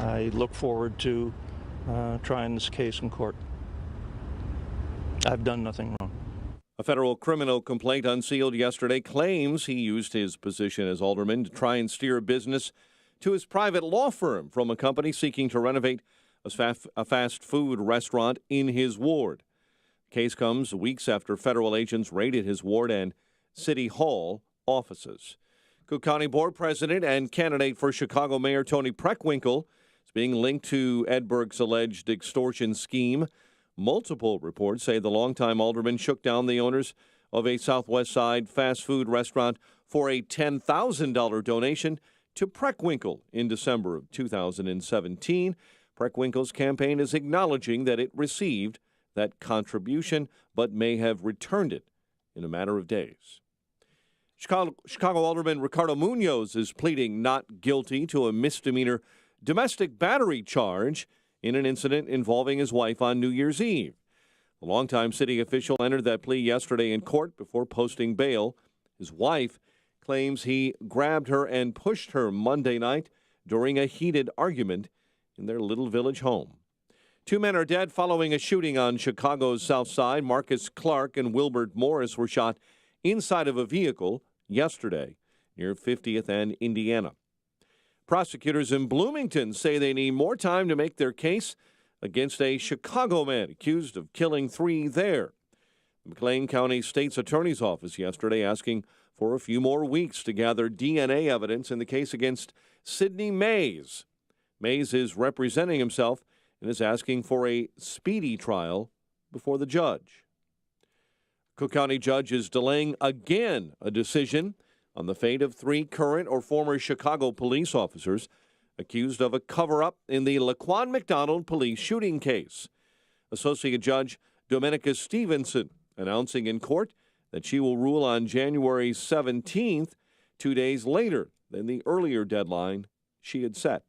I look forward to trying this case in court. I've done nothing wrong. A federal criminal complaint unsealed yesterday claims he used his position as alderman to try and steer business to his private law firm from a company seeking to renovate a fast food restaurant in his ward. The case comes weeks after federal agents raided his ward and City Hall offices. Cook County Board President and candidate for Chicago Mayor Toni Preckwinkle is being linked to Edberg's alleged extortion scheme. Multiple reports say the longtime alderman shook down the owners of a Southwest Side fast food restaurant for a $10,000 donation to Preckwinkle in December of 2017. Preckwinkle's campaign is acknowledging that it received that contribution, but may have returned it in a matter of days. Chicago Alderman Ricardo Munoz is pleading not guilty to a misdemeanor domestic battery charge in an incident involving his wife on New Year's Eve. A longtime city official entered that plea yesterday in court before posting bail. His wife claims he grabbed her and pushed her Monday night during a heated argument in their Little Village home. 2 men are dead following a shooting on Chicago's South Side. Marcus Clark and Wilbert Morris were shot inside of a vehicle yesterday near 50th and Indiana. Prosecutors in Bloomington say they need more time to make their case against a Chicago man accused of killing 3 there. The McLean County State's Attorney's Office yesterday asking for a few more weeks to gather DNA evidence in the case against Sidney Mays. Mays is representing himself and is asking for a speedy trial before the judge. Cook County judge is delaying again a decision on the fate of 3 current or former Chicago police officers accused of a cover-up in the Laquan McDonald police shooting case. Associate Judge Domenica Stevenson announcing in court that she will rule on January 17th, 2 days later than the earlier deadline she had set.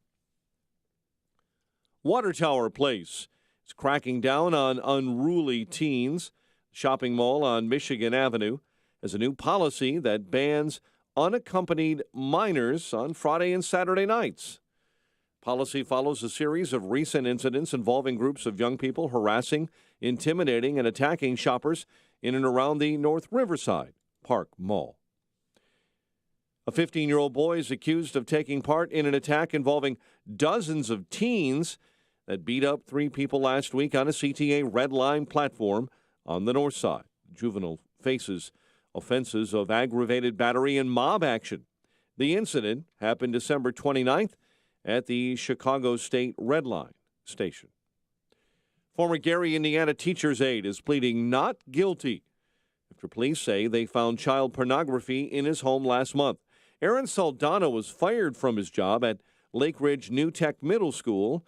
Water Tower Place is cracking down on unruly teens. Shopping mall on Michigan Avenue has a new policy that bans unaccompanied minors on Friday and Saturday nights. Policy follows a series of recent incidents involving groups of young people harassing, intimidating, and attacking shoppers in and around the North Riverside Park Mall. A 15-year-old boy is accused of taking part in an attack involving dozens of teens that beat up 3 people last week on a CTA Red Line platform on the north side. The juvenile faces offenses of aggravated battery and mob action. The incident happened December 29th at the Chicago State Red Line station. Former Gary, Indiana teacher's aide is pleading not guilty after police say they found child pornography in his home last month. Aaron Saldana was fired from his job at Lake Ridge New Tech Middle School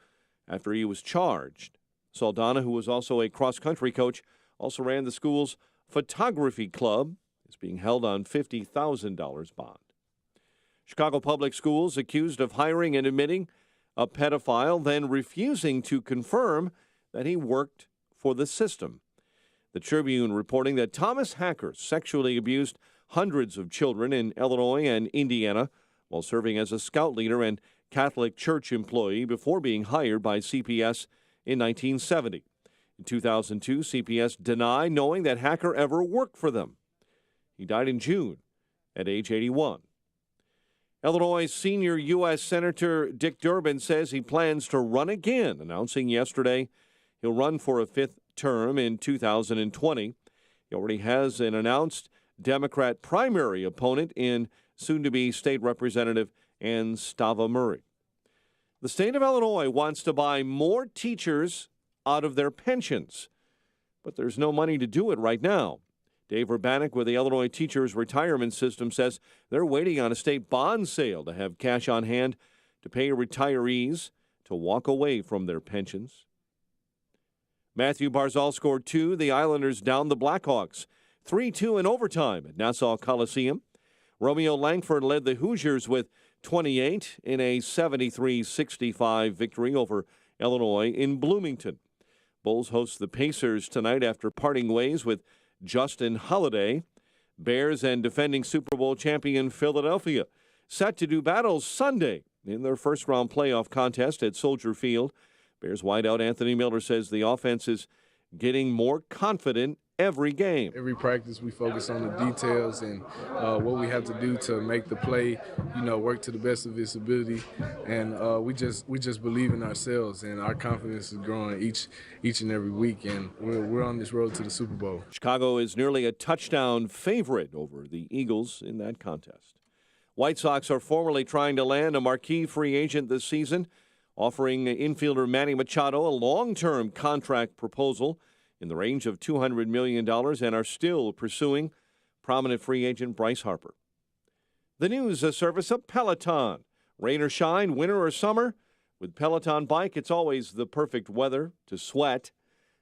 after he was charged. Saldana, who was also a cross-country coach, also ran the school's photography club, is being held on $50,000 bond. Chicago Public Schools accused of hiring and admitting a pedophile, then refusing to confirm that he worked for the system. The Tribune reporting that Thomas Hacker sexually abused hundreds of children in Illinois and Indiana while serving as a scout leader and Catholic Church employee before being hired by CPS in 1970. In 2002, CPS denied knowing that Hacker ever worked for them. He died in June at age 81. Illinois senior U.S. Senator Dick Durbin says he plans to run again, announcing yesterday he'll run for a 5th term in 2020. He already has an announced Democrat primary opponent in soon-to-be State Representative Ann Stava Murray. The state of Illinois wants to buy more teachers out of their pensions, but there's no money to do it right now. Dave Urbanek with the Illinois Teachers Retirement System says they're waiting on a state bond sale to have cash on hand to pay retirees to walk away from their pensions. Matthew Barzal scored 2. The Islanders downed the Blackhawks 3-2 in overtime at Nassau Coliseum. Romeo Langford led the Hoosiers with 28 in a 73-65 victory over Illinois in Bloomington. Bulls host the Pacers tonight after parting ways with Justin Holiday. Bears and defending Super Bowl champion Philadelphia set to do battle Sunday in their first-round playoff contest at Soldier Field. Bears wideout Anthony Miller says the offense is getting more confident every game. Every practice we focus on the details and what we have to do to make the play, work to the best of its ability. And we just believe in ourselves, and our confidence is growing each and every week, and we're on this road to the Super Bowl. Chicago is nearly a touchdown favorite over the Eagles in that contest. White Sox are formally trying to land a marquee free agent this season, offering infielder Manny Machado a long-term contract proposal in the range of $200 million and are still pursuing prominent free agent Bryce Harper. The news service of Peloton. Rain or shine, winter or summer, with Peloton Bike, it's always the perfect weather to sweat.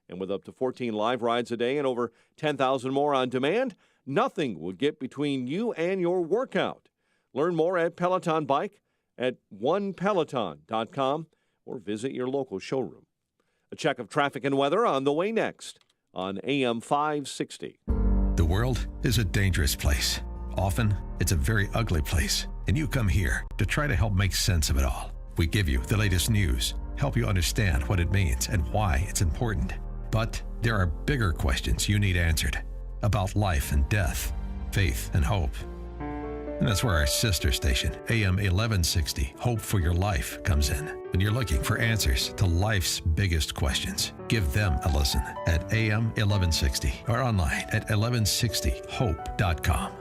And with up to 14 live rides a day and over 10,000 more on demand, nothing will get between you and your workout. Learn more at Peloton Bike at onepeloton.com or visit your local showroom. A check of traffic and weather on the way next on AM 560. The world is a dangerous place. Often, it's a very ugly place, and you come here to try to help make sense of it all. We give you the latest news, help you understand what it means and why it's important. But there are bigger questions you need answered about life and death, faith and hope. And that's where our sister station, AM 1160, Hope for Your Life, comes in. When you're looking for answers to life's biggest questions, give them a listen at AM 1160 or online at 1160hope.com.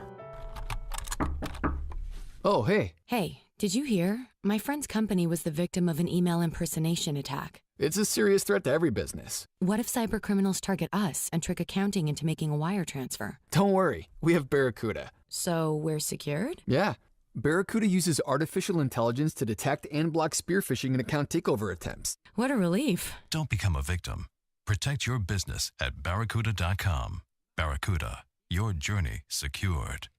Oh, hey. Hey, did you hear? My friend's company was the victim of an email impersonation attack. It's a serious threat to every business. What if cybercriminals target us and trick accounting into making a wire transfer? Don't worry, we have Barracuda. So we're secured? Yeah. Barracuda uses artificial intelligence to detect and block spear phishing and account takeover attempts. What a relief. Don't become a victim. Protect your business at barracuda.com. Barracuda, your journey secured.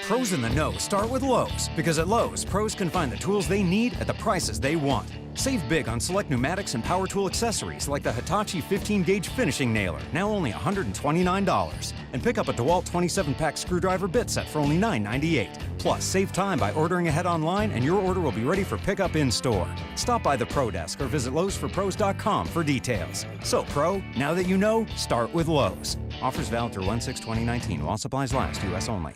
Pros in the know start with Lowe's, because at Lowe's, pros can find the tools they need at the prices they want. Save big on select pneumatics and power tool accessories like the Hitachi 15-gauge finishing nailer, now only $129. And pick up a DeWalt 27-pack screwdriver bit set for only $9.98. Plus, save time by ordering ahead online, and your order will be ready for pickup in-store. Stop by the Pro Desk or visit Lowe'sForPros.com for details. So, Pro, now that you know, start with Lowe's. Offers valid through 1/6/2019 while supplies last, U.S. only.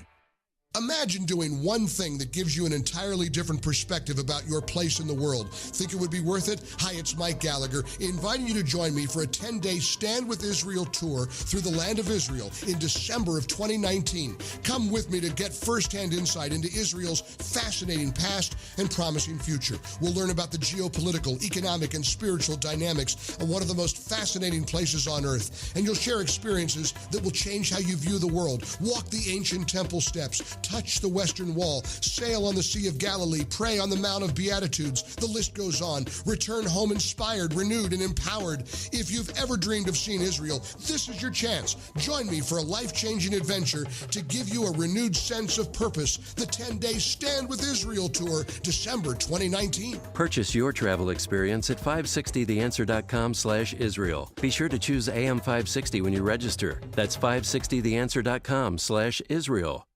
Imagine doing one thing that gives you an entirely different perspective about your place in the world. Think it would be worth it? Hi, it's Mike Gallagher, inviting you to join me for a 10-day Stand With Israel tour through the land of Israel in December of 2019. Come with me to get firsthand insight into Israel's fascinating past and promising future. We'll learn about the geopolitical, economic, and spiritual dynamics of one of the most fascinating places on earth. And you'll share experiences that will change how you view the world. Walk the ancient temple steps, touch the Western Wall, sail on the Sea of Galilee, pray on the Mount of Beatitudes. The list goes on. Return home inspired, renewed, and empowered. If you've ever dreamed of seeing Israel, this is your chance. Join me for a life-changing adventure to give you a renewed sense of purpose. The 10-day Stand With Israel Tour, December 2019. Purchase your travel experience at 560theanswer.com/Israel. Be sure to choose AM 560 when you register. That's 560theanswer.com/Israel.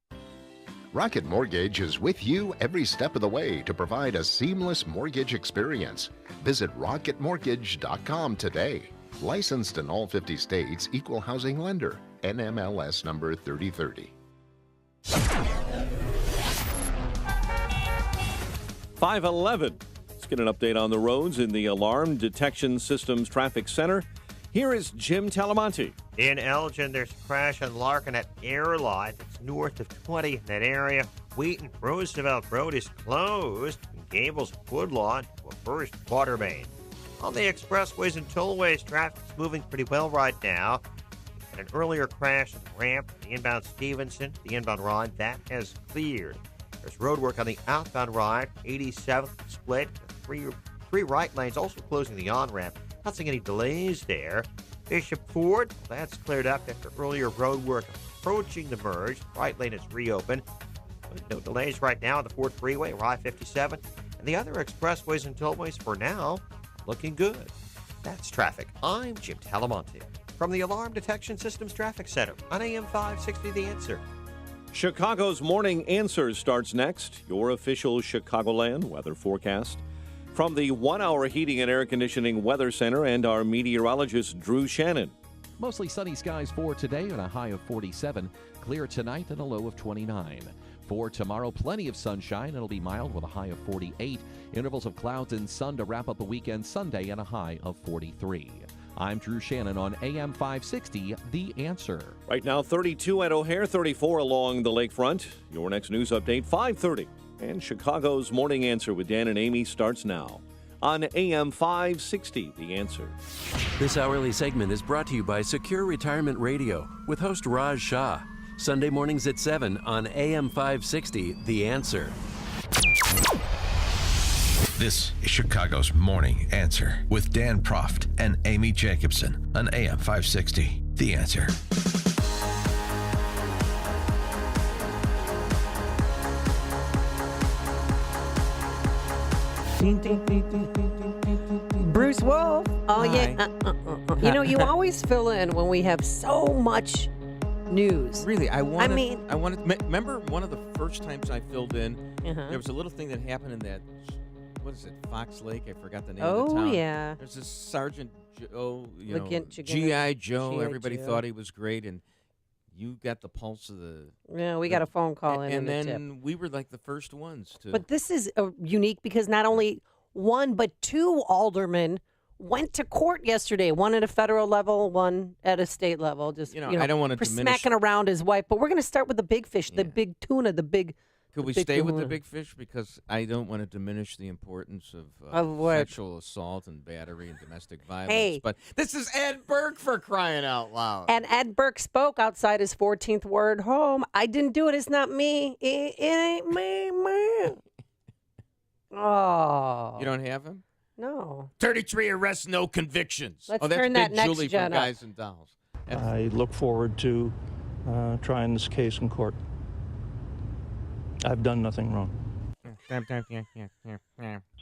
Rocket Mortgage is with you every step of the way to provide a seamless mortgage experience. Visit rocketmortgage.com today. Licensed in all 50 states, equal housing lender, NMLS number 3030. 5:11. Let's get an update on the roads in the Alarm Detection Systems Traffic Center. Here is Jim Talamonte. In Elgin, there's a crash on Larkin at Airline. It's north of 20 in that area. Wheaton Roosevelt Road is closed. And Gables Woodlawn to a first water main. On the expressways and tollways, traffic's moving pretty well right now. And an earlier crash on the ramp, the inbound Stevenson, the inbound ride, that has cleared. There's road work on the outbound ride, 87th split, three right lanes, also closing the on-ramp. Not seeing any delays there. Bishop Ford, that's cleared up after earlier road work approaching the merge. Right lane is reopened. No delays right now on the Ford Freeway or I-57. And the other expressways and tollways for now looking good. That's traffic. I'm Jim Talamonte from the Alarm Detection Systems Traffic Center on AM 560 The Answer. Chicago's Morning Answer starts next. Your official Chicagoland weather forecast from the 1 Hour Heating and Air Conditioning Weather Center and our meteorologist, Drew Shannon. Mostly sunny skies for today and a high of 47. Clear tonight and a low of 29. For tomorrow, plenty of sunshine. It'll be mild with a high of 48. Intervals of clouds and sun to wrap up the weekend Sunday and a high of 43. I'm Drew Shannon on AM 560, The Answer. Right now, 32 at O'Hare, 34 along the lakefront. Your next news update, 5:30. And Chicago's Morning Answer with Dan and Amy starts now on AM 560, The Answer. This hourly segment is brought to you by Secure Retirement Radio with host Raj Shah. Sunday mornings at 7 on AM 560, The Answer. This is Chicago's Morning Answer with Dan Proft and Amy Jacobson on AM 560, The Answer. Bruce Wolf. Oh, yeah. You know, you always fill in when we have so much news. Really, I wanted. Remember one of the first times I filled in? There was a little thing that happened in that. What is it? Fox Lake? I forgot the name of the town. Oh, yeah. There's this Sergeant Joe, G.I. Joe. Everybody thought he was great, and you got the pulse of the. Yeah, we got a phone call in. And then we were like the first ones to. But this is unique because not only one, but two aldermen went to court yesterday. One at a federal level, one at a state level. Just I don't want to for diminish. smacking around his wife. But we're going to start with the big fish, the big tuna, the big. Could we stay with the big fish? Because I don't want to diminish the importance of what? sexual assault and battery and domestic violence. Hey. But this is Ed Burke, for crying out loud. And Ed Burke spoke outside his 14th ward home. I didn't do it. It's not me. It ain't me, man. Oh. You don't have him? No. 33 arrests, no convictions. Let's that's turn that Big next Julie gen from up. Guys and Dolls. I look forward to trying this case in court. I've done nothing wrong. So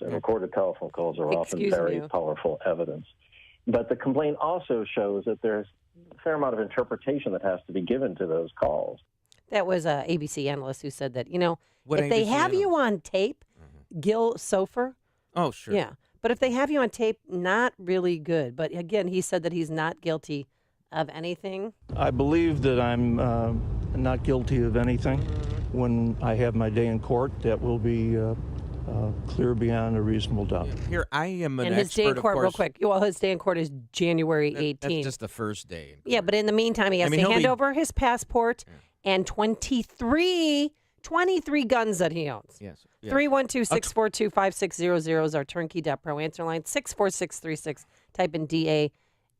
recorded telephone calls are often very powerful evidence. But the complaint also shows that there's a fair amount of interpretation that has to be given to those calls. That was an ABC analyst who said that, What if they ABC have you on tape, Gil Sofer. Oh, sure. Yeah. But if they have you on tape, not really good. But again, he said that he's not guilty of anything. I believe that I'm not guilty of anything. When I have my day in court, that will be clear beyond a reasonable doubt. Here, I am an and his day in expert, court, of real course. quick. Well, his day in court is January 18th. That's just the first day. Yeah, but in the meantime, he has to hand over his passport and 23 guns that he owns. Yes. 312-642-5600 is our turnkey.pro answer line. 64636. Type in DA.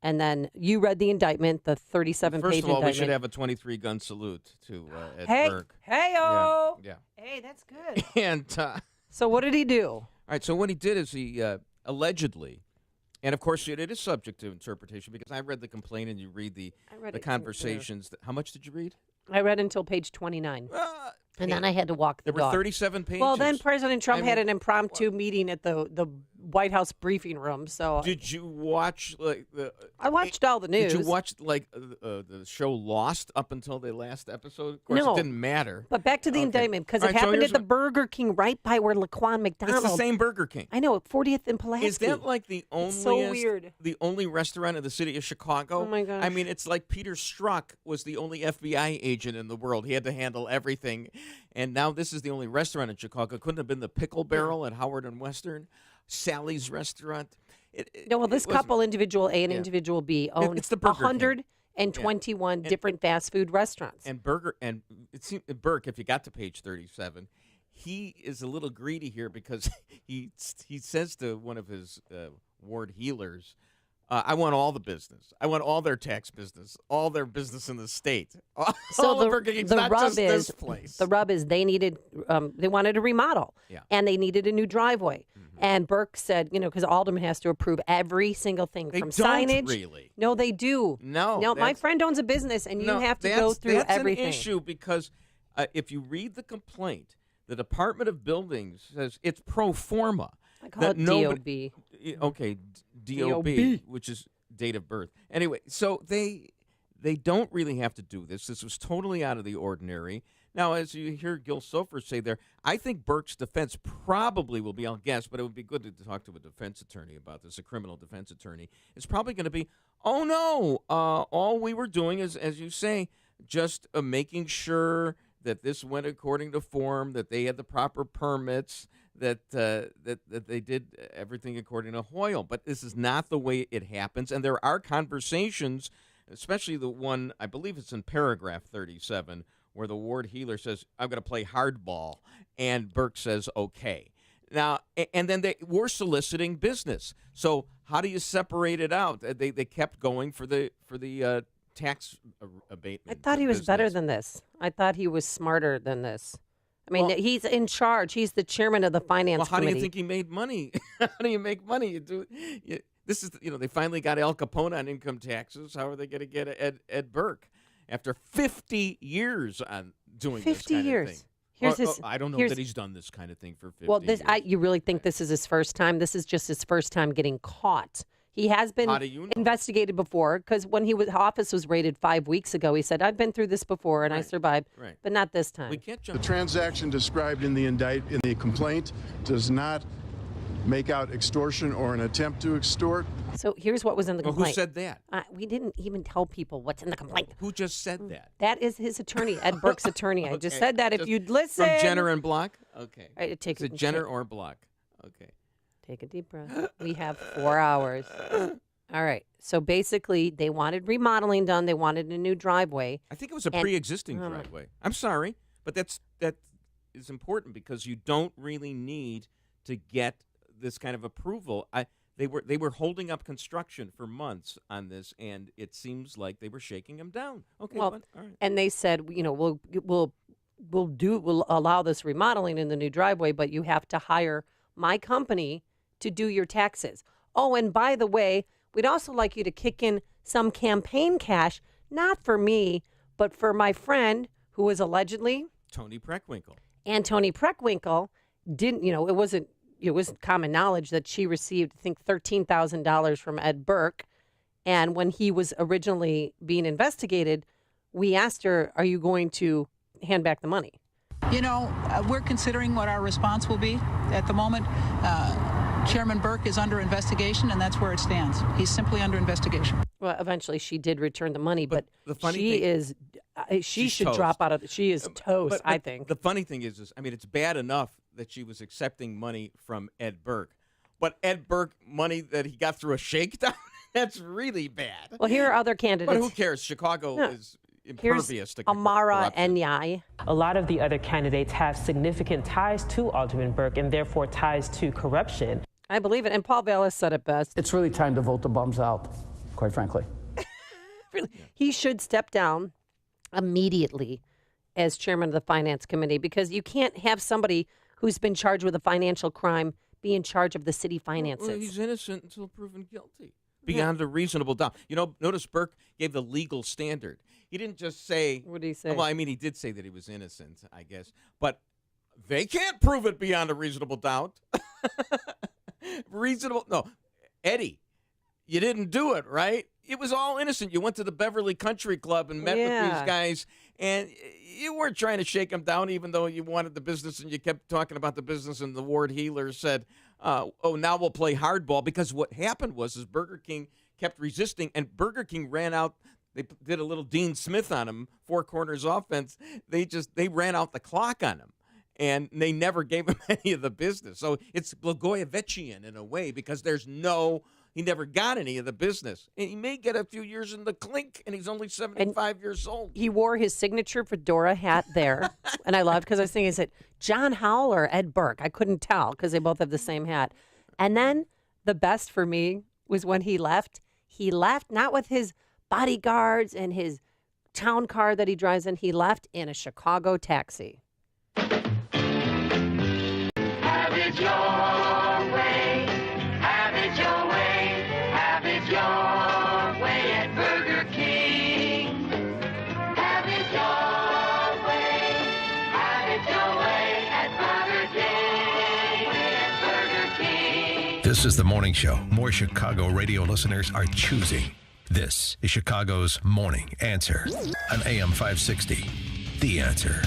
And then you read the indictment, the 37-page indictment. First of all, we should have a 23-gun salute to Ed Burke. Hey-o! Yeah. Hey, that's good. And so what did he do? All right, so what he did is he allegedly, and of course it is subject to interpretation because I read the complaint and you read the conversations. How much did you read? I read until page 29. And then I had to walk the There dog. were 37 pages. Well, then President Trump had an impromptu meeting at the White House briefing room. So did you watch I watched all the news. Did you watch the show Lost up until the last episode? Of course, No. it didn't matter. But back to the indictment, because All it right, so happened here's at the Burger King right by where Laquan McDonald. It's the same Burger King. I know, 40th and Pulaski. Is that like the It's so weird. the only restaurant in the city of Chicago? Oh, my gosh. I mean, it's like Peter Strzok was the only FBI agent in the world. He had to handle everything. And now this is the only restaurant in Chicago. Couldn't have been the Pickle Barrel at Howard and Western, Sally's Restaurant. No, well, this couple, individual A and individual B, own It's the Burger King. 121 different fast food restaurants. And it seemed Burke, if you got to page 37, he is a little greedy here because he says to one of his ward healers, I want all the business. I want all their tax business, all their business in the state. So the Burger King's not rub just is this place. the rub is they needed they wanted a remodel, and they needed a new driveway. And Burke said, because Alderman has to approve every single thing They from don't signage. really. No, they do. No, my that's- friend owns a business, and you No, have to go through that's everything. an issue because if you read the complaint, the Department of Buildings says it's pro forma. I call it DOB. Okay, DOB, which is date of birth. Anyway, so they don't really have to do this. This was totally out of the ordinary. Now, as you hear Gil Sofer say there, I think Burke's defense probably will be, I'll guess, but it would be good to talk to a defense attorney about this, a criminal defense attorney. It's probably going to be, oh, no, all we were doing is, as you say, just making sure that this went according to form, that they had the proper permits, that they did everything according to Hoyle. But this is not the way it happens, and there are conversations, especially the one, I believe it's in paragraph 37, where the ward healer says, I'm going to play hardball, and Burke says, okay. Now, and then they were soliciting business. So how do you separate it out? They kept going for the tax abatement. I thought he was business. better than this. I thought he was smarter than this. I mean, he's in charge. He's the chairman of the finance committee. How do you think he made money? How do you make money? This is, they finally got Al Capone on income taxes. How are they going to get Ed Burke after 50 years on doing this 50 kind years. of thing? Here's his, I don't know that he's done this kind of thing for 50 years. You really think this is his first time? This is just his first time getting caught. He has been investigated before, because when office was raided 5 weeks ago, he said, I've been through this before and I survived, but not this time. We can't jump. The transaction described in the complaint does not make out extortion or an attempt to extort. So here's what was in the complaint. Who said that? We didn't even tell people what's in the complaint. Who just said that? That is his attorney, Ed Burke's attorney. I just said that if you'd listen. From Jenner and Block? Okay. Is it Jenner or Block? Okay. Take a deep breath. We have 4 hours. All right. So basically, they wanted remodeling done. They wanted a new driveway. I think it was a pre-existing driveway. I'm sorry, but that is important because you don't really need to get this kind of approval. They were holding up construction for months on this, and it seems like they were shaking them down. Okay, well, all right. And they said, we'll allow this remodeling in the new driveway, but you have to hire my company to do your taxes. Oh, and by the way, we'd also like you to kick in some campaign cash, not for me, but for my friend who was allegedly Tony Preckwinkle. And Tony Preckwinkle didn't, it wasn't common knowledge that she received, I think, $13,000 from Ed Burke. And when he was originally being investigated, we asked her, are you going to hand back the money? We're considering what our response will be. At the moment, Chairman Burke is under investigation, and that's where it stands. He's simply under investigation. Well, eventually she did return the money, but the funny she thing, is, she should toast. drop out of, she is toast, but I think. The funny thing is, it's bad enough that she was accepting money from Ed Burke, but Ed Burke money that he got through a shakedown, that's really bad. Well, here are other candidates. But who cares? Chicago is impervious to Amara corruption. Enyai. A lot of the other candidates have significant ties to Alderman Burke and therefore ties to corruption. I believe it. And Paul Vallis said it best. It's really time to vote the bums out, quite frankly. Really, he should step down immediately as chairman of the finance committee, because you can't have somebody who's been charged with a financial crime be in charge of the city finances. Well, he's innocent until proven guilty. Beyond a reasonable doubt. Notice Burke gave the legal standard. He didn't just say... What did he say? Well, he did say that he was innocent, I guess. But they can't prove it beyond a reasonable doubt. No. Eddie, you didn't do it, right? It was all innocent. You went to the Beverly Country Club and met with these guys, and you weren't trying to shake them down, even though you wanted the business, and you kept talking about the business, and the ward healer said, now we'll play hardball, because what happened was Burger King kept resisting, and Burger King ran out. They did a little Dean Smith on him, four corners offense. They ran out the clock on him, and they never gave him any of the business. So it's Blagojevician in a way, because he never got any of the business. And he may get a few years in the clink, and he's only 75 years old. He wore his signature fedora hat there, and I loved, because I was thinking, is it John Howell or Ed Burke? I couldn't tell, because they both have the same hat. And then the best for me was when he left. He left not with his bodyguards and his town car that he drives in. He left in a Chicago taxi. Have it your way. Have it your way. Have it your way at Burger King. Have it your way. Have it your way at Burger King. This is the morning show more Chicago radio listeners are choosing. This is Chicago's Morning Answer on AM 560. The Answer.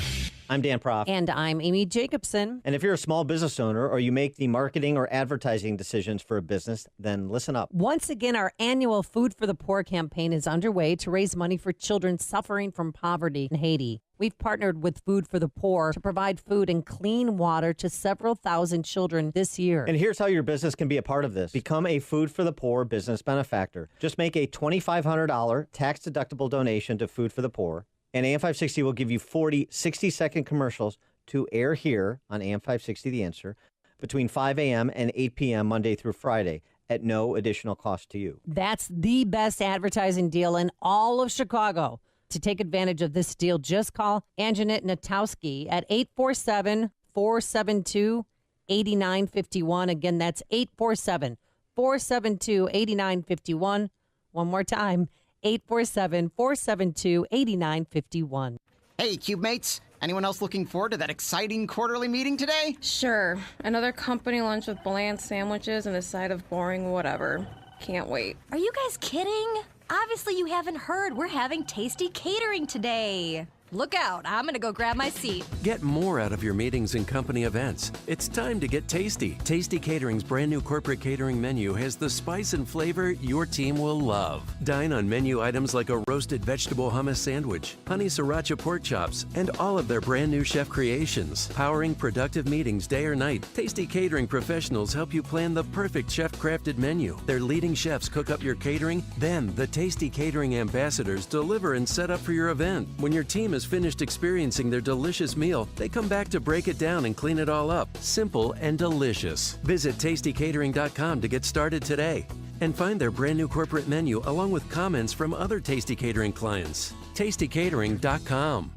I'm Dan Proft. And I'm Amy Jacobson. And if you're a small business owner or you make the marketing or advertising decisions for a business, then listen up. Once again, our annual Food for the Poor campaign is underway to raise money for children suffering from poverty in Haiti. We've partnered with Food for the Poor to provide food and clean water to several thousand children this year. And here's how your business can be a part of this. Become a Food for the Poor business benefactor. Just make a $2,500 tax-deductible donation to Food for the Poor, and AM 560 will give you 40 60-second commercials to air here on AM 560 The Answer between 5 a.m. and 8 p.m. Monday through Friday at no additional cost to you. That's the best advertising deal in all of Chicago. To take advantage of this deal, just call Anjanette Natowski at 847-472-8951. Again, that's 847-472-8951. One more time, 847-472-8951. Hey, Cube mates. Anyone else looking forward to that exciting quarterly meeting today? Sure. Another company lunch with bland sandwiches and a side of boring whatever. Can't wait. Are you guys kidding? Obviously you haven't heard. We're having Tasty Catering today. Look out. I'm going to go grab my seat. Get more out of your meetings and company events. It's time to get tasty. Tasty Catering's brand new corporate catering menu has the spice and flavor your team will love. Dine on menu items like a roasted vegetable hummus sandwich, honey sriracha pork chops, and all of their brand new chef creations. Powering productive meetings day or night, Tasty Catering professionals help you plan the perfect chef-crafted menu. Their leading chefs cook up your catering, then the Tasty Catering ambassadors deliver and set up for your event. When your team is finished experiencing their delicious meal, they come back to break it down and clean it all up. Simple and delicious. Visit tastycatering.com to get started today and find their brand new corporate menu along with comments from other Tasty Catering clients. tastycatering.com.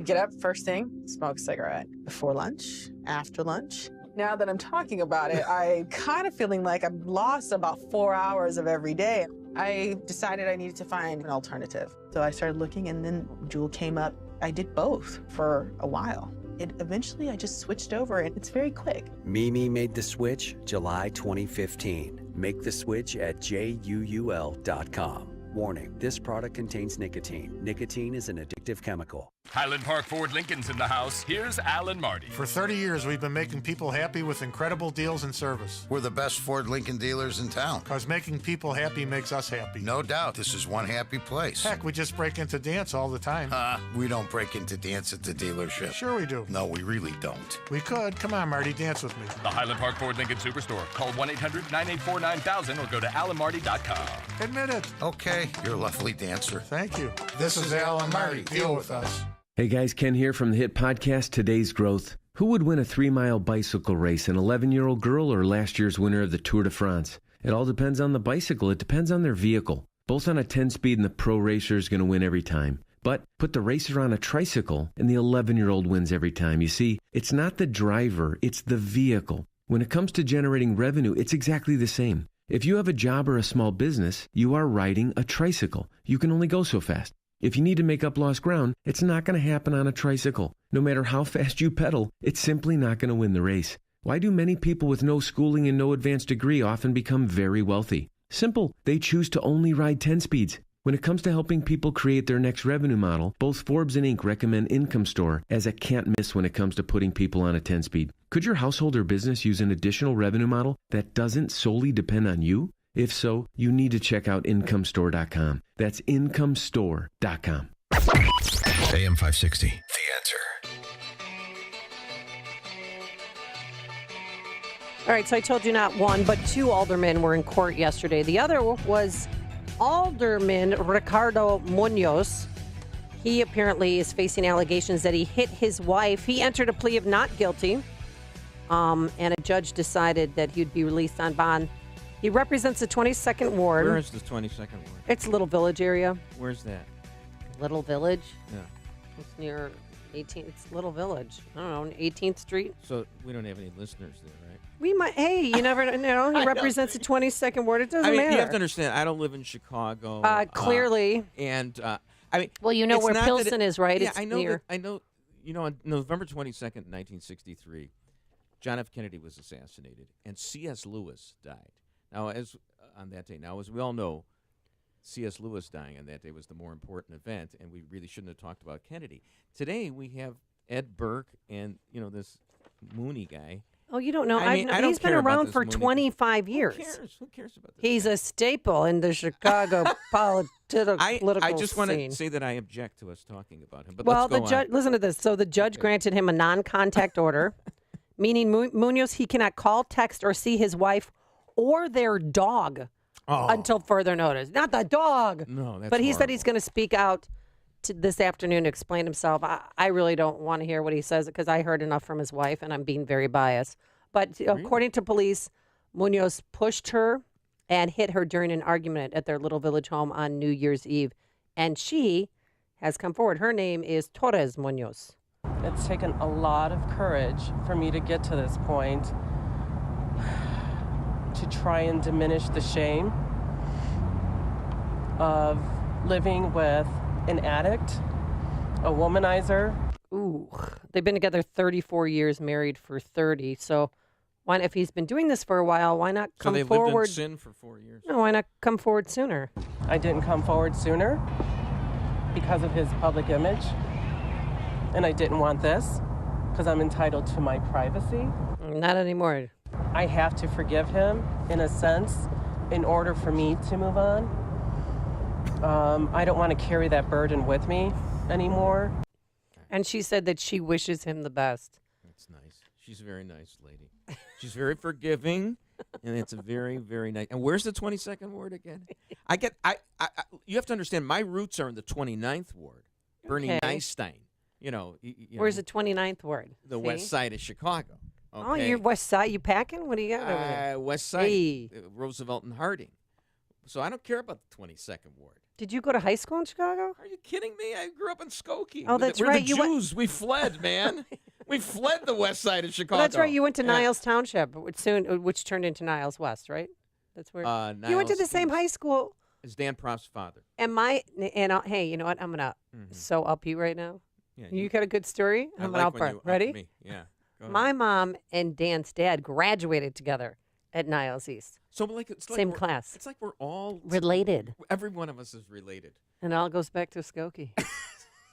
Get up first thing, smoke a cigarette. Before lunch, after lunch. Now that I'm talking about it, I'm kind of feeling like I've lost about 4 hours of every day. I decided I needed to find an alternative. So I started looking, and then Juul came up. I did both for a while. Eventually, I just switched over, and it's very quick. Mimi made the switch July 2015. Make the switch at JUUL.com. Warning, this product contains nicotine. Nicotine is an addictive chemical. Highland Park Ford Lincoln's in the house. Here's Alan Marty. For 30 years, we've been making people happy with incredible deals and service. We're the best Ford Lincoln dealers in town. Because making people happy makes us happy. No doubt. This is one happy place. Heck, we just break into dance all the time. We don't break into dance at the dealership. Sure we do. No, we really don't. We could. Come on, Marty, dance with me. The Highland Park Ford Lincoln Superstore. Call 1-800-984-9000 or go to alanmarty.com. Admit it. Okay, you're a lovely dancer. Thank you. This is Alan Marty. Deal with us. Hey guys, Ken here from the hit podcast Today's Growth. Who would win a 3-mile bicycle race, an 11-year-old girl or last year's winner of the Tour de France? It all depends on the bicycle. It depends on their vehicle. Both on a 10-speed and the pro racer is going to win every time. But put the racer on a tricycle and the 11-year-old wins every time. You see, it's not the driver, it's the vehicle. When it comes to generating revenue, it's exactly the same. If you have a job or a small business, you are riding a tricycle. You can only go so fast. If you need to make up lost ground, it's not going to happen on a tricycle. No matter how fast you pedal, it's simply not going to win the race. Why do many people with no schooling and no advanced degree often become very wealthy? Simple. They choose to only ride 10 speeds. When it comes to helping people create their next revenue model, both Forbes and Inc. recommend Income Store as a can't miss when it comes to putting people on a 10-speed. Could your household or business use an additional revenue model that doesn't solely depend on you? If so, you need to check out IncomeStore.com. That's IncomeStore.com. AM 560. The Answer. All right, so I told you not one, but 2 aldermen were in court yesterday. The other was Alderman Ricardo Munoz. He apparently is facing allegations that he hit his wife. He entered a plea of not guilty, and a judge decided that he'd be released on bond. He represents the 22nd Ward. Where is the 22nd Ward? It's Little Village area. Where's that? Little Village? Yeah. It's near 18th. It's Little Village. I don't know, 18th Street. So we don't have any listeners there, right? We might. Hey, you never know. He represents the 22nd Ward. It doesn't matter. You have to understand, I don't live in Chicago. Clearly. Well, you know where Pilsen is, right? Yeah, It's I know. near. I know. You know, on November 22nd, 1963, John F. Kennedy was assassinated, and C.S. Lewis died. Now, on that day, as we all know, C.S. Lewis dying on that day was the more important event, and we really shouldn't have talked about Kennedy. Today, we have Ed Burke and this Mooney guy. Oh, you don't know. I mean, I don't he's been care about around this for Mooney guy. 25 years. Who cares about this? He's a staple in the Chicago political I just want scene. to say that I object to us talking about him. But Well, let's the go on. judge. Listen to this. So the judge granted him a non-contact order, meaning Munoz he cannot call, text, or see his wife or their dog until further notice. Not the dog. No, that's But he said horrible. he's going to speak out this afternoon to explain himself. I really don't want to hear what he says because I heard enough from his wife, and I'm being very biased. But according to police, Munoz pushed her and hit her during an argument at their Little Village home on New Year's Eve. And she has come forward. Her name is Torres Munoz. It's taken a lot of courage for me to get to this point, to try and diminish the shame of living with an addict, a womanizer. Ooh, they've been together 34 years, married for 30. So why, if he's been doing this for a while, why not So come they forward? lived in sin for 4 years. No, why not come forward sooner? I didn't come forward sooner because of his public image. And I didn't want this because I'm entitled to my privacy. Not anymore. I have to forgive him in a sense in order for me to move on. I don't want to carry that burden with me anymore. And she said that she wishes him the best. That's nice. She's a very nice lady. She's very forgiving, and it's a very, very nice. And where's the 22nd ward again? You have to understand, my roots are in the 29th ward. Bernie Okay. Neistein. Where's the 29th ward? The See? west side of Chicago. Oh, Okay? you're west side. You packing? What do you got over there? West side, Hey. Roosevelt and Harding. So I don't care about the 22nd ward. Did you go to high school in Chicago? Are you kidding me? I grew up in Skokie. Oh, that's We're right. the You went- Jews. We fled, man. We fled the west side of Chicago. Well, that's right. You went to Yeah. Niles Township, which turned into Niles West, right? That's where you went to Niles the same high school. It's Dan Proff's father. Hey, you know what? I'm gonna so up you right now. Yeah, you got a good story. I I'm like gonna up when front. you up Ready? me. Yeah. Go ahead. My mom and Dan's dad graduated together at Niles East. So it's like Same we're- class. It's like we're all Related. Every one of us is related. And it all goes back to Skokie.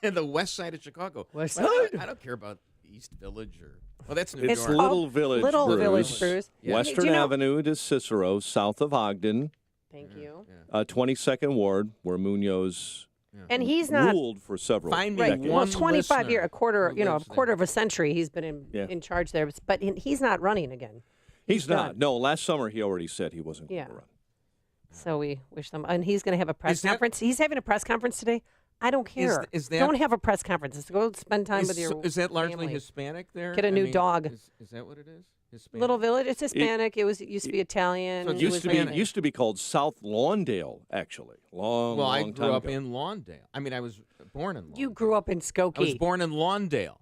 In the west side of Chicago. West Well, side. I don't care about East Village or. Well, that's New It's York. Little Village, Little Bruce. Village, Bruce. Yeah. Western Do you know- Avenue to Cicero, south of Ogden. Thank you. 22nd Ward, where Munoz And he's not ruled for several Find me right. decades. Well, 25 listener years, a quarter, who lives a quarter of a century. He's been in charge there, but he's not running again. He's not. done. No, last summer he already said he wasn't going Yeah. to run. So we wish them, and he's going to have a press Is that- conference. He's having a press conference today. I don't care. is that- don't have a press conference. Just go spend time with your. Is that largely family. Hispanic there? Get a I new mean, dog. Is that what it is? Hispanic? Little Village. It's Hispanic. It used to be Italian. So It it used was to be Hispanic. used to be called South Lawndale, actually. Long, Well, I long grew time up ago. in Lawndale. I mean, I was born in Lawndale. You grew up in Skokie. I was born in Lawndale,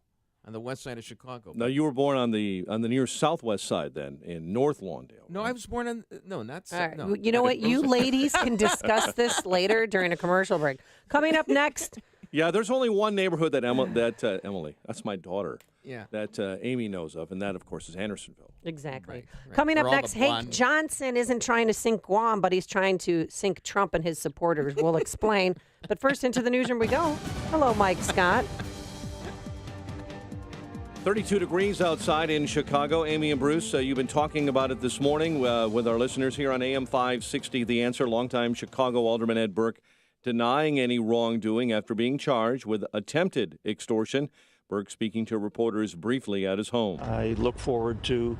on the west side of Chicago. No, you were born on the near southwest side then, in North Lawndale. No, I was born in not. All right. No, You know what? You ladies can discuss this later during a commercial break. Coming up next. Yeah, there's only one neighborhood that Emily, that's my daughter. Yeah. That Amy knows of, and that, of course, is Andersonville. Exactly. Right. Coming We're up all the next, Hank blonde- Johnson isn't trying to sink Guam, but he's trying to sink Trump and his supporters. We'll explain. But first, into the newsroom we go. Hello, Mike Scott. 32 degrees outside in Chicago. Amy and Bruce, you've been talking about it this morning with our listeners here on AM 560. The Answer, longtime Chicago Alderman Ed Burke denying any wrongdoing after being charged with attempted extortion. Burke speaking to reporters briefly at his home. I look forward to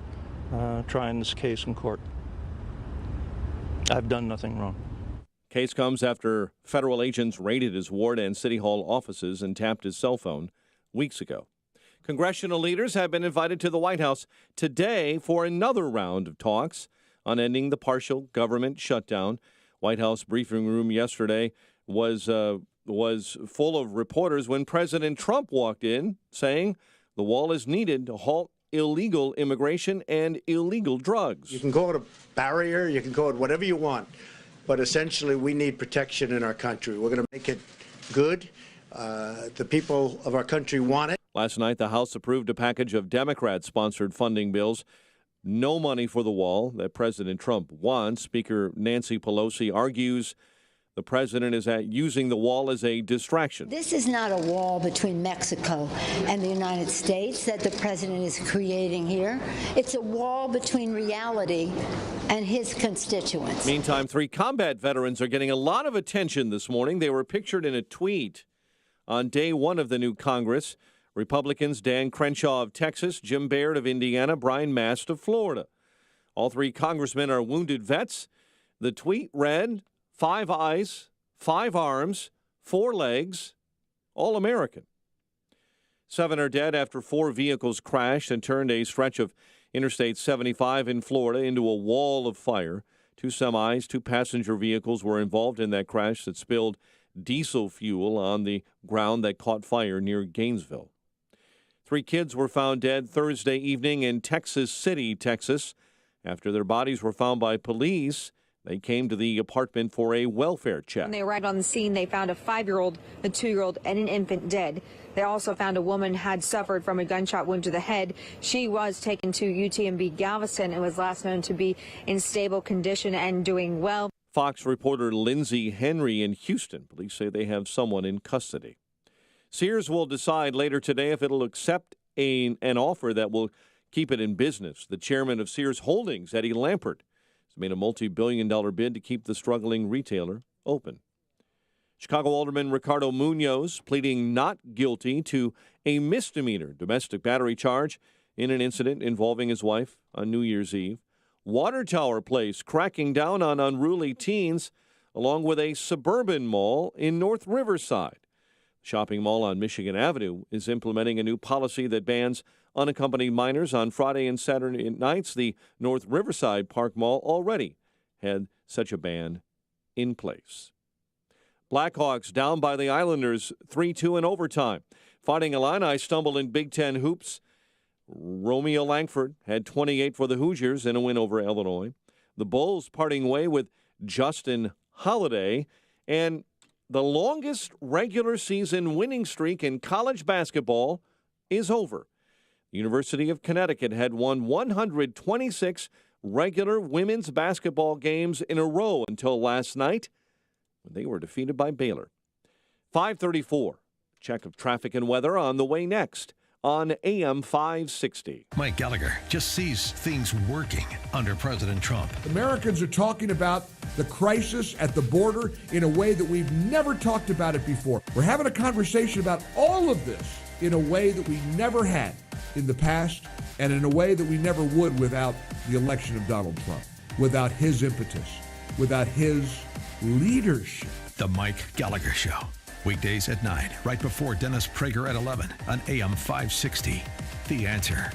trying this case in court. I've done nothing wrong. Case comes after federal agents raided his ward and city hall offices and tapped his cell phone weeks ago. Congressional leaders have been invited to the White House today for another round of talks on ending the partial government shutdown. White House briefing room yesterday was full of reporters when President Trump walked in saying the wall is needed to halt illegal immigration and illegal drugs. You can call it a barrier, you can call it whatever you want, but essentially we need protection in our country. We're going to make it good. The people of our country want it. Last night, the House approved a package of Democrat-sponsored funding bills. No money for the wall that President Trump wants. Speaker Nancy Pelosi argues The president is using the wall as a distraction. This is not a wall between Mexico and the United States that the president is creating here. It's a wall between reality and his constituents. Meantime, 3 combat veterans are getting a lot of attention this morning. They were pictured in a tweet on day 1 of the new Congress. Republicans Dan Crenshaw of Texas, Jim Baird of Indiana, Brian Mast of Florida. All 3 congressmen are wounded vets. The tweet read, 5 eyes, 5 arms, 4 legs, all American. 7 are dead after 4 vehicles crashed and turned a stretch of Interstate 75 in Florida into a wall of fire. 2 semis, 2 passenger vehicles were involved in that crash that spilled diesel fuel on the ground that caught fire near Gainesville. 3 kids were found dead Thursday evening in Texas City, Texas. After their bodies were found by police, they came to the apartment for a welfare check. When they arrived on the scene, they found a 5-year-old, a 2-year-old, and an infant dead. They also found a woman had suffered from a gunshot wound to the head. She was taken to UTMB Galveston and was last known to be in stable condition and doing well. Fox reporter Lindsay Henry in Houston. Police say they have someone in custody. Sears will decide later today if it'll accept an offer that will keep it in business. The chairman of Sears Holdings, Eddie Lampert, has made a multi-billion-dollar bid to keep the struggling retailer open. Chicago Alderman Ricardo Munoz pleading not guilty to a misdemeanor domestic battery charge in an incident involving his wife on New Year's Eve. Water Tower Place cracking down on unruly teens, along with a suburban mall in North Riverside. The shopping mall on Michigan Avenue is implementing a new policy that bans unaccompanied minors on Friday and Saturday nights. The North Riverside Park Mall already had such a ban in place. Blackhawks down by the Islanders 3-2 in overtime. Fighting Illini stumbled in Big Ten hoops. Romeo Langford had 28 for the Hoosiers in a win over Illinois. The Bulls parting way with Justin Holiday, and the longest regular season winning streak in college basketball is over. The University of Connecticut had won 126 regular women's basketball games in a row until last night when they were defeated by Baylor. 5:34. Check of traffic and weather on the way next on AM 560. Mike Gallagher just sees things working under President Trump. Americans are talking about the crisis at the border in a way that we've never talked about it before. We're having a conversation about all of this in a way that we never had in the past and in a way that we never would without the election of Donald Trump, without his impetus, without his leadership. The Mike Gallagher Show. Weekdays at 9, right before Dennis Prager at 11 on AM 560. The Answer.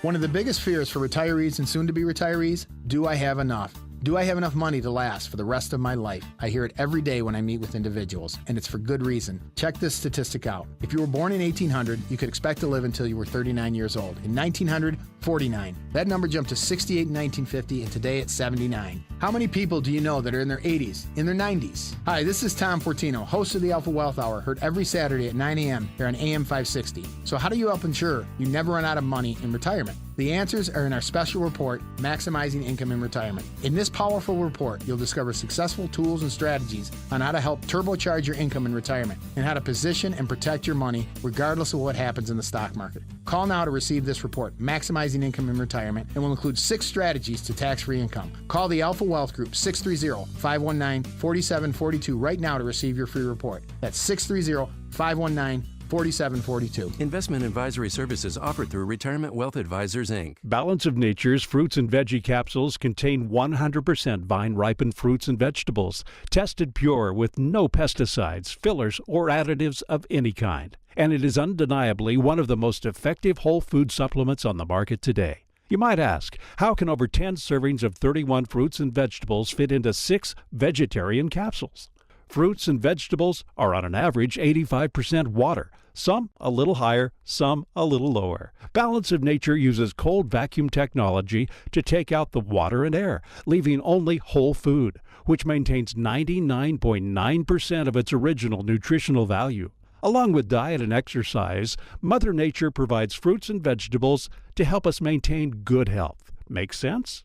One of the biggest fears for retirees and soon-to-be retirees, do I have enough? Do I have enough money to last for the rest of my life? I hear it every day when I meet with individuals, and it's for good reason. Check this statistic out. If you were born in 1800, you could expect to live until you were 39 years old. In 1900, 49. That number jumped to 68 in 1950, and today it's 79. How many people do you know that are in their 80s, in their 90s? Hi, this is Tom Fortino, host of the Alpha Wealth Hour, heard every Saturday at 9 a.m. here on AM 560. So how do you help ensure you never run out of money in retirement? The answers are in our special report, Maximizing Income in Retirement. In this powerful report, you'll discover successful tools and strategies on how to help turbocharge your income in retirement and how to position and protect your money regardless of what happens in the stock market. Call now to receive this report, Maximizing Income in Retirement, and will include 6 strategies to tax-free income. Call the Alpha Wealth Group, 630-519-4742 right now to receive your free report. That's 630-519-4742. Investment advisory services offered through Retirement Wealth Advisors, Inc. Balance of Nature's fruits and veggie capsules contain 100% vine-ripened fruits and vegetables, tested pure with no pesticides, fillers, or additives of any kind. And it is undeniably one of the most effective whole food supplements on the market today. You might ask, how can over 10 servings of 31 fruits and vegetables fit into 6 vegetarian capsules? Fruits and vegetables are on an average 85% water, some a little higher, some a little lower. Balance of Nature uses cold vacuum technology to take out the water and air, leaving only whole food, which maintains 99.9% of its original nutritional value. Along with diet and exercise, Mother Nature provides fruits and vegetables to help us maintain good health. Make sense?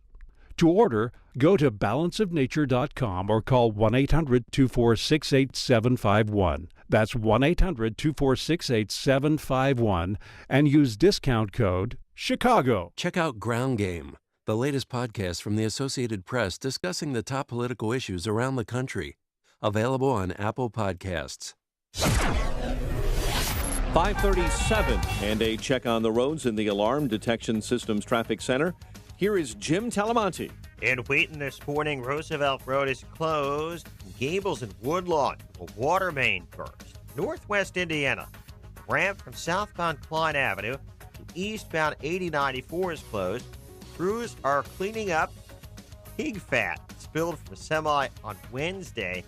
To order, Go to balanceofnature.com or call 1-800-246-8751. That's 1-800-246-8751 and use discount code CHICAGO. Check out Ground Game, the latest podcast from the Associated Press discussing the top political issues around the country. Available on Apple Podcasts. 5:37 and a check on the roads in the Alarm Detection Systems Traffic Center. Here is Jim Talamonte. In Wheaton this morning, Roosevelt Road is closed. Gables and Woodlawn, a water main burst. Northwest Indiana, ramp from southbound Klein Avenue to eastbound 8094 is closed. Crews are cleaning up pig fat spilled from a semi on Wednesday.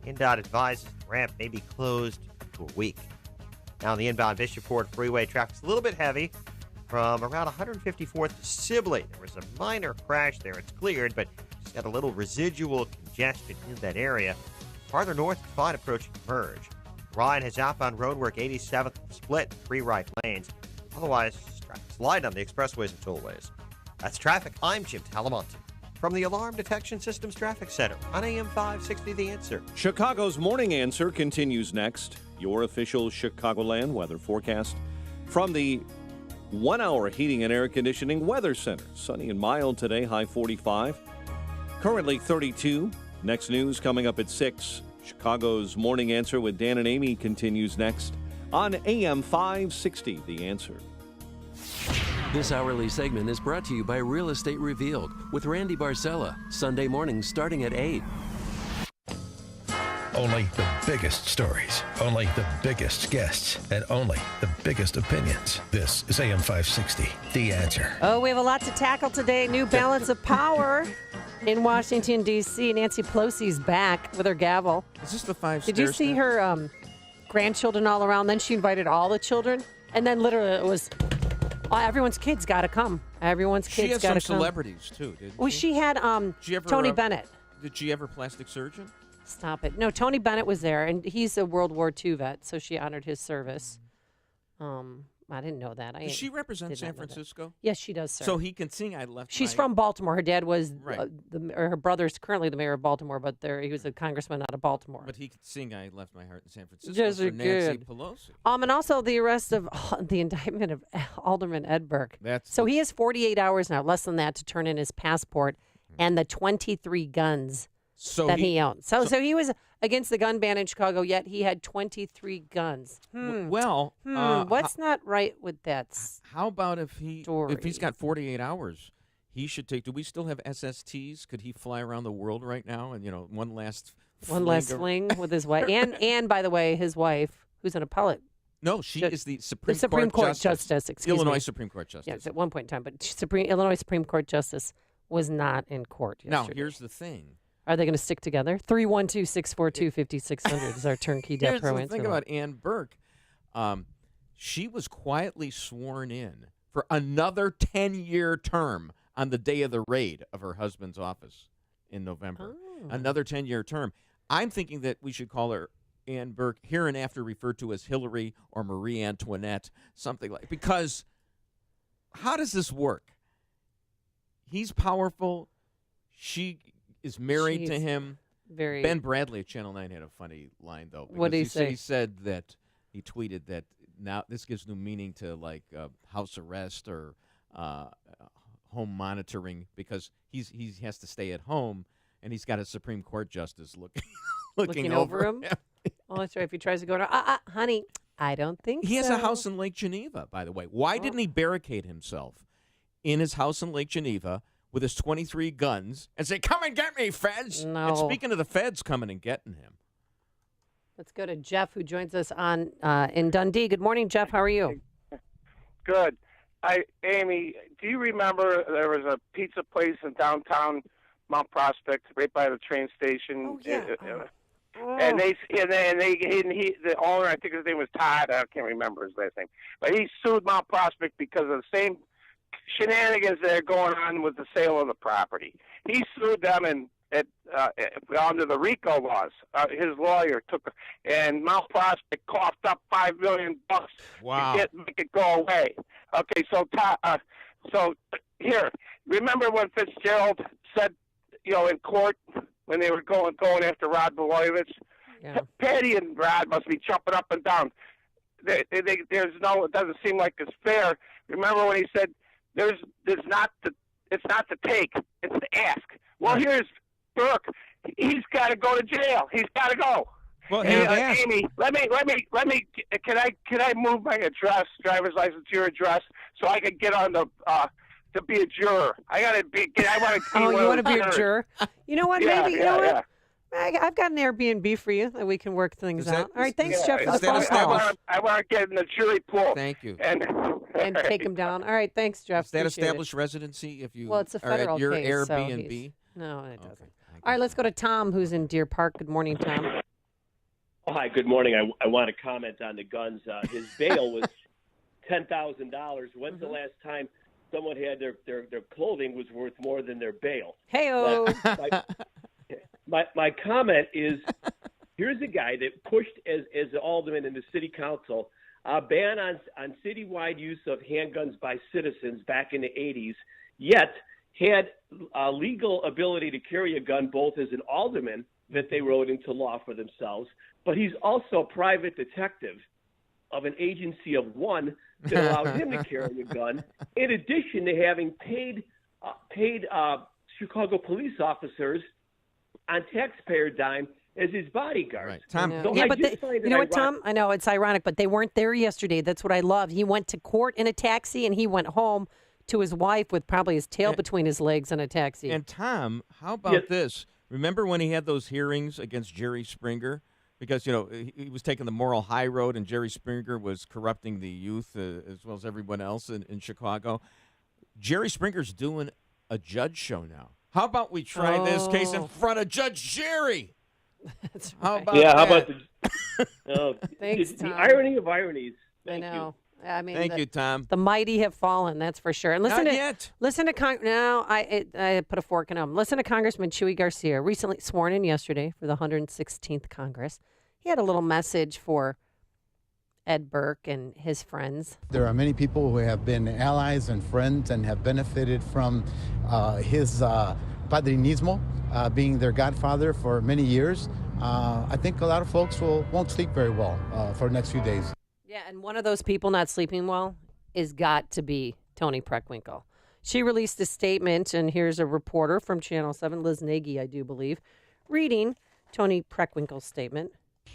INDOT advises the ramp may be closed for a week. Now on the inbound Bishopport Freeway, traffic's a little bit heavy from around 154th to Sibley. There was a minor crash there. It's cleared, but it's got a little residual congestion in that area. Farther north, it's fine approaching Merge. Ryan has outbound roadwork 87th split, 3 right lanes. Otherwise, traffic's light on the expressways and tollways. That's traffic. I'm Jim Talamonte from the Alarm Detection Systems Traffic Center on AM 560 The Answer. Chicago's Morning Answer continues next. Your official Chicagoland weather forecast from the 1 Hour Heating and Air Conditioning Weather Center. Sunny and mild today, high 45. Currently 32. Next news coming up at 6. Chicago's Morning Answer with Dan and Amy continues next on AM 560 The Answer. This hourly segment is brought to you by Real Estate Revealed with Randy Barcella, Sunday mornings starting at 8. Only the biggest stories, only the biggest guests, and only the biggest opinions. This is AM 560, The Answer. Oh, we have a lot to tackle today. New balance of power in Washington, D.C. Nancy Pelosi's back with her gavel. Is this the 5 Did you see her grandchildren all around? Then she invited all the children. And then literally it was, everyone's kids got to come. Everyone's She kids had got to some come. celebrities, too, didn't Well, she had Tony Bennett. Did she ever plastic surgeon? Stop it. No, Tony Bennett was there, and he's a World War II vet, so she honored his service. I didn't know that. Does she represent San Francisco? Yes, she does, sir. So he can sing I Left She's My... from Baltimore. Her dad was, Right. her brother's currently the mayor of Baltimore, but he was a congressman out of Baltimore. But he could sing I Left My Heart in San Francisco Yes, for he Nancy could. Pelosi. And also the arrest of, the indictment of Alderman Ed Burke. So he has 48 hours now, less than that, to turn in his passport and the 23 guns that he owned. So he was against the gun ban in Chicago, yet he had 23 guns. What's not right with that? How about if he's got 48 hours, he should take. Do we still have SSTs? Could he fly around the world right now and one last fling with his wife and by the way, his wife, who's an appellate. No, she is the Supreme Court Justice. Excuse Illinois me. Supreme Court Justice. Yes, at one point in time, but Illinois Supreme Court Justice was not in court yesterday. Now, here's the thing. Are they going to stick together? 312-642-5600 is our turnkey death row answer. Here's the thing about Ann Burke. She was quietly sworn in for another 10-year term on the day of the raid of her husband's office in November. Another 10-year term. I'm thinking that we should call her Ann Burke, hereinafter referred to as Hillary or Marie Antoinette, something like. Because how does this work? He's powerful. She is married to him. Ben Bradley at Channel 9 had a funny line, though. What did he say? He said that he tweeted that now this gives new meaning to like house arrest or home monitoring because he has to stay at home and he's got a Supreme Court justice looking over him. Oh, that's right. If he tries to go to, honey, I don't think he has so. a house in Lake Geneva, by the way. Why didn't he barricade himself in his house in Lake Geneva with his 23 guns and say, "Come and get me, feds"? No. And speaking of the feds coming and getting him. Let's go to Jeff, who joins us on in Dundee. Good morning, Jeff. How are you? Good. Amy, do you remember there was a pizza place in downtown Mount Prospect, right by the train station? Oh, yeah. And the owner, I think his name was Todd. I can't remember his last name, but he sued Mount Prospect because of the same shenanigans that are going on with the sale of the property. He sued them under the RICO laws. His lawyer and Mount Prospect coughed up $5 million wow. to make it go away. Okay, so here, remember when Fitzgerald said in court when they were going after Rod Blagojevich. Yeah. Patty and Rod must be jumping up and down. It doesn't seem like it's fair. Remember when he said, it's not the take, it's the ask. Well, here's Burke. He's got to go to jail. He's got to go. Well, Amy, let me. Can I move my driver's license to your address, so I can get on the to be a juror? I want to be. Oh, you want to be a juror? You know what? Yeah, Maybe you yeah, know yeah. what? I've got an Airbnb for you that we can work things out. All right, thanks, Jeff, for the phone call. I want to get in the jury pool. Thank you. And take him down. All right, thanks, Jeff. Is that Appreciate established residency if you Well, it's a federal are at your case, so Airbnb? he's- No, it doesn't. All right, let's go to Tom, who's in Deer Park. Good morning, Tom. Oh, hi, good morning. I want to comment on the guns. His bail was $10,000. When's the last time someone had their clothing was worth more than their bail? Hey-o. My comment is, here's a guy that pushed as an alderman in the city council a ban on citywide use of handguns by citizens back in the 80s, yet had a legal ability to carry a gun both as an alderman that they wrote into law for themselves, but he's also a private detective of an agency of one that allowed him to carry a gun, in addition to having paid Chicago police officers on taxpayer dime as his bodyguard. Right. Tom, I know. So Yeah, I but just find it you know what, ironic. Tom? I know it's ironic, but they weren't there yesterday. That's what I love. He went to court in a taxi, and he went home to his wife with probably his tail between his legs in a taxi. And Tom, how about Yes. this? Remember when he had those hearings against Jerry Springer? Because, he was taking the moral high road, and Jerry Springer was corrupting the youth as well as everyone else in Chicago. Jerry Springer's doing a judge show now. How about we try this case in front of Judge Jerry? That's right. How about Yeah, how that? about Thanks, the Tom. irony of ironies? I Thank know. you. I mean, Thank you, Tom. The mighty have fallen, that's for sure. And listen Not to yet. listen to I put a fork in him. Listen to Congressman Chuy Garcia, recently sworn in yesterday for the 116th Congress. He had a little message for Ed Burke and his friends. There are many people who have been allies and friends and have benefited from his padrinismo, being their godfather for many years. I think a lot of folks won't sleep very well for the next few days. Yeah, and one of those people not sleeping well is got to be Toni Preckwinkle. She released a statement, and here's a reporter from Channel 7, Liz Nagy, I do believe, reading Toni Preckwinkle's statement.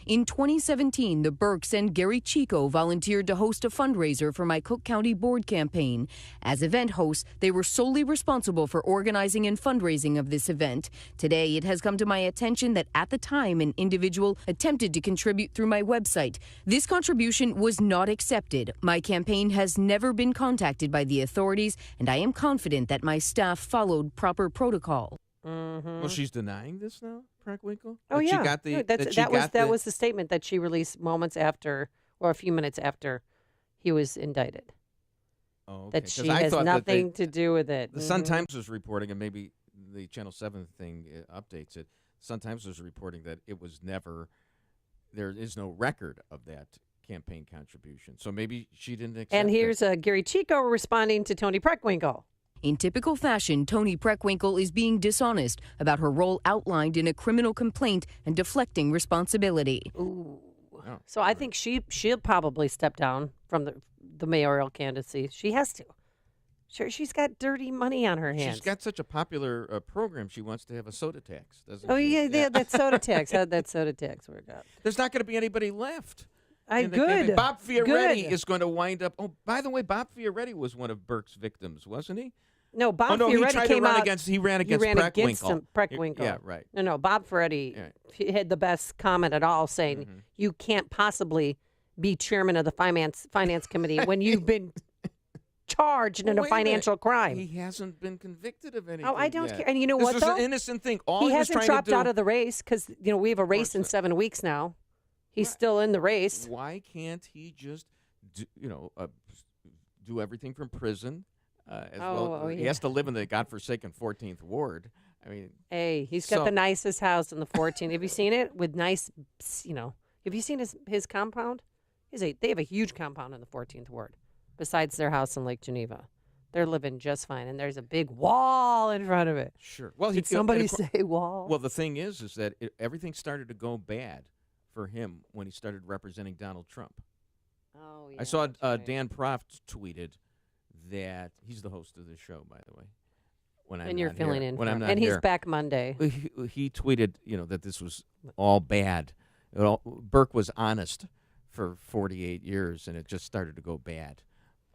In 2017, the Burks and Gary Chico volunteered to host a fundraiser for my Cook County board campaign. As event hosts, they were solely responsible for organizing and fundraising of this event. Today, it has come to my attention that at the time, an individual attempted to contribute through my website. This contribution was not accepted. My campaign has never been contacted by the authorities, and I am confident that my staff followed proper protocol. Well, she's denying this now, Preckwinkle? Oh, That yeah. She got the, No, that was the statement that she released moments after, or a few minutes after he was indicted. Oh, okay. That 'Cause she I has thought that nothing to do with it. The Sun-Times was reporting, and maybe the Channel 7 thing updates it. Sun-Times was reporting that it was never, there is no record of that campaign contribution. So maybe she didn't accept And it. here's Gary Chico responding to Toni Preckwinkle. In typical fashion, Toni Preckwinkle is being dishonest about her role outlined in a criminal complaint and deflecting responsibility. Ooh. So I think she'll probably step down from the mayoral candidacy. She has to. Sure, she's got dirty money on her hands. She's got such a popular program, she wants to have a soda tax, doesn't Oh, she? yeah, that soda tax. How'd that soda tax work out? There's not going to be anybody left. Good. Bob Fioretti Good. is going to wind up. Oh, by the way, Bob Fioretti was one of Burke's victims, wasn't he? No, Bob no, Fioretti he tried came to run out. against. He ran against against Preckwinkle. him, Preckwinkle. Yeah, right. No, Bob Fioretti he had the best comment at all, saying you can't possibly be chairman of the finance committee when you've been charged in a Wait financial minute. crime. He hasn't been convicted of anything. Oh, I don't yet. care. And you know this what, was though? an innocent thing. All he he was hasn't trying dropped to do, out of the race because we have a race in 7 weeks now. He's still in the race. Why can't he just, do everything from prison? He has to live in the godforsaken 14th ward. I mean, Hey, he's got the nicest house in the 14th. Have you seen it? With nice, have you seen his compound? They have a huge compound in the 14th ward, besides their house in Lake Geneva. They're living just fine, and there's a big wall in front of it. Sure. Well, Did somebody say wall? Well, the thing is that everything started to go bad for him when he started representing Donald Trump. Oh, yeah. I saw Dan Proft tweeted that he's the host of this show, by the way. And you're filling in. When I'm not and he's here. back Monday. He tweeted, that this was all bad. Burke was honest for 48 years, and it just started to go bad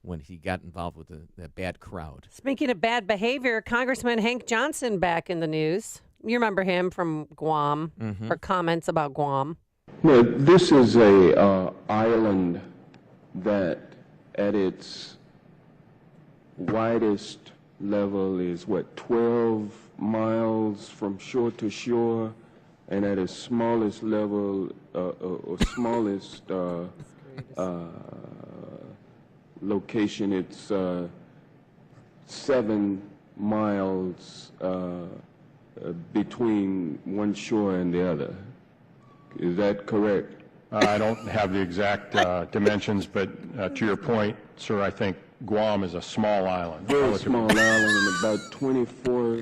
when he got involved with that bad crowd. Speaking of bad behavior, Congressman Hank Johnson back in the news. You remember him from Guam, for comments about Guam. No, this is a island that at its widest level is 12 miles from shore to shore, and at its smallest level or smallest location, it's 7 miles between one shore and the other. Is that correct? I don't have the exact dimensions, but to your point, sir, I think Guam is a small island. Very small island, and about 24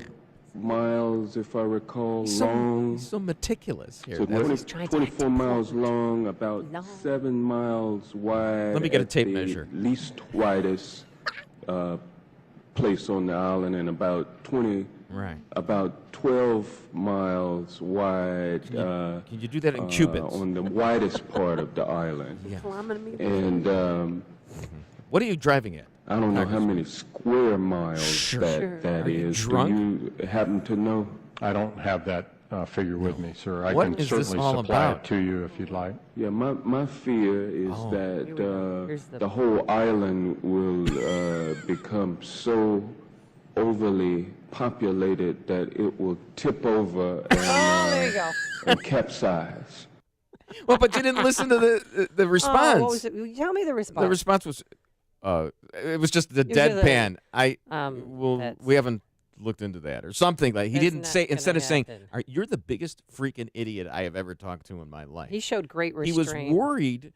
miles, if I recall, long. He's so meticulous here. So 24 miles long, about 7 miles wide. Let me get a tape the measure. Least widest place on the island, and about 12 miles wide. Can you do that in cubits? On the widest part of the island. Yeah. And what are you driving at? I don't know how many square miles that Are you is. drunk? Do you happen to know? I don't have that figure with me, sir. I What can is this certainly all supply about? it to you if you'd like. Yeah, my fear is that the whole island will become so overly populated that it will tip over and, there you go. and capsize. Well, but you didn't listen to the response. What was it? Tell me the response. The response was, it was just the It was just deadpan. We haven't looked into that or something like. He That's didn't not say gonna instead of saying, happen. "You're the biggest freaking idiot I have ever talked to in my life." He showed great He restraint. was worried.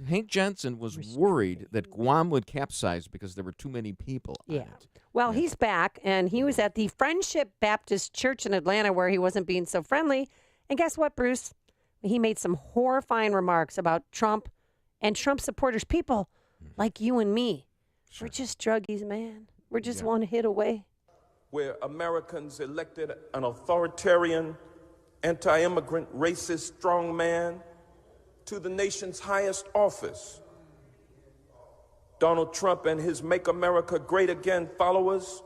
Hank Johnson was worried that Guam would capsize because there were too many people. on Yeah. it. Well, he's back, and he was at the Friendship Baptist Church in Atlanta where he wasn't being so friendly. And guess what, Bruce? He made some horrifying remarks about Trump and Trump supporters, people like you and me. We're just druggies, man. We're just one hit away. Where Americans elected an authoritarian, anti-immigrant, racist strongman to the nation's highest office. Donald Trump and his Make America Great Again followers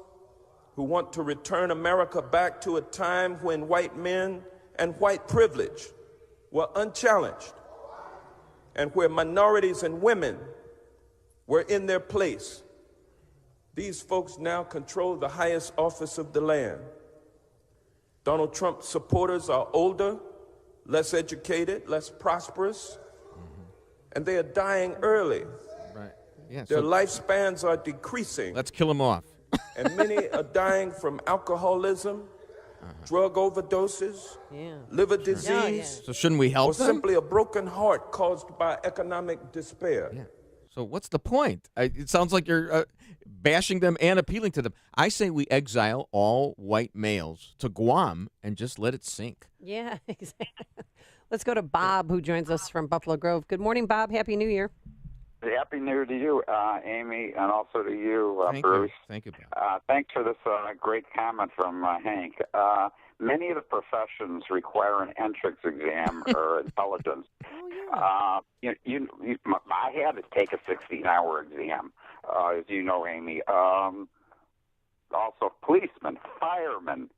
who want to return America back to a time when white men and white privilege were unchallenged and where minorities and women were in their place. These folks now control the highest office of the land. Donald Trump supporters are older, less educated, less prosperous, and they are dying early. Right. Yeah. Their so lifespans are decreasing. let's kill him off. And many are dying from alcoholism, drug overdoses, liver disease, So shouldn't we help or them? simply a broken heart caused by economic despair. Yeah. So what's the point? It sounds like you're bashing them and appealing to them. I say we exile all white males to Guam and just let it sink. Yeah, exactly. Let's go to Bob, who joins us from Buffalo Grove. Good morning, Bob. Happy New Year. Happy New Year to you, Amy, and also to you, Bruce. Thank you, Bob. Thanks for this great comment from Hank. Many of the professions require an entrance exam or intelligence. I had to take a 16-hour exam, as you know, Amy. Also, policemen, firemen,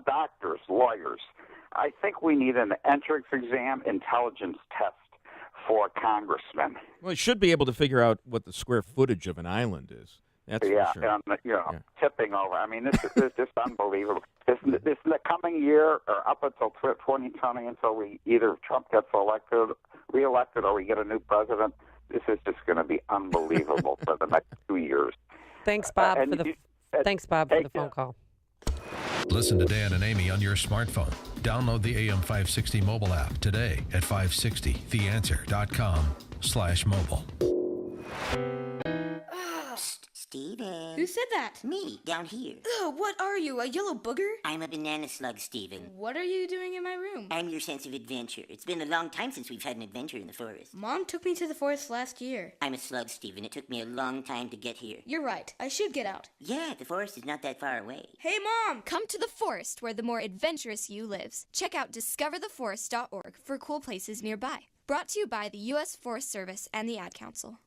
doctors, lawyers. I think we need an entrance exam intelligence test for congressmen. Well, you should be able to figure out what the square footage of an island is. That's for sure. And tipping over. I mean, this is just unbelievable. This in the coming year, or up until 2020, until either Trump gets reelected, or we get a new president, this is just going to be unbelievable for the next 2 years. Thanks, Bob, for the phone call. Listen to Dan and Amy on your smartphone. Download the AM560 mobile app today at 560theanswer.com/mobile. Steven. Who said said that? Me, down here. Ugh, what are you, a yellow booger? I'm a banana slug, Steven. What are you doing in my room? I'm your sense of adventure. It's been a long time since we've had an adventure in the forest. Mom took me to the forest last year. I'm a slug, Steven. It took me a long time to get here. You're right. I should get out. Yeah, the forest is not that far away. Hey, Mom! Come to the forest where the more adventurous you lives. Check out discovertheforest.org for cool places nearby. Brought to you by the U.S. Forest Service and the Ad Council.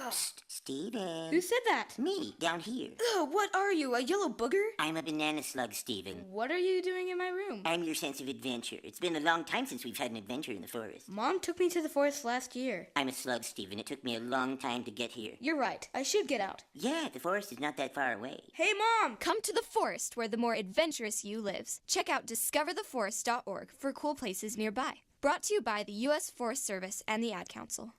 Psst, Steven. Who said that? Me, down here. Ugh, what are you, a yellow booger? I'm a banana slug, Steven. What are you doing in my room? I'm your sense of adventure. It's been a long time since we've had an adventure in the forest. Mom took me to the forest last year. I'm a slug, Steven. It took me a long time to get here. You're right. I should get out. Yeah, the forest is not that far away. Hey, Mom! Come to the forest where the more adventurous you lives. Check out discovertheforest.org for cool places nearby. Brought to you by the U.S. Forest Service and the Ad Council.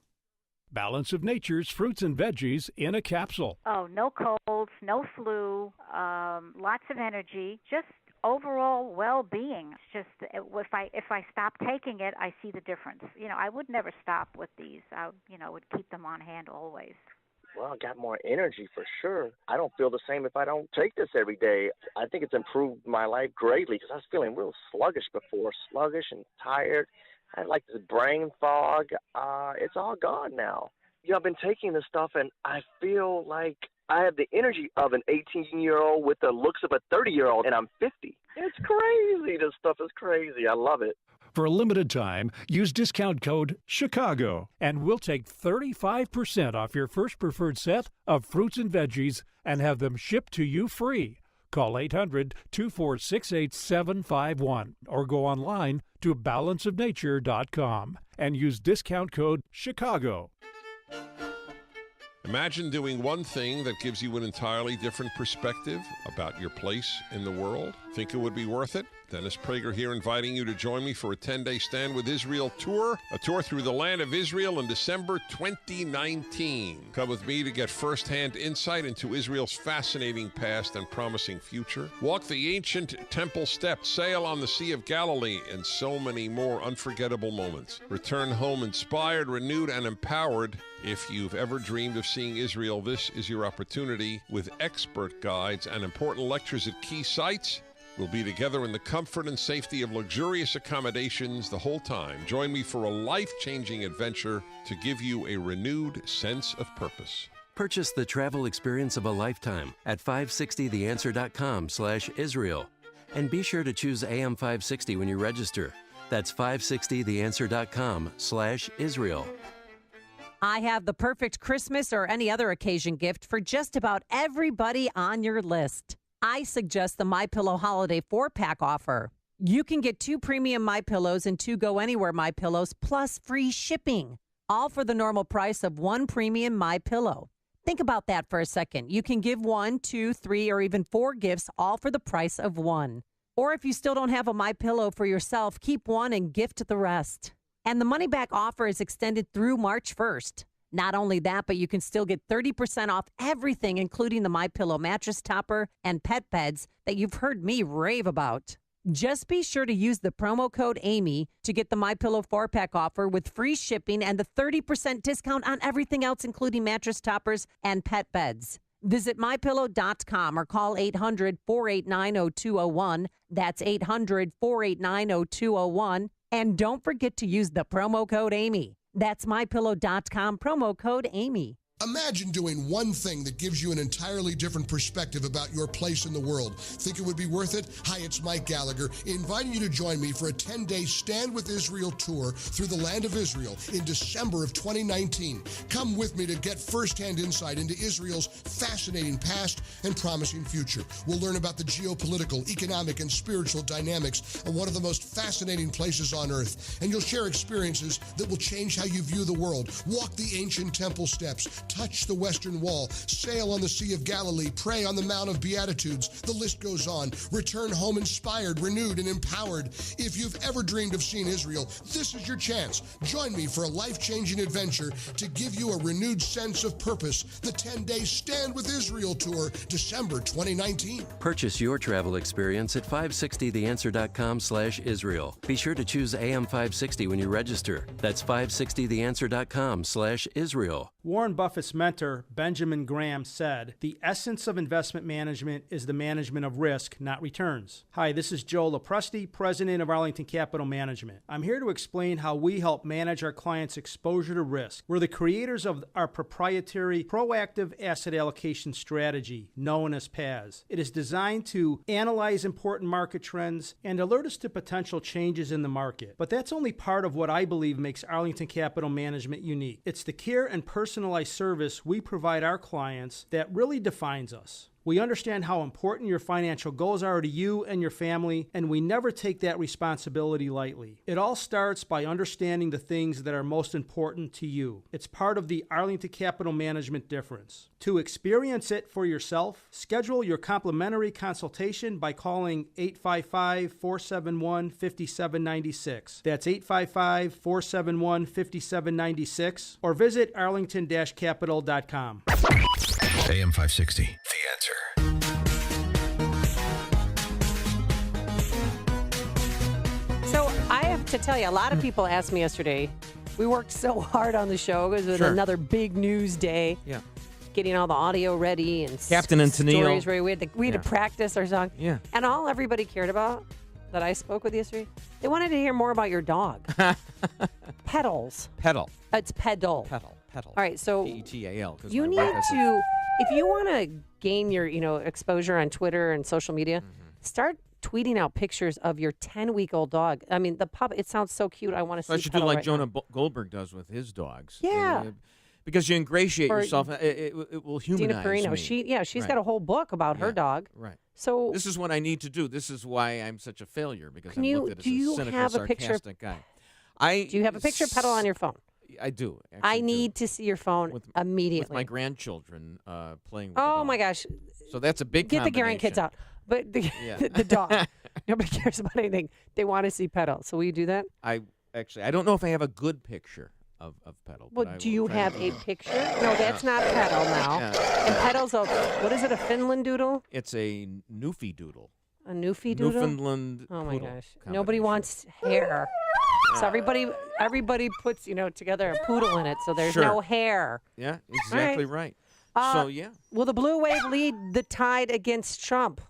Balance of Nature's fruits and veggies in a capsule. Oh, no colds, no flu, lots of energy, just overall well-being. It's just if I stop taking it, I see the difference. You know, I would never stop with these. I would keep them on hand always. Well, I got more energy for sure. I don't feel the same if I don't take this every day. I think it's improved my life greatly because I was feeling real sluggish before, sluggish and tired. I had like this brain fog. It's all gone now. You know, I've been taking this stuff and I feel like I have the energy of an 18-year-old with the looks of a 30-year-old, and I'm 50. It's crazy. This stuff is crazy. I love it. For a limited time, use discount code CHICAGO, and we'll take 35% off your first preferred set of fruits and veggies and have them shipped to you free. Call 800-246-8751 or go online to balanceofnature.com and use discount code CHICAGO. Imagine doing one thing that gives you an entirely different perspective about your place in the world. Think it would be worth it? Dennis Prager here, inviting you to join me for a 10-day Stand with Israel tour, a tour through the land of Israel in December 2019. Come with me to get firsthand insight into Israel's fascinating past and promising future. Walk the ancient temple steps, sail on the Sea of Galilee, and so many more unforgettable moments. Return home inspired, renewed, and empowered. If you've ever dreamed of seeing Israel, this is your opportunity. With expert guides and important lectures at key sites, we'll be together in the comfort and safety of luxurious accommodations the whole time. Join me for a life-changing adventure to give you a renewed sense of purpose. Purchase the travel experience of a lifetime at 560theanswer.com/Israel. And be sure to choose AM 560 when you register. That's 560theanswer.com/Israel. I have the perfect Christmas or any other occasion gift for just about everybody on your list. I suggest the MyPillow Holiday 4-pack offer. You can get 2 premium MyPillows and 2 Go Anywhere MyPillows plus free shipping, all for the normal price of 1 premium MyPillow. Think about that for a second. You can give 1, 2, 3, or even 4 gifts, all for the price of 1. Or if you still don't have a MyPillow for yourself, keep 1 and gift the rest. And the money-back offer is extended through March 1st. Not only that, but you can still get 30% off everything, including the MyPillow mattress topper and pet beds that you've heard me rave about. Just be sure to use the promo code Amy to get the MyPillow 4-pack offer with free shipping and the 30% discount on everything else, including mattress toppers and pet beds. Visit MyPillow.com or call 800-489-0201. That's 800-489-0201. And don't forget to use the promo code Amy. That's MyPillow.com, promo code Amy. Imagine doing one thing that gives you an entirely different perspective about your place in the world. Think it would be worth it? Hi, it's Mike Gallagher, inviting you to join me for a 10-day Stand with Israel tour through the land of Israel in December of 2019. Come with me to get firsthand insight into Israel's fascinating past and promising future. We'll learn about the geopolitical, economic, and spiritual dynamics of one of the most fascinating places on earth. And you'll share experiences that will change how you view the world. Walk the ancient temple steps, touch the Western Wall, sail on the Sea of Galilee, pray on the Mount of Beatitudes. The list goes on. Return home inspired, renewed, and empowered. If you've ever dreamed of seeing Israel, this is your chance. Join me for a life-changing adventure to give you a renewed sense of purpose. The 10-day Stand with Israel tour, December 2019. Purchase your travel experience at 560theanswer.com/Israel. Be sure to choose AM 560 when you register. That's 560theanswer.com/Israel. Warren Buffett's mentor, Benjamin Graham, said, "The essence of investment management is the management of risk, not returns." Hi, this is Joe Lopresti, president of Arlington Capital Management. I'm here to explain how we help manage our clients' exposure to risk. We're the creators of our proprietary proactive asset allocation strategy, known as PAS. It is designed to analyze important market trends and alert us to potential changes in the market. But that's only part of what I believe makes Arlington Capital Management unique. It's the care and personalized service we provide our clients that really defines us. We understand how important your financial goals are to you and your family, and we never take that responsibility lightly. It all starts by understanding the things that are most important to you. It's part of the Arlington Capital Management difference. To experience it for yourself, schedule your complimentary consultation by calling 855-471-5796. That's 855-471-5796, or visit arlington-capital.com. AM 560, The Answer. So I have to tell you, a lot of people asked me yesterday, we worked so hard on the show because it was another big news day. Yeah. Getting all the audio ready and Captain and Tennille. stories ready. We had to practice our song. Yeah. And all everybody cared about that I spoke with yesterday, they wanted to hear more about your dog. Pedals. Pedal. It's pedal. Pedal. All right, so P-E-T-A-L. you need to, if you want to gain your, exposure on Twitter and social media, start tweeting out pictures of your 10-week-old dog. I mean, the pup, it sounds so cute. I want to see I should do like Jonah Goldberg does with his dogs. Yeah. Because you ingratiate Or yourself. It will humanize Dina Perino, me. she's Right. got a whole book about her dog. Right. So this is what I need to do. This is why I'm such a failure, because Can I'm you- looked at as do a you cynical, have a picture- sarcastic guy. do you have a picture of Pedal on your phone? I do. I need to see your phone immediately. With my grandchildren playing with Oh my gosh. So that's a big Get the grandkids out. But the, the dog. Nobody cares about anything. They want to see Pedal. So will you do that? I don't know if I have a good picture of Pedal. Well, do you have a picture? No, that's not Pedal now. Yeah. And Pedal's what is it, a Finland doodle? It's a Newfie Doodle. A Newfie doodle? Newfoundland Oh my poodle gosh. combination. Nobody wants hair. So everybody puts, together a poodle in it, so there's Sure. no hair. Yeah, exactly right. So, yeah. Will the blue wave lead the tide against Trump?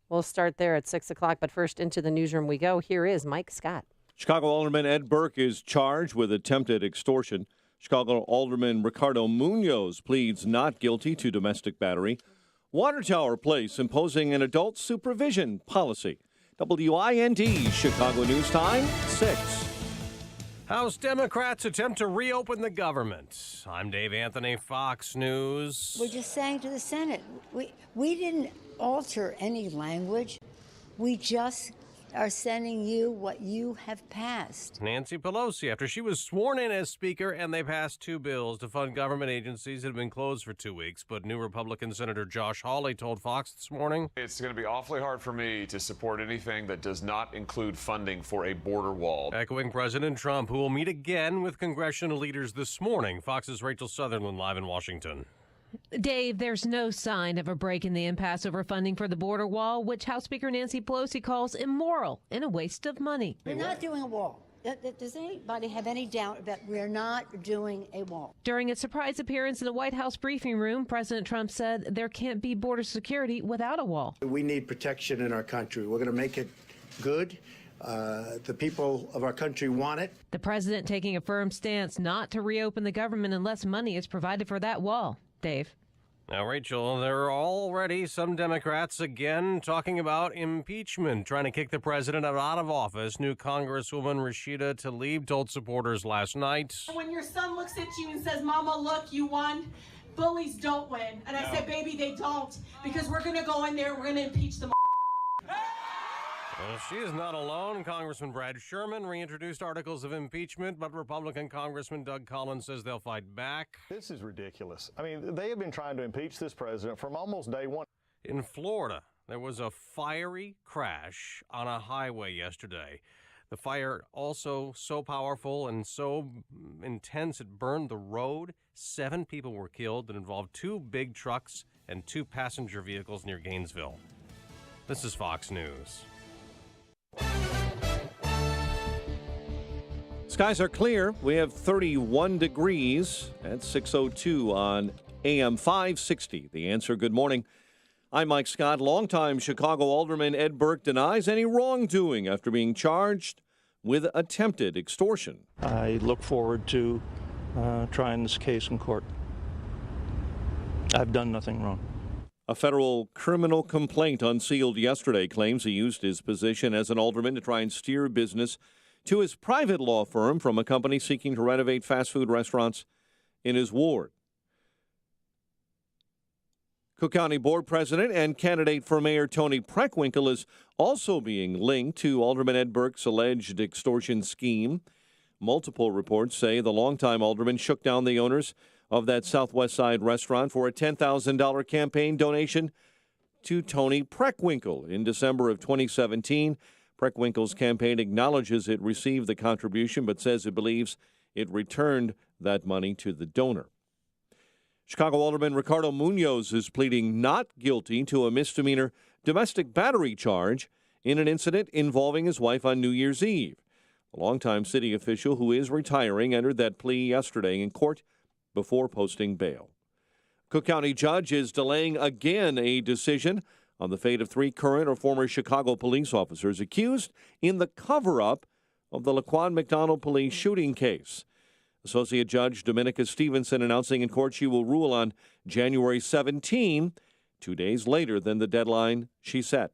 We'll start there at 6 o'clock, but first into the newsroom we go. Here is Mike Scott. Chicago Alderman Ed Burke is charged with attempted extortion. Chicago Alderman Ricardo Munoz pleads not guilty to domestic battery. Water Tower Place imposing an adult supervision policy. WIND Chicago News Time, 6. House Democrats attempt to reopen the government. I'm Dave Anthony, Fox News. We're just saying to the Senate, we didn't alter any language. We just are sending you what you have passed. Nancy Pelosi, after she was sworn in as Speaker, and they passed 2 bills to fund government agencies that have been closed for 2 weeks. But new Republican Senator Josh Hawley told Fox this morning, It's going to be awfully hard for me to support anything that does not include funding for a border wall. Echoing President Trump, who will meet again with congressional leaders this morning. Fox's Rachel Sutherland live in Washington. Dave, there's no sign of a break in the impasse over funding for the border wall, which House Speaker Nancy Pelosi calls immoral and a waste of money. We're not doing a wall. Does anybody have any doubt that we're not doing a wall? During a surprise appearance in the White House briefing room, President Trump said there can't be border security without a wall. We need protection in our country. We're going to make it good. The people of our country want it. The president taking a firm stance not to reopen the government unless money is provided for that wall. Dave. Now, Rachel, there are already some Democrats again talking about impeachment, trying to kick the president out of office. New Congresswoman Rashida Tlaib told supporters last night. When your son looks at you and says, Mama, look, you won, bullies don't win. And I said, baby, they don't, because we're going to go in there, we're going to impeach them. Well, she is not alone. Congressman Brad Sherman reintroduced articles of impeachment, but Republican Congressman Doug Collins says they'll fight back. This is ridiculous. I mean, they have been trying to impeach this president from almost day one. In Florida, there was a fiery crash on a highway yesterday. The fire also so powerful and so intense it burned the road. 7 people were killed. It involved 2 big trucks and 2 passenger vehicles near Gainesville. This is Fox News. Skies are clear. We have 31 degrees at 6:02 on AM 560. The Answer. Good morning. I'm Mike Scott. Longtime Chicago Alderman Ed Burke denies any wrongdoing after being charged with attempted extortion. I look forward to trying this case in court. I've done nothing wrong. A federal criminal complaint unsealed yesterday claims he used his position as an alderman to try and steer business to his private law firm from a company seeking to renovate fast food restaurants in his ward. Cook County Board President and candidate for Mayor Toni Preckwinkle is also being linked to Alderman Ed Burke's alleged extortion scheme. Multiple reports say the longtime alderman shook down the owners of that Southwest Side restaurant for a $10,000 campaign donation to Toni Preckwinkle in December of 2017. Preckwinkle's campaign acknowledges it received the contribution, but says it believes it returned that money to the donor. Chicago Alderman Ricardo Munoz is pleading not guilty to a misdemeanor domestic battery charge in an incident involving his wife on New Year's Eve. A longtime city official who is retiring entered that plea yesterday in court before posting bail. Cook County judge is delaying again a decision on the fate of 3 current or former Chicago police officers accused in the cover-up of the Laquan McDonald police shooting case. Associate Judge Dominica Stevenson announcing in court she will rule on January 17, 2 days later than the deadline she set.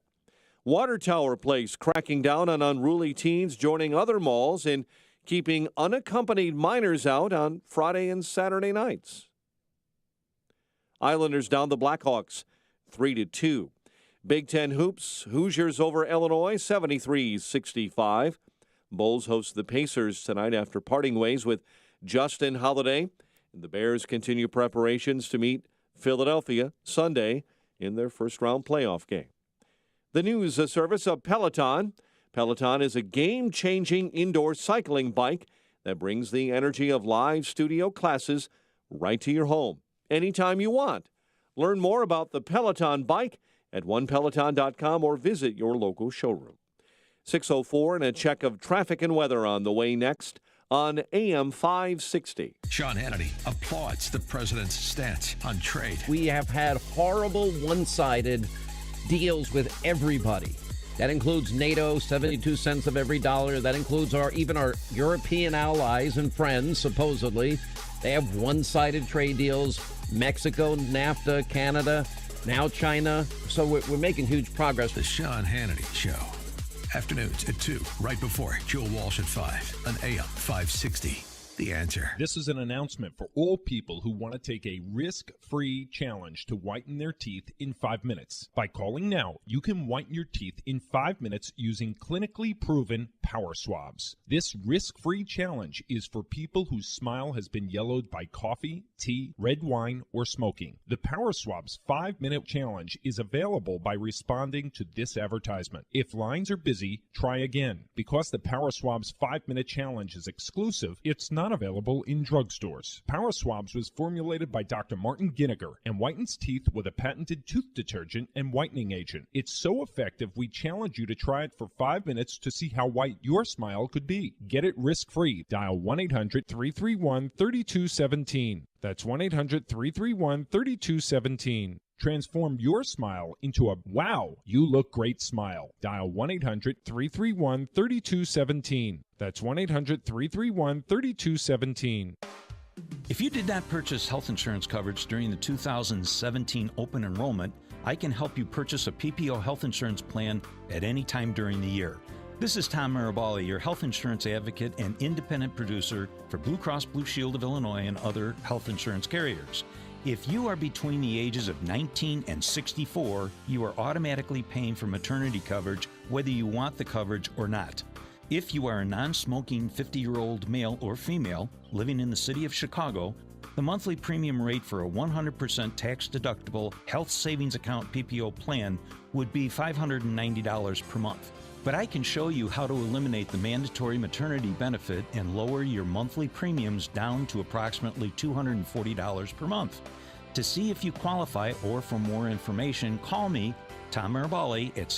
Water Tower Place cracking down on unruly teens joining other malls in keeping unaccompanied minors out on Friday and Saturday nights. Islanders down the Blackhawks 3-2. Big Ten hoops, Hoosiers over Illinois 73-65. Bulls host the Pacers tonight after parting ways with Justin Holiday. The Bears continue preparations to meet Philadelphia Sunday in their first-round playoff game. The news service of Peloton. Peloton is a game-changing indoor cycling bike that brings the energy of live studio classes right to your home, anytime you want. Learn more about the Peloton bike at onepeloton.com or visit your local showroom. 6:04 and a check of traffic and weather on the way next on AM 560. Sean Hannity applauds the president's stance on trade. We have had horrible one-sided deals with everybody. That includes NATO, 72 cents of every dollar. That includes even our European allies and friends, supposedly. They have one-sided trade deals. Mexico, NAFTA, Canada, now China. So we're making huge progress. The Sean Hannity Show. Afternoons at 2, right before Joe Walsh at 5 on AM 560. The Answer. This is an announcement for all people who want to take a risk-free challenge to whiten their teeth in 5 minutes. By calling now, you can whiten your teeth in 5 minutes using clinically proven power swabs. This risk-free challenge is for people whose smile has been yellowed by coffee, tea, red wine, or smoking. The Power Swabs 5-minute challenge is available by responding to this advertisement. If lines are busy, try again. Because the Power Swabs 5-minute challenge is exclusive, it's not available in drugstores. Power Swabs was formulated by Dr. Martin Ginniger and whitens teeth with a patented tooth detergent and whitening agent. It's so effective, we challenge you to try it for 5 minutes to see how white your smile could be. Get it risk-free. Dial 1-800-331-3217. That's 1-800-331-3217. Transform your smile into a wow, you look great smile. Dial 1-800-331-3217. That's 1-800-331-3217. If you did not purchase health insurance coverage during the 2017 open enrollment, I can help you purchase a PPO health insurance plan at any time during the year. This is Tom Marabali, your health insurance advocate and independent producer for Blue Cross Blue Shield of Illinois and other health insurance carriers. If you are between the ages of 19 and 64, you are automatically paying for maternity coverage whether you want the coverage or not. If you are a non-smoking 50-year-old male or female living in the city of Chicago, the monthly premium rate for a 100% tax-deductible health savings account PPO plan would be $590 per month. But I can show you how to eliminate the mandatory maternity benefit and lower your monthly premiums down to approximately $240 per month. To see if you qualify or for more information, call me, Tom Marabali, at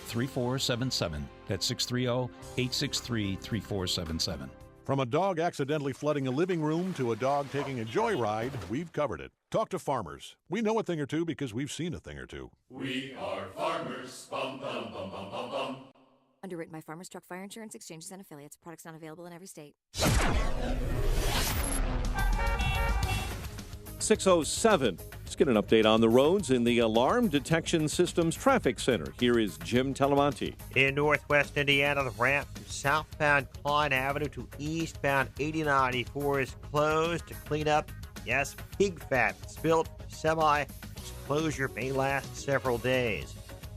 630-863-3477. That's 630-863-3477. From a dog accidentally flooding a living room to a dog taking a joyride, we've covered it. Talk to farmers. We know a thing or two because we've seen a thing or two. We are farmers. Bum, bum, bum, bum, bum, bum. Underwritten by Farmers Truck Fire Insurance Exchanges and Affiliates. Products not available in every state. 6:07. Let's get an update on the roads in the Alarm Detection Systems Traffic Center. Here is Jim Talamonte. In northwest Indiana, the ramp from southbound Klein Avenue to eastbound 8094 is closed to clean up, yes, pig fat spilled semi. This closure may last several days.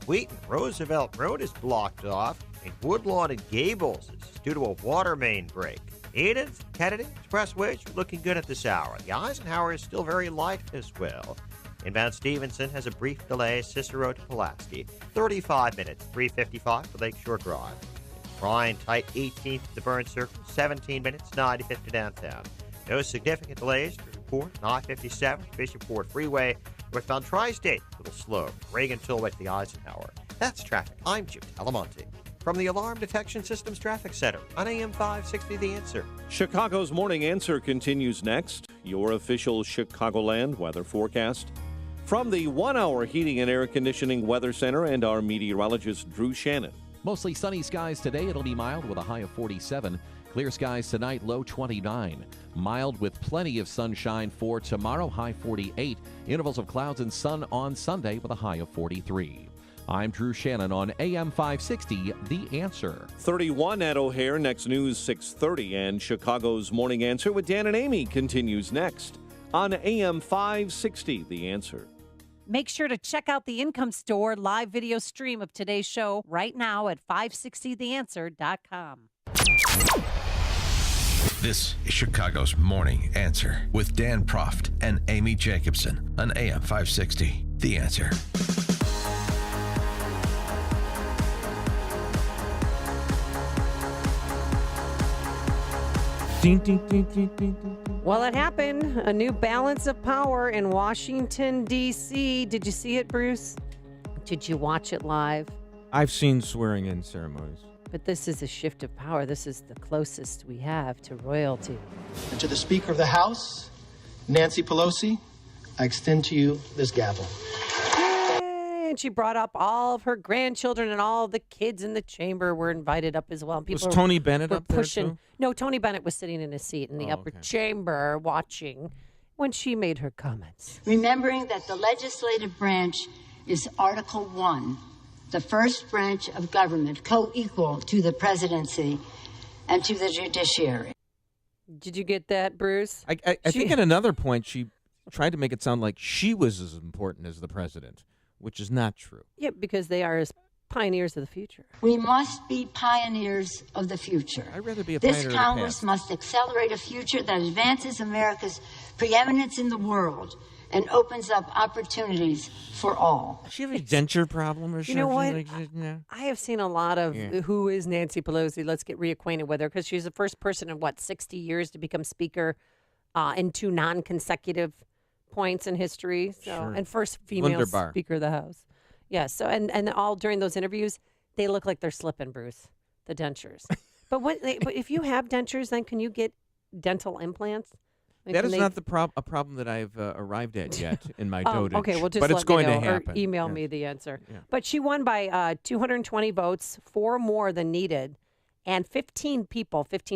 Wheaton Roosevelt Road is blocked off, and Woodlawn and Gables is due to a water main break. Edith, Kennedy Expressway looking good at this hour. The Eisenhower is still very light as well. Inbound Stevenson has a brief delay, Cicero to Pulaski. 35 minutes, 3:55 for Lakeshore Drive. Bryan tight 18th to the Burn Circle, 17 minutes, 95 to downtown. No significant delays to report. 9:57 Bishopport Freeway. Northbound Tri-State, a little slow. Reagan Tollway to the Eisenhower. That's traffic. I'm Jim Talamonte. From the Alarm Detection Systems Traffic Center on AM 560 The Answer. Chicago's Morning Answer continues next. Your official Chicagoland weather forecast. From the 1-hour Heating and Air Conditioning Weather Center and our meteorologist Drew Shannon. Mostly sunny skies today. It'll be mild with a high of 47. Clear skies tonight, low 29. Mild with plenty of sunshine for tomorrow, high 48. Intervals of clouds and sun on Sunday with a high of 43. I'm Drew Shannon on AM 560, The Answer. 31 at O'Hare, next news 6:30, and Chicago's Morning Answer with Dan and Amy continues next on AM 560, The Answer. Make sure to check out the Income Store live video stream of today's show right now at 560theanswer.com. This is Chicago's Morning Answer with Dan Proft and Amy Jacobson on AM 560, The Answer. Well, it happened. A new balance of power in Washington, D.C. Did you see it, Bruce? Did you watch it live? I've seen swearing-in ceremonies. But this is a shift of power. This is the closest we have to royalty. And to the Speaker of the House, Nancy Pelosi, I extend to you this gavel. And she brought up all of her grandchildren, and all the kids in the chamber were invited up as well. Was Tony Bennett up there, too? No, Tony Bennett was sitting in his seat in the upper chamber watching when she made her comments. Remembering that the legislative branch is Article 1, the first branch of government, co-equal to the presidency and to the judiciary. Did you get that, Bruce? I think at another point she tried to make it sound like she was as important as the president, which is not true. Yeah, because they are as pioneers of the future. We must be pioneers of the future. I'd rather be a pioneer This of the Congress past. must accelerate a future that advances America's preeminence in the world and opens up opportunities for all. Does she have a denture problem or something? You know what? No. I have seen a lot of who is Nancy Pelosi. Let's get reacquainted with her because she's the first person in, 60 years to become Speaker in 2 non-consecutive points in history. So, Sure. And first female Wunderbar. Speaker of the House. Yeah, so and all during those interviews, they look like they're slipping, Bruce, the dentures. but if you have dentures, then can you get dental implants? I mean, That can is not a problem that I've arrived at yet in my dotage. Okay, well, just but let it's going me know, to happen. Or email Yeah. me the answer. Yeah. But she won by 220 votes, 4 more than needed, and 15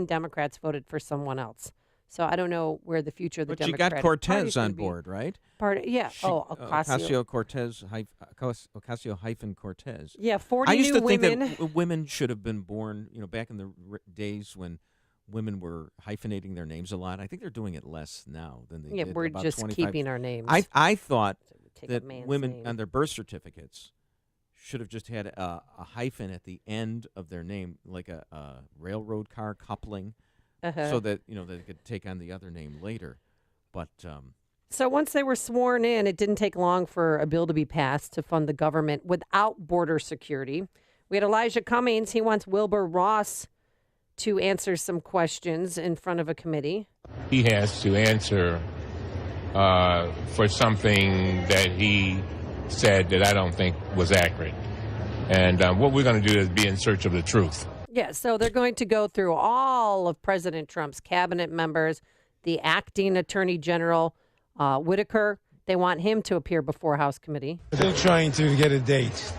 Democrats voted for someone else. So I don't know where the future of the But she Democratic got Cortez Party's gonna on be. board, right? Ocasio-Cortez. Yeah, 40 I used new to think women. that women should have been born, back in the days when women were hyphenating their names a lot. I think they're doing it less now than they did we're about just 25. keeping our names. I thought Take a that man's women name. on their birth certificates should have just had a hyphen at the end of their name, like a railroad car coupling, so that they could take on the other name later. But So once they were sworn in, it didn't take long for a bill to be passed to fund the government without border security. We had Elijah Cummings. He wants Wilbur Ross to answer some questions in front of a committee. He has to answer for something that he said that I don't think was accurate. And what we're going to do is be in search of the truth. Yeah, so they're going to go through all of President Trump's cabinet members, the acting Attorney General, Whitaker. They want him to appear before House Committee. They're trying to get a date,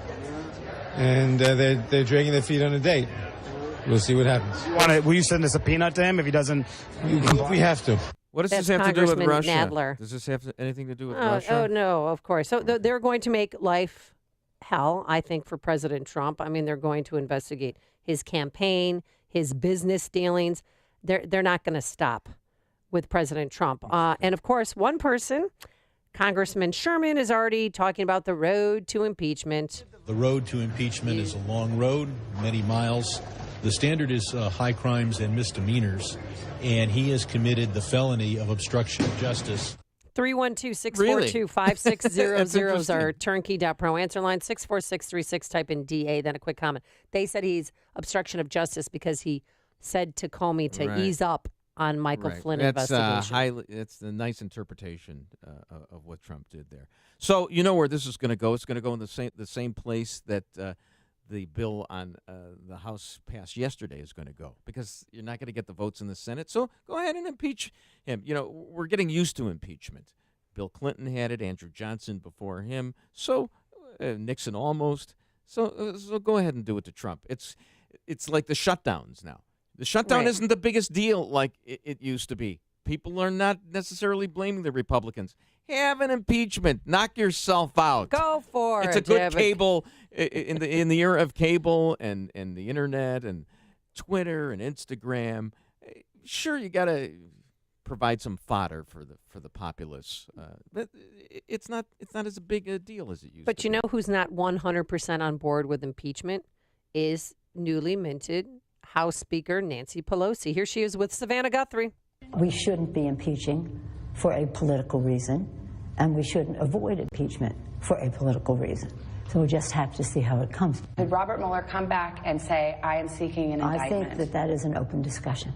and they're dragging their feet on a date. We'll see what happens. Will you send a subpoena to him if he doesn't comply? We have to. What does That's this have to do with Congressman Russia? Nadler. Does this have anything to do with Russia? Oh, no, of course. So they're going to make life hell, I think, for President Trump. I mean, they're going to investigate his campaign, his business dealings. They're not going to stop with President Trump. And, of course, one person, Congressman Sherman, is already talking about the road to impeachment. The road to impeachment is a long road, many miles. The standard is high crimes and misdemeanors, and he has committed the felony of obstruction of justice. 312-642-5600 is our turnkey.pro answer line. 64636, type in DA, then a quick comment. They said he's obstruction of justice because he said to Comey to ease up on Michael Flynn investigation. It's a nice interpretation of what Trump did there. So you know where this is going to go. It's going to go in the same place that the bill on the House passed yesterday is going to go, because you're not going to get the votes in the Senate. So go ahead and impeach him. You know, we're getting used to impeachment. Bill Clinton had it, Andrew Johnson before him, so Nixon almost. So go ahead and do it to Trump. It's like the shutdowns now. The shutdown isn't the biggest deal like it used to be. People are not necessarily blaming the Republicans. Have an impeachment. Knock yourself out. Go for it. It's a good cable in the era of cable and the internet and Twitter and Instagram. Sure, you got to provide some fodder for the populace, but it's not as big a deal as it used to be. But you know who's not 100% on board with impeachment is newly minted House Speaker Nancy Pelosi. Here she is with Savannah Guthrie. We shouldn't be impeaching for a political reason, and we shouldn't avoid impeachment for a political reason. So we'll just have to see how it comes. Did Robert Mueller come back and say, I am seeking an indictment? I think that is an open discussion.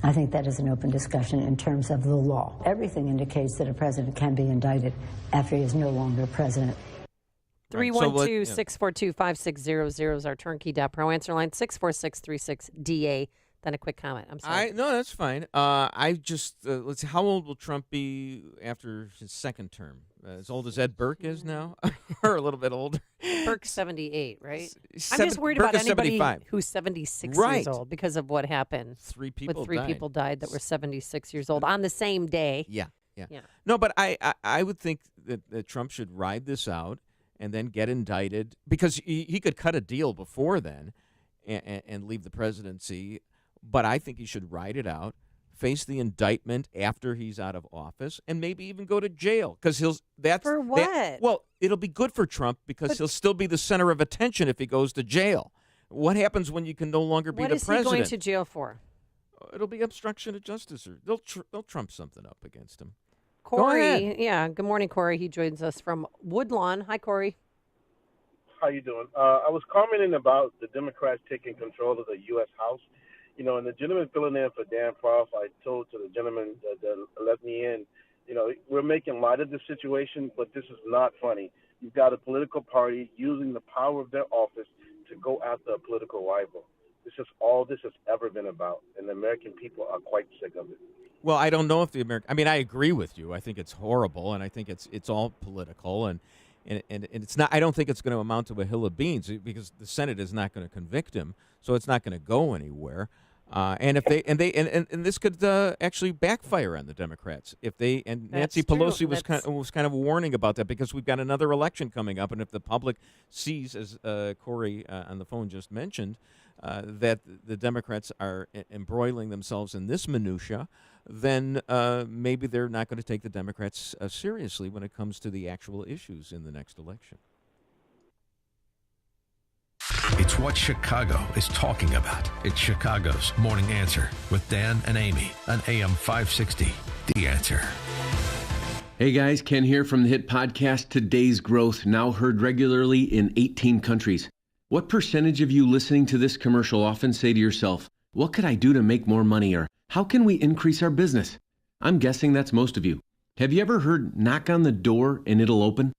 I think that is an open discussion in terms of the law. Everything indicates that a president can be indicted after he is no longer president. 312-642-5600 is our turnkey.pro answer line. 64636-DA. Then a quick comment. I'm sorry. No, that's fine. I just, let's see, how old will Trump be after his second term? As old as Ed Burke is now? Or a little bit older? Burke's 78, right? I'm just worried Burke about is anybody 75. who's 76 Right. years old because of what happened. Three people died that were 76 years old on the same day. Yeah. No, but I would think that Trump should ride this out and then get indicted, because he could cut a deal before then and leave the presidency. But I think he should ride it out, face the indictment after he's out of office, and maybe even go to jail. Because For what? Well, it'll be good for Trump because he'll still be the center of attention if he goes to jail. What happens when you can no longer be the president? What is he going to jail for? It'll be obstruction of justice, or they'll trump something up against him. Corey, yeah. Good morning, Corey. He joins us from Woodlawn. Hi, Corey. How you doing? I was commenting about the Democrats taking control of the U.S. House. You know, and the gentleman filling in for Dan Proft, I told to the gentleman that let me in, you know, we're making light of the situation, but this is not funny. You've got a political party using the power of their office to go after a political rival. This is all this has ever been about, and the American people are quite sick of it. Well, I don't know if I mean, I agree with you. I think it's horrible, and I think it's all political, and it's not. I don't think it's going to amount to a hill of beans, because the Senate is not going to convict him, so it's not going to go anywhere. And if they and this could actually backfire on the Democrats if they Nancy Pelosi was kind of warning about that, because we've got another election coming up, and if the public sees, as Corey on the phone just mentioned, that the Democrats are embroiling themselves in this minutia, then maybe they're not going to take the Democrats seriously when it comes to the actual issues in the next election. It's what Chicago is talking about. It's Chicago's Morning Answer with Dan and Amy on AM 560. The Answer. Hey guys, Ken here from the hit podcast Today's Growth, now heard regularly in 18 countries. What percentage of you listening to this commercial often say to yourself, what could I do to make more money, or how can we increase our business? I'm guessing that's most of you. Have you ever heard knock on the door and it'll open?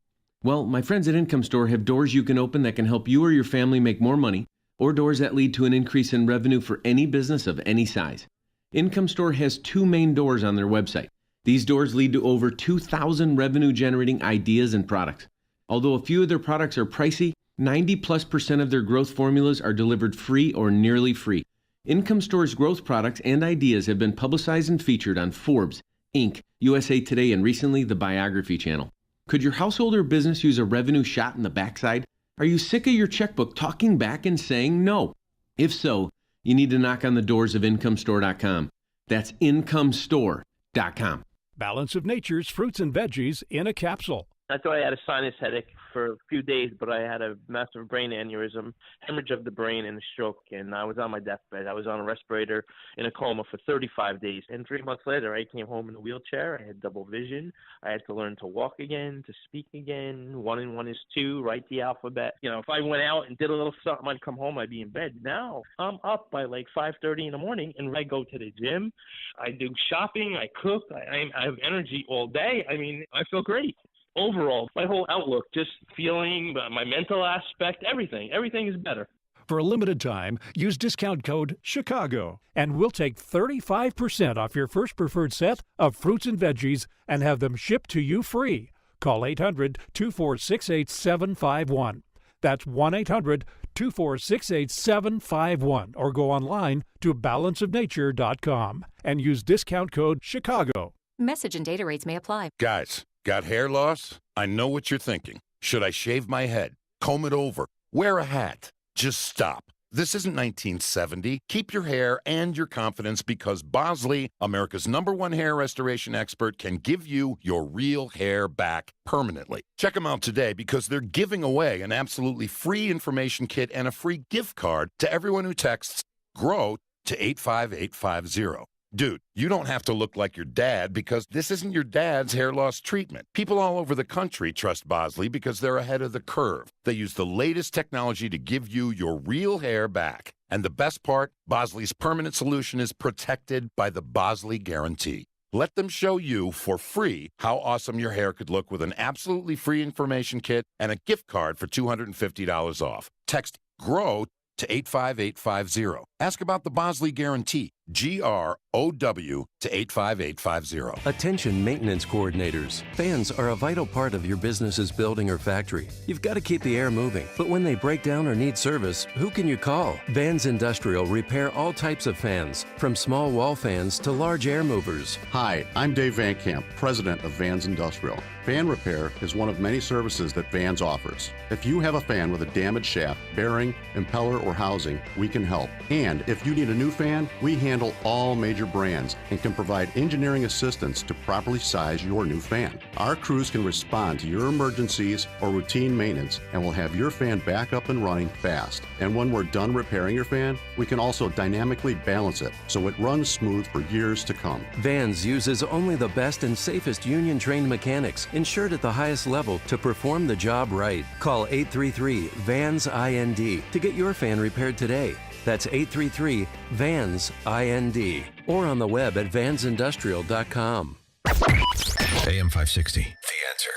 Well, my friends at Income Store have doors you can open that can help you or your family make more money, or doors that lead to an increase in revenue for any business of any size. Income Store has 2 main doors on their website. These doors lead to over 2,000 revenue-generating ideas and products. Although a few of their products are pricey, 90+% of their growth formulas are delivered free or nearly free. Income Store's growth products and ideas have been publicized and featured on Forbes, Inc., USA Today, and recently the Biography Channel. Could your household or business use a revenue shot in the backside? Are you sick of your checkbook talking back and saying no? If so, you need to knock on the doors of IncomeStore.com. That's IncomeStore.com. Balance of Nature's fruits and veggies in a capsule. I thought I had a sinus headache for a few days, but I had a massive brain aneurysm, hemorrhage of the brain, and a stroke. And I was on my deathbed. I was on a respirator in a coma for 35 days. And 3 months later, I came home in a wheelchair. I had double vision. I had to learn to walk again, to speak again. 1 and 1 is 2, write the alphabet. You know, if I went out and did a little something, I'd come home, I'd be in bed. Now I'm up by like 5:30 in the morning, and I go to the gym. I do shopping. I cook. I have energy all day. I mean, I feel great. Overall, my whole outlook, just feeling, my mental aspect, everything is better. For a limited time, use discount code CHICAGO, and we'll take 35% off your first preferred set of fruits and veggies and have them shipped to you free. Call 800-246-8751. That's 1-800-246-8751, or go online to balanceofnature.com and use discount code CHICAGO. Message and data rates may apply. Guys, got hair loss? I know what you're thinking. Should I shave my head? Comb it over? Wear a hat? Just stop. This isn't 1970. Keep your hair and your confidence because Bosley, America's #1 hair restoration expert, can give you your real hair back permanently. Check them out today because they're giving away an absolutely free information kit and a free gift card to everyone who texts GROW to 85850. Dude, you don't have to look like your dad because this isn't your dad's hair loss treatment. People all over the country trust Bosley because they're ahead of the curve. They use the latest technology to give you your real hair back. And the best part, Bosley's permanent solution is protected by the Bosley Guarantee. Let them show you for free how awesome your hair could look with an absolutely free information kit and a gift card for $250 off. Text GROW to 85850. Ask about the Bosley Guarantee, GROW to 85850. Attention maintenance coordinators. Fans are a vital part of your business's building or factory. You've got to keep the air moving. But when they break down or need service, who can you call? Vans Industrial repair all types of fans, from small wall fans to large air movers. Hi, I'm Dave Van Camp, president of Vans Industrial. Fan repair is one of many services that Vans offers. If you have a fan with a damaged shaft, bearing, impeller, or housing, we can help. And if you need a new fan, we handle all major brands and can provide engineering assistance to properly size your new fan. Our crews can respond to your emergencies or routine maintenance and will have your fan back up and running fast. And when we're done repairing your fan, we can also dynamically balance it so it runs smooth for years to come. Vans uses only the best and safest union-trained mechanics, insured at the highest level, to perform the job right. Call 833-VANS-IND to get your fan repaired today. That's 833-VANS-IND, or on the web at vansindustrial.com. AM 560, The Answer.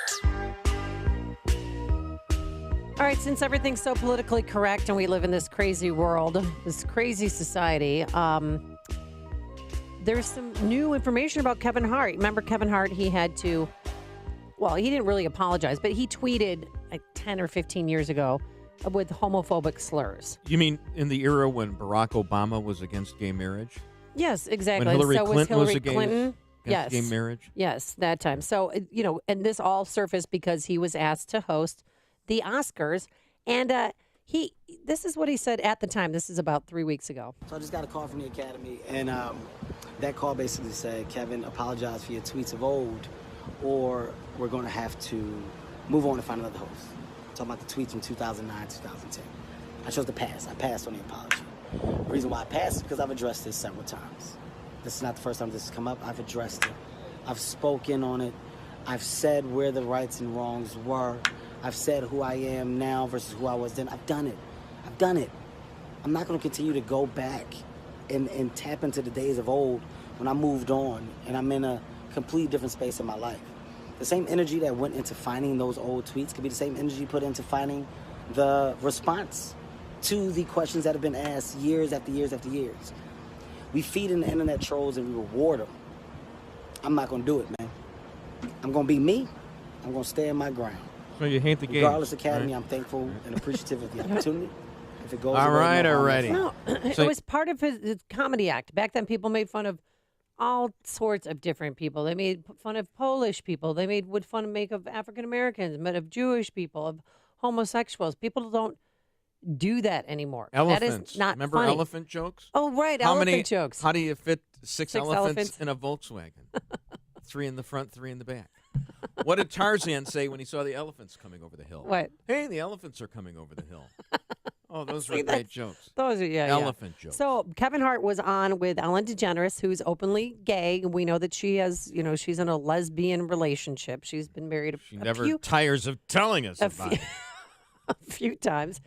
All right, since everything's so politically correct and we live in this crazy world, this crazy society, there's some new information about Kevin Hart. Remember Kevin Hart? He had to, well, he didn't really apologize, but he tweeted like 10 or 15 years ago with homophobic slurs. You mean in the era when Barack Obama was against gay marriage? Yes, exactly. When Hillary so Clinton was Hillary against Clinton. Yes. Gay marriage? Yes, that time. So, you know, and this all surfaced because he was asked to host the Oscars. And this is what he said at the time. This is about 3 weeks ago. So I just got a call from the Academy, and that call basically said, Kevin, apologize for your tweets of old, or we're going to have to move on and find another host. Talking about the tweets from 2009, 2010. I chose to pass. I passed on the apology. The reason why I passed is because I've addressed this several times. This is not the first time this has come up. I've addressed it. I've spoken on it. I've said where the rights and wrongs were. I've said who I am now versus who I was then. I've done it. I've done it. I'm not going to continue to go back and tap into the days of old when I moved on and I'm in a completely different space in my life. The same energy that went into finding those old tweets could be the same energy put into finding the response to the questions that have been asked years after years after years. We feed in the internet trolls and we reward them. I'm not going to do it, man. I'm going to be me. I'm going to stay in my ground. So you hate the game. Regardless, Academy, right? I'm thankful and appreciative of the opportunity. If it goes all away, right, no harm, already. no foul. No, it was part of his comedy act. Back then, people made fun of all sorts of different people. They made fun of Polish people. They made make of African Americans, made of Jewish people, of homosexuals. People don't do that anymore. Elephants. That is not Remember funny. elephant jokes? Oh, right, How elephant many jokes. How do you fit six elephants elephants. in a Volkswagen? 3 in the front, 3 in the back. What did Tarzan say when he saw the elephants coming over the hill? What? Hey, the elephants are coming over the hill. Oh, those were See, great jokes. Those are, Elephant jokes. So Kevin Hart was on with Ellen DeGeneres, who's openly gay. We know that she has, she's in a lesbian relationship. She's been married She never tires of telling us about it. a few times,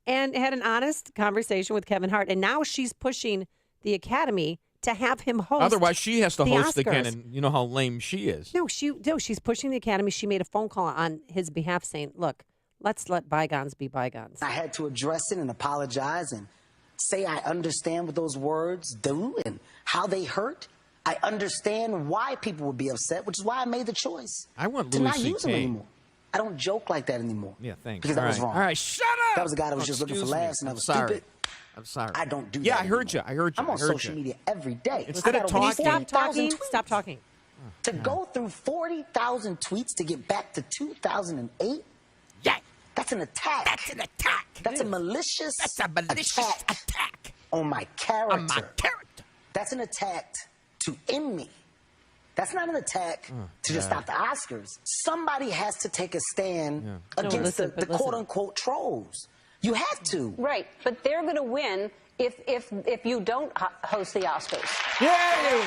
and had an honest conversation with Kevin Hart. And now she's pushing the Academy to have him host. Otherwise, she has to the host Oscars. again, and you know how lame she is. No, she's pushing the Academy. She made a phone call on his behalf saying, look, let's let bygones be bygones. I had to address it and apologize and say I understand what those words do and how they hurt. I understand why people would be upset, which is why I made the choice I want to Louis not use them C.K. anymore. I don't joke like that anymore. Yeah, thanks. Because that was wrong. All right, shut up. That was a guy that was Oh, just looking for excuse me. laughs and that I'm was sorry. stupid. I'm sorry. I don't do that. Yeah, I heard you. I heard you. I'm on I heard social you. media every day. Instead I of got over talking- 40,000 tweets. Stop talking. To go through 40,000 tweets to get back to 2008? Yeah. That's an attack. That's an attack. That's a malicious attack on my character. That's an attack to end me. That's not an attack to just stop the Oscars. Somebody has to take a stand against the quote-unquote trolls. You have to. Right, but they're going to win if you don't host the Oscars. Yay!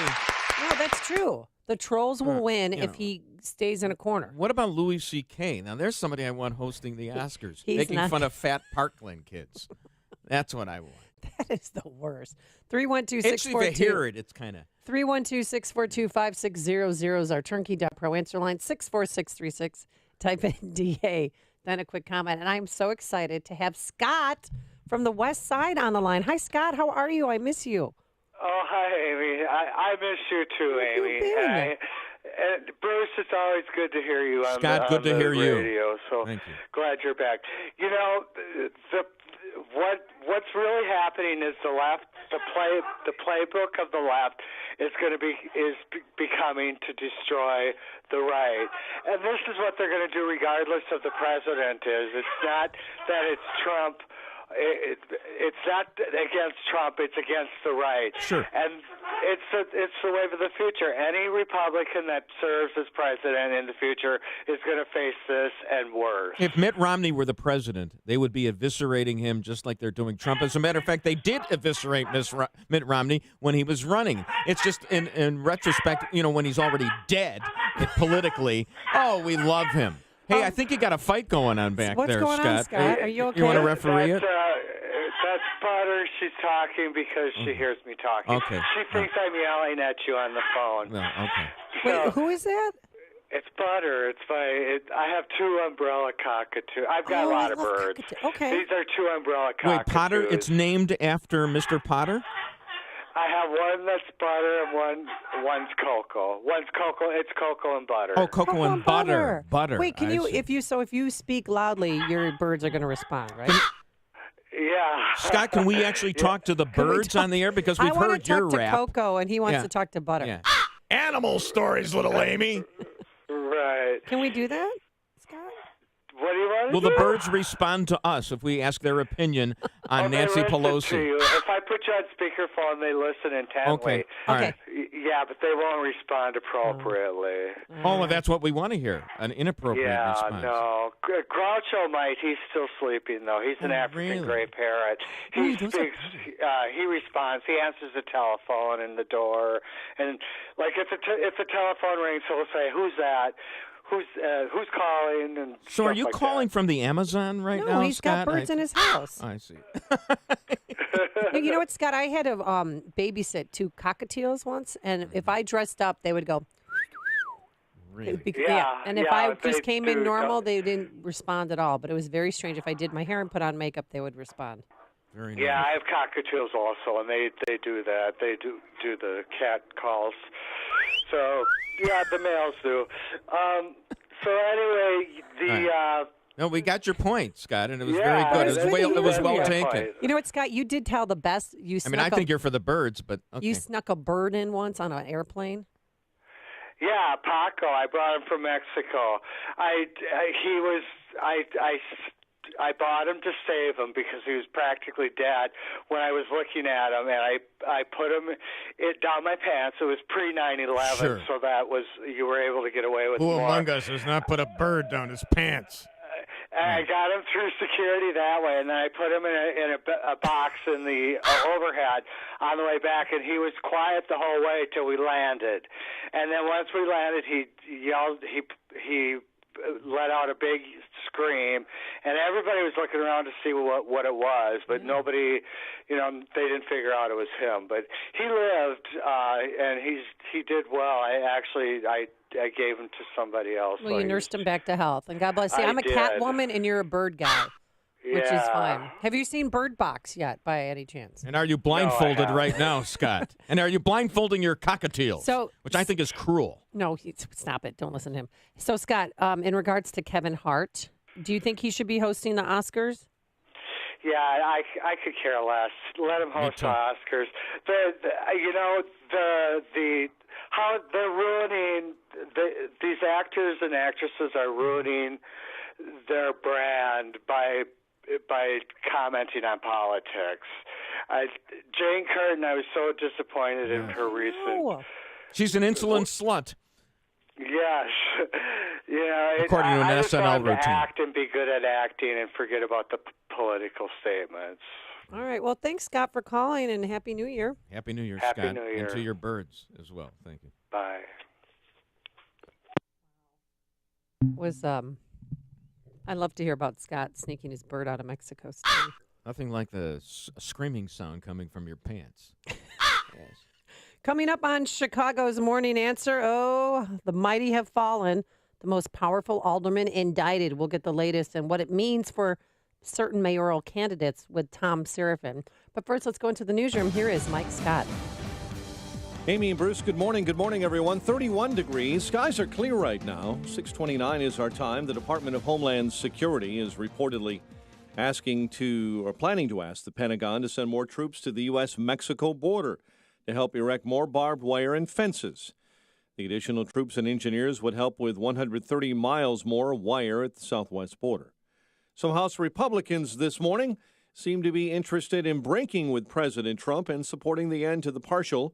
No, that's true. The trolls will win if he stays in a corner. What about Louis C.K.? Now, there's somebody I want hosting the Oscars, He's making not- fun of fat Parkland kids. That's what I want. That is the worst. 312-642. Actually, if I hear it, it's kind of... 312-642-5600 is our turnkey.pro answer line. 64636. Type in DA. Then a quick comment. And I'm so excited to have Scott from the West Side on the line. Hi, Scott. How are you? I miss you. Oh, hi, Amy. I miss you too, Amy. And Bruce, it's always good to hear you on Scott, the, good to on the hear you. radio. So Thank you. glad you're back. You know, what's really happening is the playbook of the left is becoming to destroy the right, and this is what they're going to do regardless of the president. It's not that it's Trump. It's not against Trump. It's against the right. Sure. And it's the wave of the future. Any Republican that serves as president in the future is going to face this and worse. If Mitt Romney were the president, they would be eviscerating him just like they're doing Trump. As a matter of fact, they did eviscerate Mitt Romney when he was running. It's just in retrospect, when he's already dead politically, oh, we love him. Hey, I think you got a fight going on back What's there, going on, Scott. Scott? Are you okay? You want to referee it? That's Butter. She's talking because she hears me talking. Okay. She thinks I'm yelling at you on the phone. No, okay. Wait, who is that? It's Butter. I have 2 umbrella cockatoos. I've got a lot of birds. Okay. These are 2 umbrella cockatoos. Wait, Potter? It's named after Mr. Potter? I have one that's Butter and one's Cocoa. One's Cocoa. It's Cocoa and Butter. Oh, Cocoa and Butter. Butter. Wait, can I you? see. If you speak loudly, your birds are going to respond, right? Yeah. Scott, can we actually talk to the birds on the air? Because we've I want heard to talk your to rap. Coco, and he wants Yeah. to talk to Butter. Yeah. Animal stories, little Amy. Right. Can we do that? What do you want to Will do? the birds respond to us if we ask their opinion on They Nancy listen to Pelosi? you. If I put you on speakerphone, they listen intently. Okay. All right. Yeah, but they won't respond appropriately. Oh, well, that's what we want to hear, an inappropriate Yeah, response. no. Groucho might. He's still sleeping, though. He's an African gray parrot. He speaks. He responds. He answers the telephone and the door. And, like, if the telephone rings, he'll say, "Who's that? Who's calling?" And So are stuff you like calling from the Amazon right No, now, he's Scott? got birds in his house. I see. You know what, Scott? I had to babysit 2 cockatiels once, and if I dressed up, they would go. Really? And if I just came in normal, they didn't respond at all. But it was very strange. If I did my hair and put on makeup, they would respond. Very Yeah, I have cockatoos also, and they do that. They do the cat calls. So yeah, the males do. So anyway, No, we got your point, Scott, and it was Yeah, very good. It was well yeah, taken. point. You know what, Scott? You did tell the best. You I mean, I think you're for the birds, but okay. You snuck a bird in once on an airplane. Yeah, Paco. I brought him from Mexico. I bought him to save him because he was practically dead when I was looking at him, and I put him down my pants. It was pre 9/11, Sure. so that was you were able to get away with Who more. among us has not put a bird down his pants? And I got him through security that way, and then I put him in a box in the overhead on the way back, and he was quiet the whole way till we landed. And then once we landed, he yelled, he let out a big scream, and everybody was looking around to see what it was, but nobody, they didn't figure out it was him. But he lived, and he did well. I gave him to somebody else. Well, you nursed him back to health, and God bless you. I'm a cat woman, and you're a bird guy, which is fine. Have you seen Bird Box yet, by any chance? And are you blindfolded right now, Scott? And are you blindfolding your cockatiels? Which I think is cruel. No, stop it. Don't listen to him. So, Scott, in regards to Kevin Hart, do you think he should be hosting the Oscars? Yeah, I could care less. Let him host the Oscars. How they're ruining these actors and actresses are ruining their brand by commenting on politics. Jane Curtin, I was so disappointed in her recent. She's an insolent slut. Yes, According to an I just SNL want him to routine. act and be good at acting and forget about the political statements. All right. Well, thanks, Scott, for calling, and Happy New Year. Happy New Year, Happy Scott. New Year. And to your birds as well. Thank you. Bye. I'd love to hear about Scott sneaking his bird out of Mexico City. Nothing like the screaming sound coming from your pants. Coming up on Chicago's Morning Answer, the mighty have fallen. The most powerful alderman indicted. We'll get the latest and what it means for certain mayoral candidates with Tom Serafin. But first, let's go into the newsroom. Here is Mike Scott. Amy and Bruce, good morning. Good morning, everyone. 31 degrees. Skies are clear right now. 6:29 is our time. The Department of Homeland Security is reportedly planning to ask the Pentagon to send more troops to the U.S.-Mexico border to help erect more barbed wire and fences. The additional troops and engineers would help with 130 miles more wire at the southwest border. Some House Republicans this morning seem to be interested in breaking with President Trump and supporting the end to the partial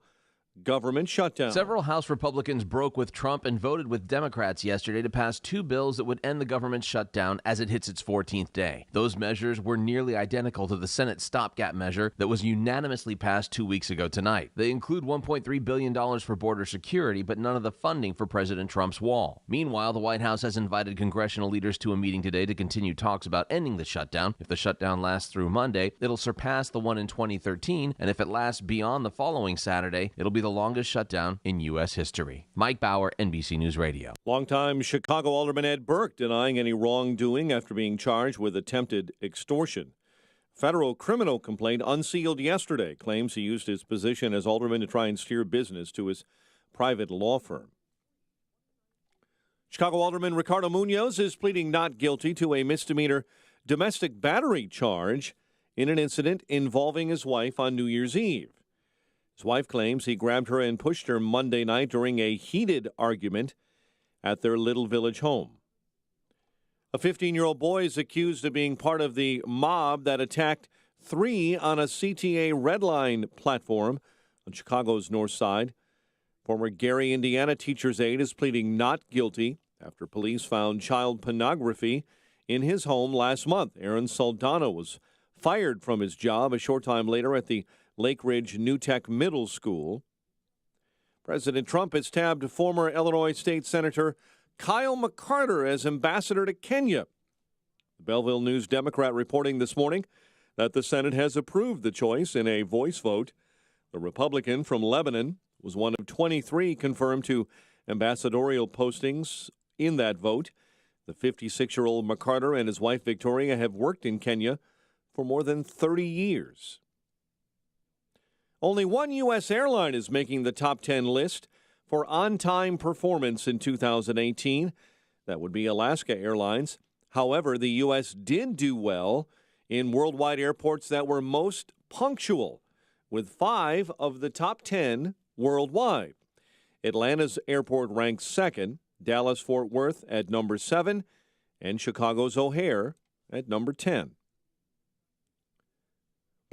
government shutdown. Several House Republicans broke with Trump and voted with Democrats yesterday to pass two bills that would end the government shutdown as it hits its 14th day. Those measures were nearly identical to the Senate stopgap measure that was unanimously passed 2 weeks ago tonight. They include $1.3 billion for border security, but none of the funding for President Trump's wall. Meanwhile, the White House has invited congressional leaders to a meeting today to continue talks about ending the shutdown. If the shutdown lasts through Monday, it'll surpass the one in 2013, and if it lasts beyond the following Saturday, it'll be the longest shutdown in U.S. history. Mike Bauer, NBC News Radio. Longtime Chicago Alderman Ed Burke denying any wrongdoing after being charged with attempted extortion. Federal criminal complaint unsealed yesterday claims he used his position as alderman to try and steer business to his private law firm. Chicago Alderman Ricardo Munoz is pleading not guilty to a misdemeanor domestic battery charge in an incident involving his wife on New Year's Eve. His wife claims he grabbed her and pushed her Monday night during a heated argument at their Little Village home. A 15-year-old boy is accused of being part of the mob that attacked three on a CTA Red Line platform on Chicago's north side. Former Gary, Indiana teacher's aide is pleading not guilty after police found child pornography in his home last month. Aaron Saldana was fired from his job a short time later at the Lake Ridge New Tech Middle School. President Trump has tabbed former Illinois State Senator Kyle McCarter as ambassador to Kenya. The Belleville News Democrat reporting this morning that the Senate has approved the choice in a voice vote. The Republican from Lebanon was one of 23 confirmed to ambassadorial postings in that vote. The 56-year-old McCarter and his wife Victoria have worked in Kenya for more than 30 years. Only one U.S. airline is making the top 10 list for on-time performance in 2018. That would be Alaska Airlines. However, the U.S. did do well in worldwide airports that were most punctual, with 5 of the top 10 worldwide. Atlanta's airport ranks second, Dallas-Fort Worth at number 7, and Chicago's O'Hare at number 10.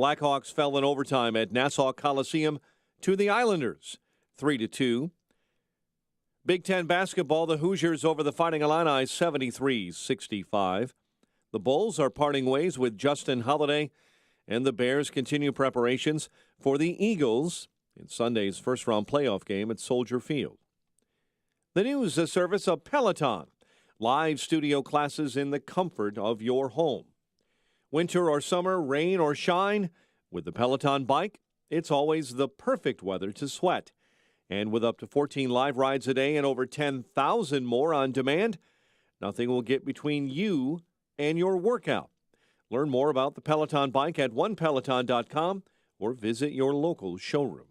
Blackhawks fell in overtime at Nassau Coliseum to the Islanders, 3-2. Big Ten basketball, the Hoosiers over the Fighting Illini, 73-65. The Bulls are parting ways with Justin Holiday, and the Bears continue preparations for the Eagles in Sunday's first-round playoff game at Soldier Field. The news, a service of Peloton. Live studio classes in the comfort of your home. Winter or summer, rain or shine, with the Peloton bike, it's always the perfect weather to sweat. And with up to 14 live rides a day and over 10,000 more on demand, nothing will get between you and your workout. Learn more about the Peloton bike at onepeloton.com or visit your local showroom.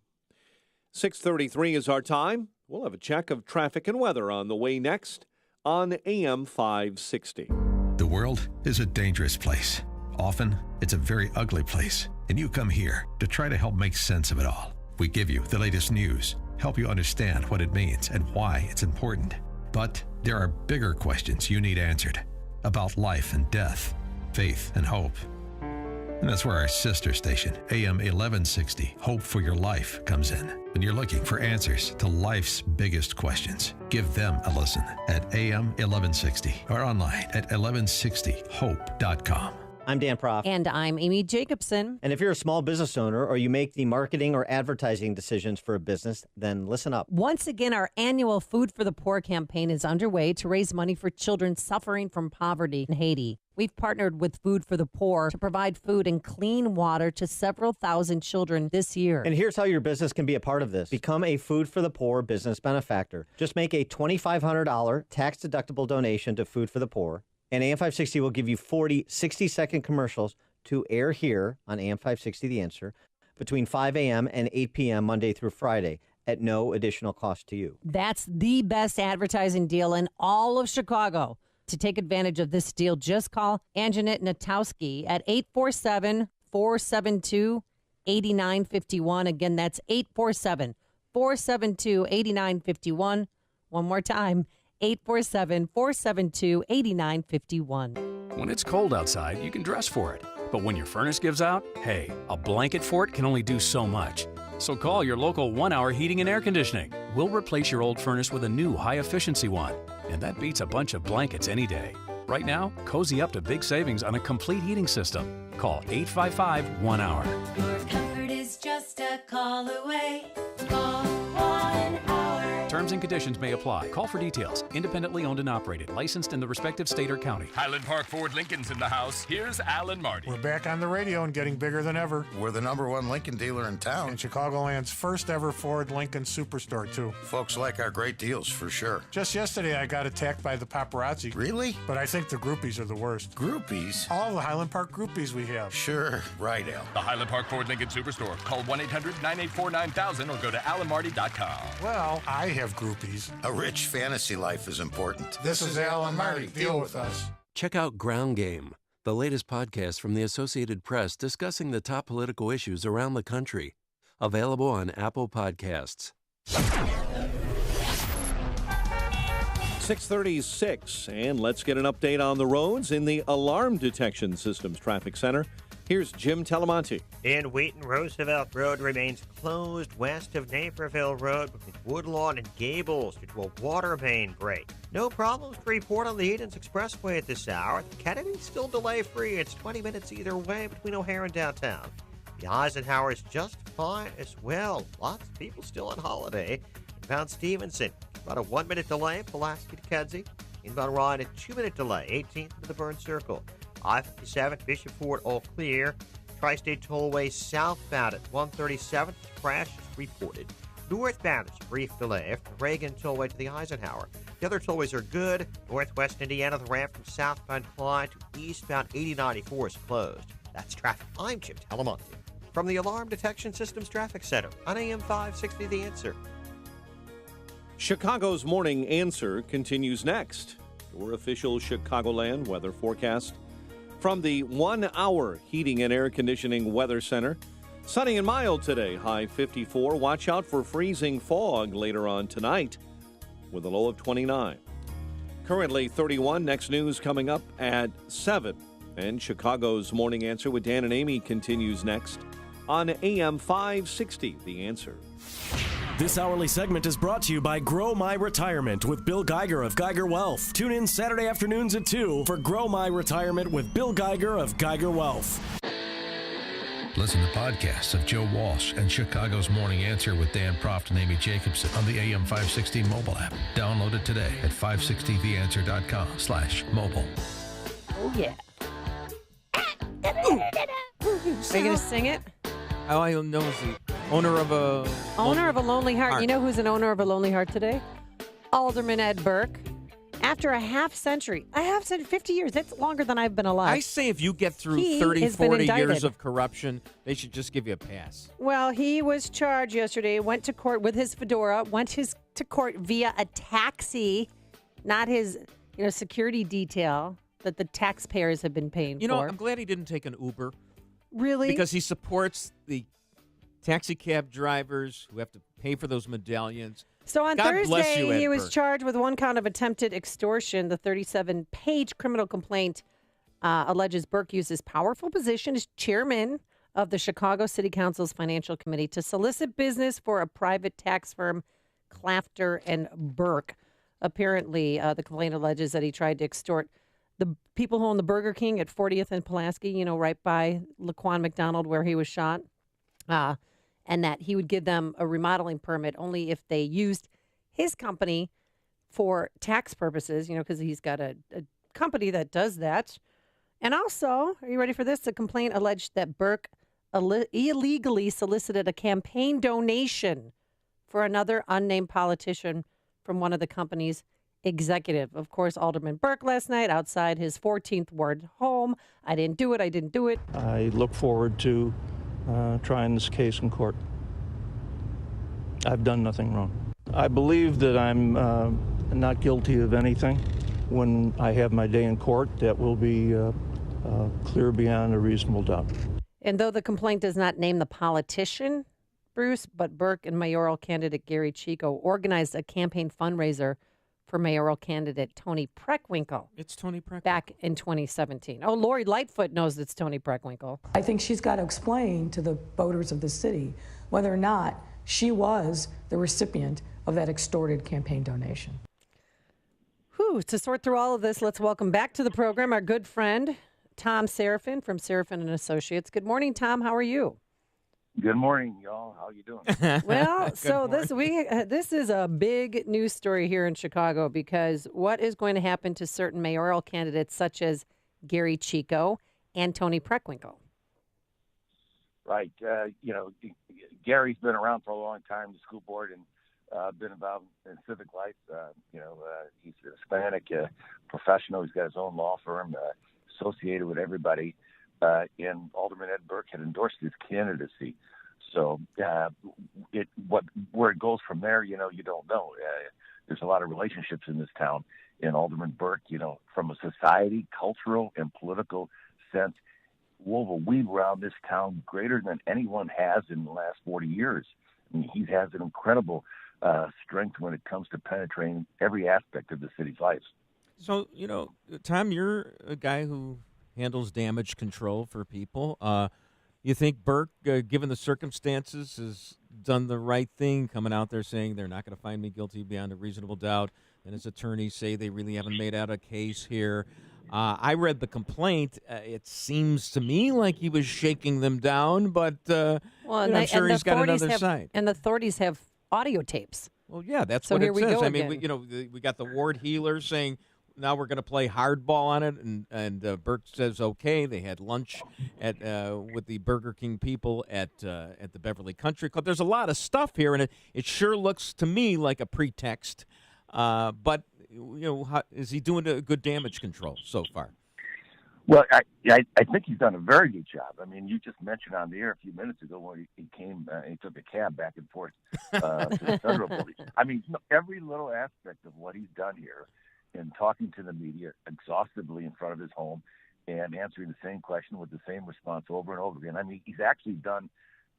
6:33 is our time. We'll have a check of traffic and weather on the way next on AM 560. The world is a dangerous place. Often, it's a very ugly place, and you come here to try to help make sense of it all. We give you the latest news, help you understand what it means and why it's important. But there are bigger questions you need answered about life and death, faith and hope. And that's where our sister station, AM 1160, Hope for Your Life, comes in. When you're looking for answers to life's biggest questions, give them a listen at AM 1160 or online at 1160hope.com. I'm Dan Proft. And I'm Amy Jacobson. And if you're a small business owner or you make the marketing or advertising decisions for a business, then listen up. Once again, our annual Food for the Poor campaign is underway to raise money for children suffering from poverty in Haiti. We've partnered with Food for the Poor to provide food and clean water to several thousand children this year. And here's how your business can be a part of this. Become a Food for the Poor business benefactor. Just make a $2,500 tax-deductible donation to Food for the Poor. And AM 560 will give you 40 60-second commercials to air here on AM 560 The Answer between 5 a.m. and 8 p.m. Monday through Friday at no additional cost to you. That's the best advertising deal in all of Chicago. To take advantage of this deal, just call Anjanette Natowski at 847-472-8951. Again, that's 847-472-8951. One more time. 847-472-8951. When it's cold outside, you can dress for it. But when your furnace gives out, hey, a blanket fort can only do so much. So call your local 1-Hour Heating and Air Conditioning. We'll replace your old furnace with a new high-efficiency one. And that beats a bunch of blankets any day. Right now, cozy up to big savings on a complete heating system. Call 855-1-HOUR. Your comfort is just a call away. Call 1-HOUR. Terms and conditions may apply. Call for details. Independently owned and operated. Licensed in the respective state or county. Highland Park Ford Lincoln's in the house. Here's Alan Marty. We're back on the radio and getting bigger than ever. We're the #1 Lincoln dealer in town. And Chicagoland's first ever Ford Lincoln Superstore, too. Folks like our great deals, for sure. Just yesterday, I got attacked by the paparazzi. Really? But I think the groupies are the worst. Groupies? All the Highland Park groupies we have. Sure. Right, Al. The Highland Park Ford Lincoln Superstore. Call 1-800-984-9000 or go to alanmarty.com. Well, I have groupies. A rich fantasy life is important. This is Alan Marty. Deal with us. Check out Ground Game, the latest podcast from the Associated Press discussing the top political issues around the country. Available on Apple Podcasts. 6:36, and let's get an update on the roads in the Alarm Detection Systems Traffic Center. Here's Jim Talamonte. In Wheaton, Roosevelt Road remains closed west of Naperville Road between Woodlawn and Gables due to a water main break. No problems to report on the Edens Expressway at this hour. Kennedy's still delay-free. It's 20 minutes either way between O'Hare and downtown. The Eisenhower is just fine as well. Lots of people still on holiday. Inbound Stevenson, about a 1-minute delay, Pulaski to Kedzie. Inbound Ryan, a 2-minute delay, 18th to the Burn Circle. I-57, Bishop Ford, all clear. Tri-State Tollway southbound at 137th. Crash is reported. Northbound, it's a brief delay from the Reagan Tollway to the Eisenhower. The other tollways are good. Northwest Indiana, the ramp from southbound Clyde to eastbound 8094 is closed. That's traffic. I'm Chip Telemonte from the Alarm Detection Systems Traffic Center on AM 560 The Answer. Chicago's Morning Answer continues next. Your official Chicagoland weather forecast from the 1 Hour Heating and Air Conditioning Weather Center. Sunny and mild today, high 54. Watch out for freezing fog later on tonight with a low of 29. Currently 31. Next news coming up at 7. And Chicago's Morning Answer with Dan and Amy continues next on AM 560, The Answer. This hourly segment is brought to you by Grow My Retirement with Bill Geiger of Geiger Wealth. Tune in Saturday afternoons at 2 for Grow My Retirement with Bill Geiger of Geiger Wealth. Listen to podcasts of Joe Walsh and Chicago's Morning Answer with Dan Proft and Amy Jacobson on the AM 560 mobile app. Download it today at 560theanswer.com/mobile. Oh, yeah. Are you going to sing it? All I know is the owner of a Lonely Heart. You know who's an owner of a Lonely Heart today? Alderman Ed Burke. After a half century, 50 years, that's longer than I've been alive. I say if you get through He 30, has been 40 years indicted. of corruption, they should just give you a pass. Well, he was charged yesterday, went to court with his fedora, to court via a taxi, not his security detail that the taxpayers have been paying You know, for. I'm glad he didn't take an Uber. Really? Because he supports the taxi cab drivers who have to pay for those medallions. So on God bless you, Thursday, Ed he was Burke. charged with one count of attempted extortion. The 37-page criminal complaint alleges Burke used his powerful position as chairman of the Chicago City Council's Financial Committee to solicit business for a private tax firm, Clafter and Burke. Apparently, the complaint alleges that he tried to extort the people who own the Burger King at 40th and Pulaski, right by Laquan McDonald where he was shot. And that he would give them a remodeling permit only if they used his company for tax purposes, because he's got a company that does that. And also, are you ready for this? The complaint alleged that Burke illegally solicited a campaign donation for another unnamed politician from one of the company's executive. Of course, Alderman Burke last night outside his 14th Ward home. I didn't do it. I look forward to trying this case in court. I've done nothing wrong. I believe that I'm not guilty of anything. When I have my day in court, that will be clear beyond a reasonable doubt. And though the complaint does not name the politician, Bruce, but Burke and mayoral candidate Gary Chico organized a campaign fundraiser for mayoral candidate Tony Preckwinkle. It's Tony Preckwinkle. Back in 2017. Oh, Lori Lightfoot knows it's Tony Preckwinkle. I think she's got to explain to the voters of the city whether or not she was the recipient of that extorted campaign donation. Whew, to sort through all of this, let's welcome back to the program our good friend, Tom Serafin from Serafin and Associates. Good morning, Tom. How are you? Good morning, y'all. How you doing? Well, so this is a big news story here in Chicago because what is going to happen to certain mayoral candidates such as Gary Chico and Tony Preckwinkle? Right. Gary's been around for a long time, the school board, and been involved in civic life. He's a Hispanic professional. He's got his own law firm associated with everybody. And Alderman Ed Burke had endorsed his candidacy. So where it goes from there, you don't know. There's a lot of relationships in this town. And Alderman Burke, from a society, cultural, and political sense, wove a weave around this town greater than anyone has in the last 40 years. I mean, he has an incredible strength when it comes to penetrating every aspect of the city's life. So, Tom, you're a guy who handles damage control for people. You think Burke, given the circumstances, has done the right thing, coming out there saying they're not going to find me guilty beyond a reasonable doubt, and his attorneys say they really haven't made out a case here. I read the complaint. It seems to me like he was shaking them down, but I'm sure he's got another side. And the authorities have audio tapes. Well, yeah, that's So what here it we says. go I mean, again. we got the ward healer saying now we're going to play hardball on it, and Burke says okay. They had lunch at with the Burger King people at the Beverly Country Club. There's a lot of stuff here, and it sure looks to me like a pretext. But is he doing a good damage control so far? Well, I think he's done a very good job. I mean, you just mentioned on the air a few minutes ago when he came, he took a cab back and forth to the federal building. I mean, every little aspect of what he's done here in talking to the media exhaustively in front of his home and answering the same question with the same response over and over again. I mean, he's actually done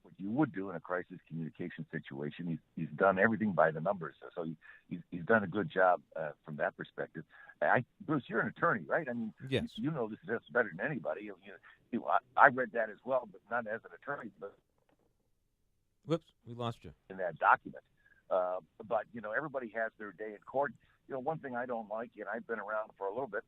what you would do in a crisis communication situation. He's done everything by the numbers. So he's done a good job from that perspective. Bruce, you're an attorney, right? I mean, yes. You know this better than anybody. I read that as well, but not as an attorney. But whoops, we lost you in that document. But everybody has their day in court. One thing I don't like, and I've been around for a little bit,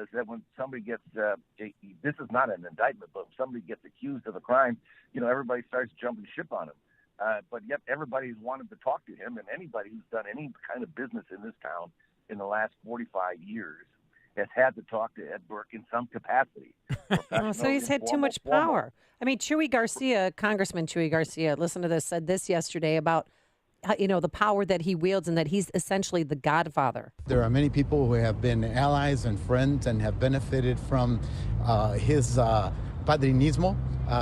is that when somebody gets this is not an indictment, but when somebody gets accused of a crime, everybody starts jumping ship on him. But yet everybody's wanted to talk to him, and anybody who's done any kind of business in this town in the last 45 years has had to talk to Ed Burke in some capacity. So he's had too much power. I mean, Chuy Garcia, Congressman Chuy Garcia, listen to this, said this yesterday about the power that he wields and that he's essentially the godfather. There are many people who have been allies and friends and have benefited from his padrinismo,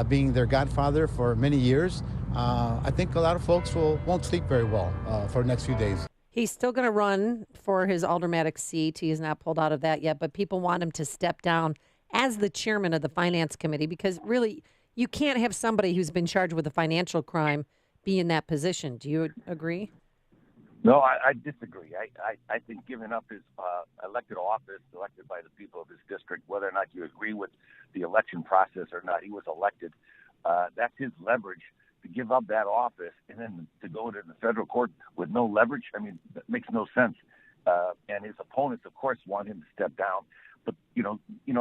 being their godfather for many years. I think a lot of folks won't sleep very well for the next few days. He's still going to run for his aldermanic seat. He has not pulled out of that yet, but people want him to step down as the chairman of the Finance Committee because really you can't have somebody who's been charged with a financial crime be in that position. Do you agree? No, I disagree. I think giving up his elected office, elected by the people of his district, whether or not you agree with the election process or not, he was elected. That's his leverage. To give up that office and then to go to the federal court with no leverage, I mean, that makes no sense. And his opponents, of course, want him to step down. But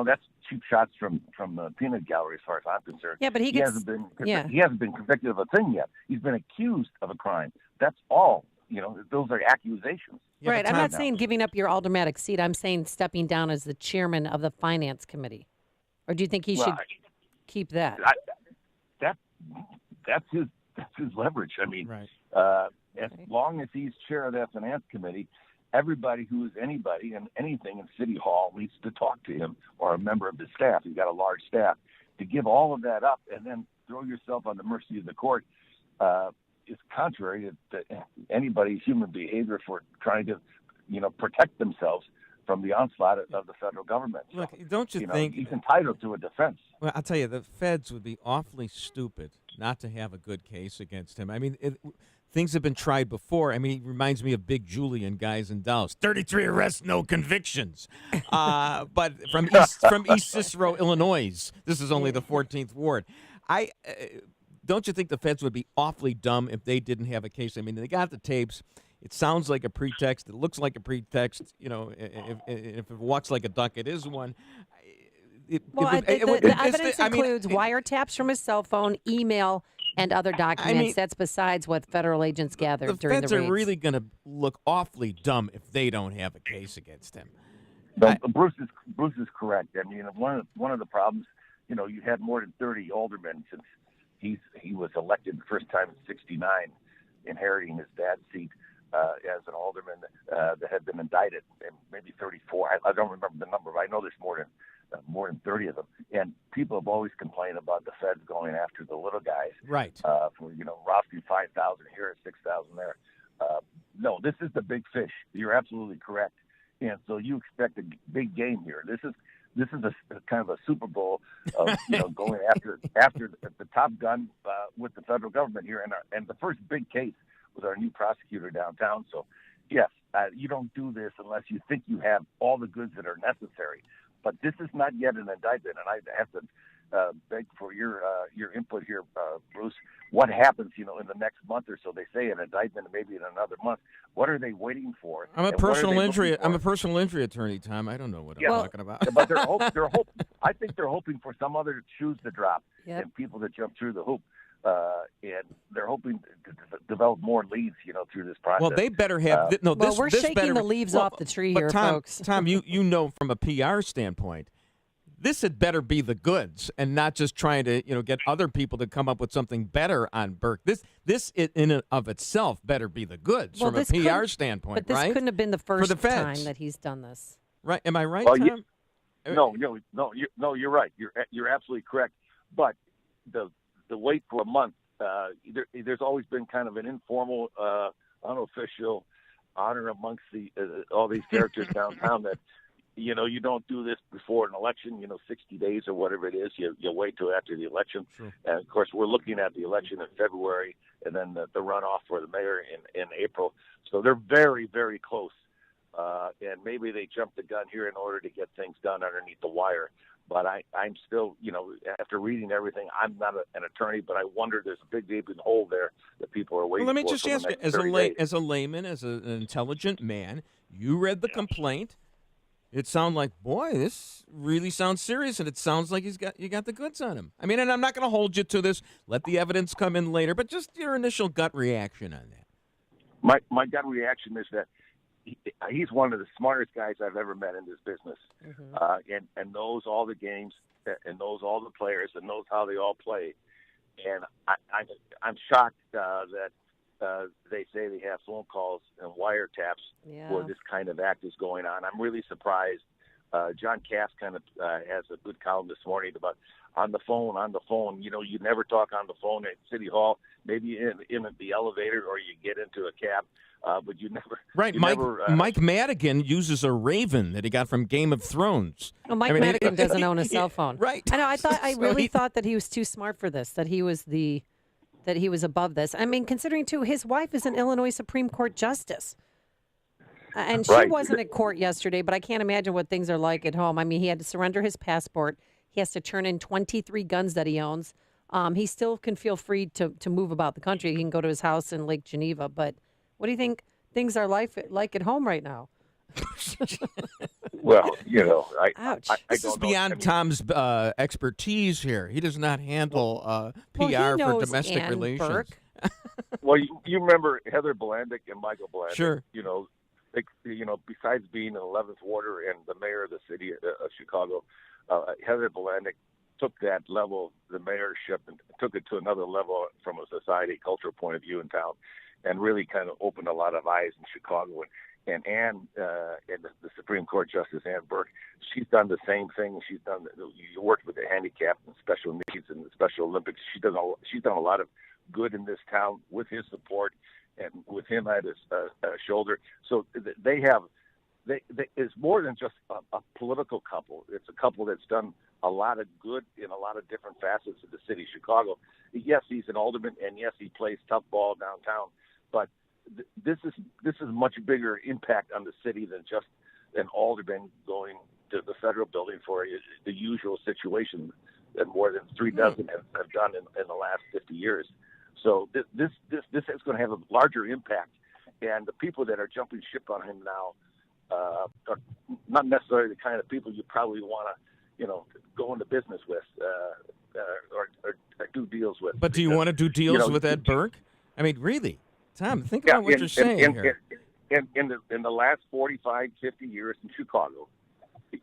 that's cheap shots from the peanut gallery, as far as I'm concerned. Yeah, but he hasn't been convicted of a thing yet. He's been accused of a crime. That's all. Those are accusations. Right. I'm not saying giving up your aldermanic seat. I'm saying stepping down as the chairman of the Finance Committee. Or do you think he should keep that? That's his leverage. I mean, as long as he's chair of that Finance Committee, everybody who is anybody and anything in City Hall needs to talk to him or a member of his staff. He's got a large staff. To give all of that up and then throw yourself on the mercy of the court is contrary to anybody's human behavior for trying to, protect themselves from the onslaught of the federal government. Look, don't you think he's entitled to a defense? Well, I'll tell you, the feds would be awfully stupid not to have a good case against him. I mean, things have been tried before. I mean, he reminds me of Big Julian, Guys in Dallas. 33 arrests, no convictions. But from East Cicero, Illinois, this is only the 14th ward. Don't you think the feds would be awfully dumb if they didn't have a case? I mean, they got the tapes. It sounds like a pretext. It looks like a pretext. If it walks like a duck, it is one. The evidence includes wiretaps from his cell phone, email, and other documents. That's besides what federal agents gathered during the raids. The feds are really going to look awfully dumb if they don't have a case against him. But Bruce is correct. I mean, one of the problems, you had more than 30 aldermen since he was elected the first time in '69, inheriting his dad's seat as an alderman that had been indicted, and maybe 34. I don't remember the number, but I know there's more than 30 of them. And people have always complained about the feds going after the little guys. Right. For rousting 5,000 here, 6,000 there. No, this is the big fish. You're absolutely correct. And so you expect a big game here. This is a kind of a Super Bowl of going after the top gun with the federal government here, and the first big case with our new prosecutor downtown. So, yes, you don't do this unless you think you have all the goods that are necessary. But this is not yet an indictment, and I have to beg for your input here, Bruce. What happens, in the next month or so? They say an indictment, maybe in another month. What are they waiting for? I'm a personal injury attorney, Tom. I don't know what I'm talking about. But they're hoping. I think they're hoping for some other shoes to drop and people to jump through the hoop. and they're hoping to develop more leads, through this process. Well, they better have. No, well, this, we're this shaking better, the leaves off the tree but here, Tom, folks. Tom, you know from a PR standpoint, this had better be the goods and not just trying to get other people to come up with something better on Burke. This in and of itself better be the goods from a PR standpoint, but this right? couldn't have been the first For the feds. time that he's done this. Right? Am I right, Well, Tom? No, you're right. You're absolutely correct. But the wait for a month, there's always been kind of an informal, unofficial honor amongst all these characters downtown that you don't do this before an election. 60 days or whatever it is. You wait till after the election. Sure. And of course, we're looking at the election in February, and then the runoff for the mayor in April. So they're very, very close. And maybe they jumped the gun here in order to get things done underneath the wire. But I'm still, after reading everything, I'm not an attorney, but I wonder there's a big gaping hole there that people are waiting for. Well, let me just for ask the you, next as 30 days. as a layman, as an intelligent man, you read the complaint. It sounded like, boy, this really sounds serious, and it sounds like you got the goods on him. I mean, and I'm not going to hold you to this. Let the evidence come in later, but just your initial gut reaction on that. My gut reaction is that he's one of the smartest guys I've ever met in this business, and knows all the games and knows all the players and knows how they all play. And I'm shocked that they say they have phone calls and wiretaps where this kind of act is going on. I'm really surprised. John Cass kind of has a good column this morning about on the phone. You never talk on the phone at City Hall, maybe in the elevator or you get into a cab, but you never. Right, Mike Madigan uses a Raven that he got from Game of Thrones. Well, Madigan doesn't own a cell phone. Right. I know. I really thought that he was too smart for this. That he was above this. I mean, considering too, his wife is an Illinois Supreme Court justice. And she wasn't at court yesterday, but I can't imagine what things are like at home. I mean, he had to surrender his passport. He has to turn in 23 guns that he owns. He still can feel free to move about the country. He can go to his house in Lake Geneva. But what do you think things are like at home right now? Well, Ouch. This is beyond Tom's expertise here. He does not handle PR for domestic relations. Burke. Well, you remember Heather Blandick and Michael Blandick. Sure. Besides being an 11th warder and the mayor of the city of Chicago, Heather Blandick took that level, the mayorship, and took it to another level from a society, cultural point of view in town, and really kind of opened a lot of eyes in Chicago. And Ann, and the Supreme Court Justice Ann Burke, she's done the same thing. She's done. You worked with the handicapped and special needs and the Special Olympics. She's done a lot of good in this town with his support and with him at his shoulder. So it's more than just a political couple. It's a couple that's done a lot of good in a lot of different facets of the city of Chicago. Yes, he's an alderman, and yes, he plays tough ball downtown, but this is much bigger impact on the city than just an alderman going to the federal building for the usual situation that more than 3 dozen have done in the last 50 years. So this is going to have a larger impact, and the people that are jumping ship on him now are not necessarily the kind of people you probably want to, go into business with or do deals with. But do you want to do deals with Ed Burke? I mean, really, Tom, think about what you're saying here. In the last 45, 50 years in Chicago,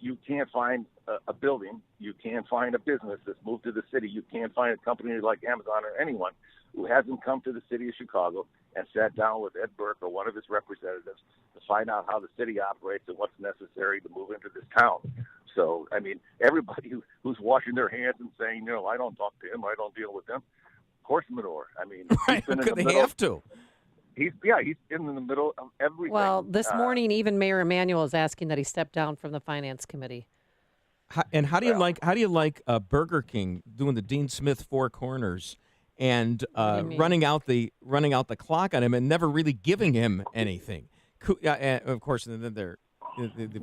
you can't find a building, you can't find a business that's moved to the city, you can't find a company like Amazon or anyone who hasn't come to the city of Chicago and sat down with Ed Burke or one of his representatives to find out how the city operates and what's necessary to move into this town. So, I mean, everybody who's washing their hands and saying, I don't talk to him, I don't deal with him, horse manure. I mean, right, they have to. He's in the middle of everything. Well, this morning, even Mayor Emanuel is asking that he step down from the Finance Committee. How do you like Burger King doing the Dean Smith Four Corners and running out the clock on him and never really giving him anything? Of course, the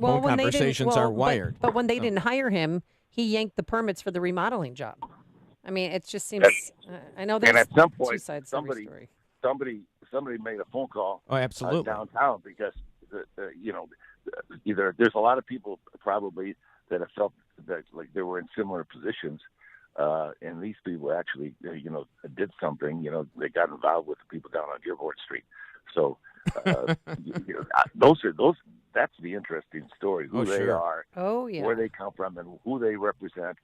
phone conversations are wired. But when they didn't hire him, he yanked the permits for the remodeling job. I mean, it just seems. I know there's and at some two point, sides to every story. Somebody made a phone call. Oh, absolutely. Downtown because either there's a lot of people probably that have felt that like they were in similar positions And these people actually, did something. They got involved with the people down on Dearborn Street. So that's the interesting story, who they are, where they come from, and who they represent,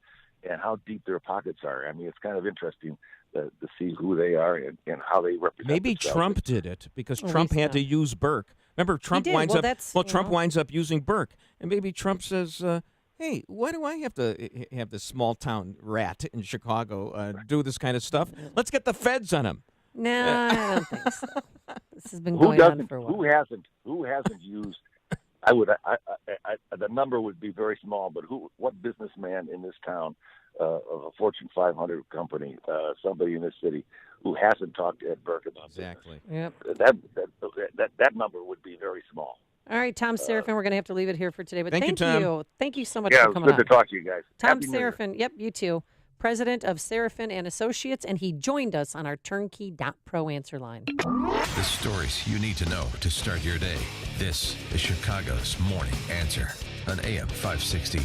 and how deep their pockets are. I mean, it's kind of interesting to see who they are and how they represent Maybe themselves. Trump did it because Trump had to use Burke. Remember, Trump winds Trump winds up using Burke, and maybe Trump says, "Hey, why do I have to have this small town rat in Chicago do this kind of stuff? Let's get the feds on him." No, I don't think so. This has been going on for a while. Who hasn't used? The number would be very small, but what businessman in this town, of a Fortune 500 company, somebody in this city, who hasn't talked to Ed Burke about exactly? Yep. That number would be very small. All right, Tom Serafin, we're going to have to leave it here for today. But thank you, Tom. Thank you so much Yeah, for coming on. good to talk to you guys. Tom Happy New Year. Serafin, yep, you too. President of Serafin and Associates, and he joined us on our Turnkey.pro answer line. The stories you need to know to start your day. This is Chicago's Morning Answer on AM 560.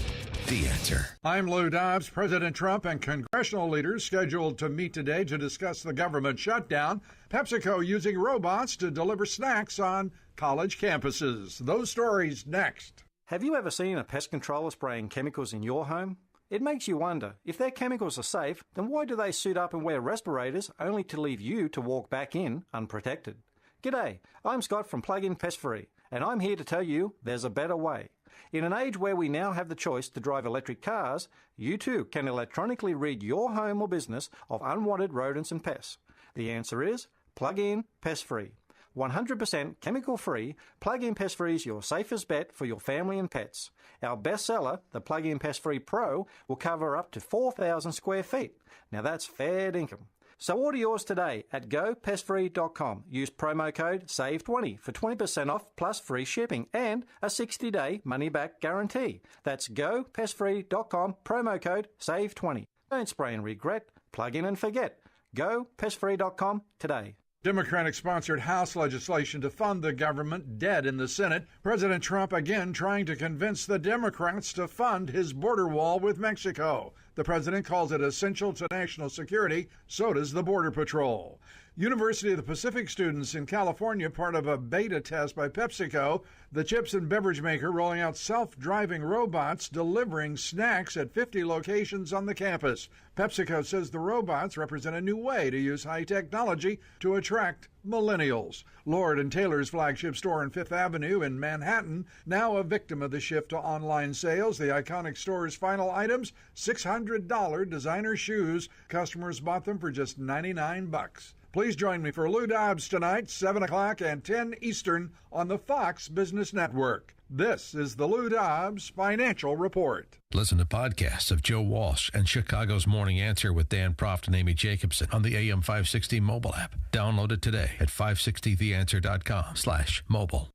The Answer. I'm Lou Dobbs. President Trump and congressional leaders scheduled to meet today to discuss the government shutdown. PepsiCo using robots to deliver snacks on college campuses. Those stories next. Have you ever seen a pest controller spraying chemicals in your home? It makes you wonder, if their chemicals are safe, then why do they suit up and wear respirators only to leave you to walk back in unprotected? G'day, I'm Scott from Plug-in Pest Free, and I'm here to tell you there's a better way. In an age where we now have the choice to drive electric cars, you too can electronically rid your home or business of unwanted rodents and pests. The answer is Plug-in Pest Free. 100% chemical-free, Plug-in Pest Free is your safest bet for your family and pets. Our bestseller, the Plug-in Pest Free Pro, will cover up to 4,000 square feet. Now that's fair dinkum. So order yours today at gopestfree.com. Use promo code SAVE20 for 20% off plus free shipping and a 60-day money-back guarantee. That's gopestfree.com, promo code SAVE20. Don't spray and regret. Plug in and forget. Gopestfree.com today. Democratic-sponsored House legislation to fund the government dead in the Senate. President Trump again trying to convince the Democrats to fund his border wall with Mexico. The president calls it essential to national security. So does the Border Patrol. University of the Pacific students in California, part of a beta test by PepsiCo. The chips and beverage maker rolling out self-driving robots delivering snacks at 50 locations on the campus. PepsiCo says the robots represent a new way to use high technology to attract millennials. Lord & Taylor's flagship store on Fifth Avenue in Manhattan, now a victim of the shift to online sales. The iconic store's final items, $600 designer shoes. Customers bought them for just $99. Please join me for Lou Dobbs tonight, 7 o'clock and 10 Eastern on the Fox Business Network. This is the Lou Dobbs Financial Report. Listen to podcasts of Joe Walsh and Chicago's Morning Answer with Dan Proft and Amy Jacobson on the AM 560 mobile app. Download it today at 560theanswer.com/mobile.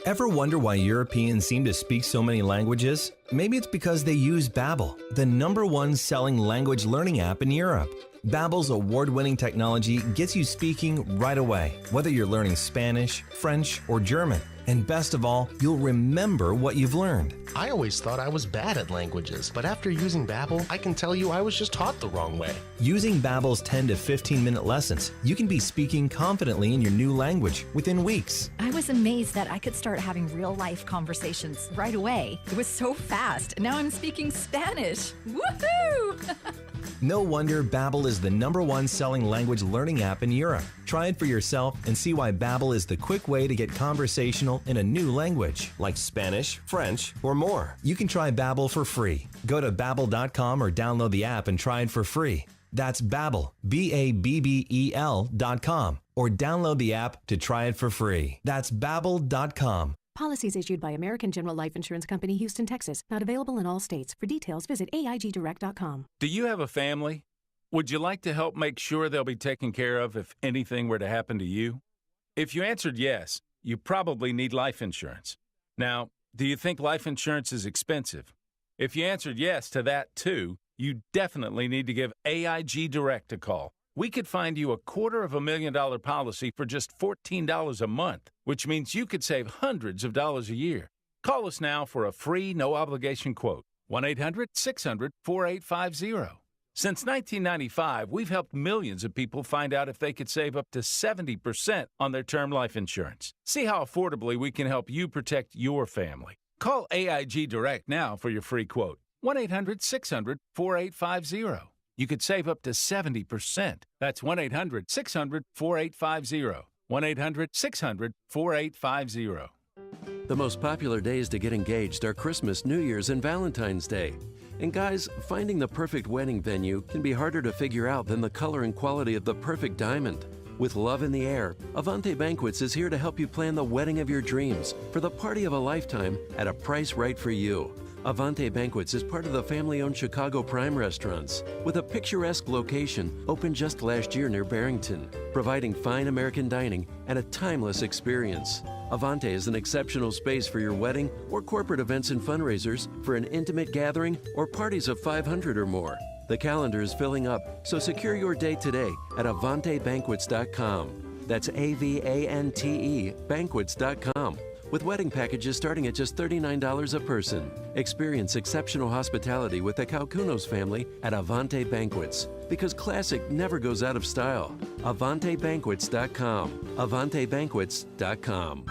Ever wonder why Europeans seem to speak so many languages? Maybe it's because they use Babbel, the #1 selling language learning app in Europe. Babbel's award-winning technology gets you speaking right away, whether you're learning Spanish, French, or German. And best of all, you'll remember what you've learned. I always thought I was bad at languages, but after using Babbel, I can tell you I was just taught the wrong way. Using Babbel's 10 to 15-minute lessons, you can be speaking confidently in your new language within weeks. I was amazed that I could start having real-life conversations right away. It was so fast. Now I'm speaking Spanish. Woohoo! No wonder Babbel is the #1 selling language learning app in Europe. Try it for yourself and see why Babbel is the quick way to get conversational in a new language, like Spanish, French, or more. You can try Babbel for free. Go to Babbel.com or download the app and try it for free. That's Babbel, Babbel.com, or download the app to try it for free. That's Babbel.com. Policies issued by American General Life Insurance Company, Houston, Texas. Not available in all states. For details, visit AIGdirect.com. Do you have a family? Would you like to help make sure they'll be taken care of if anything were to happen to you? If you answered yes, you probably need life insurance. Now, do you think life insurance is expensive? If you answered yes to that too, you definitely need to give AIG Direct a call. We could find you a $250,000 policy for just $14 a month, which means you could save hundreds of dollars a year. Call us now for a free, no-obligation quote. 1-800-600-4850. Since 1995, we've helped millions of people find out if they could save up to 70% on their term life insurance. See how affordably we can help you protect your family. Call AIG Direct now for your free quote. 1-800-600-4850. You could save up to 70%. That's 1-800-600-4850. 1-800-600-4850. The most popular days to get engaged are Christmas, New Year's, and Valentine's Day. And guys, finding the perfect wedding venue can be harder to figure out than the color and quality of the perfect diamond. With love in the air, Avante Banquets is here to help you plan the wedding of your dreams for the party of a lifetime at a price right for you. Avante Banquets is part of the family-owned Chicago Prime Restaurants, with a picturesque location opened just last year near Barrington, providing fine American dining and a timeless experience. Avante is an exceptional space for your wedding or corporate events and fundraisers, for an intimate gathering, or parties of 500 or more. The calendar is filling up, so secure your date today at AvanteBanquets.com. That's AVANTE Banquets.com. With wedding packages starting at just $39 a person. Experience exceptional hospitality with the Calcunos family at Avante Banquets, because classic never goes out of style. AvanteBanquets.com. AvanteBanquets.com.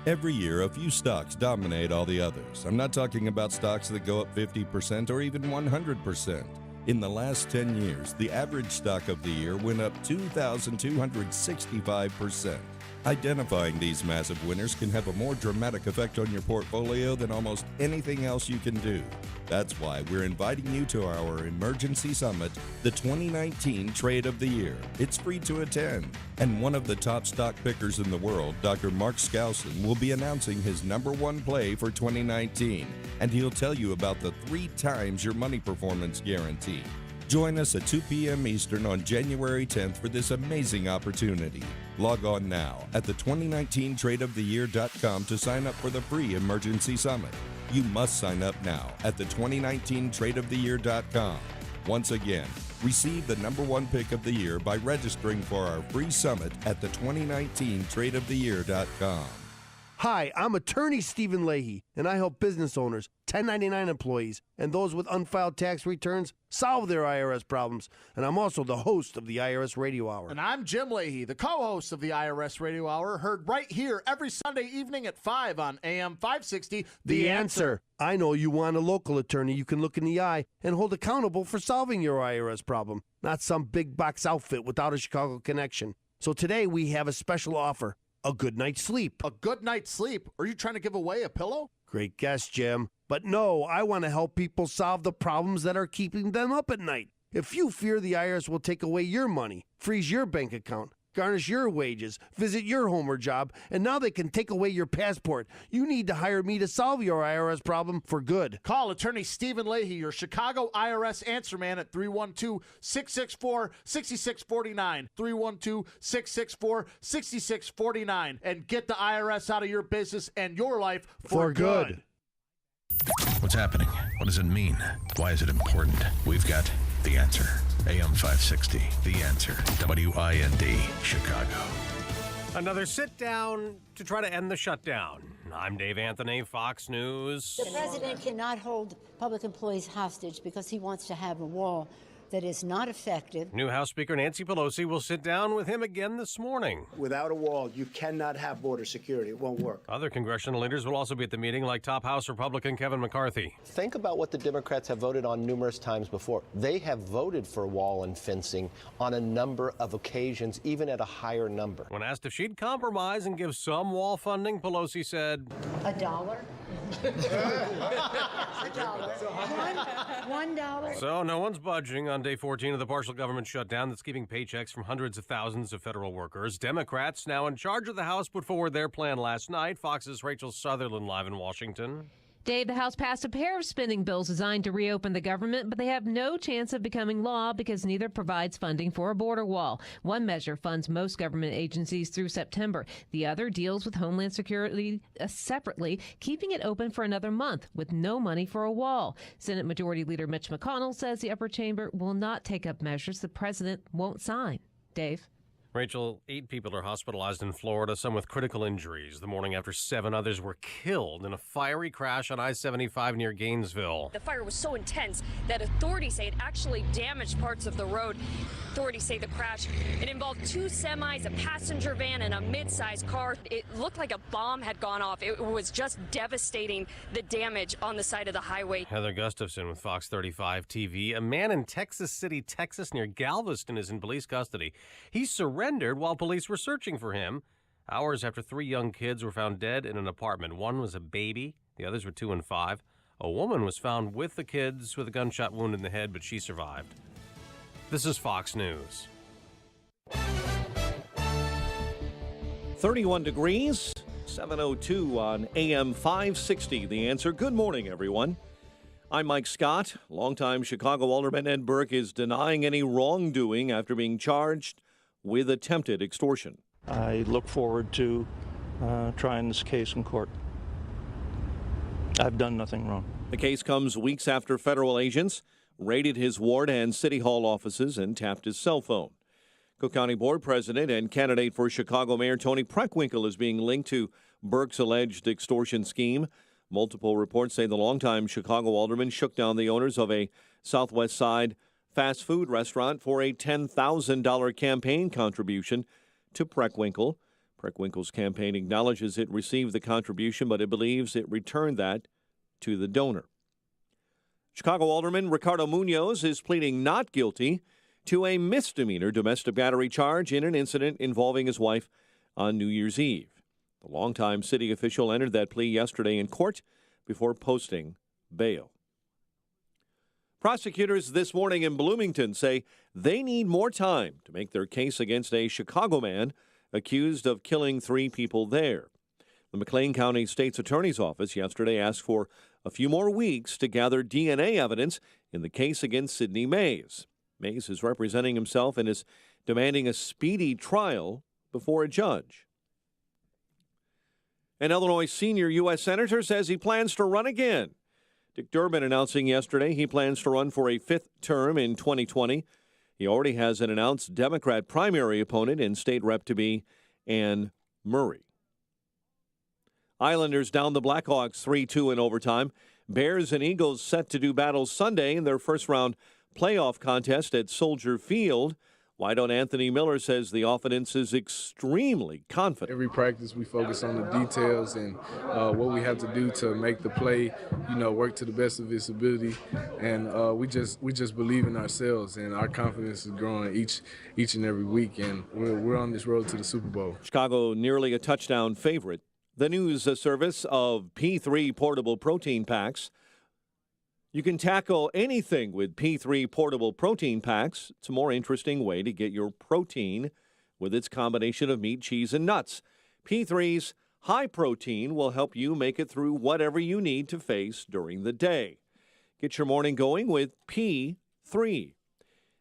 Every year, a few stocks dominate all the others. I'm not talking about stocks that go up 50% or even 100%. In the last 10 years, the average stock of the year went up 2,265%. Identifying these massive winners can have a more dramatic effect on your portfolio than almost anything else you can do. That's why we're inviting you to our emergency summit, the 2019 Trade of the Year. It's free to attend. And one of the top stock pickers in the world, Dr. Mark Skousen, will be announcing his #1 play for 2019. And he'll tell you about the 3 times your money performance guarantee. Join us at 2 p.m. Eastern on January 10th for this amazing opportunity. Log on now at the 2019tradeoftheyear.com to sign up for the free emergency summit. You must sign up now at the 2019tradeoftheyear.com. Once again, receive the #1 pick of the year by registering for our free summit at the 2019tradeoftheyear.com. Hi, I'm attorney Stephen Leahy, and I help business owners, 1099 employees, and those with unfiled tax returns solve their IRS problems. And I'm also the host of the IRS Radio Hour. And I'm Jim Leahy, the co-host of the IRS Radio Hour, heard right here every Sunday evening at 5 on AM 560. The Answer. I know you want a local attorney you can look in the eye and hold accountable for solving your IRS problem, not some big box outfit without a Chicago connection. So today we have a special offer. A good night's sleep. A good night's sleep? Are you trying to give away a pillow? Great guess, Jim. But no, I want to help people solve the problems that are keeping them up at night. If you fear the IRS will take away your money, freeze your bank account, garnish your wages, visit your home or job, and now they can take away your passport, you need to hire me to solve your IRS problem for good. Call attorney Stephen Leahy, your Chicago IRS answer man, at 312-664-6649, 312-664-6649, and get the IRS out of your business and your life for good. What's happening? What does it mean? Why is it important? We've got the answer. AM 560, The Answer, WIND, Chicago. Another sit-down to try to end the shutdown. I'm Dave Anthony, Fox News. The president cannot hold public employees hostage because he wants to have a wall that is not effective. New House Speaker Nancy Pelosi will sit down with him again this morning. Without a wall, you cannot have border security. It won't work. Other congressional leaders will also be at the meeting, like top House Republican Kevin McCarthy. Think about what the Democrats have voted on numerous times before. They have voted for wall and fencing on a number of occasions, even at a higher number. When asked if she'd compromise and give some wall funding, Pelosi said, $1? $1? So no one's budging on day 14 of the partial government shutdown that's keeping paychecks from hundreds of thousands of federal workers. Democrats, now in charge of the House, put forward their plan last night. Fox's Rachel Sutherland live in Washington. Dave, the House passed a pair of spending bills designed to reopen the government, but they have no chance of becoming law because neither provides funding for a border wall. One measure funds most government agencies through September. The other deals with Homeland Security separately, keeping it open for another month with no money for a wall. Senate Majority Leader Mitch McConnell says the upper chamber will not take up measures the president won't sign. Dave? Rachel, 8 people are hospitalized in Florida, some with critical injuries, the morning after 7 others were killed in a fiery crash on I-75 near Gainesville. The fire was so intense that authorities say it actually damaged parts of the road. Authorities say the crash, it involved 2 semis, a passenger van, and a mid-sized car. It looked like a bomb had gone off. It was just devastating, the damage on the side of the highway. Heather Gustafson with Fox 35 TV. A man in Texas City, Texas, near Galveston is in police custody. He surrendered while police were searching for him, hours after 3 young kids were found dead in an apartment. One was a baby, the others were 2 and 5. A woman was found with the kids with a gunshot wound in the head, but she survived. This is Fox News. 31 degrees, 7:02 on AM 560. The Answer. Good morning, everyone. I'm Mike Scott. Longtime Chicago Alderman Ed Burke is denying any wrongdoing after being charged with attempted extortion. I look forward to trying this case in court. I've done nothing wrong. The case comes weeks after federal agents raided his ward and city hall offices and tapped his cell phone. Cook County Board President and candidate for Chicago Mayor Tony Preckwinkle is being linked to Burke's alleged extortion scheme. Multiple reports say the longtime Chicago alderman shook down the owners of a Southwest Side fast food restaurant for a $10,000 campaign contribution to Preckwinkle. Preckwinkle's campaign acknowledges it received the contribution, but it believes it returned that to the donor. Chicago Alderman Ricardo Munoz is pleading not guilty to a misdemeanor domestic battery charge in an incident involving his wife on New Year's Eve. The longtime city official entered that plea yesterday in court before posting bail. Prosecutors this morning in Bloomington say they need more time to make their case against a Chicago man accused of killing 3 people there. The McLean County State's Attorney's Office yesterday asked for a few more weeks to gather DNA evidence in the case against Sidney Mays. Mays is representing himself and is demanding a speedy trial before a judge. An Illinois senior U.S. senator says he plans to run again. Dick Durbin announcing yesterday he plans to run for a 5th term in 2020. He already has an announced Democrat primary opponent in state rep-to-be Ann Murray. Islanders down the Blackhawks 3-2 in overtime. Bears and Eagles set to do battle Sunday in their first-round playoff contest at Soldier Field. Wideout Anthony Miller says the offense is extremely confident. Every practice we focus on the details and what we have to do to make the play, work to the best of its ability. And we just believe in ourselves, and our confidence is growing each and every week. And we're on this road to the Super Bowl. Chicago nearly a touchdown favorite. The news service of P3 portable protein packs. You can tackle anything with P3 portable protein packs. It's a more interesting way to get your protein with its combination of meat, cheese, and nuts. P3's high protein will help you make it through whatever you need to face during the day. Get your morning going with P3.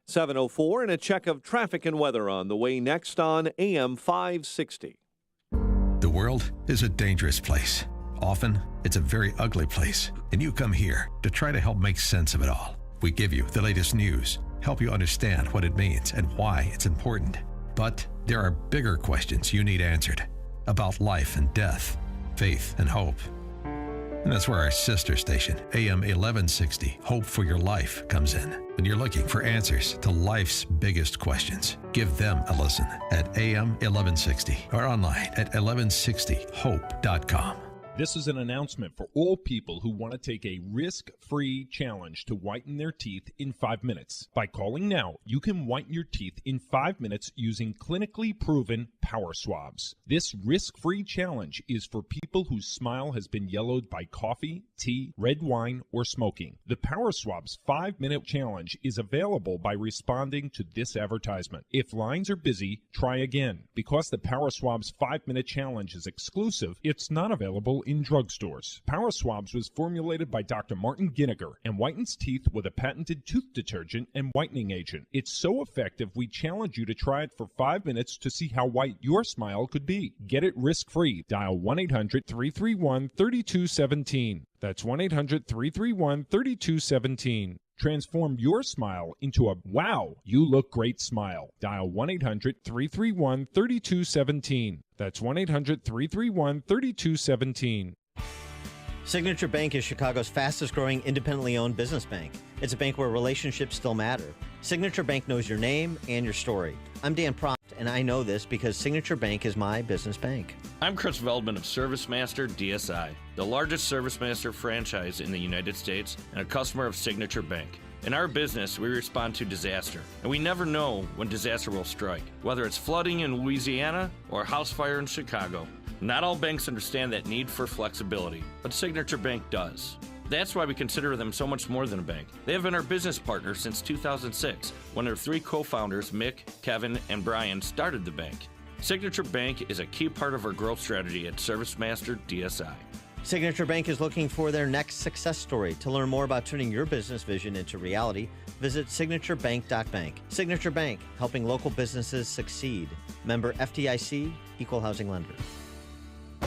7:04 and a check of traffic and weather on the way next on AM 560. The world is a dangerous place. Often, it's a very ugly place, and you come here to try to help make sense of it all. We give you the latest news, help you understand what it means and why it's important. But there are bigger questions you need answered about life and death, faith and hope. And that's where our sister station, AM 1160, Hope for Your Life, comes in. When you're looking for answers to life's biggest questions, give them a listen at AM 1160 or online at 1160hope.com. This is an announcement for all people who want to take a risk-free challenge to whiten their teeth in 5 minutes. By calling now, you can whiten your teeth in 5 minutes using clinically proven power swabs. This risk-free challenge is for people whose smile has been yellowed by coffee, tea, red wine, or smoking. The Power Swabs 5-minute challenge is available by responding to this advertisement. If lines are busy, try again. Because the Power Swabs 5-minute challenge is exclusive, it's not available in drugstores. Power Swabs was formulated by Dr. Martin Ginniger and whitens teeth with a patented tooth detergent and whitening agent. It's so effective, we challenge you to try it for 5 minutes to see how white your smile could be. Get it risk-free. Dial 1-800-331-3217. That's 1-800-331-3217. Transform your smile into a wow, you look great smile. Dial 1-800-331-3217. That's 1-800-331-3217. Signature Bank is Chicago's fastest growing independently owned business bank. It's a bank where relationships still matter. Signature Bank knows your name and your story. I'm Dan Proft, and I know this because Signature Bank is my business bank. I'm Chris Veldman of ServiceMaster DSI, the largest ServiceMaster franchise in the United States and a customer of Signature Bank. In our business, we respond to disaster, and we never know when disaster will strike, whether it's flooding in Louisiana or a house fire in Chicago. Not all banks understand that need for flexibility, but Signature Bank does. That's why we consider them so much more than a bank. They have been our business partner since 2006, when their three co-founders, Mick, Kevin, and Brian, started the bank. Signature Bank is a key part of our growth strategy at ServiceMaster DSI. Signature Bank is looking for their next success story. To learn more about turning your business vision into reality, visit signaturebank.bank. Signature Bank, helping local businesses succeed. Member FDIC, Equal Housing Lender.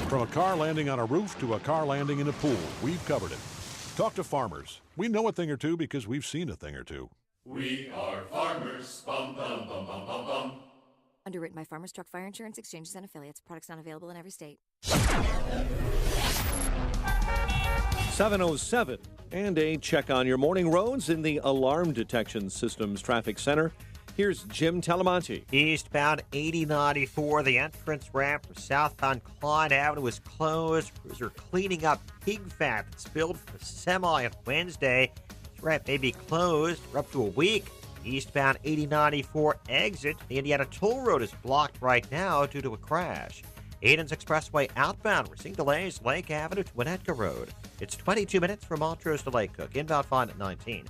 From a car landing on a roof to a car landing in a pool, we've covered it. Talk to farmers. We know a thing or two because we've seen a thing or two. We are farmers. Bum, bum, bum, bum, bum, bum. Underwritten by Farmers Truck Fire Insurance Exchanges and Affiliates. Products not available in every state. 7:07, and a check on your morning roads in the Alarm Detection Systems Traffic Center. Here's Jim Talamonte. Eastbound 8094, the entrance ramp for southbound Claude Avenue is closed. Crews are cleaning up pig fat that spilled from a semi on Wednesday. This ramp may be closed for up to a week. Eastbound 8094 exit, the Indiana Toll Road is blocked right now due to a crash. Aiden's Expressway outbound, we're seeing delays Lake Avenue to Winnetka Road. It's 22 minutes from Montrose to Lake Cook, inbound fine at 19.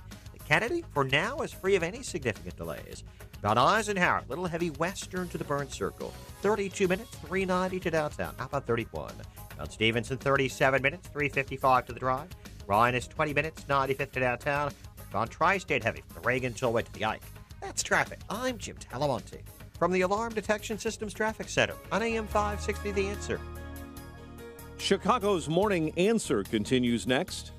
Kennedy, for now, is free of any significant delays. About Eisenhower, a little heavy western to the Burn Circle. 32 minutes, 390 to downtown. How about 31? Mount Stevenson, 37 minutes, 355 to the drive. Ryan is 20 minutes, 95 to downtown. On Tri-State heavy from the Reagan Tollway to the Ike. That's traffic. I'm Jim Talamonte from the Alarm Detection Systems Traffic Center on AM 560 The Answer. Chicago's Morning Answer continues next.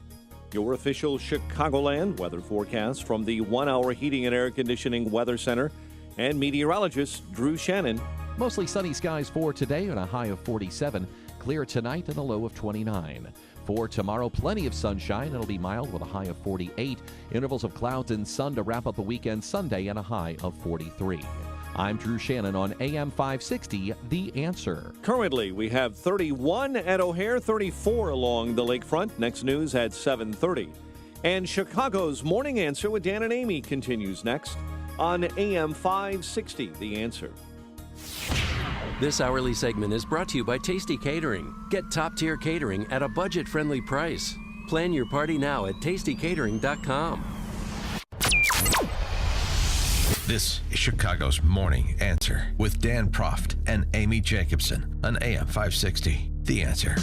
Your official Chicagoland weather forecast from the 1 Hour Heating and Air Conditioning Weather Center and meteorologist Drew Shannon. Mostly sunny skies for today and a high of 47. Clear tonight and a low of 29. For tomorrow, plenty of sunshine. It'll be mild with a high of 48. Intervals of clouds and sun to wrap up the weekend Sunday and a high of 43. I'm Drew Shannon on AM 560, The Answer. Currently, we have 31 at O'Hare, 34 along the lakefront. Next news at 7:30. And Chicago's Morning Answer with Dan and Amy continues next on AM 560, The Answer. This hourly segment is brought to you by Tasty Catering. Get top-tier catering at a budget-friendly price. Plan your party now at tastycatering.com. This is Chicago's Morning Answer with Dan Proft and Amy Jacobson on AM 560. The Answer.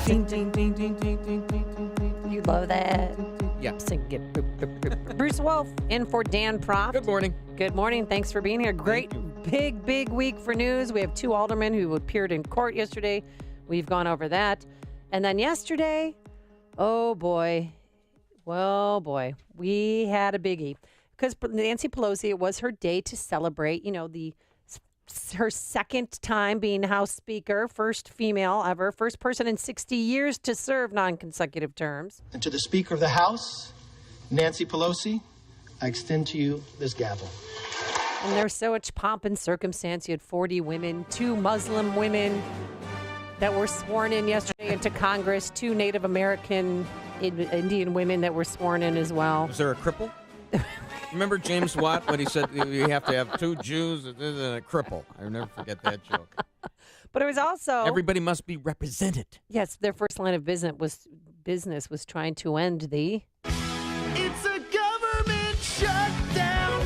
Ding, ding, ding, ding, ding, ding, ding, ding. You love that. Yeah. Sing it. Bruce Wolf in for Dan Proft. Good morning. Good morning. Thanks for being here. Great, big week for news. We have two aldermen who appeared in court yesterday. We've gone over that. And then yesterday, oh boy, well boy, we had a biggie. Because Nancy Pelosi, it was her day to celebrate, her second time being House Speaker, first female ever, first person in 60 years to serve non-consecutive terms. And to the Speaker of the House, Nancy Pelosi, I extend to you this gavel. And there's so much pomp and circumstance. You had 40 women, 2 Muslim women that were sworn in yesterday into Congress, 2 Native American Indian women that were sworn in as well. Was there a cripple? Remember James Watt when he said you have to have 2 Jews and a cripple? I'll never forget that joke. But it was also... Everybody must be represented. Yes, their first line of business was trying to end the... It's a government shutdown.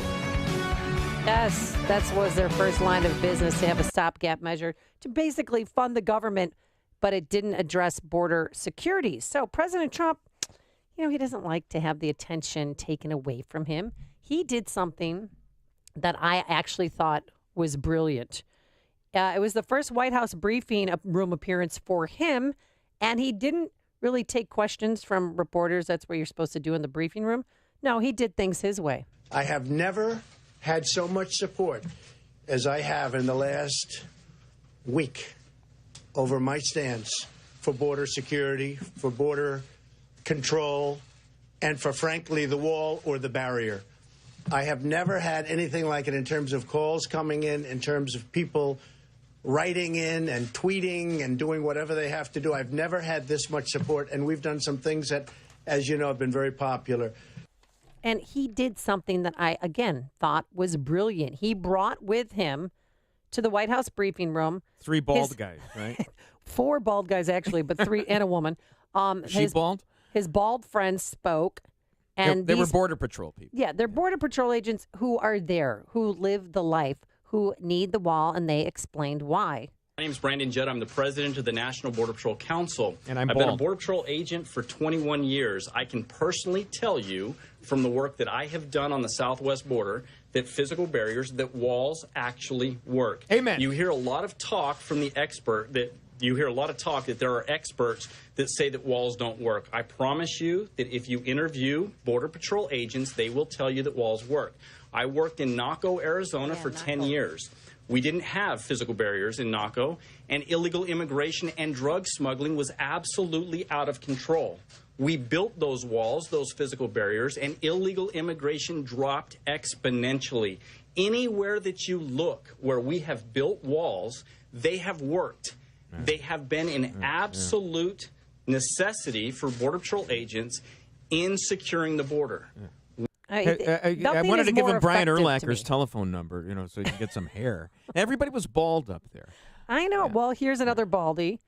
Yes, that was their first line of business, to have a stopgap measure to basically fund the government, but it didn't address border security. So President Trump, he doesn't like to have the attention taken away from him. He did something that I actually thought was brilliant. It was the first White House briefing room appearance for him, and he didn't really take questions from reporters. That's what you're supposed to do in the briefing room. No, he did things his way. I have never had so much support as I have in the last week over my stance for border security, for border control, and for, frankly, the wall or the barrier. I have never had anything like it in terms of calls coming in terms of people writing in and tweeting and doing whatever they have to do. I've never had this much support, and we've done some things that, as you know, have been very popular. And he did something that I, again, thought was brilliant. He brought with him to the White House briefing room 3 bald guys, right? 4 bald guys, actually, but 3 and a woman. Bald? His bald friend spoke. And they were Border Patrol people. Yeah, they're Border Patrol agents who are there, who live the life, who need the wall, and they explained why. My name is Brandon Judd. I'm the president of the National Border Patrol Council. And I've been a Border Patrol agent for 21 years. I can personally tell you from the work that I have done on the southwest border that physical barriers, that walls actually work. Amen. You hear a lot of talk from the expert that there are experts that say that walls don't work. I promise you that if you interview Border Patrol agents, they will tell you that walls work. I worked in Naco, Arizona for 10 years. We didn't have physical barriers in Naco, and illegal immigration and drug smuggling was absolutely out of control. We built those walls, those physical barriers, and illegal immigration dropped exponentially. Anywhere that you look where we have built walls, they have worked. They have been an absolute necessity for Border Patrol agents in securing the border. I wanted to give him Brian Urlacher's telephone number, so he can get some hair. Everybody was bald up there. I know. Yeah. Well, here's another baldy.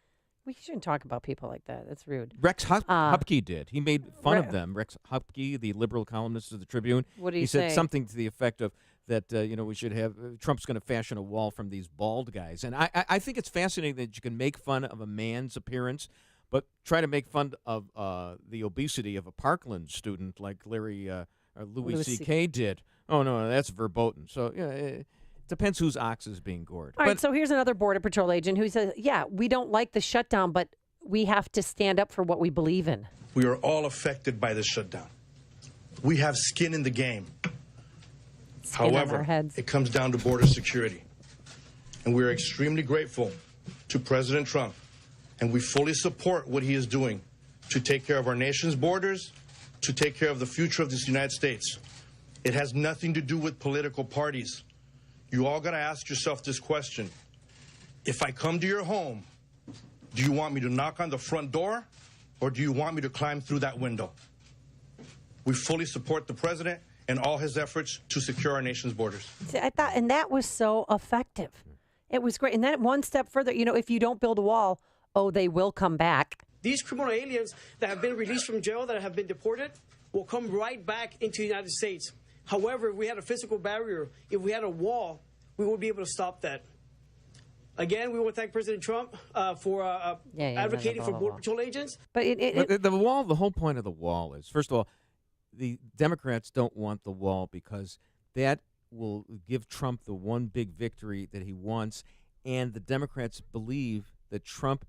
We shouldn't talk about people like that. That's rude. Rex Hupke did. He made fun of them. Rex Hupke, the liberal columnist of the Tribune. What did he say? He said something to the effect of that, we should have, Trump's going to fashion a wall from these bald guys. And I think it's fascinating that you can make fun of a man's appearance, but try to make fun of the obesity of a Parkland student like Louis C.K. did. Oh, no, that's verboten. So, it depends whose ox is being gored. All right, so here's another Border Patrol agent who says, we don't like the shutdown, but we have to stand up for what we believe in. We are all affected by the shutdown. We have skin in the game. However, it comes down to border security. And we're extremely grateful to President Trump, and we fully support what he is doing to take care of our nation's borders, to take care of the future of this United States. It has nothing to do with political parties. You all got to ask yourself this question. If I come to your home, do you want me to knock on the front door, or do you want me to climb through that window? We fully support the president and all his efforts to secure our nation's borders. See, I thought, and that was so effective. It was great. And then one step further, if you don't build a wall, they will come back. These criminal aliens that have been released from jail, that have been deported, will come right back into the United States. However, if we had a physical barrier, if we had a wall, we would be able to stop that. Again, we want to thank President Trump for advocating for Border Patrol agents. But the wall, the whole point of the wall is, first of all, the Democrats don't want the wall because that will give Trump the one big victory that he wants, and the Democrats believe that Trump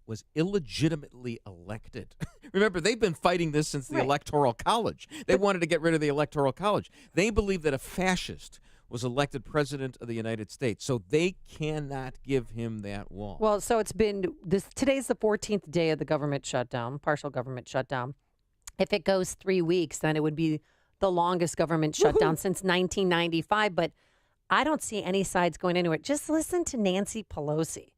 was illegitimately elected. Remember, they've been fighting this since the Electoral College. They wanted to get rid of the Electoral College. They believe that a fascist was elected president of the United States, so they cannot give him that wall. Well, so it's been today's the 14th day of the government shutdown, partial government shutdown. If it goes 3 weeks, then it would be the longest government shutdown since 1995. But I don't see any sides going into it. Just listen to Nancy Pelosi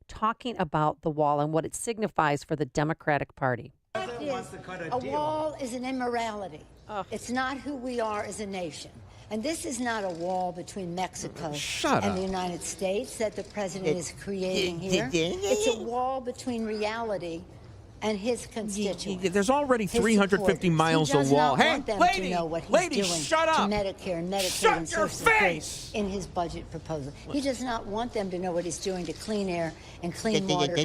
talking about the wall and what it signifies for the Democratic Party. A wall is an immorality. It's not who we are as a nation. And this is not a wall between Mexico and the United States that the president is creating here. It's a wall between reality and his constituents. There's already his 350 supporters. miles He of does wall. not Hey, want them lady, to know what he's lady, doing shut up. to Medicare and Medicaid Shut and your Social Security face. in his budget proposal. He does not want them to know what he's doing to clean air and clean water.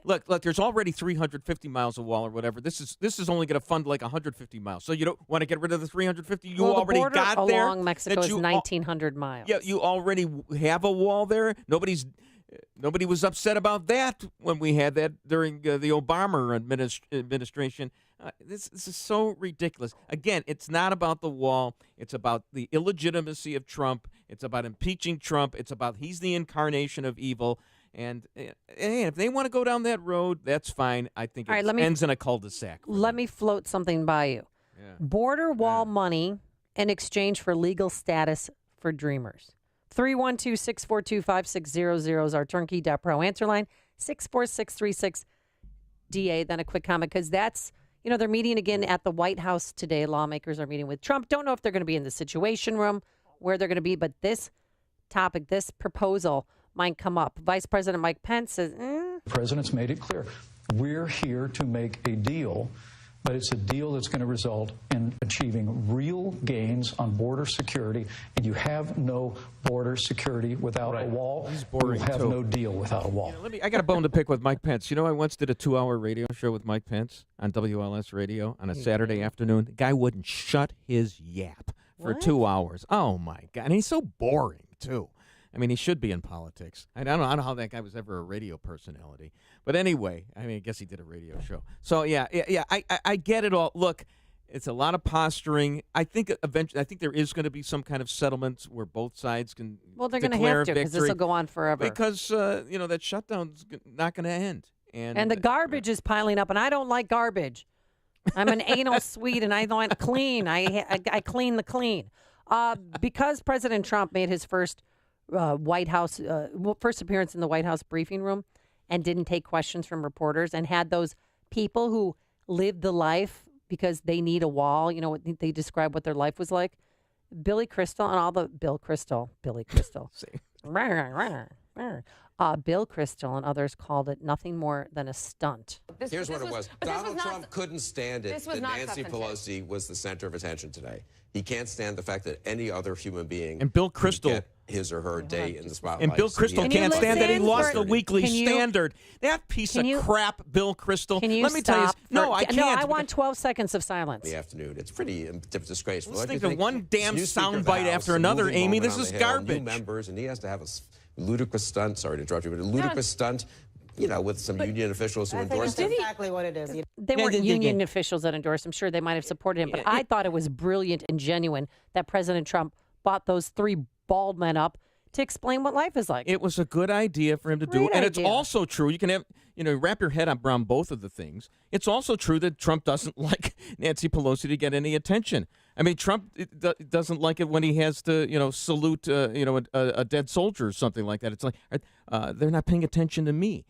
Look, there's already 350 miles of wall or whatever. This is only going to fund like 150 miles. So you don't want to get rid of the 350 you already the border got there? along Mexico is 1,900 miles. Yeah, you already have a wall there. Nobody was upset about that when we had that during the Obama administration. This is so ridiculous. Again, it's not about the wall. It's about the illegitimacy of Trump. It's about impeaching Trump. It's about he's the incarnation of evil. And if they want to go down that road, that's fine. I think it ends in a cul-de-sac. Let me float something by you. Yeah. Border wall money in exchange for legal status for dreamers. 312-642-5600 is our turnkey.pro answer line. 64636-DA. Then a quick comment, because that's, they're meeting again at the White House today. Lawmakers are meeting with Trump. Don't know if they're going to be in the Situation Room, where they're going to be, but this topic, this proposal might come up. Vice President Mike Pence says, The president's made it clear. We're here to make a deal, but it's a deal that's going to result in achieving real gains on border security, and you have no border security without a wall. We'll have no deal without a wall. I got a bone to pick with Mike Pence. I once did a 2-hour radio show with Mike Pence on WLS radio on a Saturday afternoon. The guy wouldn't shut his yap for 2 hours. Oh, my God. And he's so boring, too. I mean, he should be in politics. I don't know how that guy was ever a radio personality. But anyway, I guess he did a radio show. So, I get it all. Look, it's a lot of posturing. I think eventually, there is going to be some kind of settlements where both sides can they're going to have to, because this will go on forever. Because, that shutdown's not going to end. And the garbage is piling up, and I don't like garbage. I'm an anal Swede, and I don't clean. I clean the clean. Because President Trump made his first White House first appearance in the White House briefing room and didn't take questions from reporters, and had those people who lived the life because they need a wall, they describe what their life was like. Billy Crystal and all the Bill Crystal Bill Crystal and others called it nothing more than a stunt. Here's what it was. Donald Trump couldn't stand it that Nancy Pelosi was the center of attention today. He can't stand the fact that any other human being and Bill Crystal get his or her day in the spotlight. And Bill Crystal can't stand that he lost the Weekly Standard. That piece of crap, Bill Crystal. Can you Let me tell you. No, I can't. No, I want 12 seconds of silence. In the afternoon. It's pretty disgraceful. Let's think of one damn soundbite after another, Amy. This is garbage. New members, and he has to have a ludicrous stunt. Sorry to interrupt you, but a ludicrous stunt. With some union officials who endorsed him. That's exactly what it is. They weren't union officials that endorsed him. Sure, they might have supported him, but I thought it was brilliant and genuine that President Trump bought those 3 bald men up to explain what life is like. It was a good idea for him to do. And it's also true. You can have, wrap your head around both of the things. It's also true that Trump doesn't like Nancy Pelosi to get any attention. Trump doesn't like it when he has to, salute, a dead soldier or something like that. It's like, they're not paying attention to me.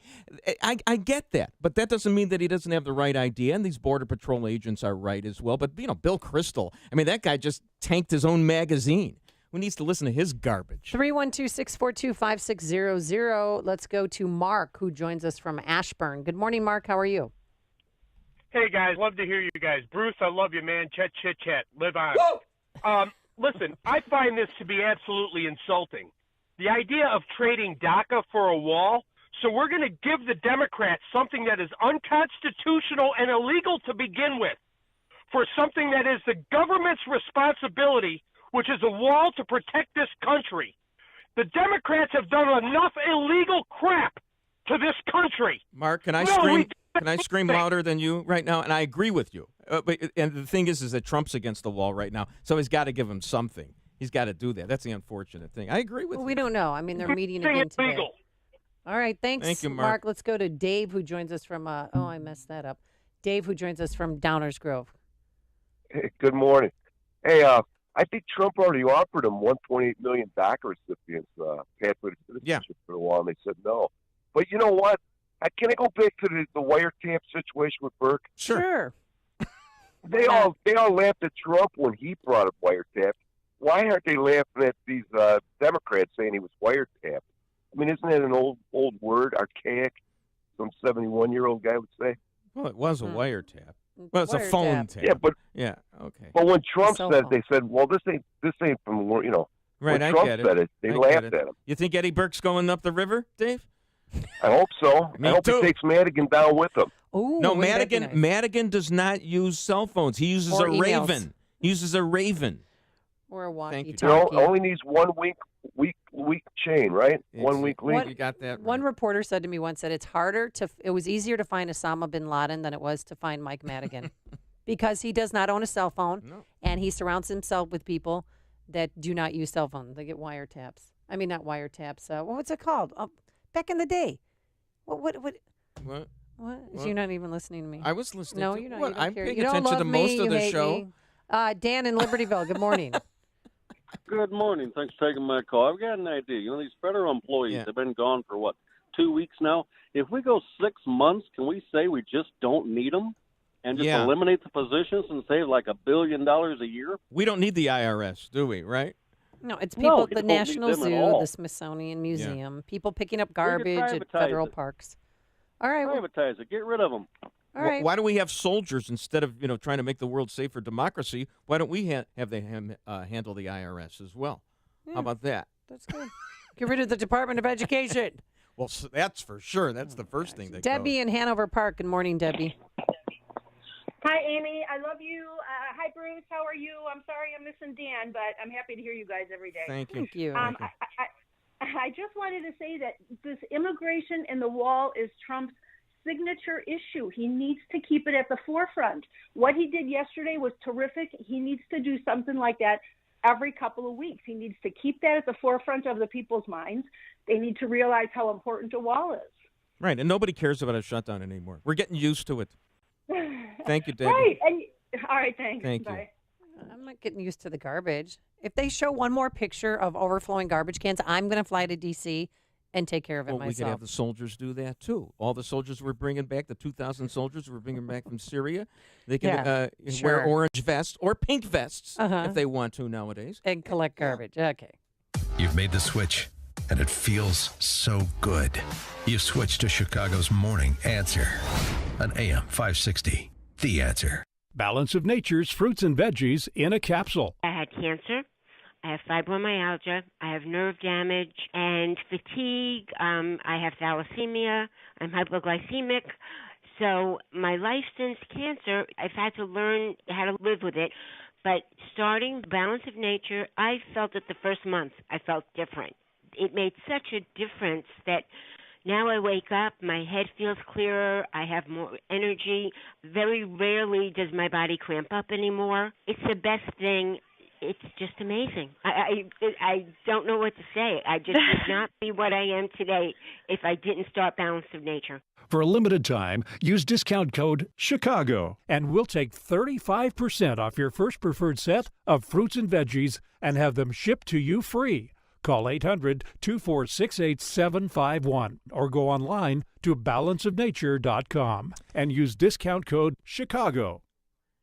I get that, but that doesn't mean that he doesn't have the right idea, and these Border Patrol agents are right as well. But, Bill Crystal, that guy just tanked his own magazine. Who needs to listen to his garbage? 312-642-5600. Let's go to Mark, who joins us from Ashburn. Good morning, Mark. How are you? Hey, guys. Love to hear you guys. Bruce, I love you, man. Chet, chit, chat. Live on. Listen, I find this to be absolutely insulting. The idea of trading DACA for a wall, so we're going to give the Democrats something that is unconstitutional and illegal to begin with for something that is the government's responsibility, which is a wall to protect this country. The Democrats have done enough illegal crap to this country. Mark, can I scream? Can I scream louder than you right now? And I agree with you. And the thing is that Trump's against the wall right now, so he's got to give him something. He's got to do that. That's the unfortunate thing. I agree with you. We don't know. They're meeting again today. All right, thanks. Thank you, Mark. Let's go to Dave, who joins us from. I messed that up. Dave, who joins us from Downers Grove. Hey, good morning. Hey, I think Trump already offered him 1.8 million DACA recipients pathway to citizenship for a while, and they said no. But you know what? Can I go back to the wiretap situation with Burke? Sure. They all laughed at Trump when he brought up wiretap. Why aren't they laughing at these Democrats saying he was wiretapped? Isn't that an old word, archaic? Some 71-year-old guy would say. Well, it was a wiretap. Well, it's a phone tap. Yeah, but okay. But when Trump said, they said, "Well, this ain't from Right, when Trump said it, they laughed at him. You think Eddie Burke's going up the river, Dave? I hope so. Me I hope too. he takes Madigan down with him. Ooh, no, Madigan does not use cell phones. He uses a emails. Raven. He uses a Raven. Or a walkie-talkie. Only needs 1 week chain, right? 1 week link. You got that right. One reporter said to me once that it was easier to find Osama bin Laden than it was to find Mike Madigan because he does not own a cell phone and he surrounds himself with people that do not use cell phones. They get wiretaps. I mean, not wiretaps. What's it called? Back in the day. What? You're not even listening to me. I was listening. No, to you're not. What? You don't I'm care. paying You don't attention to love most me, of you the hate show. me. Dan in Libertyville. Good morning. Good morning. Thanks for taking my call. I've got an idea. These federal employees have been gone for, 2 weeks now? If we go 6 months, can we say we just don't need them and just eliminate the positions and save like $1 billion a year? We don't need the IRS, do we, right? No, it's people at the don't need National them at Zoo, all. the Smithsonian Museum, people picking up garbage at federal parks. All right. Privatize it. Get rid of them. All right. Why do we have soldiers instead of trying to make the world safe for democracy? Why don't we have them handle the IRS as well? How about that? That's good. Get rid of the Department of Education. Well, that's for sure. That's the first thing. Debbie in Hanover Park. Good morning, Debbie. Hi, Amy. I love you. Hi, Bruce. How are you? I'm sorry I'm missing Dan, but I'm happy to hear you guys every day. Thank you. Thank you. I just wanted to say that this immigration and the wall is Trump's signature issue. He needs to keep it at the forefront. What he did yesterday was terrific. He needs to do something like that every couple of weeks. He needs to keep that at the forefront of the people's minds. They need to realize how important a wall is. Right, and nobody cares about a shutdown anymore. We're getting used to it. Thank you, Debbie. Right. All right, thanks. Thank Bye. I'm not getting used to the garbage. If they show one more picture of overflowing garbage cans, I'm going to fly to D.C. and take care of it myself. We could have the soldiers do that, too. All the soldiers we're bringing back, the 2,000 soldiers we're bringing back from Syria, they can wear orange vests or pink vests if they want to nowadays. And collect garbage. Okay. You've made the switch, and it feels so good. You've switched to Chicago's Morning Answer on AM 560. The Answer. Balance of Nature's fruits and veggies in a capsule. I had cancer. I have fibromyalgia. I have nerve damage and fatigue. I have thalassemia. I'm hypoglycemic. So my life since cancer, I've had to learn how to live with it. But starting Balance of Nature, I felt it the first month. I felt different. It made such a difference that now I wake up, my head feels clearer, I have more energy. Very rarely does my body cramp up anymore. It's the best thing. It's just amazing. I don't know what to say. I just would not be what I am today if I didn't start Balance of Nature. For a limited time, use discount code CHICAGO, and we'll take 35% off your first preferred set of fruits and veggies and have them shipped to you free. Call 800-246-8751 or go online to balanceofnature.com and use discount code CHICAGO.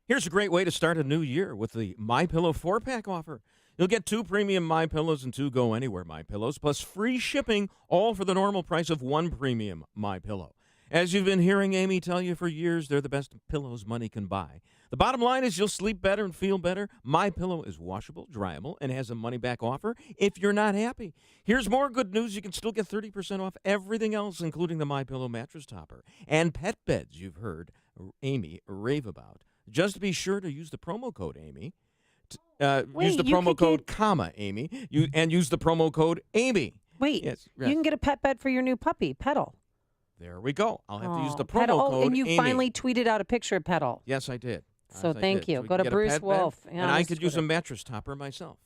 Here's a great way to start a new year with the MyPillow 4-pack offer. You'll get 2 premium MyPillows and 2 Go Anywhere MyPillows, plus free shipping, all for the normal price of 1 premium MyPillow. As you've been hearing Amy tell you for years, they're the best pillows money can buy. The bottom line is you'll sleep better and feel better. MyPillow is washable, dryable, and has a money-back offer if you're not happy. Here's more good news. You can still get 30% off everything else, including the MyPillow mattress topper and pet beds you've heard Amy rave about. Just be sure to use the promo code Amy. Use the promo code comma Amy. And use the promo code Amy. Wait, yes. You can get a pet bed for your new puppy, Petal. There we go. I'll have to use the promo Petal. code And you Amy. finally tweeted out a picture of Petal. Yes, I did. So thank you. Go to Bruce Wolf. And I could use a mattress topper myself.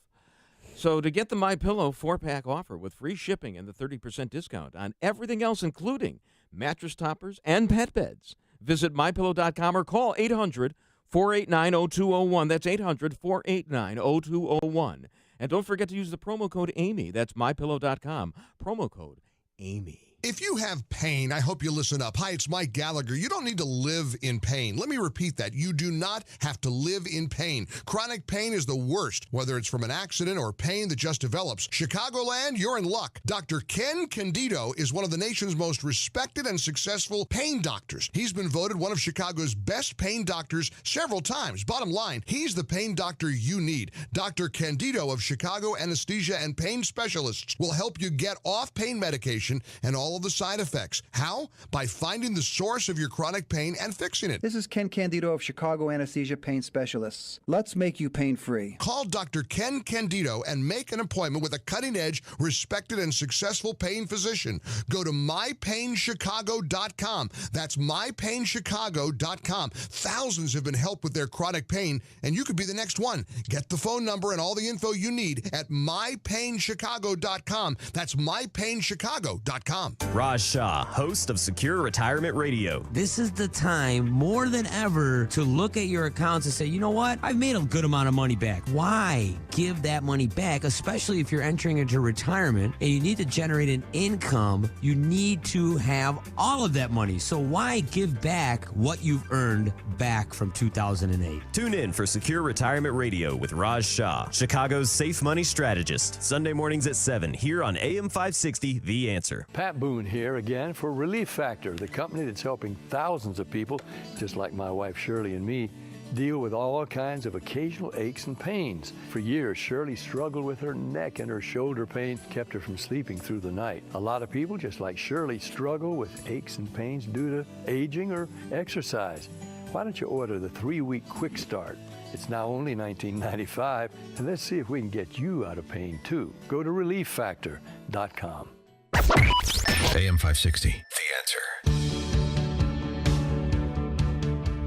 So to get the MyPillow 4-pack offer with free shipping and the 30% discount on everything else, including mattress toppers and pet beds, visit MyPillow.com or call 800-489-0201. That's 800-489-0201. And don't forget to use the promo code Amy. That's MyPillow.com. Promo code Amy. If you have pain, I hope you listen up. Hi, it's Mike Gallagher. You don't need to live in pain. Let me repeat that. You do not have to live in pain. Chronic pain is the worst, whether it's from an accident or pain that just develops. Chicagoland, you're in luck. Dr. Ken Candido is one of the nation's most respected and successful pain doctors. He's been voted one of Chicago's best pain doctors several times. Bottom line, he's the pain doctor you need. Dr. Candido of Chicago Anesthesia and Pain Specialists will help you get off pain medication and all of the side effects. How? By finding the source of your chronic pain and fixing it. This is Ken Candido of Chicago Anesthesia Pain Specialists. Let's make you pain-free. Call Dr. Ken Candido and make an appointment with a cutting-edge, respected, and successful pain physician. Go to mypainchicago.com. That's mypainchicago.com. Thousands have been helped with their chronic pain, and you could be the next one. Get the phone number and all the info you need at mypainchicago.com. That's mypainchicago.com. Raj Shah, host of Secure Retirement Radio. This is the time more than ever to look at your accounts and say, you know what? I've made a good amount of money back. Why give that money back, especially if you're entering into retirement and you need to generate an income? You need to have all of that money. So why give back what you've earned back from 2008? Tune in for Secure Retirement Radio with Raj Shah, Chicago's safe money strategist. Sunday mornings at 7 here on AM 560, The Answer. Pat Boone here again for Relief Factor, the company that's helping thousands of people, just like my wife Shirley and me, deal with all kinds of occasional aches and pains. For years, Shirley struggled with her neck and her shoulder pain, kept her from sleeping through the night. A lot of people, just like Shirley, struggle with aches and pains due to aging or exercise. Why don't you order the 3-week Quick Start? It's now only $19.95, and let's see if we can get you out of pain too. Go to ReliefFactor.com. AM 560, The Answer.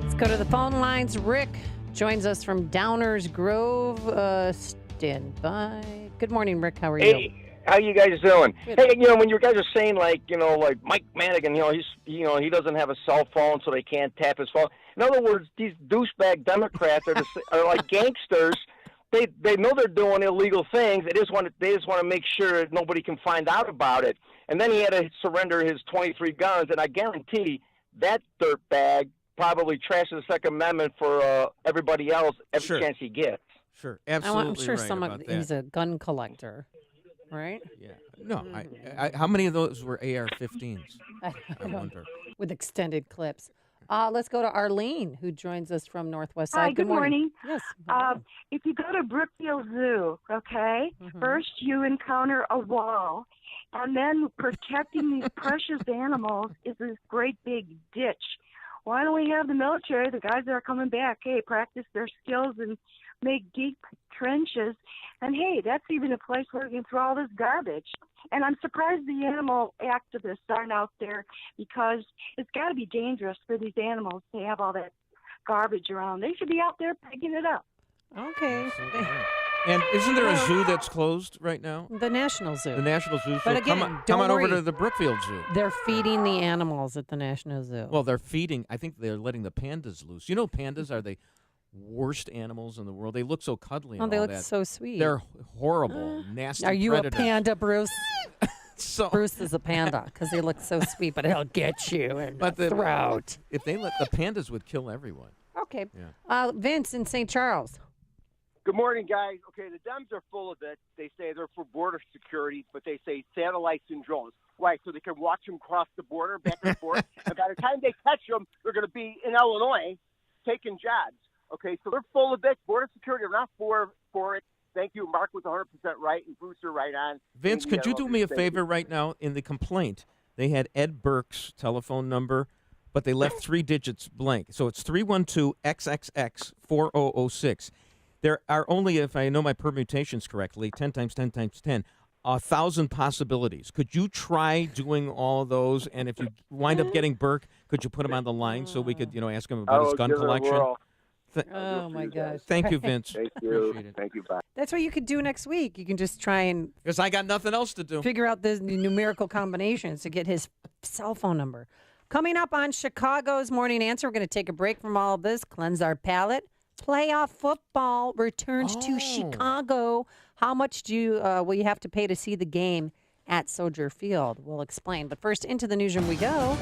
Let's go to the phone lines. Rick joins us from Downers Grove. Stand by. Good morning, Rick. How are you? Hey, how you guys doing? Good. Hey, when you guys are saying like Mike Madigan, he doesn't have a cell phone, so they can't tap his phone. In other words, these douchebag Democrats are like gangsters. They know they're doing illegal things. They just want to make sure that nobody can find out about it. And then he had to surrender his 23 guns, and I guarantee that dirtbag probably trashes the Second Amendment for everybody else every chance he gets. Sure, absolutely. I'm sure right he's a gun collector, right? Yeah. No, how many of those were AR-15s? I wonder. With extended clips. Let's go to Arlene, who joins us from Northwest Side. Hi, good morning. Yes. If you go to Brookfield Zoo, okay, first you encounter a wall, and then protecting these precious animals is this great big ditch. Why don't we have the military, the guys that are coming back, practice their skills and make deep trenches? And, hey, that's even a place where you can throw all this garbage. And I'm surprised the animal activists aren't out there, because it's got to be dangerous for these animals to have all that garbage around. They should be out there picking it up. Okay. And isn't there a zoo that's closed right now? The National Zoo. The National Zoo. But so again, come on worry. over to the Brookfield Zoo. They're feeding the animals at the National Zoo. Well, they're feeding. I think they're letting the pandas loose. You know, pandas are the worst animals in the world. They look so cuddly. And they all look that. so sweet. They're horrible, nasty. Are you predators. a panda, Bruce? So Bruce is a panda because he looks so sweet, but he'll get you in the throat. If they let the pandas would kill everyone. Okay. Yeah. Vince in St. Charles. Good morning, guys. Okay, the Dems are full of it. They say they're for border security, but they say satellites and drones. Why? So they can watch them cross the border back and forth. And by the time they catch them, they're going to be in Illinois taking jobs. Okay, so they're full of it. Border security, they're not for it. Thank you. Mark was 100% right, and Bruce are right on. Vince, could you do me a favor right now? In the complaint, they had Ed Burke's telephone number, but they left 3 digits blank. So it's 312-XXX-4006. There are only, if I know my permutations correctly, 10 times 10 times 10, 1,000 possibilities. Could you try doing all of those? And if you wind up getting Burke, could you put him on the line so we could, ask him about his gun collection? Oh, my gosh. Thank you, Vince. Thank you. Appreciate it. Thank you. Bye. That's what you could do next week. You can just try and... Because I got nothing else to do. Figure out the numerical combinations to get his cell phone number. Coming up on Chicago's Morning Answer, we're going to take a break from all of this, cleanse our palate. Playoff football returns to Chicago. How much will you have to pay to see the game? at Soldier Field. We'll explain. But first, into the newsroom we go.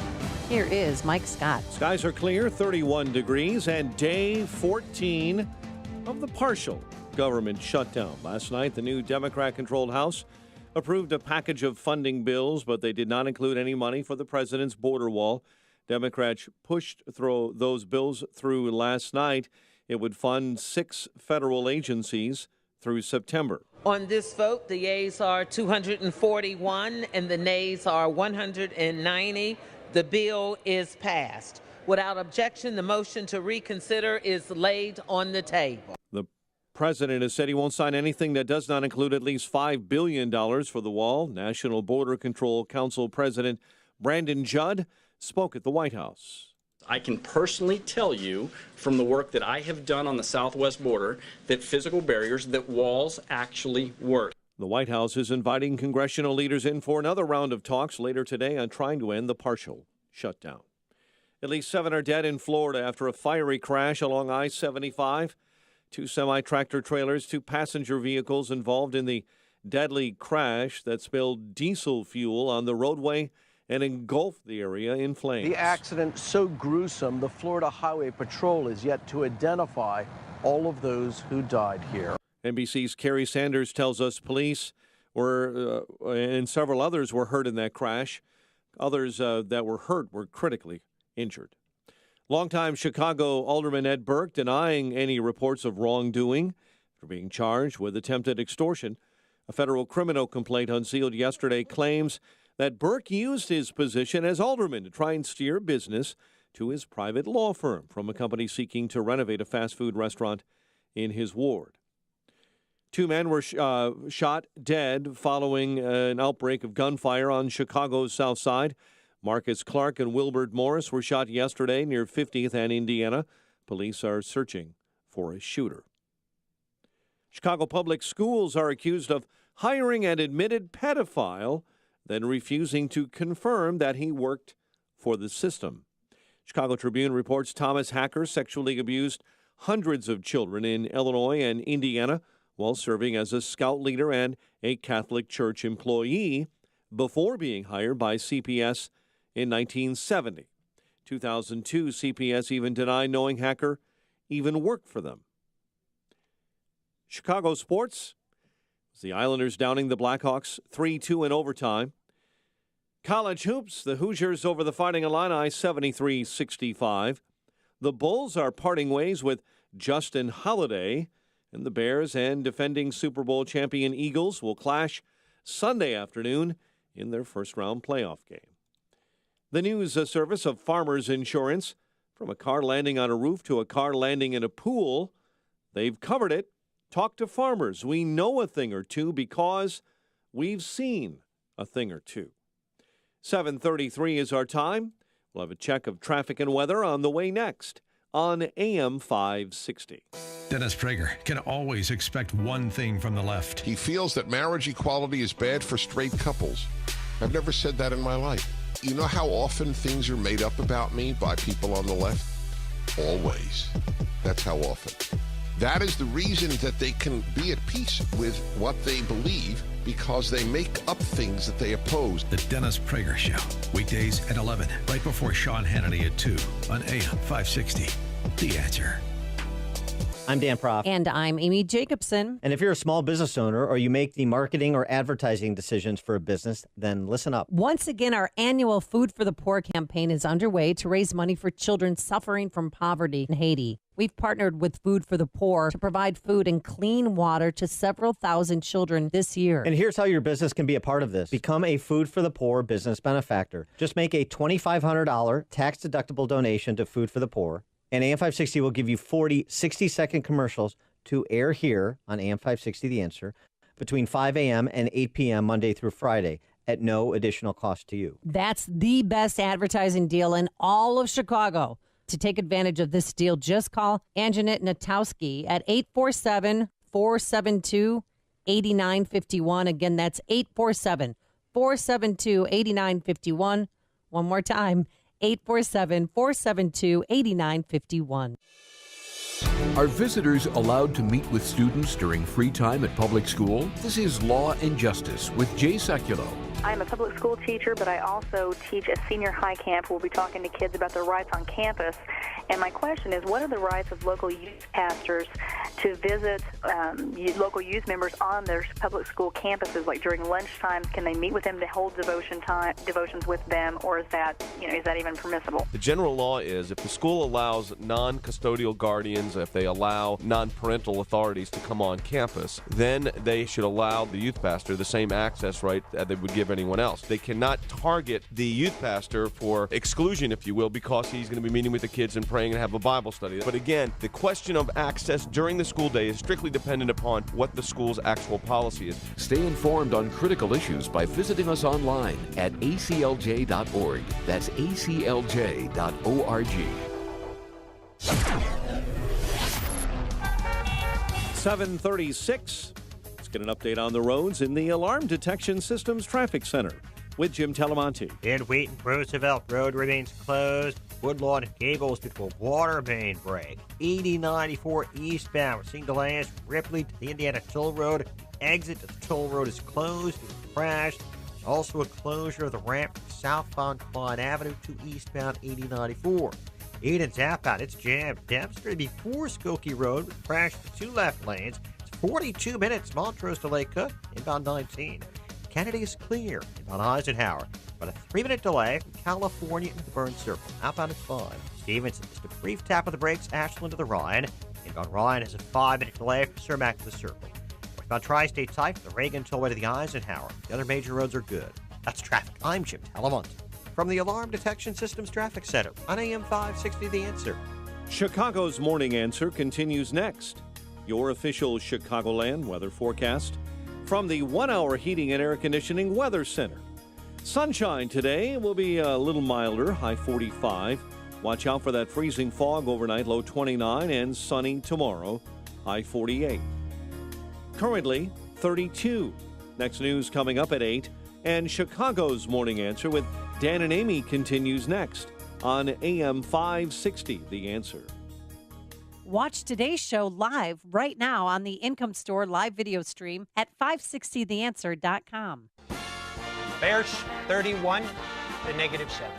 Here is Mike Scott. Skies are clear, 31 degrees, and day 14 of the partial government shutdown. Last night, the new Democrat-controlled House approved a package of funding bills, but they did not include any money for the president's border wall. Democrats pushed those bills through last night. It would fund 6 federal agencies through September. On this vote, the yeas are 241 and the nays are 190. The bill is passed. Without objection, the motion to reconsider is laid on the table. The president has said he won't sign anything that does not include at least $5 billion for the wall. National Border Control Council President Brandon Judd spoke at the White House. I can personally tell you from the work that I have done on the southwest border that physical barriers, that walls actually work. The White House is inviting congressional leaders in for another round of talks later today on trying to end the partial shutdown. At least 7 are dead in Florida after a fiery crash along I-75. 2 semi-tractor trailers, 2 passenger vehicles involved in the deadly crash that spilled diesel fuel on the roadway and engulfed the area in flames. The accident so gruesome, the Florida Highway Patrol is yet to identify all of those who died here. NBC's Kerry Sanders tells us police and several others were hurt in that crash. Others that were hurt were critically injured. Longtime Chicago Alderman Ed Burke denying any reports of wrongdoing for being charged with attempted extortion. A federal criminal complaint unsealed yesterday claims that Burke used his position as alderman to try and steer business to his private law firm from a company seeking to renovate a fast food restaurant in his ward. 2 men were shot dead following an outbreak of gunfire on Chicago's south side. Marcus Clark and Wilbert Morris were shot yesterday near 50th and Indiana. Police are searching for a shooter. Chicago Public Schools are accused of hiring an admitted pedophile, then refusing to confirm that he worked for the system. Chicago Tribune reports Thomas Hacker sexually abused hundreds of children in Illinois and Indiana while serving as a scout leader and a Catholic Church employee before being hired by CPS in 1970. 2002, CPS even denied knowing Hacker even worked for them. Chicago sports. The Islanders downing the Blackhawks 3-2 in overtime. College hoops, the Hoosiers over the Fighting Illini 73-65. The Bulls are parting ways with Justin Holiday, and the Bears and defending Super Bowl champion Eagles will clash Sunday afternoon in their first-round playoff game. The news service of Farmers Insurance, from a car landing on a roof to a car landing in a pool, they've covered it. Talk to farmers. We know a thing or two because we've seen a thing or two. 7:33 is our time. We'll have a check of traffic and weather on the way next on AM 560. Dennis Prager can always expect one thing from the left. He feels that marriage equality is bad for straight couples. I've never said that in my life. You know how often things are made up about me by people on the left? Always. That's how often. That is the reason that they can be at peace with what they believe, because they make up things that they oppose. The Dennis Prager Show, weekdays at 11, right before Sean Hannity at 2 on AM 560. The Answer. I'm Dan Proft. And I'm Amy Jacobson. And if you're a small business owner or you make the marketing or advertising decisions for a business, then listen up. Once again, our annual Food for the Poor campaign is underway to raise money for children suffering from poverty in Haiti. We've partnered with Food for the Poor to provide food and clean water to several thousand children this year. And here's how your business can be a part of this. Become a Food for the Poor business benefactor. Just make a $2,500 tax-deductible donation to Food for the Poor. And AM 560 will give you 40 60-second commercials to air here on AM 560 The Answer between 5 a.m. and 8 p.m. Monday through Friday at no additional cost to you. That's the best advertising deal in all of Chicago. To take advantage of this deal, just call Anjanette Natowski at 847-472-8951. Again, that's 847-472-8951. One more time. 847-472-8951. Are visitors allowed to meet with students during free time at public school? This is Law and Justice with Jay Sekulow. I'm a public school teacher, but I also teach a senior high camp. We'll be talking to kids about their rights on campus. And my question is, what are the rights of local youth pastors to visit local youth members on their public school campuses? Like during lunchtime, can they meet with them to hold devotions with them, or is that even permissible? The general law is if the school allows non-custodial guardians, if they allow non-parental authorities to come on campus, then they should allow the youth pastor the same access right that they would give anyone else. They cannot target the youth pastor for exclusion, if you will, because he's going to be meeting with the kids and praying and have a Bible study. But again, the question of access during the school day is strictly dependent upon what the school's actual policy is. Stay informed on critical issues by visiting us online at aclj.org. That's aclj.org. 7:36. Let's get an update on the roads in the Alarm Detection Systems Traffic Center with Jim Telemonte. In Wheaton, Roosevelt Road remains closed. Woodlawn and Gables due to a water main break. 8094 eastbound. We're seeing delays from Ripley to the Indiana Toll Road. Exit to the toll road is closed due to a crash. There's also a closure of the ramp from southbound Klein Avenue to eastbound 8094. Eden's outbound, it's jammed. Dempster before Skokie Road with crash for 2 left lanes. It's 42 minutes. Montrose to Lake Cook, inbound 19. Kennedy is clear, inbound Eisenhower. But a 3-minute delay from California into the Burn Circle. Outbound is 5. Stevenson, just a brief tap of the brakes, Ashland to the Rhine. Inbound Rhine has a 5-minute delay from Cermak to the Circle. Northbound Tri-State type from the Reagan Tollway to the Eisenhower. The other major roads are good. That's traffic. I'm Jim Talamonte from the Alarm Detection Systems Traffic Center on AM 560 The Answer. Chicago's Morning Answer continues next. Your official Chicagoland weather forecast from the 1-hour Heating and Air Conditioning Weather Center. Sunshine today will be a little milder, high 45. Watch out for that freezing fog overnight, low 29, and sunny tomorrow, high 48. Currently 32. Next news coming up at 8. And Chicago's Morning Answer with Dan and Amy continues next on AM 560, The Answer. Watch today's show live right now on the Income Store live video stream at 560theanswer.com. Bears 31 to -7.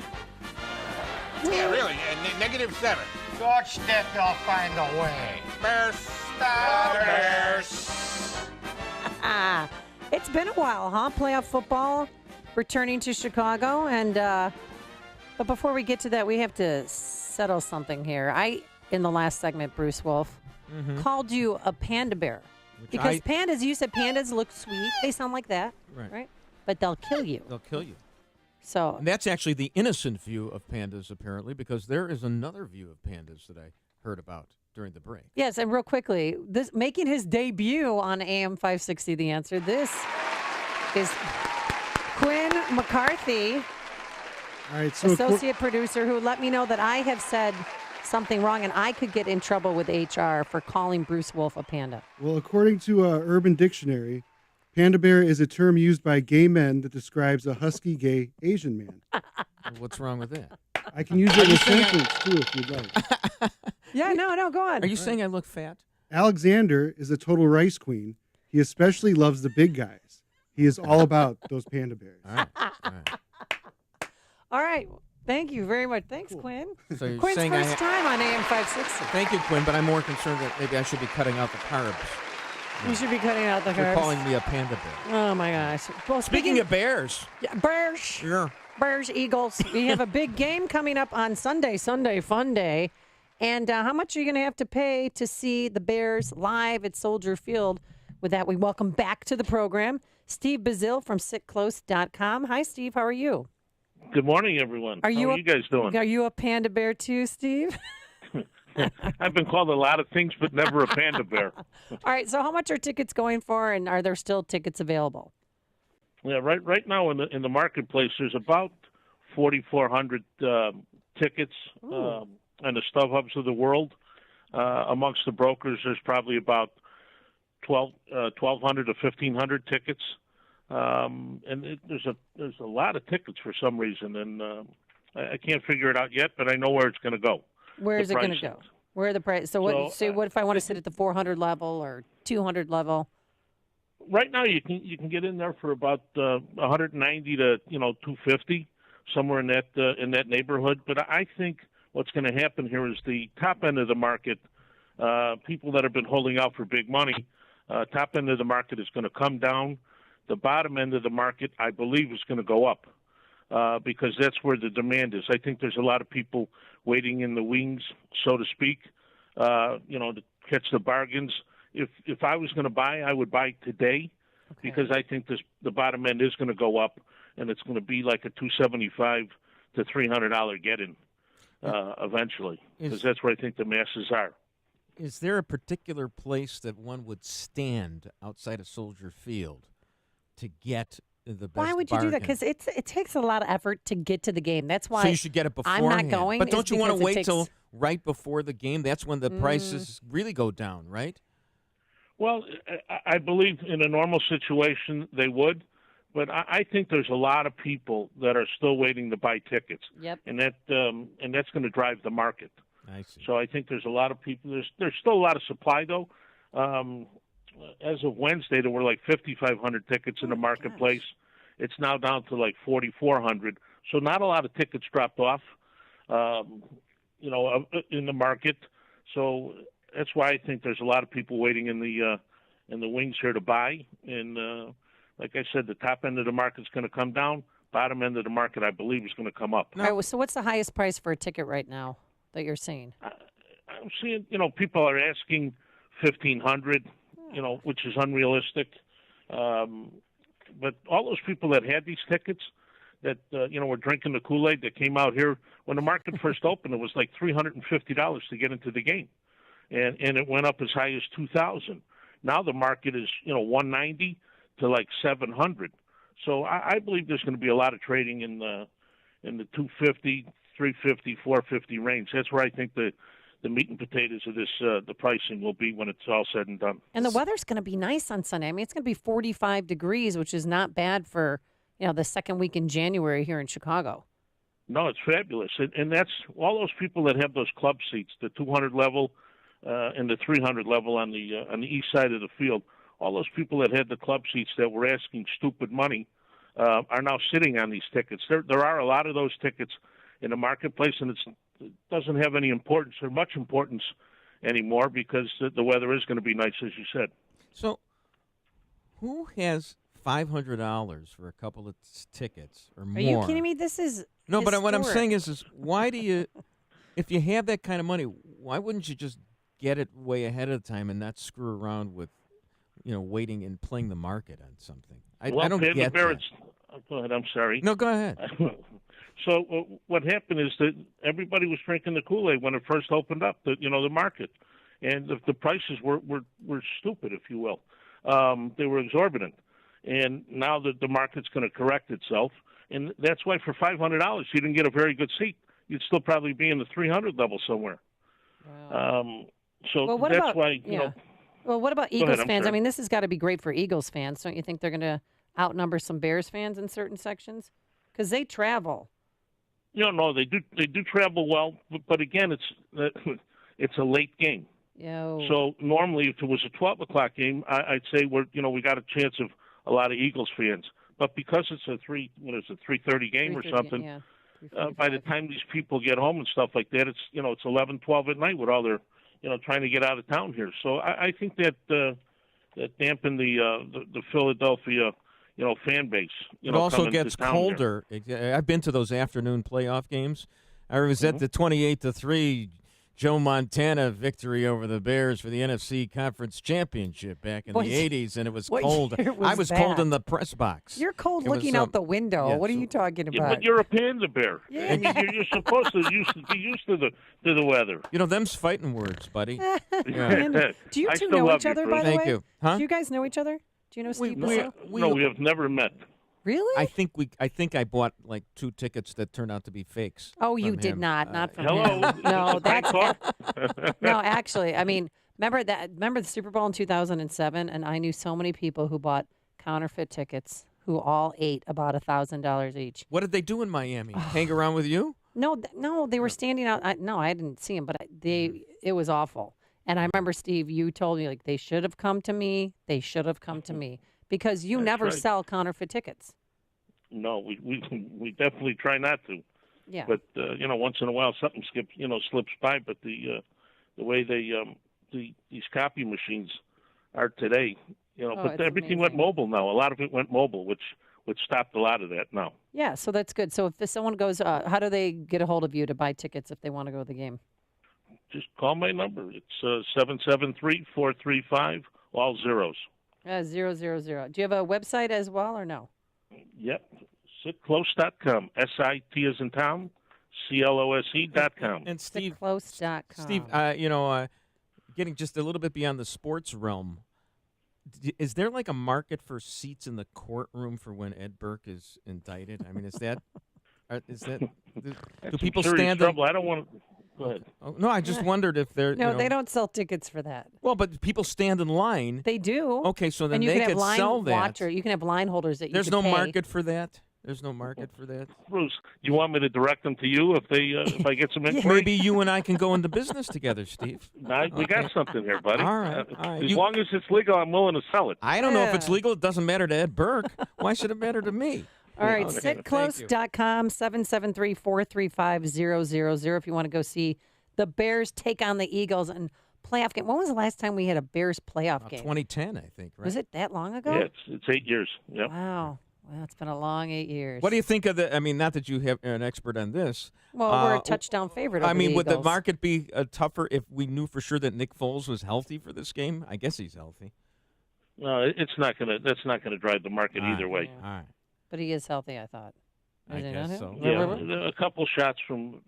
Yeah, really, -7. George Step, they'll find a way. Bears, Bears. It's been a while, huh? Playoff football returning to Chicago. And but before we get to that, we have to settle something here. In the last segment, Bruce Wolf, called you a panda bear. Because pandas, you said pandas look sweet. They sound like that, right? But they'll kill you. They'll kill you. So and that's actually the innocent view of pandas, apparently, because there is another view of pandas that I heard about during the break. Yes, and real quickly, this making his debut on AM 560 The Answer, this is Quinn McCarthy, associate producer, who let me know that I have said something wrong and I could get in trouble with HR for calling Bruce Wolf a panda. Well, according to Urban Dictionary, panda bear is a term used by gay men that describes a husky gay Asian man. What's wrong with that? I can use it in a sentence, too, if you'd like. Yeah, no, go on. Are you saying I look fat? Alexander is a total rice queen. He especially loves the big guys. He is all about those panda bears. All right. Thank you very much. Thanks, Quinn. So Quinn's first time on AM 560. Thank you, Quinn, but I'm more concerned that maybe I should be cutting out the carbs. You should be cutting out the carbs. You're calling me a panda bear. Oh, my gosh. Well, Speaking of bears. Yeah, bears. Sure. Bears, Eagles. We have a big game coming up on Sunday, Fun Day. And how much are you going to have to pay to see the Bears live at Soldier Field? With that, we welcome back to the program Steve Bazil from SitClose.com. Hi, Steve. How are you? Good morning, everyone. How are you guys doing? Are you a panda bear too, Steve? I've been called a lot of things, but never a panda bear. All right. So how much are tickets going for, and are there still tickets available? Yeah, right now in the marketplace, there's about 4,400 tickets, and the StubHubs of the world. Amongst the brokers, there's probably about 1,200 to 1,500 tickets. And there's a lot of tickets for some reason, and I can't figure it out yet, but I know where it's going to go. Where is it going to go? Where are the price? So what if I want to sit at the 400 level or 200 level? Right now, you can get in there for about 190 to 250, somewhere in that neighborhood. But I think what's going to happen here is the top end of the market, people that have been holding out for big money, top end of the market is going to come down. The bottom end of the market, I believe, is going to go up because that's where the demand is. I think there's a lot of people waiting in the wings, so to speak, to catch the bargains. If I was going to buy, I would buy today because I think the bottom end is going to go up, and it's going to be like a $275 to $300 get-in eventually because that's where I think the masses are. Is there a particular place that one would stand outside of Soldier Field to get the best Why would you do that? Because it takes a lot of effort to get to the game. That's why so you should get it beforehand. I'm not going. But don't you want to wait takes... till right before the game? That's when the prices really go down, right? Well, I believe in a normal situation they would, but I think there's a lot of people that are still waiting to buy tickets. Yep. And that's going to drive the market. I see. So I think there's a lot of people. There's still a lot of supply though. As of Wednesday, there were like 5,500 tickets in the marketplace. It's now down to like 4,400. So not a lot of tickets dropped off, in the market. So that's why I think there's a lot of people waiting in the wings here to buy. And like I said, the top end of the market's going to come down. Bottom end of the market, I believe, is going to come up. All right, so what's the highest price for a ticket right now that you're seeing? I'm seeing, people are asking $1,500, which is unrealistic. But all those people that had these tickets that, were drinking the Kool-Aid that came out here, when the market first opened, it was like $350 to get into the game. And it went up as high as $2,000. Now the market is, $190 to like $700. So I believe there's going to be a lot of trading in the $250, $350, $450 range. That's where I think the meat and potatoes of this the pricing will be when it's all said and done. And the weather's going to be nice on Sunday. I mean, it's going to be 45 degrees, which is not bad for the second week in January here in Chicago. No, it's fabulous, and that's all those people that have those club seats, the 200 level and the 300 level on the east side of the field. All those people that had the club seats that were asking stupid money are now sitting on these tickets. There are a lot of those tickets in the marketplace, and it doesn't have any importance or much importance anymore because the weather is going to be nice, as you said. So who has $500 for a couple of tickets or more? Are you kidding me? This is no, historic. But what I'm saying is why do you, if you have that kind of money, why wouldn't you just get it way ahead of time and not screw around with, waiting and playing the market on something? I don't get that. Go ahead. I'm sorry. No, go ahead. So what happened is that everybody was drinking the Kool-Aid when it first opened up, the market, and the prices were stupid, if you will. They were exorbitant, and now the market's going to correct itself, and that's why for $500 you didn't get a very good seat. You'd still probably be in the 300 level somewhere. Wow. So that's why Well, what about Eagles fans? Sorry. I mean, this has got to be great for Eagles fans. Don't you think they're going to outnumber some Bears fans in certain sections? Because they travel. No, they do travel well, but again, it's a late game. Yeah. So normally, if it was a 12 o'clock game, I'd say we got a chance of a lot of Eagles fans. But because it's a 3:30 game or something, yeah, by the time these people get home and stuff like that, it's 11, 12 at night with all their trying to get out of town here. So I think that dampened the Philadelphia fan base. It also gets colder. I've been to those afternoon playoff games. I was at the 28-3 Joe Montana victory over the Bears for the NFC Conference Championship back in the 80s, and it was cold. I was cold in the press box. You're cold looking out the window. Yeah, what are you talking about? Yeah, but you're a panda bear. Yeah. I mean, you're supposed to be used to the weather. Them's fighting words, buddy. Yeah. Do you two know each other, by the way? Thank you. Huh? Do you guys know each other? Do you know Steve Bissell? No, we have never met. Really? I think I bought like 2 tickets that turned out to be fakes. Oh, you did him. not from hello. him. No, that's no. Actually, I mean, remember the Super Bowl in 2007, and I knew so many people who bought counterfeit tickets who all ate about $1,000 each. What did they do in Miami? Hang around with you? No, they were standing out. No, I didn't see them, but it was awful. And I remember, Steve, you told me, like, they should have come to me. They should have come to me. Because you never right. sell counterfeit tickets. No, we definitely try not to. Yeah. But once in a while something slips by. But the way these copy machines are today, but everything went mobile now. A lot of it went mobile, which stopped a lot of that now. Yeah, so that's good. So if someone goes, how do they get a hold of you to buy tickets if they want to go to the game? Just call my number. It's 773-435, all zeros. 000. Do you have a website as well or no? Yep. Sitclose.com. SIT as in town, CLOSE.com. And Steve, Sitclose.com. Steve, getting just a little bit beyond the sports realm, is there like a market for seats in the courtroom for when Ed Burke is indicted? I mean, is that do people stand? Trouble. I don't want to. Go ahead. Oh, no, I just wondered if they're. No, they don't sell tickets for that. Well, but people stand in line. They do. Okay, so then and you they can have could line sell that. Watcher. You can have line holders that you There's could no pay. market for that. There's no market for that. Bruce, you want me to direct them to you if I get some inquiry? Maybe you and I can go into business together, Steve. We got something here, buddy. All right. As long as it's legal, I'm willing to sell it. I don't know if it's legal. It doesn't matter to Ed Burke. Why should it matter to me? All right, Okay, sitclose.com, 773-435-000 if you want to go see the Bears take on the Eagles and playoff game. When was the last time we had a Bears playoff game? 2010, I think, right? Was it that long ago? Yeah, it's 8 years. Yep. Wow. Well, it's been a long 8 years. What do you think of not that you have an expert on this. Well, we're a touchdown favorite over the would the Eagles. market be tougher if we knew for sure that Nick Foles was healthy for this game? I guess he's healthy. No, that's not gonna drive the market either way. All right. But he is healthy, I thought. I guess so. Yeah, a couple shots from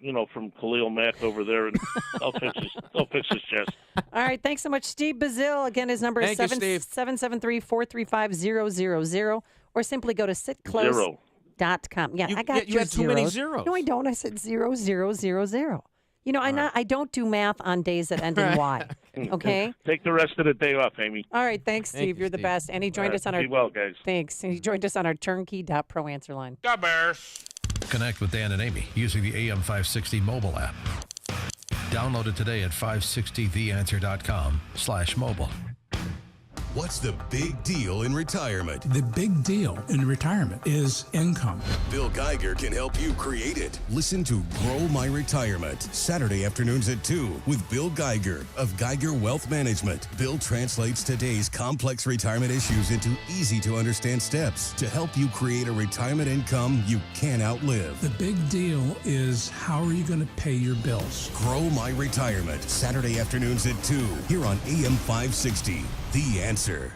Khalil Mack over there, and I'll fix his chest. All right, thanks so much, Steve Bazil. Again, his number is Thank you, Steve. 773-435-000, or simply go to sitclose.com. Yeah, I got you your had too many zeros. No, I don't. I said 0000. I don't do math on days that end in Y. Okay. Take the rest of the day off, Amy. All right, thanks, Steve. Thank you, You're the Steve. best. And he joined us on our. Be well, guys. Thanks. And he joined us on our turnkey.pro answer line. Go Bears. Connect with Dan and Amy using the AM560 mobile app. Download it today at 560theanswer.com/mobile. What's the big deal in retirement? The big deal in retirement is income. Bill Geiger can help you create it. Listen to Grow My Retirement, Saturday afternoons at 2 with Bill Geiger of Geiger Wealth Management. Bill translates today's complex retirement issues into easy-to-understand steps to help you create a retirement income you can't outlive. The big deal is how are you going to pay your bills? Grow My Retirement, Saturday afternoons at 2 here on AM 560. The Answer.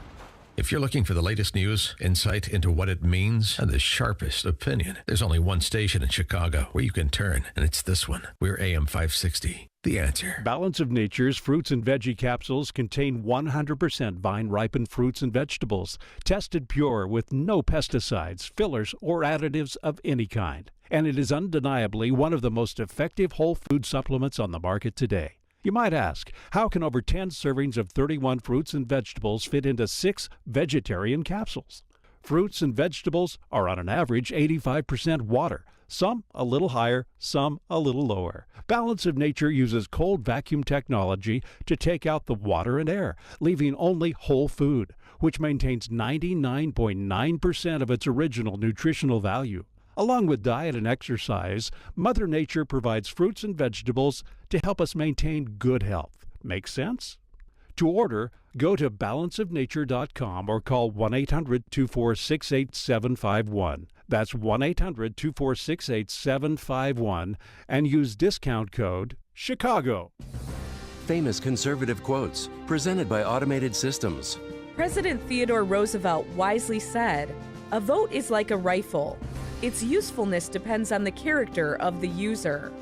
If you're looking for the latest news, insight into what it means, and the sharpest opinion, there's only one station in Chicago where you can turn, and it's this one. We're AM 560. The Answer. Balance of Nature's fruits and veggie capsules contain 100% vine-ripened fruits and vegetables, tested pure with no pesticides, fillers, or additives of any kind. And it is undeniably one of the most effective whole food supplements on the market today. You might ask, how can over 10 servings of 31 fruits and vegetables fit into 6 vegetarian capsules? Fruits and vegetables are on an average 85% water, some a little higher, some a little lower. Balance of Nature uses cold vacuum technology to take out the water and air, leaving only whole food, which maintains 99.9% of its original nutritional value. Along with diet and exercise, Mother Nature provides fruits and vegetables to help us maintain good health. Make sense? To order, go to balanceofnature.com or call 1-800-246-8751. That's 1-800-246-8751 and use discount code CHICAGO. Famous conservative quotes presented by Automated Systems. President Theodore Roosevelt wisely said, "A vote is like a rifle. Its usefulness depends on the character of the user."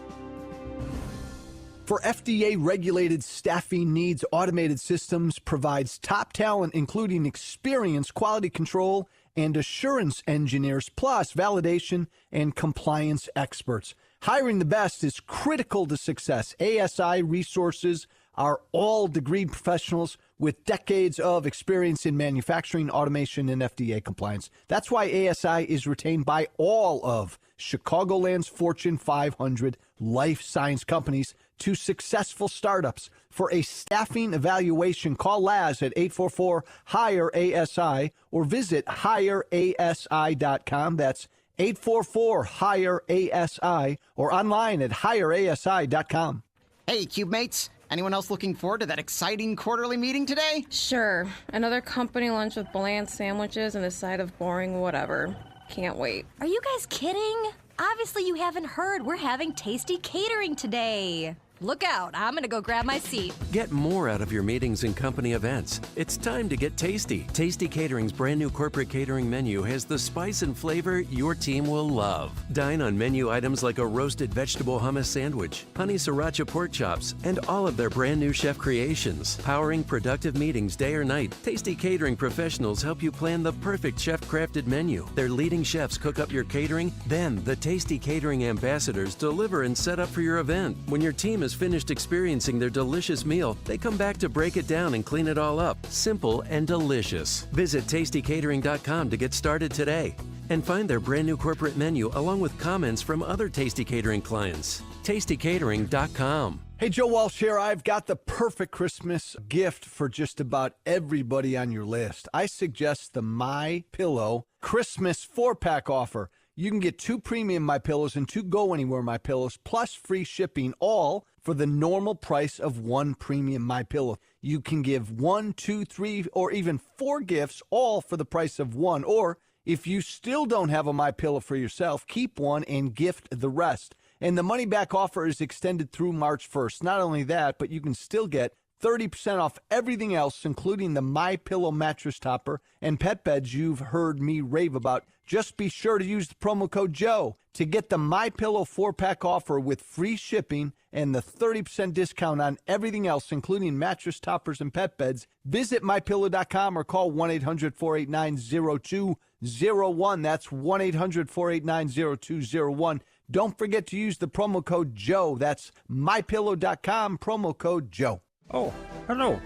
For FDA-regulated staffing needs, Automated Systems provides top talent, including experienced quality control and assurance engineers, plus validation and compliance experts. Hiring the best is critical to success. ASI resources are all degreed professionals with decades of experience in manufacturing, automation, and FDA compliance. That's why ASI is retained by all of Chicagoland's Fortune 500 life science companies to successful startups. For a staffing evaluation, call Laz at 844-HIRE-ASI or visit hireasi.com. That's 844-HIRE-ASI or online at hireasi.com. Hey, CubeMates. Anyone else looking forward to that exciting quarterly meeting today? Sure. Another company lunch with bland sandwiches and a side of boring whatever. Can't wait. Are you guys kidding? Obviously you haven't heard. We're having tasty catering today. Look out, I'm gonna go grab my seat. Get more out of your meetings and company events. It's time to get tasty. Tasty Catering's brand new corporate catering menu has the spice and flavor your team will love. Dine on menu items like a roasted vegetable hummus sandwich, honey sriracha pork chops, and all of their brand new chef creations. Powering productive meetings day or night, Tasty Catering professionals help you plan the perfect chef-crafted menu. Their leading chefs cook up your catering, then the Tasty Catering ambassadors deliver and set up for your event. When your team is finished experiencing their delicious meal, they come back to break it down and clean it all up. Simple and delicious. Visit tastycatering.com to get started today and find their brand new corporate menu along with comments from other Tasty Catering clients. tastycatering.com. Hey, Joe Walsh here. I've got the perfect Christmas gift for just about everybody on your list. I suggest the MyPillow Christmas 4-pack offer. You can get 2 premium MyPillows and 2 Go Anywhere MyPillows plus free shipping, all for the normal price of 1 premium MyPillow. You can give 1, 2, 3, or even 4 gifts, all for the price of 1. Or if you still don't have a MyPillow for yourself, keep one and gift the rest. And the money-back offer is extended through March 1st. Not only that, but you can still get 30% off everything else, including the MyPillow mattress topper and pet beds you've heard me rave about. Just be sure to use the promo code Joe to get the MyPillow 4-pack offer with free shipping and the 30% discount on everything else, including mattress toppers and pet beds. Visit MyPillow.com or call 1-800-489-0201. That's 1-800-489-0201. Don't forget to use the promo code Joe. That's MyPillow.com, promo code Joe. Oh, hello.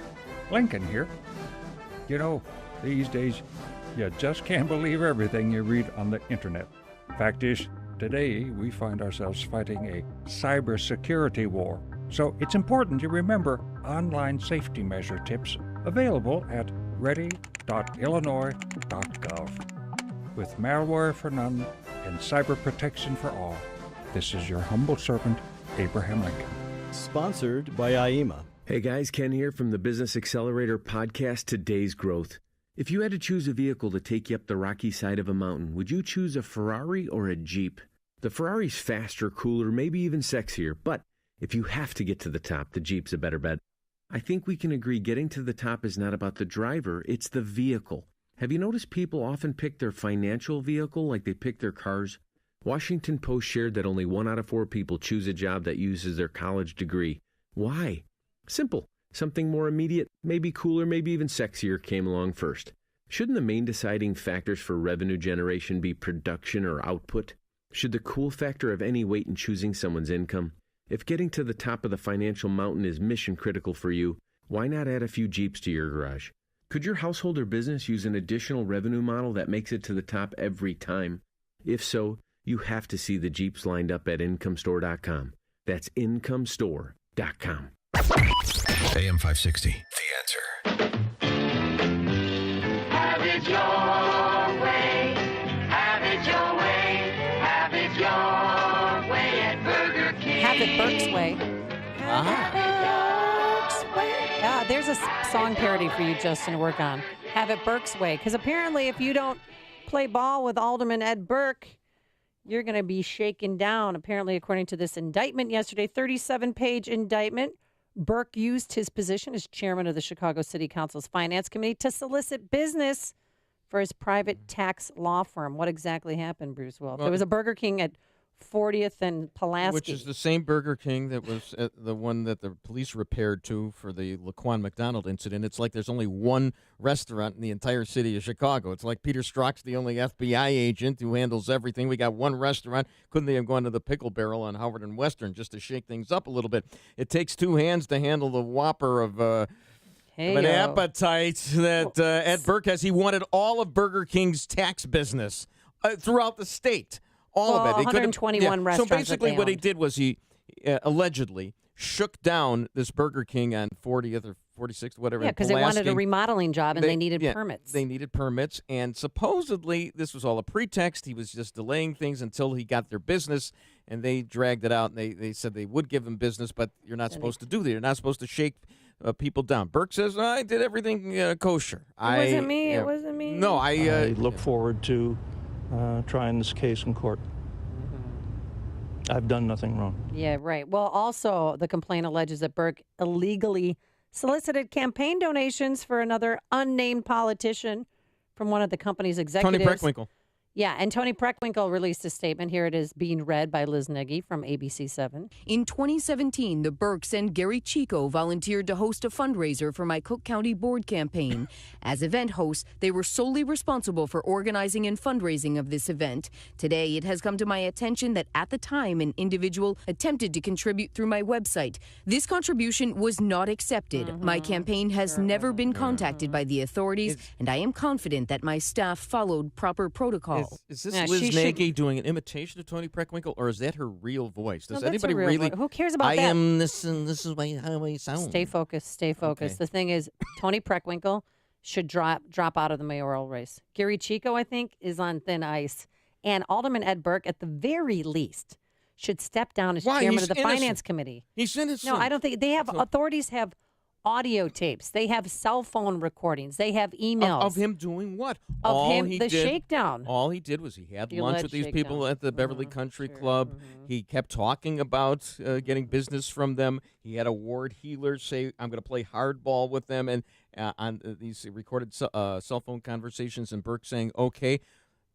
Lincoln here. You know, these days, you just can't believe everything you read on the internet. Fact is, today we find ourselves fighting a cybersecurity war. So it's important you remember online safety measure tips available at ready.illinois.gov. With malware for none and cyber protection for all, this is your humble servant, Abraham Lincoln. Sponsored by IEMA. Hey guys, Ken here from the Business Accelerator podcast, Today's Growth. If you had to choose a vehicle to take you up the rocky side of a mountain, would you choose a Ferrari or a Jeep? The Ferrari's faster, cooler, maybe even sexier, but if you have to get to the top, the Jeep's a better bet. I think we can agree getting to the top is not about the driver, it's the vehicle. Have you noticed people often pick their financial vehicle like they pick their cars? Washington Post shared that only 1 out of 4 people choose a job that uses their college degree. Why? Simple. Something more immediate, maybe cooler, maybe even sexier came along first. Shouldn't the main deciding factors for revenue generation be production or output? Should the cool factor have any weight in choosing someone's income? If getting to the top of the financial mountain is mission critical for you, why not add a few Jeeps to your garage? Could your household or business use an additional revenue model that makes it to the top every time? If so, you have to see the Jeeps lined up at IncomeStore.com. That's IncomeStore.com. AM 560, The Answer. Have it your way. Have it your way. Have it your way at Burger King. Have it Burke's way. There's a song parody for you, Justin, to work on. Have it Burke's way. Because apparently if you don't play ball with Alderman Ed Burke, you're going to be shaken down. Apparently, according to this indictment yesterday, 37-page indictment, Burke used his position as chairman of the Chicago City Council's Finance Committee to solicit business for his private tax law firm. What exactly happened, Bruce Wolf? There was a Burger King at 40th and Pulaski. Which is the same Burger King that was the one that the police repaired to for the Laquan McDonald incident. It's like there's only one restaurant in the entire city of Chicago. It's like Peter Strzok's the only FBI agent who handles everything. We got one restaurant. Couldn't they have gone to the Pickle Barrel on Howard and Western just to shake things up a little bit? It takes 2 hands to handle the whopper of an appetite that Ed Burke has. He wanted all of Burger King's tax business throughout the state. All of it. He 121 restaurants. So basically what he owned. did was he allegedly shook down this Burger King on 40th or 46th, whatever. Yeah, because they wanted a Pulaski. remodeling job and they needed permits. They needed permits, and supposedly this was all a pretext. He was just delaying things until he got their business, and they dragged it out, and they said they would give him business, but you're not supposed to do that. You're not supposed to shake people down. Burke says, I did everything kosher. It wasn't me. It wasn't me. No, I look forward to trying this case in court. I've done nothing wrong. Yeah, right. Well, also, the complaint alleges that Burke illegally solicited campaign donations for another unnamed politician from one of the company's executives. Tony Preckwinkle. Yeah, and Tony Preckwinkle released a statement. Here it is being read by Liz Nagy from ABC7. In 2017, the Burks and Gary Chico volunteered to host a fundraiser for my Cook County board campaign. As event hosts, they were solely responsible for organizing and fundraising of this event. Today, it has come to my attention that at the time, an individual attempted to contribute through my website. This contribution was not accepted. My campaign has never been contacted by the authorities, and I am confident that my staff followed proper protocol. Is this Liz Nagy doing an imitation of Tony Preckwinkle, or is that her real voice? Does No, that's anybody a real really? voice. Who cares about I that? am this, and this is how I sound. Stay focused. Stay focused. Okay. The thing is, Tony Preckwinkle should drop out of the mayoral race. Gary Chico, I think, is on thin ice. And Alderman Ed Burke, at the very least, should step down as Why? chairman He's of the innocent. Finance Committee. He's innocent. No, I don't think they have. Authorities have audio tapes. They have cell phone recordings. They have emails Of him doing what? Of All him, he the did- shakedown. All he did was he had The lunch alleged with these people shakedown. at the Beverly Country Club. He kept talking about getting business from them. He had a ward healer say, I'm going to play hardball with them. And on these recorded cell phone conversations, and Burke saying, okay,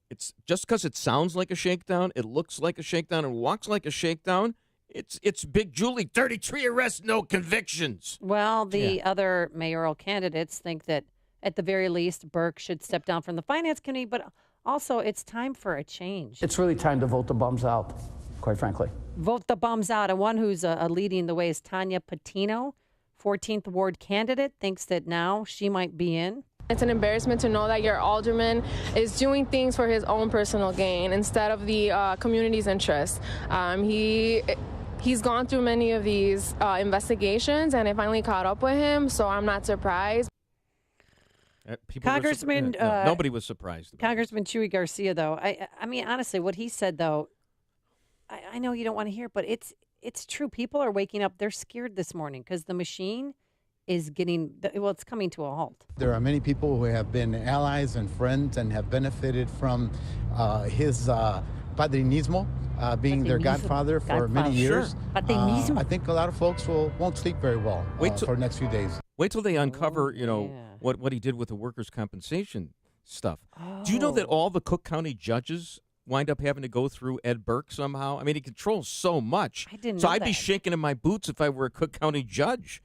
it's just because it sounds like a shakedown, it looks like a shakedown, and walks like a shakedown. It's Big Julie, 33 arrests, no convictions. Well, the other mayoral candidates think that at the very least, Burke should step down from the Finance Committee, but also it's time for a change. It's really time to vote the bums out, quite frankly. Vote the bums out. And one who's leading the way is Tanya Patino, 14th Ward candidate, thinks that now she might be in. It's an embarrassment to know that your alderman is doing things for his own personal gain instead of the community's interests. He's gone through many of these investigations, and it finally caught up with him, so I'm not surprised. Congressman, nobody was surprised. Congressman Chuy Garcia, though, I mean, honestly, what he said, though, I know you don't want to hear it, but it's true. People are waking up. They're scared this morning because the machine is it's coming to a halt. There are many people who have been allies and friends and have benefited from his padrinismo, being their godfather for many years. Sure. I think a lot of folks won't sleep very well for the next few days. Wait till they uncover, what he did with the workers' compensation stuff. Do you know that all the Cook County judges wind up having to go through Ed Burke somehow? I mean, he controls so much. I didn't so know I'd be that. shaking in my boots if I were a Cook County judge.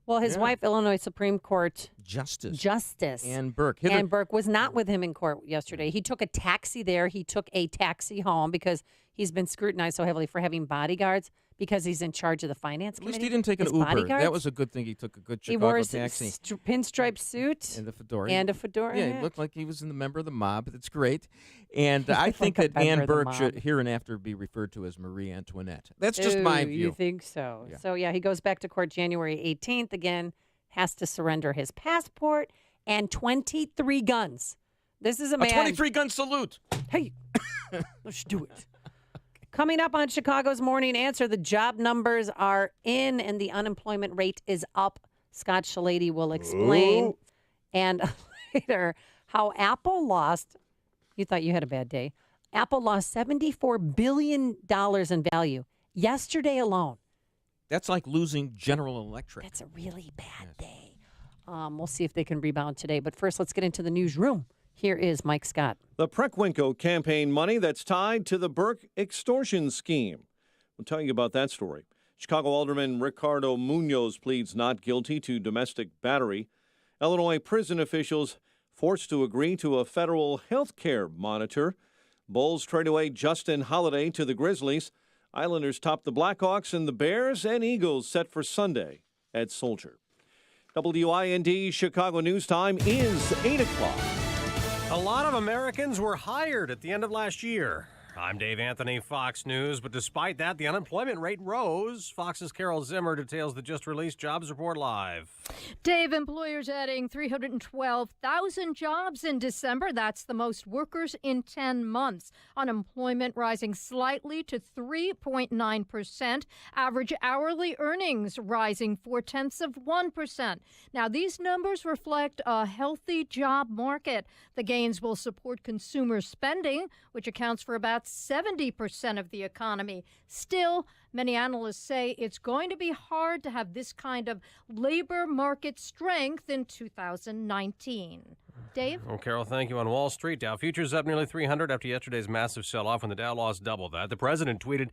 Well, his wife, Illinois Supreme Court Justice Ann Burke. Ann Burke was not with him in court yesterday. He took a taxi there. He took a taxi home because he's been scrutinized so heavily for having bodyguards because he's in charge of the finance At committee. least he didn't take an His Uber. bodyguards? That was a good thing. He took a good He Chicago wore a taxi. pinstripe suit And the fedora. And a fedora Yeah, hat. he looked like he was in the member of the mob. That's great. And I Like think a that member Ann of the Burke mob. should hereinafter be referred to as Marie Antoinette. That's just my Ooh, view. You think so? Yeah. So, he goes back to court January 18th again, has to surrender his passport and 23 guns. This is a man. 23-gun salute. Hey, let's do it. Coming up on Chicago's Morning Answer, the job numbers are in and the unemployment rate is up. Scott Shalady will explain. Ooh. And later, how Apple lost, you thought you had a bad day. Apple lost $74 billion in value yesterday alone. That's like losing General Electric. That's a really bad day. We'll see if they can rebound today. But first, let's get into the newsroom. Here is Mike Scott. The Preckwinkle campaign money that's tied to the Burke extortion scheme. We'll tell you about that story. Chicago Alderman Ricardo Munoz pleads not guilty to domestic battery. Illinois prison officials forced to agree to a federal health care monitor. Bulls trade away Justin Holiday to the Grizzlies. Islanders top the Blackhawks, and the Bears and Eagles set for Sunday at Soldier. WIND Chicago News Time is 8 o'clock. A lot of Americans were hired at the end of last year. I'm Dave Anthony, Fox News, but despite that, the unemployment rate rose. Fox's Carol Zimmer details the just-released jobs report live. Dave, employers adding 312,000 jobs in December. That's the most workers in 10 months. Unemployment rising slightly to 3.9%. Average hourly earnings rising 0.4%. Now, these numbers reflect a healthy job market. The gains will support consumer spending, which accounts for about 70% of the economy. Still, many analysts say it's going to be hard to have this kind of labor market strength in 2019. Dave? Well, Carol, thank you. On Wall Street, Dow futures up nearly 300 after yesterday's massive sell-off when the Dow lost double that. The president tweeted,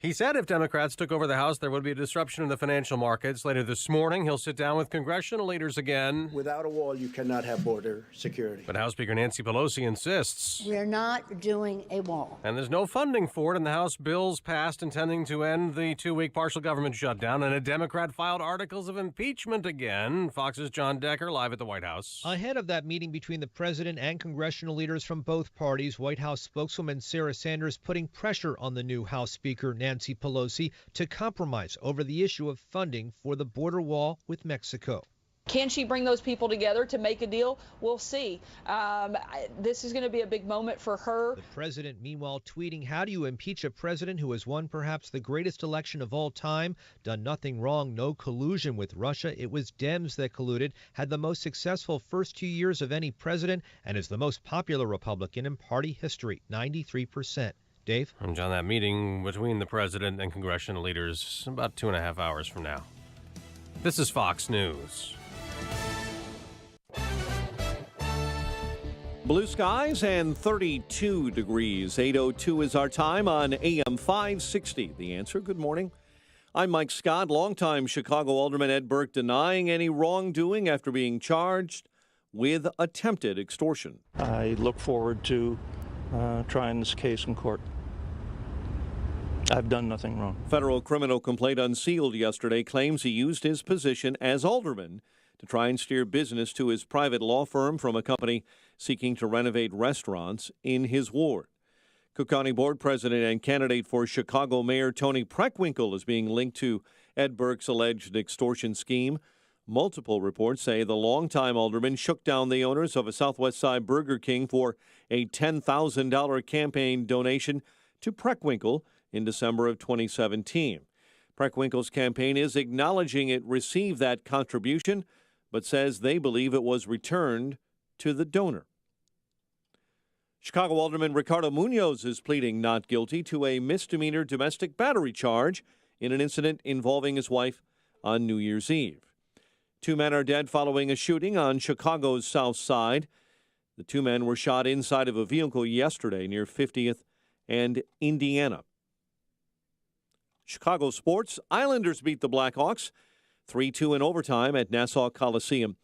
he said if Democrats took over the House, there would be a disruption in the financial markets. Later this morning, he'll sit down with congressional leaders again. Without a wall, you cannot have border security. But House Speaker Nancy Pelosi insists. We're not doing a wall. And there's no funding for it in the House bills passed intending to end the 2-week partial government shutdown. And a Democrat filed articles of impeachment again. Fox's John Decker live at the White House. Ahead of that meeting between the president and congressional leaders from both parties, White House spokeswoman Sarah Sanders putting pressure on the new House Speaker Nancy Pelosi to compromise over the issue of funding for the border wall with Mexico. Can she bring those people together to make a deal? We'll see. This is going to be a big moment for her. The president, meanwhile, tweeting, how do you impeach a president who has won perhaps the greatest election of all time, done nothing wrong, no collusion with Russia? It was Dems that colluded, had the most successful first 2 years of any president, and is the most popular Republican in party history, 93%. Dave? And John, that meeting between the president and congressional leaders about 2.5 hours from now. This is Fox News. Blue skies and 32 degrees. 8:02 is our time on AM 560. The Answer. Good morning. I'm Mike Scott. Longtime Chicago Alderman Ed Burke denying any wrongdoing after being charged with attempted extortion. I look forward to trying this case in court. I've done nothing wrong. Federal criminal complaint unsealed yesterday claims he used his position as alderman to try and steer business to his private law firm from a company seeking to renovate restaurants in his ward. Cook County Board President and candidate for Chicago Mayor Tony Preckwinkle is being linked to Ed Burke's alleged extortion scheme. Multiple reports say the longtime alderman shook down the owners of a Southwest Side Burger King for a $10,000 campaign donation to Preckwinkle in December of 2017. Preckwinkle's campaign is acknowledging it received that contribution, but says they believe it was returned to the donor. Chicago Alderman Ricardo Munoz is pleading not guilty to a misdemeanor domestic battery charge in an incident involving his wife on New Year's Eve. 2 men are dead following a shooting on Chicago's South Side. The 2 men were shot inside of a vehicle yesterday near 50th and Indiana. Chicago sports. Islanders beat the Blackhawks 3-2 in overtime at Nassau Coliseum.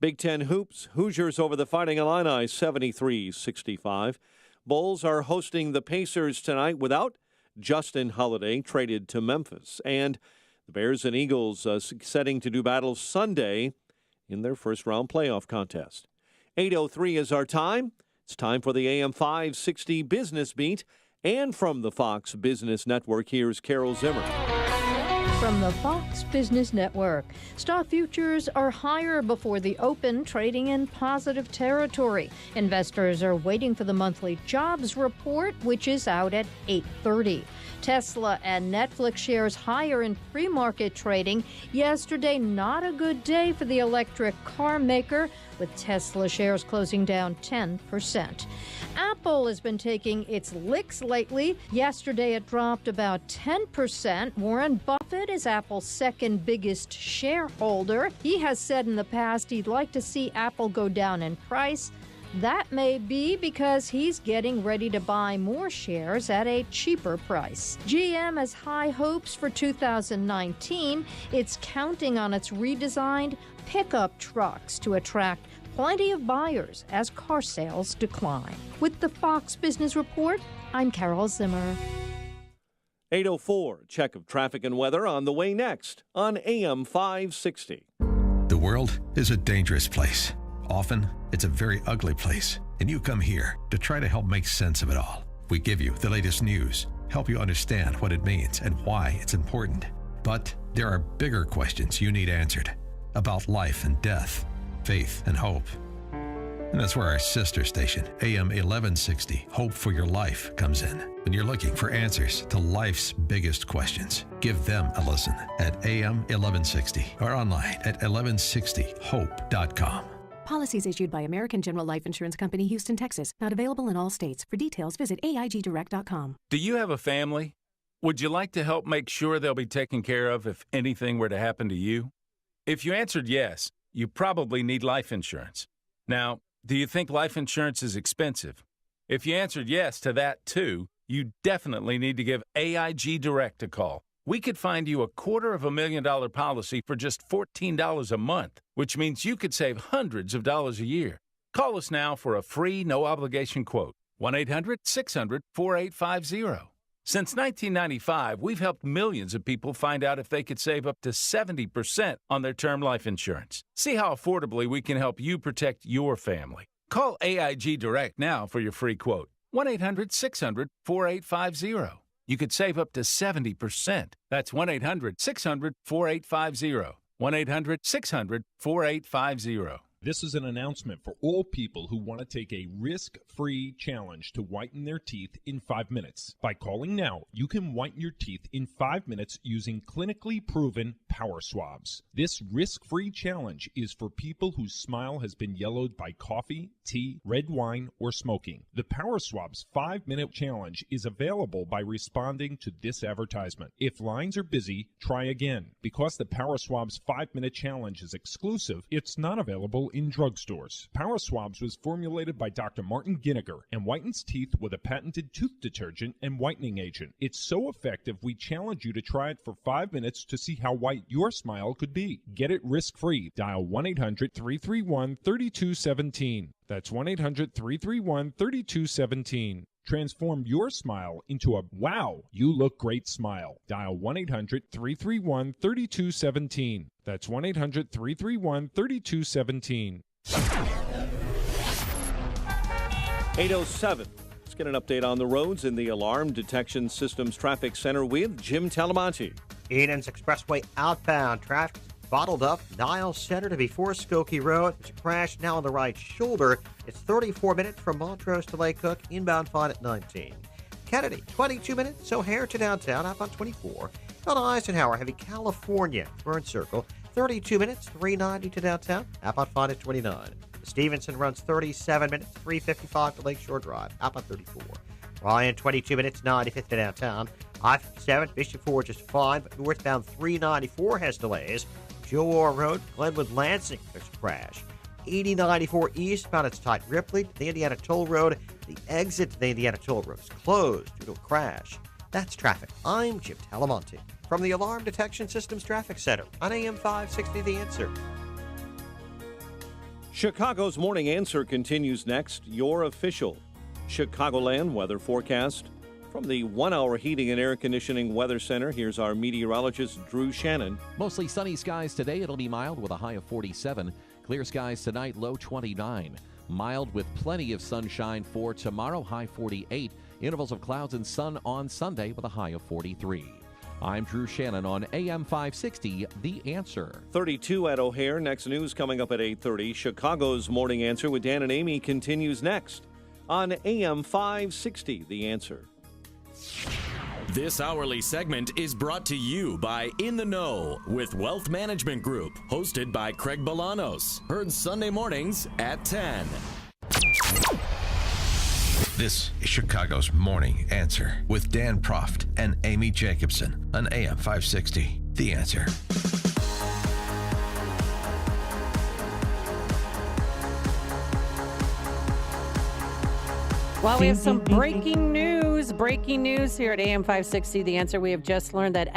Big Ten hoops. Hoosiers over the Fighting Illini 73-65. Bulls are hosting the Pacers tonight without Justin Holiday, traded to Memphis. And the Bears and Eagles setting to do battle Sunday in their first-round playoff contest. 8:03 is our time. It's time for the AM 560 Business Beat. And from the Fox Business Network, here's Carol Zimmer. From the Fox Business Network, stock futures are higher before the open, trading in positive territory. Investors are waiting for the monthly jobs report, which is out at 8:30. Tesla and Netflix shares higher in pre-market trading. Yesterday, not a good day for the electric car maker, with Tesla shares closing down 10%. Apple has been taking its licks lately. Yesterday, it dropped about 10%. Warren Buffett is Apple's second biggest shareholder. He has said in the past he'd like to see Apple go down in price. That may be because he's getting ready to buy more shares at a cheaper price. GM has high hopes for 2019. It's counting on its redesigned pickup trucks to attract plenty of buyers as car sales decline. With the Fox Business Report, I'm Carol Zimmer. 8:04, check of traffic and weather on the way next on AM 560. The world is a dangerous place. Often, it's a very ugly place, and you come here to try to help make sense of it all. We give you the latest news, help you understand what it means and why it's important. But there are bigger questions you need answered about life and death, faith and hope. And that's where our sister station, AM 1160, Hope for Your Life, comes in. When you're looking for answers to life's biggest questions, give them a listen at AM 1160 or online at 1160hope.com. Policies issued by American General Life Insurance Company, Houston, Texas. Not available in all states. For details, visit AIGdirect.com. Do you have a family? Would you like to help make sure they'll be taken care of if anything were to happen to you? If you answered yes, you probably need life insurance. Now, do you think life insurance is expensive? If you answered yes to that too, you definitely need to give AIG Direct a call. We could find you a $250,000 policy for just $14 a month, which means you could save hundreds of dollars a year. Call us now for a free, no-obligation quote. 1-800-600-4850. Since 1995, we've helped millions of people find out if they could save up to 70% on their term life insurance. See how affordably we can help you protect your family. Call AIG Direct now for your free quote. 1-800-600-4850. You could save up to 70%. That's 1-800-600-4850. 1-800-600-4850. This is an announcement for all people who want to take a risk-free challenge to whiten their teeth in 5 minutes. By calling now, you can whiten your teeth in 5 minutes using clinically proven power swabs. This risk-free challenge is for people whose smile has been yellowed by coffee, tea, red wine, or smoking. The Power Swabs 5-minute challenge is available by responding to this advertisement. If lines are busy, try again. Because the Power Swabs 5-minute challenge is exclusive, it's not available in drugstores. Power Swabs was formulated by Dr. Martin Ginniger and whitens teeth with a patented tooth detergent and whitening agent. It's so effective, we challenge you to try it for 5 minutes to see how white your smile could be. Get it risk-free. Dial 1-800-331-3217. That's 1-800-331-3217. Transform your smile into a wow, you look great smile. Dial 1-800-331-3217. That's 1-800-331-3217. 8:07. Let's get an update on the roads in the Alarm Detection Systems Traffic Center with Jim Talamonte. Eden's Expressway outbound traffic bottled up. Niles Center to before Skokie Road. There's a crash now on the right shoulder. It's 34 minutes from Montrose to Lake Cook. Inbound fine at 19. Kennedy, 22 minutes. O'Hare to downtown. Outbound 24. On Eisenhower, heavy California. Burn Circle, 32 minutes. 390 to downtown. Outbound fine at 29. Stevenson runs 37 minutes. 355 to Lakeshore Drive. Outbound 34. Ryan, 22 minutes. 95th to downtown. I-57, Bishop Ford just fine, but northbound 394 has delays. Joe Orr Road, Glenwood Lansing, there's a crash. 8094 eastbound, it's tight. Ripley to the Indiana Toll Road. The exit to the Indiana Toll Road is closed due to a crash. That's traffic. I'm Jim Talamonte from the Alarm Detection Systems Traffic Center on AM 560 The Answer. Chicago's Morning Answer continues next. Your official Chicagoland weather forecast. From the 1-hour heating and air conditioning weather center, here's our meteorologist, Drew Shannon. Mostly sunny skies today. It'll be mild with a high of 47. Clear skies tonight, low 29. Mild with plenty of sunshine for tomorrow, high 48. Intervals of clouds and sun on Sunday with a high of 43. I'm Drew Shannon on AM 560, The Answer. 32 at O'Hare. Next news coming up at 8:30. Chicago's Morning Answer with Dan and Amy continues next on AM 560, The Answer. This hourly segment is brought to you by In the Know with Wealth Management Group, hosted by Craig Bolanos. Heard Sunday mornings at 10. This is Chicago's Morning Answer with Dan Proft and Amy Jacobson on AM 560. The Answer. Well, we have some breaking news. Breaking news here at AM 560. The Answer. We have just learned that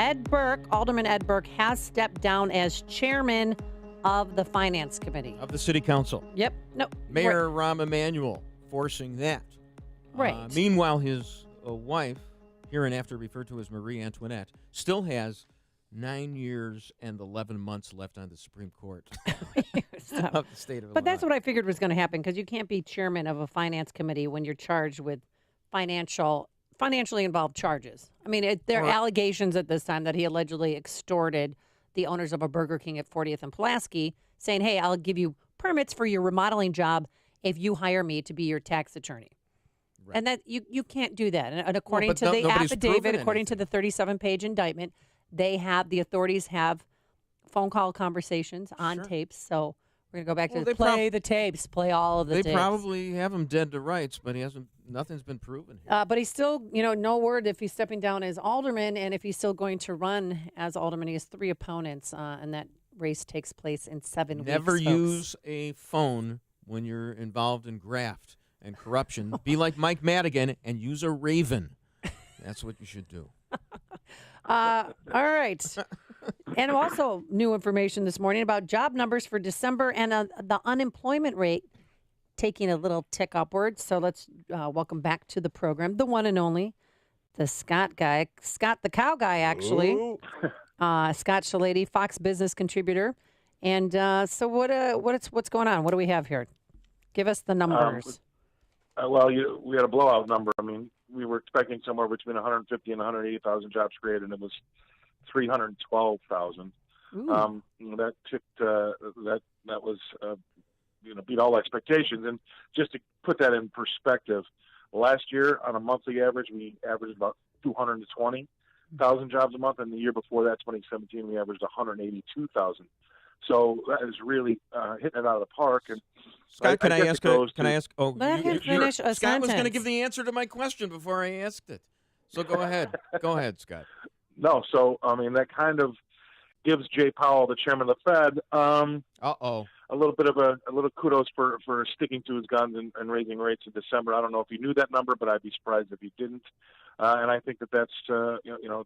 Alderman Ed Burke, has stepped down as chairman of the Finance Committee. Of the City Council. Yep. No. Mayor Rahm Emanuel forcing that. Right. Meanwhile, his wife, hereinafter referred to as Marie Antoinette, still has 9 years and 11 months left on the Supreme Court of the state of Illinois. But that's what I figured was going to happen, because you can't be chairman of a finance committee when you're charged with financially involved charges. I mean, there are allegations at this time that he allegedly extorted the owners of a Burger King at 40th and Pulaski, saying, hey, I'll give you permits for your remodeling job if you hire me to be your tax attorney. Right. And that you can't do that. And according to the affidavit, according to the 37-page indictment, the authorities have phone call conversations on tapes. So we're going to go back to the tapes, play all of the tapes. They probably have him dead to rights, but nothing's been proven here. But he's still, no word if he's stepping down as alderman and if he's still going to run as alderman. He has 3 opponents, and that race takes place in 7 weeks. Never use a phone when you're involved in graft and corruption. Be like Mike Madigan and use a Raven. That's what you should do. All right. And also new information this morning about job numbers for December and the unemployment rate taking a little tick upward. So let's welcome back to the program the one and only, the Scott guy, Scott the cow guy, actually. Scott Shalady, Fox Business contributor. And so what's going on? What do we have here? Give us the numbers. We had a blowout number. I mean, we were expecting somewhere between 150 and 180,000 jobs created, and it was 312,000. That tipped. That was beat all expectations. And just to put that in perspective, last year on a monthly average, we averaged about 220,000 jobs a month, and the year before that, 2017, we averaged 182,000. So that is really hitting it out of the park. And Scott, can I ask? Oh, let him finish a Scott sentence. was going to give the answer to my question before I asked it. So go ahead. Go ahead, Scott. No, so I mean that kind of gives Jay Powell, the chairman of the Fed, a little bit of a little kudos for sticking to his guns and raising rates in December. I don't know if he knew that number, but I'd be surprised if he didn't. And I think that's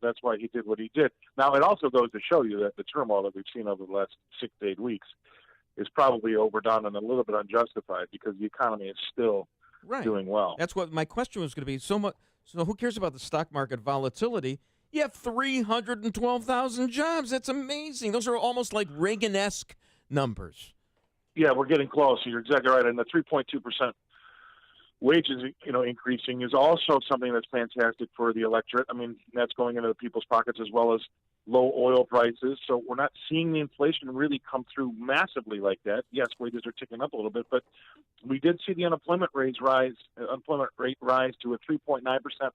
that's why he did what he did. Now it also goes to show you that the turmoil that we've seen over the last 6 to 8 weeks is probably overdone and a little bit unjustified because the economy is still doing well. That's what my question was going to be. So who cares about the stock market volatility? You have 312,000 jobs. That's amazing. Those are almost like Reagan-esque numbers. Yeah, we're getting close. You're exactly right. And the 3.2% wages, increasing is also something that's fantastic for the electorate. I mean, that's going into the people's pockets as well as low oil prices. So we're not seeing the inflation really come through massively like that. Yes, wages are ticking up a little bit, but we did see the unemployment rate rise to a 3.9%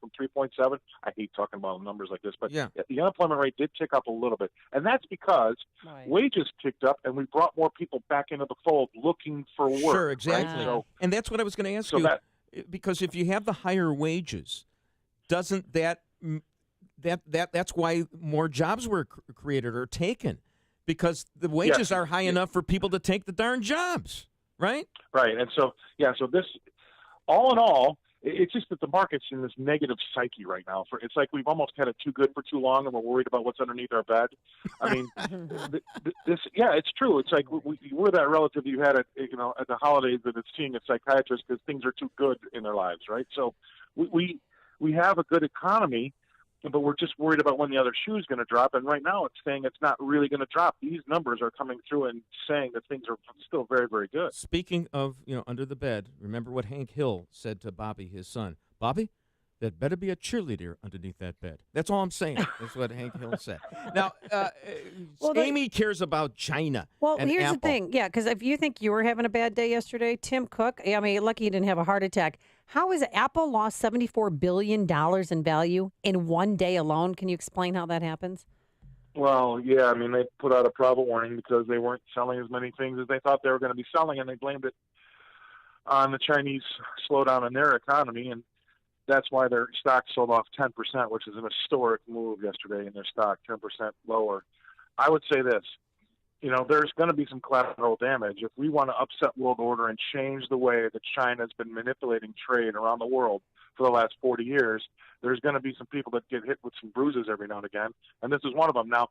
from 3.7. I hate talking about numbers like this, but the unemployment rate did tick up a little bit. And that's because wages ticked up and we brought more people back into the fold looking for work. Sure, exactly. Right? So, and that's what I was going to ask you. Because if you have the higher wages, doesn't that's why more jobs were created or taken, because the wages are high enough for people to take the darn jobs, right? Right. And so this, all in all, it's just that the market's in this negative psyche right now. It's like we've almost had it too good for too long, and we're worried about what's underneath our bed. I mean, it's true. It's like we're that relative you had at the holidays that is seeing a psychiatrist because things are too good in their lives, right? So we have a good economy, but we're just worried about when the other shoe is going to drop. And right now it's saying it's not really going to drop. These numbers are coming through and saying that things are still very, very good. Speaking of, under the bed, remember what Hank Hill said to Bobby, his son. Bobby, there better be a cheerleader underneath that bed. That's all I'm saying. That's what Hank Hill said. Now, Amy cares about China. Well, and here's Apple. the thing. Yeah, because if you think you were having a bad day yesterday, Tim Cook, lucky he didn't have a heart attack. How is Apple lost $74 billion in value in one day alone? Can you explain how that happens? Well, yeah, I mean, they put out a profit warning because they weren't selling as many things as they thought they were going to be selling, and they blamed it on the Chinese slowdown in their economy, and that's why their stock sold off 10%, which is an historic move yesterday in their stock, 10% lower. I would say this. There's going to be some collateral damage. If we want to upset world order and change the way that China's been manipulating trade around the world for the last 40 years, there's going to be some people that get hit with some bruises every now and again, and this is one of them. Now,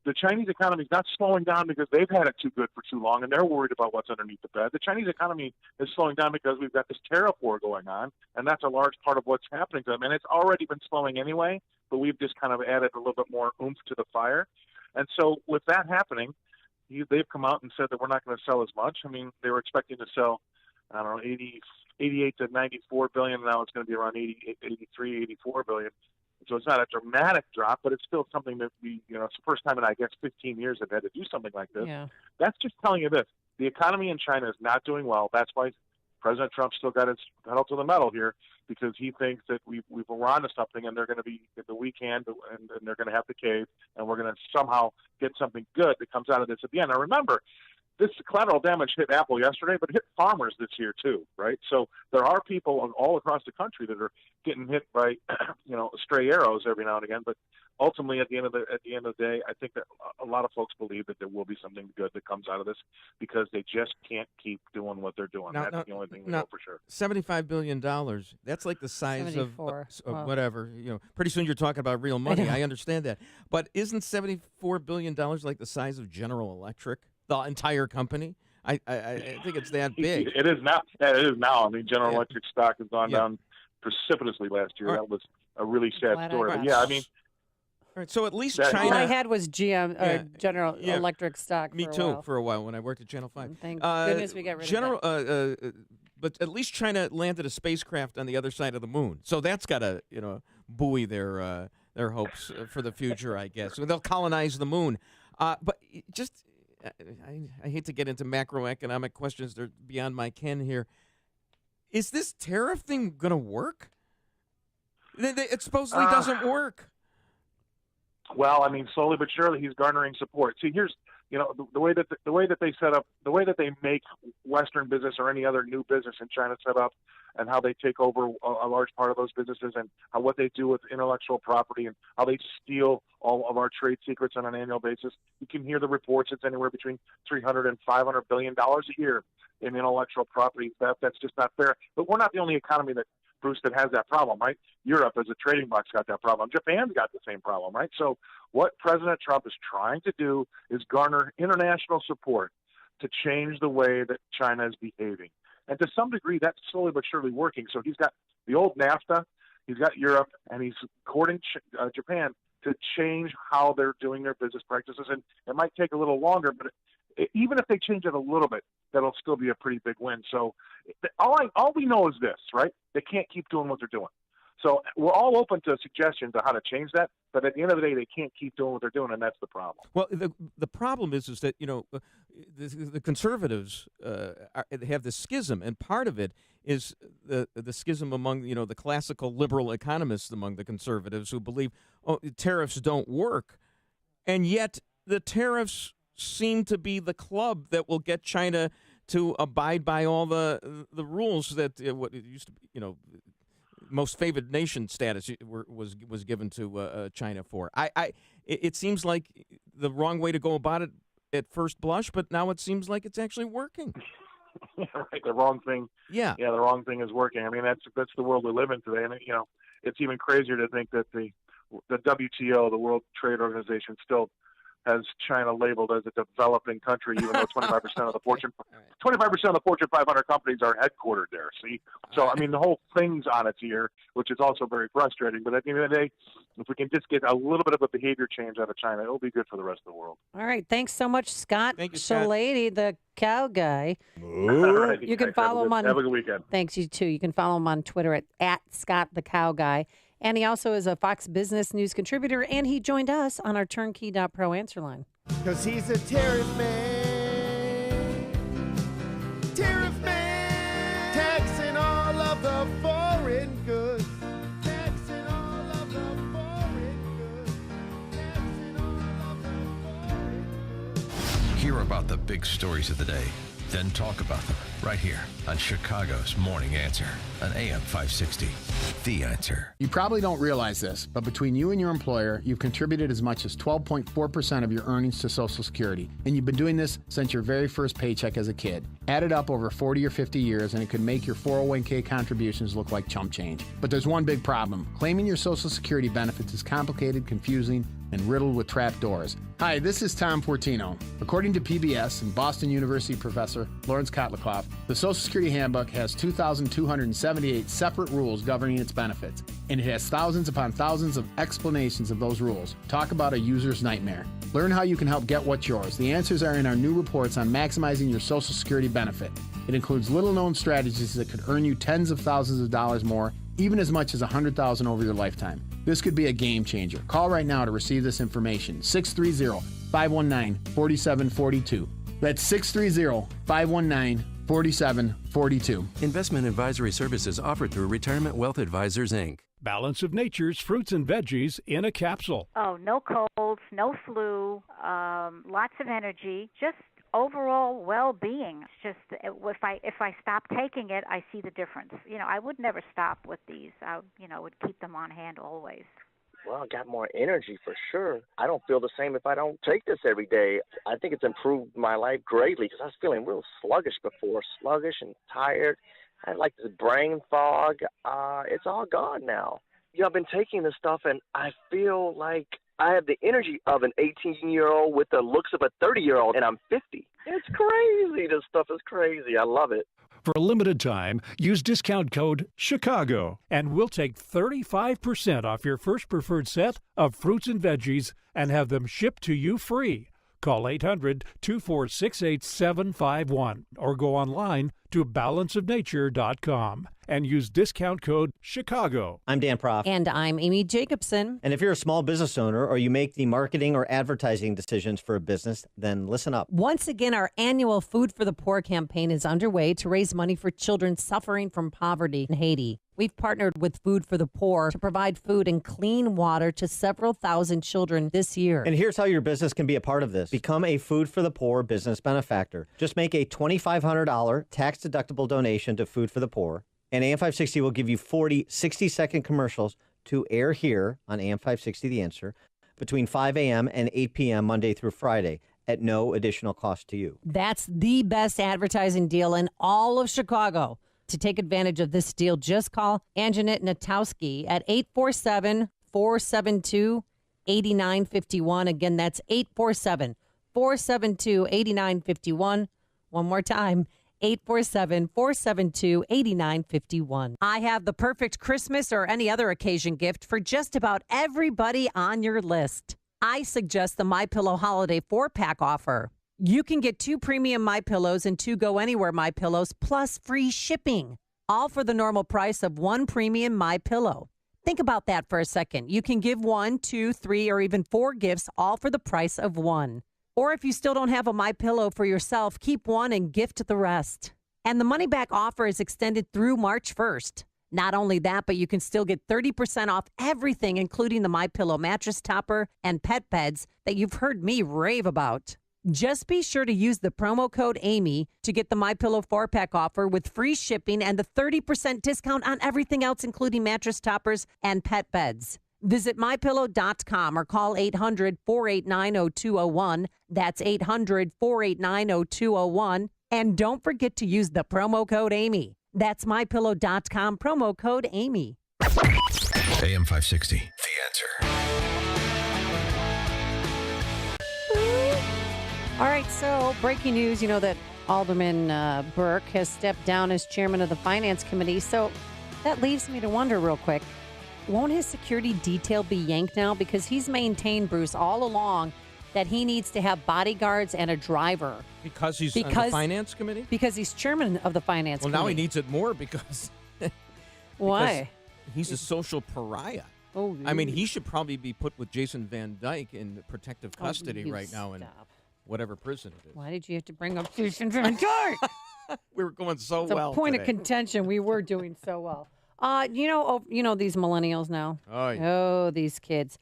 the Chinese economy is not slowing down because they've had it too good for too long, and they're worried about what's underneath the bed. The Chinese economy is slowing down because we've got this tariff war going on, and that's a large part of what's happening to them. And it's already been slowing anyway, but we've just kind of added a little bit more oomph to the fire. And so with that happening, they've come out and said that we're not going to sell as much. I mean, they were expecting to sell, I don't know, 88 to 94 billion. Now it's going to be around 83, 84 billion. So it's not a dramatic drop, but it's still something that it's the first time in, I guess, 15 years they've had to do something like this. Yeah. That's just telling you this. The economy in China is not doing well. That's why President Trump still got his pedal to the metal here, because he thinks that we're on to something, and they're going to be the weekend, and they're going to have to cave, and we're going to somehow get something good that comes out of this at the end. Now, remember, this collateral damage hit Apple yesterday, but hit farmers this year too, right? So there are people all across the country that are getting hit by, stray arrows every now and again. But ultimately, at the end of the day, I think that a lot of folks believe that there will be something good that comes out of this, because they just can't keep doing what they're doing. That's the only thing we know for sure. $75 billion. That's like the size of whatever. Pretty soon you're talking about real money. I understand that, but isn't $74 billion like the size of General Electric? The entire company? I think it's that big. It is now. Yeah, it is now. I mean, General Electric stock has gone down precipitously last year. That was a really sad story. But yeah, I mean. All right, so at least that, China. All I had was General Electric stock. Me too, for a while when I worked at Channel 5. Thank goodness we got rid of that. But at least China landed a spacecraft on the other side of the moon, so that's got to buoy their hopes for the future, I guess. So they'll colonize the moon. But just. I hate to get into macroeconomic questions. They're beyond my ken here. Is this tariff thing going to work? It supposedly doesn't work. Well, I mean, slowly but surely he's garnering support. See, here's the way that they set up, the way that they make Western business or any other new business in China set up, and how they take over a large part of those businesses, and what they do with intellectual property, and how they steal all of our trade secrets on an annual basis. You can hear the reports. It's anywhere between $300 and $500 billion a year in intellectual property theft. That's just not fair. But we're not the only economy that has that problem, right? Europe, as a trading bloc, got that problem. Japan's got the same problem, right? So what President Trump is trying to do is garner international support to change the way that China is behaving. And to some degree, that's slowly but surely working. So he's got the old NAFTA, he's got Europe, and he's courting Japan to change how they're doing their business practices. And it might take a little longer, but even if they change it a little bit, that'll still be a pretty big win. So all we know is this, right? They can't keep doing what they're doing. So we're all open to suggestions on how to change that, but at the end of the day, they can't keep doing what they're doing, and that's the problem. Well, the problem is that the conservatives have this schism, and part of it is the schism among the classical liberal economists among the conservatives who believe tariffs don't work, and yet the tariffs seem to be the club that will get China to abide by all the rules that what it used to be, most favored nation status was given to China for. It seems like the wrong way to go about it at first blush, but now it seems like it's actually working. Right, the wrong thing. Yeah, the wrong thing is working. I mean, that's the world we live in today, and it's even crazier to think that the WTO, the World Trade Organization, still has China labeled as a developing country, even though 25% of the Fortune 500 companies are headquartered there. See, so I mean, the whole thing's on its ear, which is also very frustrating. But at the end of the day, if we can just get a little bit of a behavior change out of China, it'll be good for the rest of the world. All right, thanks so much, Scott Shalady, the cow guy. Right, you can follow him on. Have a good weekend. Thanks, you too. You can follow him on Twitter at Scott the Cow Guy. And he also is a Fox Business News contributor, and he joined us on our Turnkey.pro answer line. Because he's a tariff man. Tariff man. Taxing all of the foreign goods. Taxing all of the foreign goods. Taxing all of the foreign goods. Hear about the big stories of the day, then talk about them right here on Chicago's Morning Answer on AM 560. The Answer. You probably don't realize this, but between you and your employer, you've contributed as much as 12.4% of your earnings to Social Security, and you've been doing this since your very first paycheck as a kid. Add it up over 40 or 50 years, and it could make your 401k contributions look like chump change. But there's one big problem. Claiming your Social Security benefits is complicated, confusing, and riddled with trapdoors. Hi, this is Tom Fortino. According to PBS and Boston University professor Lawrence Kotlikoff, The Social Security Handbook has 2,278 separate rules governing its benefits, and it has thousands upon thousands of explanations of those rules. Talk about a user's nightmare. Learn how you can help get what's yours. The answers are in our new reports on maximizing your Social Security benefit. It includes little-known strategies that could earn you tens of thousands of dollars more, even as much as $100,000 over your lifetime. This could be a game changer. Call right now to receive this information. 630-519-4742. That's 630-519-4742. Investment advisory services offered through Retirement Wealth Advisors, Inc. Balance of Nature's fruits and veggies in a capsule. Oh, no colds, no flu, lots of energy, just overall well-being. It's just if I stop taking it, I see the difference. I would never stop with these. I would keep them on hand always. Well, I got more energy for sure. I don't feel the same if I don't take this every day. I think it's improved my life greatly because I was feeling real sluggish before, sluggish and tired. I had like this brain fog. It's all gone now. I've been taking this stuff and I feel like I have the energy of an 18-year-old with the looks of a 30-year-old, and I'm 50. It's crazy. This stuff is crazy. I love it. For a limited time, use discount code CHICAGO, and we'll take 35% off your first preferred set of fruits and veggies and have them shipped to you free. Call 800-246-8751 or go online to balanceofnature.com and use discount code CHICAGO. I'm Dan Proft. And I'm Amy Jacobson. And if you're a small business owner or you make the marketing or advertising decisions for a business, then listen up. Once again, our annual Food for the Poor campaign is underway to raise money for children suffering from poverty in Haiti. We've partnered with Food for the Poor to provide food and clean water to several thousand children this year. And here's how your business can be a part of this. Become a Food for the Poor business benefactor. Just make a $2,500 tax-deductible donation to Food for the Poor, and AM 560 will give you 40 60-second commercials to air here on AM 560 The Answer between 5 a.m. and 8 p.m. Monday through Friday at no additional cost to you. That's the best advertising deal in all of Chicago. To take advantage of this deal, just call Anjanette Natowski at 847-472-8951. Again, that's 847-472-8951. One more time, 847-472-8951. I have the perfect Christmas or any other occasion gift for just about everybody on your list. I suggest the MyPillow Holiday 4-pack offer. You can get 2 premium MyPillows and 2 Go Anywhere MyPillows plus free shipping, all for the normal price of 1 premium MyPillow. Think about that for a second. You can give 1, 2, 3, or even 4 gifts, all for the price of 1. Or if you still don't have a MyPillow for yourself, keep 1 and gift the rest. And the money-back offer is extended through March 1st. Not only that, but you can still get 30% off everything, including the MyPillow mattress topper and pet beds that you've heard me rave about. Just be sure to use the promo code Amy to get the MyPillow 4-pack offer with free shipping and the 30% discount on everything else, including mattress toppers and pet beds. Visit MyPillow.com or call 800-489-0201. That's 800-489-0201. And don't forget to use the promo code Amy. That's MyPillow.com, promo code Amy. AM 560, The Answer. All right, so breaking news, you know that Alderman Burke has stepped down as chairman of the Finance Committee. So that leaves me to wonder real quick, won't his security detail be yanked now? Because he's maintained, Bruce, all along that he needs to have bodyguards and a driver. Because he's on the Finance Committee? Because he's chairman of the Finance Committee. Well, now he needs it more because... Why? Because he's a social pariah. Oh, I mean, he should probably be put with Jason Van Dyke in protective custody right now in whatever prison it is. Why did you have to bring up Jason Van Dyke? We were going so it's well a point today. of contention. We were doing so well. You know these millennials now. Oh, yeah. Oh, these kids.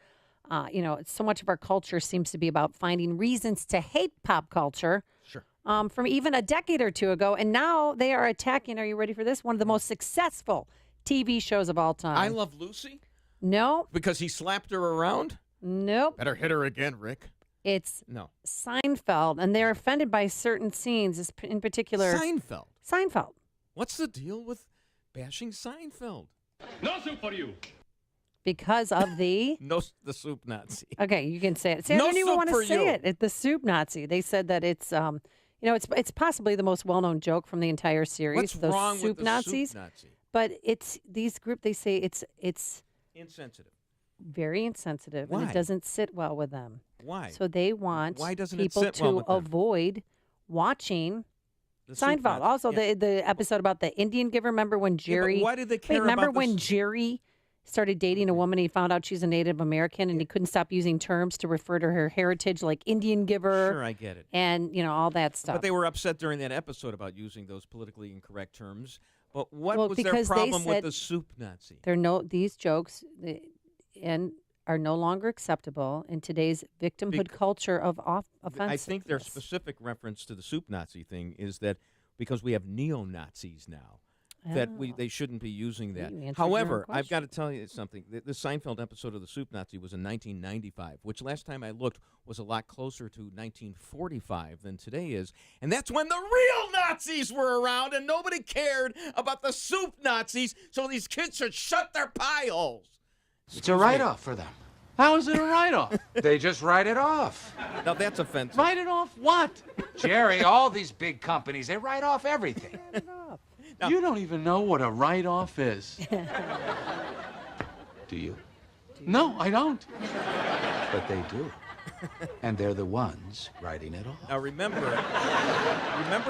So much of our culture seems to be about finding reasons to hate pop culture. Sure. From even a decade or two ago, and now they are attacking. Are you ready for this? One of the most successful TV shows of all time. I Love Lucy? No. Because he slapped her around? Nope. Better hit her again, Rick. It's no Seinfeld, and they're offended by certain scenes, in particular. Seinfeld. What's the deal with bashing Seinfeld? No soup for you. Because of the the soup Nazi. Okay, you can say it. See, I don't even want to say it. It's the soup Nazi. They said that it's You know, it's possibly the most well-known joke from the entire series. What's the wrong soup with the Nazis? soup Nazi? But it's these group. They say it's Insensitive. very insensitive, and Why? it doesn't sit well with them. Why? So they want Why doesn't it people sit well to with them? avoid watching The soup Seinfeld. Nazi. Also, Yeah. the episode about the Indian giver. Remember when Jerry? why did they care remember about when this? Jerry started dating a woman? He found out she's a Native American, and he couldn't stop using terms to refer to her heritage, like Indian giver. Sure, I get it. And all that stuff. But they were upset during that episode about using those politically incorrect terms. But what Well, was their because they problem with said the soup Nazi? these jokes are no longer acceptable in today's victimhood culture of offensiveness. I think their specific reference to the soup Nazi thing is that because we have neo-Nazis now, that they shouldn't be using that. You answered your own However, I've question. got to tell you something. The Seinfeld episode of the soup Nazi was in 1995, which last time I looked was a lot closer to 1945 than today is. And that's when the real Nazis were around and nobody cared about the soup Nazis, so these kids should shut their pie holes. It's a write-off for them. How is it a write-off? They just write it off. Now that's offensive. Write it off what? Jerry, all these big companies, they write off everything. You don't even know what a write-off is. Do you? No, I don't. But they do. And they're the ones writing it off. Now remember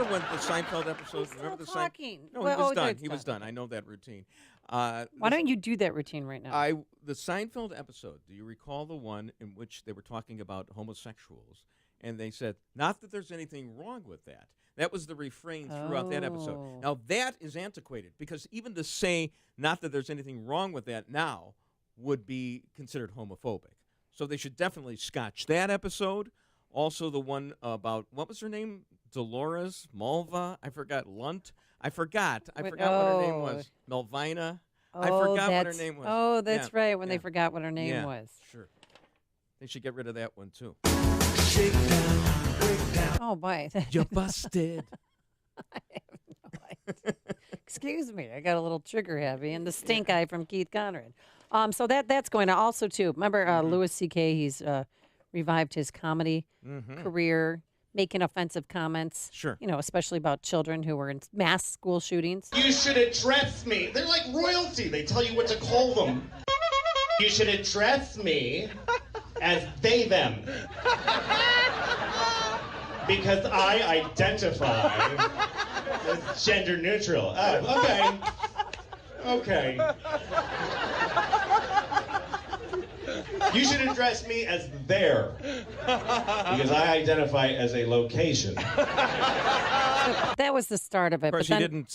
when the Seinfeld episodes? Remember the talking. No, Well, he was oh, done. it's He was done. I know that routine. Why don't you do that routine right now? The Seinfeld episode. Do you recall the one in which they were talking about homosexuals, and they said, "Not that there's anything wrong with that." That was the refrain throughout that episode. Oh. Now that is antiquated because even to say "not that there's anything wrong with that" now would be considered homophobic. So they should definitely scotch that episode. Also, the one about what was her name? Dolores Malva. I forgot Lunt. I forgot what her name was. Melvina. I forgot what her name was. Oh, that's Yeah, right. When yeah. they forgot what her name Yeah, was. Sure. They should get rid of that one too. Oh boy. You busted. Excuse me, I got a little trigger happy, and the stink eye from Keith Conrad. So that's going on. Also, too, remember Louis C.K., he's revived his comedy career, making offensive comments. Sure. Especially about children who were in mass school shootings. You should address me. They're like royalty. They tell you what to call them. You should address me as they, them. Because I identify as gender neutral. Oh, okay. Okay. You should address me as there. Because I identify as a location. That was the start of it. Of course, but you then,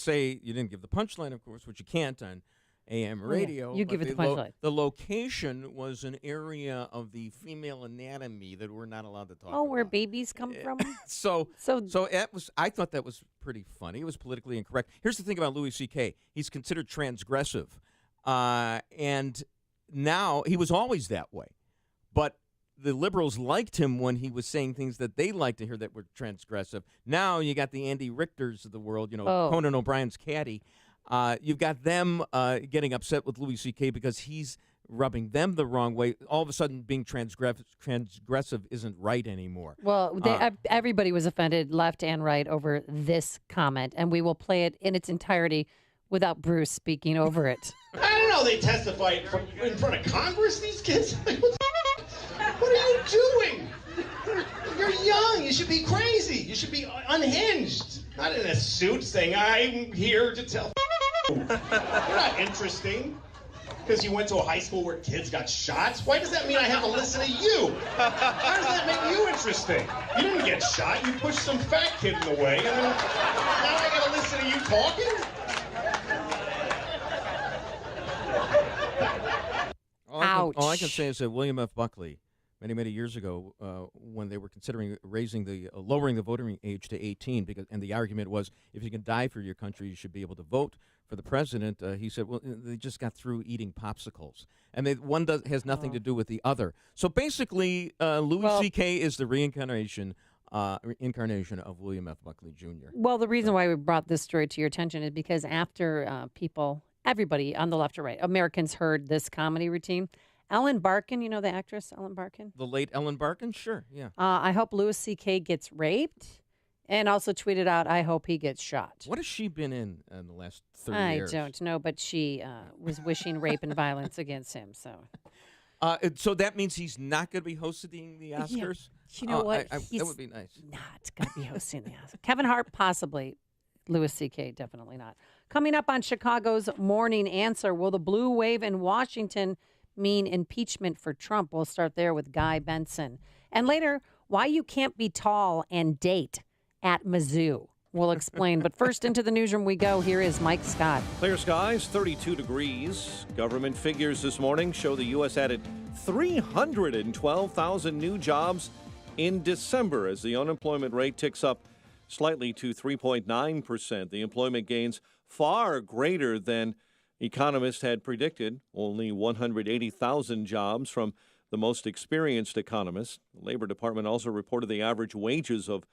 didn't give the punchline, of course, which you can't on AM yeah. radio. You but give it the punchline. The location was an area of the female anatomy that we're not allowed to talk Oh, where babies come from? So that was. I thought that was pretty funny. It was politically incorrect. Here's the thing about Louis C.K. He's considered transgressive, and now he was always that way. But the liberals liked him when he was saying things that they liked to hear that were transgressive. Now you got the Andy Richters of the world, Conan O'Brien's caddy. You've got them getting upset with Louis C.K. because he's rubbing them the wrong way. All of a sudden, being transgressive isn't right anymore. Well, everybody was offended, left and right, over this comment, and we will play it in its entirety without Bruce speaking over it. I don't know. They testify in front of Congress, these kids. What are you doing? You're young. You should be crazy. You should be unhinged. Not in a suit saying, I'm here to tell You're not interesting. Because you went to a high school where kids got shot? Why does that mean I have to listen to you? How does that make you interesting? You didn't get shot. You pushed some fat kid in the way. And then, now I got to listen to you talking? All I can say is that William F. Buckley, many years ago, when they were considering lowering the voting age to 18, and the argument was if you can die for your country, you should be able to vote for the president. He said, well, they just got through eating popsicles, and one has nothing to do with the other. So basically, Louis C.K. is the reincarnation of William F. Buckley Jr. Well, the reason why we brought this story to your attention is because after everybody on the left or right, Americans heard this comedy routine. Ellen Barkin, you know the actress Ellen Barkin? The late Ellen Barkin? Sure, yeah. I hope Louis C.K. gets raped And also tweeted out, I hope he gets shot. What has she been in the last 30 years? I don't know, but she was wishing rape and violence against him. So that means he's not going to be hosting the Oscars? Yeah. You know what? That would be nice. Not going to be hosting the Oscars. Kevin Hart, possibly. Louis C.K., definitely not. Coming up on Chicago's Morning Answer, will the blue wave in Washington mean impeachment for Trump? We'll start there with Guy Benson. And later, why you can't be tall and date at Mizzou. We'll explain. But first, into the newsroom we go. Here is Mike Scott. Clear skies, 32 degrees. Government figures this morning show the U.S. added 312,000 new jobs in December as the unemployment rate ticks up slightly to 3.9%. The employment gains far greater than economists had predicted. Only 180,000 jobs from the most experienced economists. The Labor Department also reported the average wages of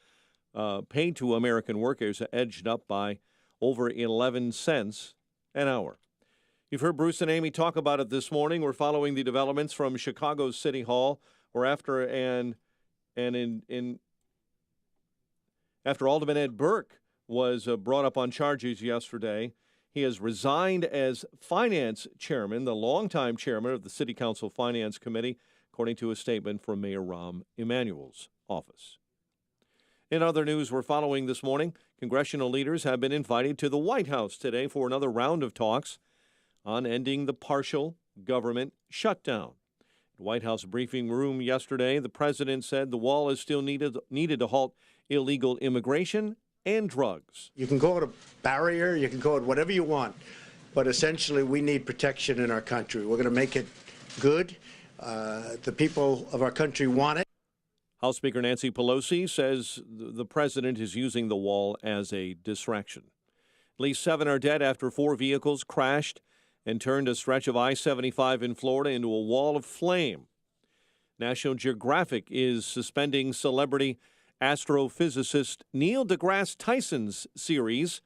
paid to American workers edged up by over 11 cents an hour. You've heard Bruce and Amy talk about it this morning. We're following the developments from Chicago's City Hall, where after Alderman Ed Burke was brought up on charges yesterday, he has resigned as finance chairman, the longtime chairman of the City Council Finance Committee, according to a statement from Mayor Rahm Emanuel's office. In other news we're following this morning, congressional leaders have been invited to the White House today for another round of talks on ending the partial government shutdown. At the White House briefing room yesterday, the president said the wall is still needed to halt illegal immigration and drugs. You can call it a barrier, you can call it whatever you want, but essentially we need protection in our country. We're going to make it good. The people of our country want it. House Speaker Nancy Pelosi says the president is using the wall as a distraction. At least 7 are dead after 4 vehicles crashed and turned a stretch of I-75 in Florida into a wall of flame. National Geographic is suspending celebrity astrophysicist Neil deGrasse Tyson's series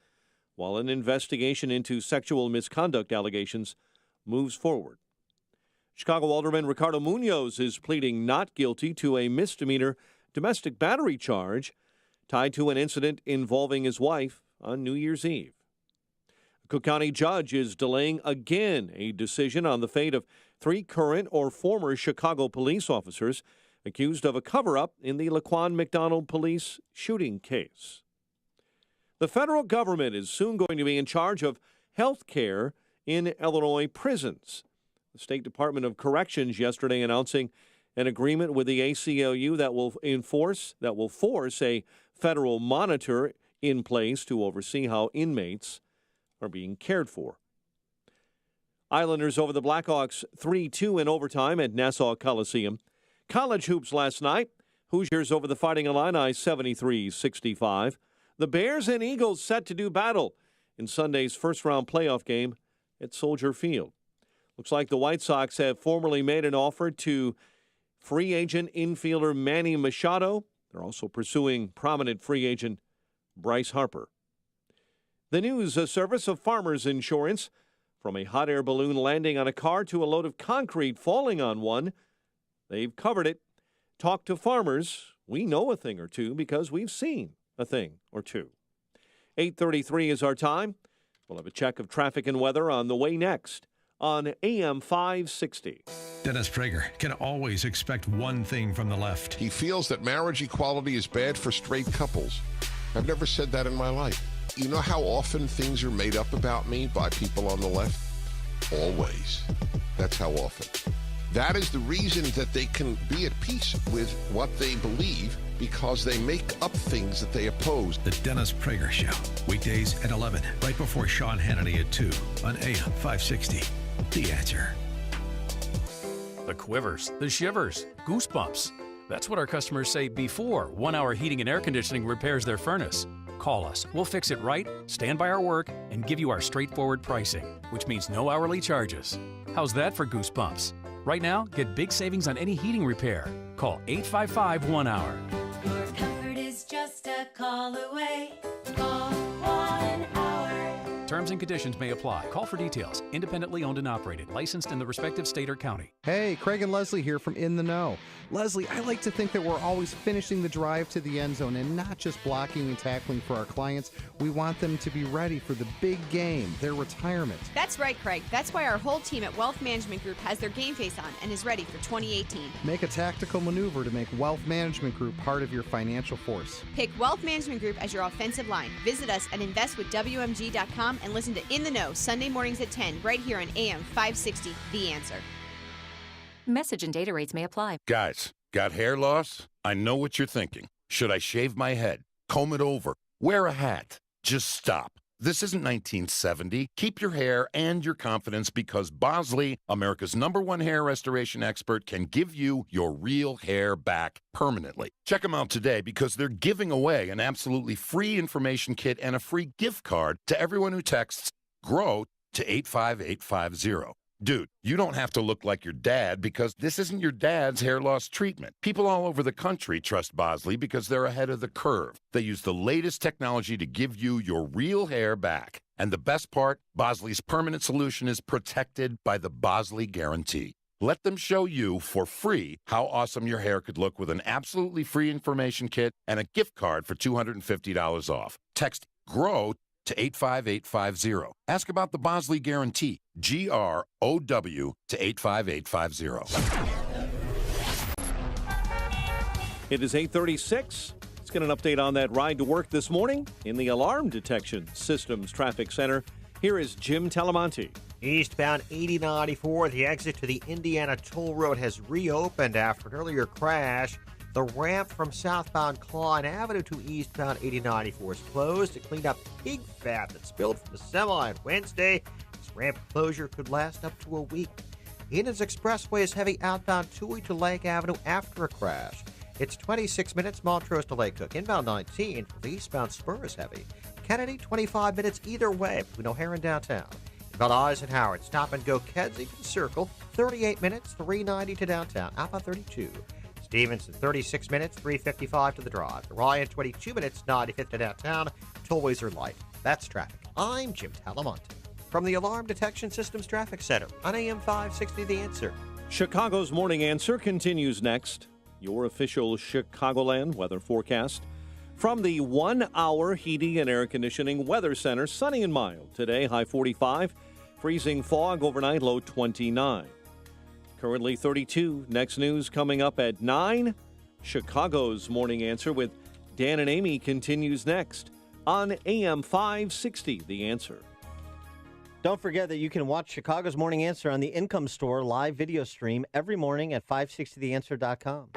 while an investigation into sexual misconduct allegations moves forward. Chicago Alderman Ricardo Munoz is pleading not guilty to a misdemeanor domestic battery charge tied to an incident involving his wife on New Year's Eve. A Cook County judge is delaying again a decision on the fate of 3 current or former Chicago police officers accused of a cover-up in the Laquan McDonald police shooting case. The federal government is soon going to be in charge of health care in Illinois prisons. The State Department of Corrections yesterday announcing an agreement with the ACLU that will force a federal monitor in place to oversee how inmates are being cared for. Islanders over the Blackhawks 3-2 in overtime at Nassau Coliseum. College hoops last night. Hoosiers over the Fighting Illini 73-65. The Bears and Eagles set to do battle in Sunday's first-round playoff game at Soldier Field. Looks like the White Sox have formally made an offer to free agent infielder Manny Machado. They're also pursuing prominent free agent Bryce Harper. The news service of Farmers Insurance. From a hot air balloon landing on a car to a load of concrete falling on one, they've covered it. Talk to farmers. We know a thing or two because we've seen a thing or two. 8:33 is our time. We'll have a check of traffic and weather on the way next on AM 560. Dennis Prager can always expect one thing from the left. He feels that marriage equality is bad for straight couples. I've never said that in my life. You know how often things are made up about me by people on the left? Always. That's how often. That is the reason that they can be at peace with what they believe, because they make up things that they oppose. The Dennis Prager Show, weekdays at 11, right before Sean Hannity at 2 on AM 560. The Answer. The quivers, the shivers, goosebumps. That's what our customers say before 1 Hour Heating and Air Conditioning repairs their furnace. Call us. We'll fix it right, stand by our work, and give you our straightforward pricing, which means no hourly charges. How's that for goosebumps? Right now, get big savings on any heating repair. Call 855-1-HOUR. Your comfort is just a call away. Call 1 Hour. Terms Terms and conditions may apply. Call for details. Independently owned and operated. Licensed in the respective state or county. Hey, Craig and Leslie here from In the Know. Leslie, I like to think that we're always finishing the drive to the end zone and not just blocking and tackling for our clients. We want them to be ready for the big game, their retirement. That's right, Craig. That's why our whole team at Wealth Management Group has their game face on and is ready for 2018. Make a tactical maneuver to make Wealth Management Group part of your financial force. Pick Wealth Management Group as your offensive line. Visit us at investwithwmg.com and listen to In the Know Sunday mornings at 10 right here on AM 560, The Answer. Message and data rates may apply. Guys, got hair loss? I know what you're thinking. Should I shave my head? Comb it over? Wear a hat? Just stop. This isn't 1970. Keep your hair and your confidence because Bosley, America's #1 hair restoration expert, can give you your real hair back permanently. Check them out today because they're giving away an absolutely free information kit and a free gift card to everyone who texts GROW to 85850. Dude, you don't have to look like your dad because this isn't your dad's hair loss treatment. People all over the country trust Bosley because they're ahead of the curve. They use the latest technology to give you your real hair back. And the best part, Bosley's permanent solution is protected by the Bosley Guarantee. Let them show you for free how awesome your hair could look with an absolutely free information kit and a gift card for $250 off. Text GROW to 85850. Ask about the Bosley Guarantee, GROW to 85850. It is 8:36. Let's get an update on that ride to work this morning in the Alarm Detection Systems Traffic Center. Here is Jim Talamonte. Eastbound 8094, the exit to the Indiana Toll Road has reopened after an earlier crash. The ramp from southbound Klein Avenue to eastbound 8094 is closed to clean up pig fat that spilled from the semi on Wednesday. This ramp closure could last up to a week. Eden's Expressway is heavy outbound Toohey to Lake Avenue after a crash. It's 26 minutes Montrose to Lake Cook. Inbound 19 for the eastbound Spur is heavy. Kennedy, 25 minutes either way between O'Hare and downtown. Inbound Eisenhower, stop and go Kensington Circle, 38 minutes, 390 to downtown. Outbound 32. Stevenson, 36 minutes, 355 to the drive. Ryan, 22 minutes, 95 to downtown. Tollways are light. That's traffic. I'm Jim Talamonte from the Alarm Detection Systems Traffic Center on AM 560 The Answer. Chicago's Morning Answer continues next. Your official Chicagoland weather forecast. From the 1 Hour Heating and Air Conditioning Weather Center, sunny and mild. Today, high 45. Freezing fog overnight, low 29. Currently 32. Next news coming up at 9. Chicago's Morning Answer with Dan and Amy continues next on AM 560, The Answer. Don't forget that you can watch Chicago's Morning Answer on the Income Store live video stream every morning at 560theanswer.com.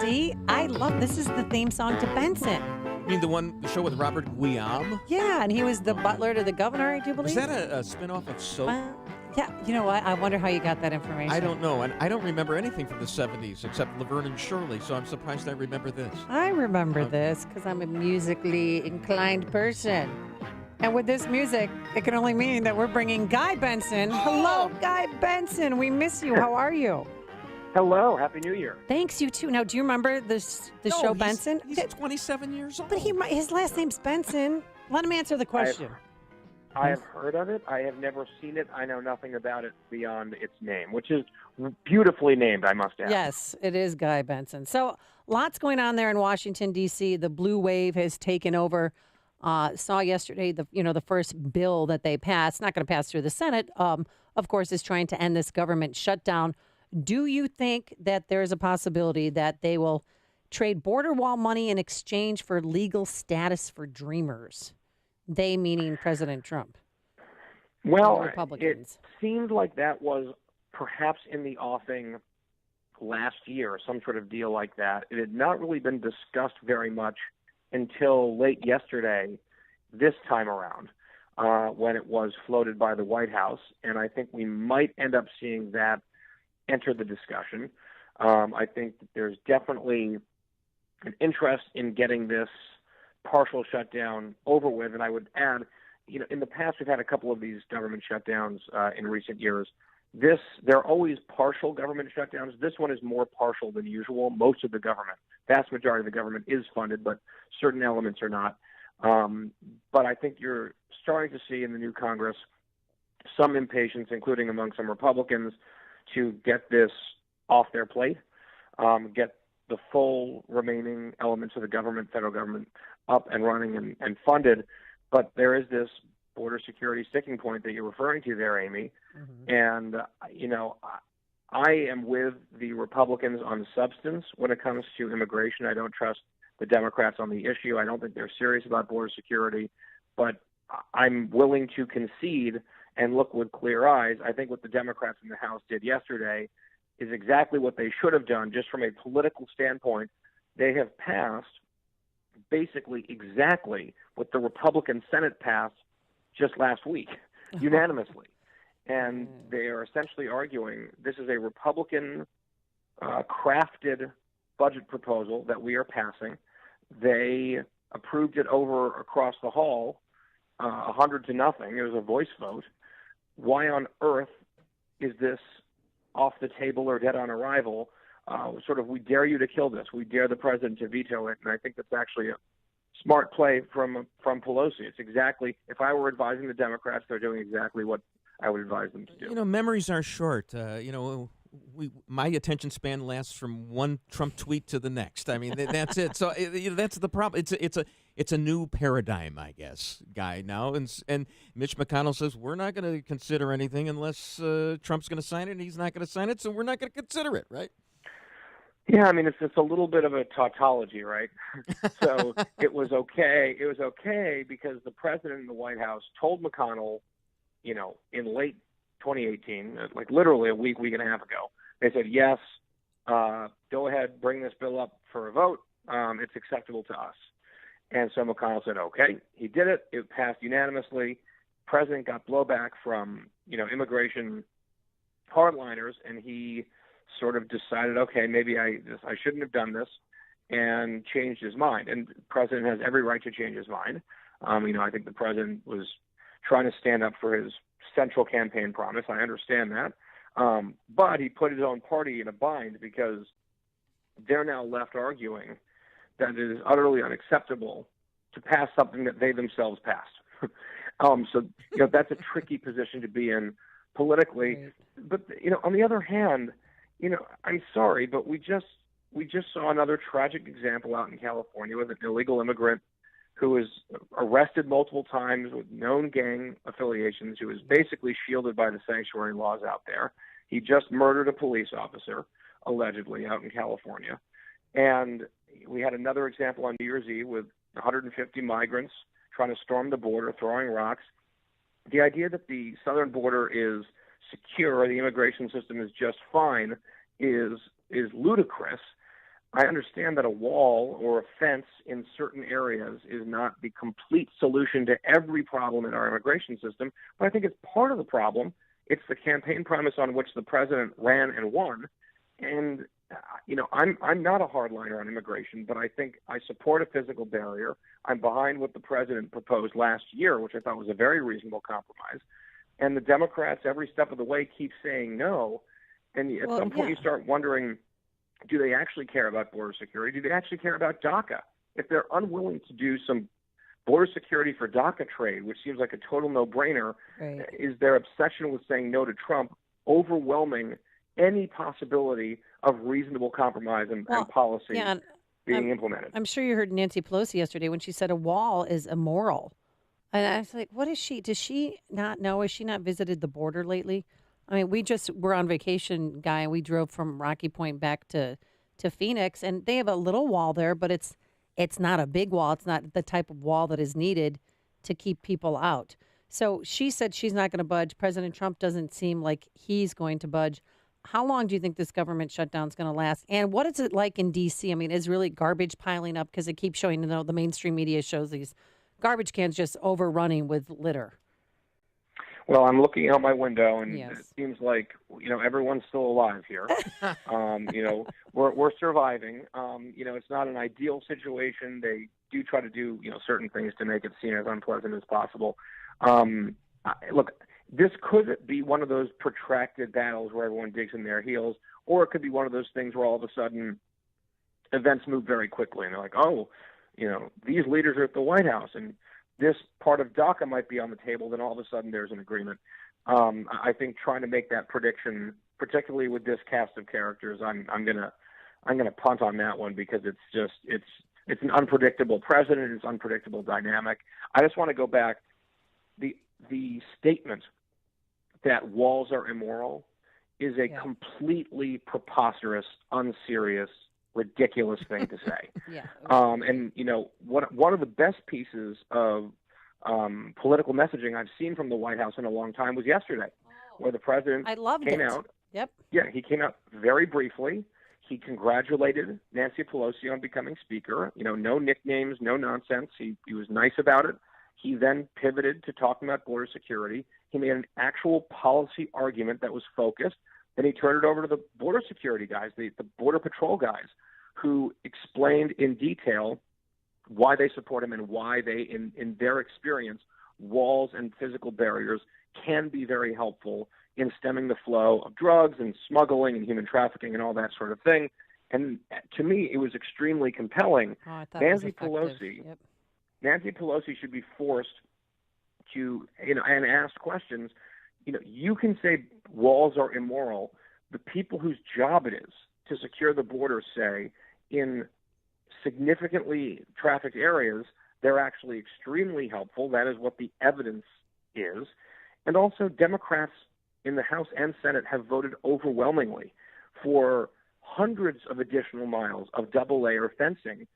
See, I love this. Is the theme song to Benson. You mean the show with Robert Guillaume? Yeah, and he was the butler to the governor, I do believe. Is that a spinoff of Soap? Yeah, you know what? I wonder how you got that information. I don't know, and I don't remember anything from the 70s except Laverne and Shirley, so I'm surprised I remember this. I remember this because I'm a musically inclined person. And with this music, it can only mean that we're bringing Guy Benson. Hello, Guy Benson. We miss you. How are you? Hello. Happy New Year. Thanks, you too. Now, do you remember the show Benson? He's 27 years old. But his last name's Benson. Let him answer the question. I have heard of it. I have never seen it. I know nothing about it beyond its name, which is beautifully named, I must add. Yes, it is Guy Benson. So lots going on there in Washington, D.C. The blue wave has taken over. Saw yesterday the first bill that they passed, not going to pass through the Senate, of course, is trying to end this government shutdown. Do you think that there is a possibility that they will trade border wall money in exchange for legal status for dreamers? They meaning President Trump. Well, Republicans. It seemed like that was perhaps in the offing last year, some sort of deal like that. It had not really been discussed very much until late yesterday, this time around, when it was floated by the White House. And I think we might end up seeing that enter the discussion. I think that there's definitely an interest in getting this partial shutdown over with. And I would add, in the past, we've had a couple of these government shutdowns in recent years. They're always partial government shutdowns. This one is more partial than usual. Most of the government, vast majority of the government is funded, but certain elements are not. But I think you're starting to see in the new Congress some impatience, including among some Republicans, to get this off their plate, get the full remaining elements of the government, federal government, up and running and funded. But there is this border security sticking point that you're referring to there, Amy. And, I am with the Republicans on substance when it comes to immigration. I don't trust the Democrats on the issue. I don't think they're serious about border security. But I'm willing to concede and look with clear eyes. I think what the Democrats in the House did yesterday is exactly what they should have done, just from a political standpoint. They have passed basically exactly what the Republican Senate passed just last week, unanimously. And they are essentially arguing this is a Republican crafted budget proposal that we are passing. They approved it over across the hall, 100-0. It was a voice vote. Why on earth is this off the table or dead on arrival? We dare you to kill this. We dare the president to veto it. And I think that's actually a smart play from Pelosi. It's exactly, if I were advising the Democrats, they're doing exactly what I would advise them to do. Memories are short. My attention span lasts from one Trump tweet to the next. I mean, that's it. So that's the problem. It's a new paradigm, I guess, Guy, now. And Mitch McConnell says we're not going to consider anything unless Trump's going to sign it, and he's not going to sign it, so we're not going to consider it, right? Yeah, I mean, it's a little bit of a tautology, right? So it was okay. It was okay because the president in the White House told McConnell, in late 2018, like literally a week and a half ago, they said, yes, go ahead, bring this bill up for a vote. It's acceptable to us. And so McConnell said, okay. He did it. It passed unanimously. President got blowback from, immigration hardliners, and he sort of decided, okay, maybe I shouldn't have done this, and changed his mind. And the president has every right to change his mind. I think the president was trying to stand up for his central campaign promise. I understand that. But he put his own party in a bind because they're now left arguing that it is utterly unacceptable to pass something that they themselves passed. So that's a tricky position to be in politically. Right. But, on the other hand, I'm sorry, but we just saw another tragic example out in California with an illegal immigrant who was arrested multiple times with known gang affiliations, who was basically shielded by the sanctuary laws out there. He just murdered a police officer, allegedly, out in California. And we had another example on New Year's Eve with 150 migrants trying to storm the border, throwing rocks. The idea that the southern border is secure, the immigration system is just fine, is ludicrous. I understand that a wall or a fence in certain areas is not the complete solution to every problem in our immigration system, but I think it's part of the problem. It's the campaign promise on which the president ran and won. And, I'm not a hardliner on immigration, but I think I support a physical barrier. I'm behind what the president proposed last year, which I thought was a very reasonable compromise. And the Democrats, every step of the way, keep saying no. And at some point you start wondering, do they actually care about border security? Do they actually care about DACA? If they're unwilling to do some border security for DACA trade, which seems like a total no-brainer, right, is their obsession with saying no to Trump overwhelming any possibility of reasonable compromise and policy being implemented? I'm sure you heard Nancy Pelosi yesterday when she said a wall is immoral. And I was like, does she not know? Has she not visited the border lately? I mean, we just were on vacation, Guy, and we drove from Rocky Point back to Phoenix, and they have a little wall there, but it's not a big wall. It's not the type of wall that is needed to keep people out. So she said she's not going to budge. President Trump doesn't seem like he's going to budge. How long do you think this government shutdown is going to last? And what is it like in D.C.? I mean, is really garbage piling up? Because it keeps showing, the mainstream media shows these garbage cans just overrunning with litter. Well, I'm looking out my window, and it seems like everyone's still alive here. We're surviving. It's not an ideal situation. They do try to do certain things to make it seem as unpleasant as possible. Look, this could be one of those protracted battles where everyone digs in their heels, or it could be one of those things where all of a sudden events move very quickly, and they're like, oh, these leaders are at the White House, and this part of DACA might be on the table. Then all of a sudden, there's an agreement. I think trying to make that prediction, particularly with this cast of characters, I'm gonna punt on that one because it's an unpredictable president. It's unpredictable dynamic. I just want to go back. The statement that walls are immoral is a completely preposterous, unserious, ridiculous thing to say. And one of the best pieces of political messaging I've seen from the White House in a long time was yesterday, where the president came out. Yep. Yeah, he came out very briefly. He congratulated Nancy Pelosi on becoming Speaker. No nicknames, no nonsense. He was nice about it. He then pivoted to talking about border security. He made an actual policy argument that was focused. Then he turned it over to the border security guys, the Border Patrol guys, who explained in detail why they support him and why they, in their experience, walls and physical barriers can be very helpful in stemming the flow of drugs and smuggling and human trafficking and all that sort of thing. And to me, it was extremely compelling. Nancy Pelosi should be forced to, and asked questions. You can say walls are immoral. The people whose job it is to secure the border say in significantly trafficked areas, they're actually extremely helpful. That is what the evidence is. And also Democrats in the House and Senate have voted overwhelmingly for hundreds of additional miles of double-layer fencing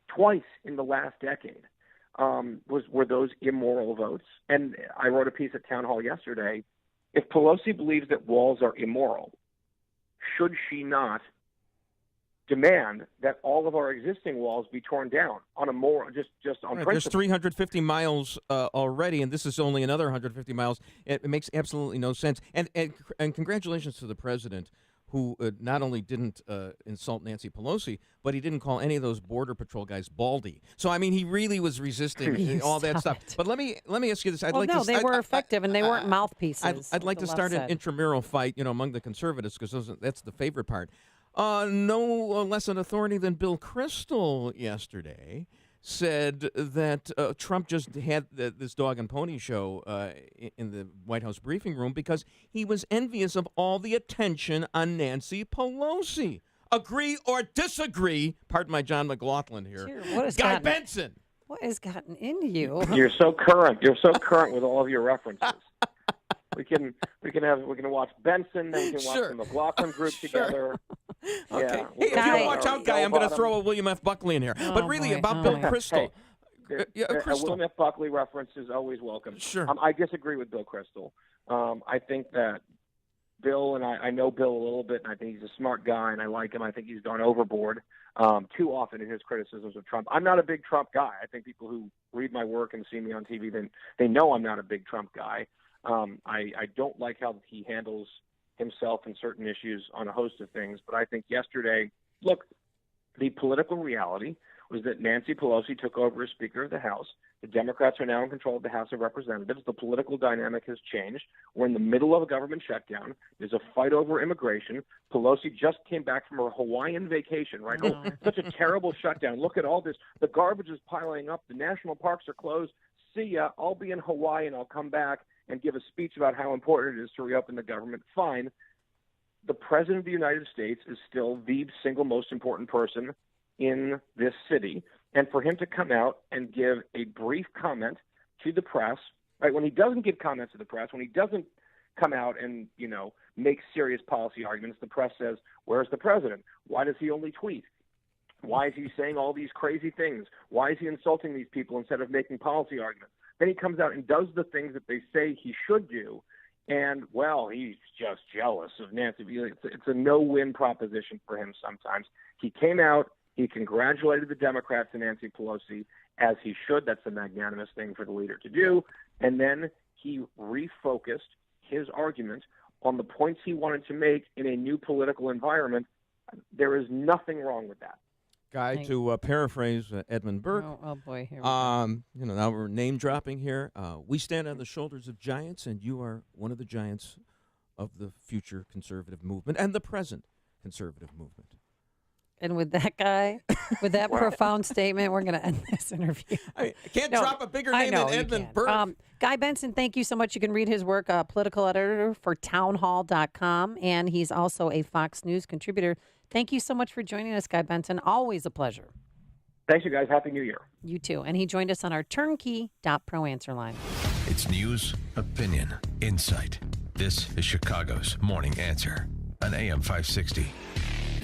twice in the last decade. Were those immoral votes? And I wrote a piece at Town Hall yesterday. If Pelosi believes that walls are immoral, should she not demand that all of our existing walls be torn down on a more just on principle? There's 350 miles already, and this is only another 150 miles. It makes absolutely no sense. And congratulations to the president, who not only didn't insult Nancy Pelosi, but he didn't call any of those Border Patrol guys baldy. So, I mean, he really was resisting all that stuff. But let me ask you this. They were effective, and they weren't mouthpieces. I'd like to start an intramural fight, among the conservatives, because that's the favorite part. No less an authority than Bill Kristol yesterday said that Trump just had this dog and pony show in the White House briefing room because he was envious of all the attention on Nancy Pelosi. Agree or disagree? Pardon my John McLaughlin here. Guy Benson. What has gotten into you? You're so current. You're so current with all of your references. We can watch Benson, then we can watch the McLaughlin group together. Okay. Yeah, hey, if you don't watch out, Guy, I'm going to throw a William F. Buckley in here. But really, about Bill Kristol. A William F. Buckley reference is always welcome. Sure. I disagree with Bill Kristol. I think that Bill, and I know Bill a little bit, and I think he's a smart guy, and I like him. I think he's gone overboard too often in his criticisms of Trump. I'm not a big Trump guy. I think people who read my work and see me on TV, they know I'm not a big Trump guy. I don't like how he handles himself in certain issues on a host of things. But I think yesterday, look, the political reality was that Nancy Pelosi took over as Speaker of the House. The Democrats are now in control of the House of Representatives. The political dynamic has changed. We're in the middle of a government shutdown. There's a fight over immigration. Pelosi just came back from her Hawaiian vacation, right? Oh, such a terrible shutdown. Look at all this. The garbage is piling up. The national parks are closed. See ya. I'll be in Hawaii, and I'll come back and give a speech about how important it is to reopen the government. Fine. The President of the United States is still the single most important person in this city. And for him to come out and give a brief comment to the press, right, when he doesn't give comments to the press, when he doesn't come out and, make serious policy arguments, the press says, where's the president? Why does he only tweet? Why is he saying all these crazy things? Why is he insulting these people instead of making policy arguments? Then he comes out and does the things that they say he should do, and, well, he's just jealous of Nancy. It's a no-win proposition for him sometimes. He came out, he congratulated the Democrats and Nancy Pelosi, as he should. That's a magnanimous thing for the leader to do. And then he refocused his argument on the points he wanted to make in a new political environment. There is nothing wrong with that. Guy, to paraphrase Edmund Burke. Oh boy, here we go. Now we're name dropping here. We stand on the shoulders of giants, and you are one of the giants of the future conservative movement and the present conservative movement. And with that guy, with that profound statement, we're going to end this interview. I can't drop a bigger name than Edmund Burke. Guy Benson, thank you so much. You can read his work, political editor for townhall.com, and he's also a Fox News contributor. Thank you so much for joining us, Guy Benson. Always a pleasure. Thanks, you guys. Happy New Year. You too. And he joined us on our turnkey.pro answer line. It's news, opinion, insight. This is Chicago's Morning Answer on AM 560.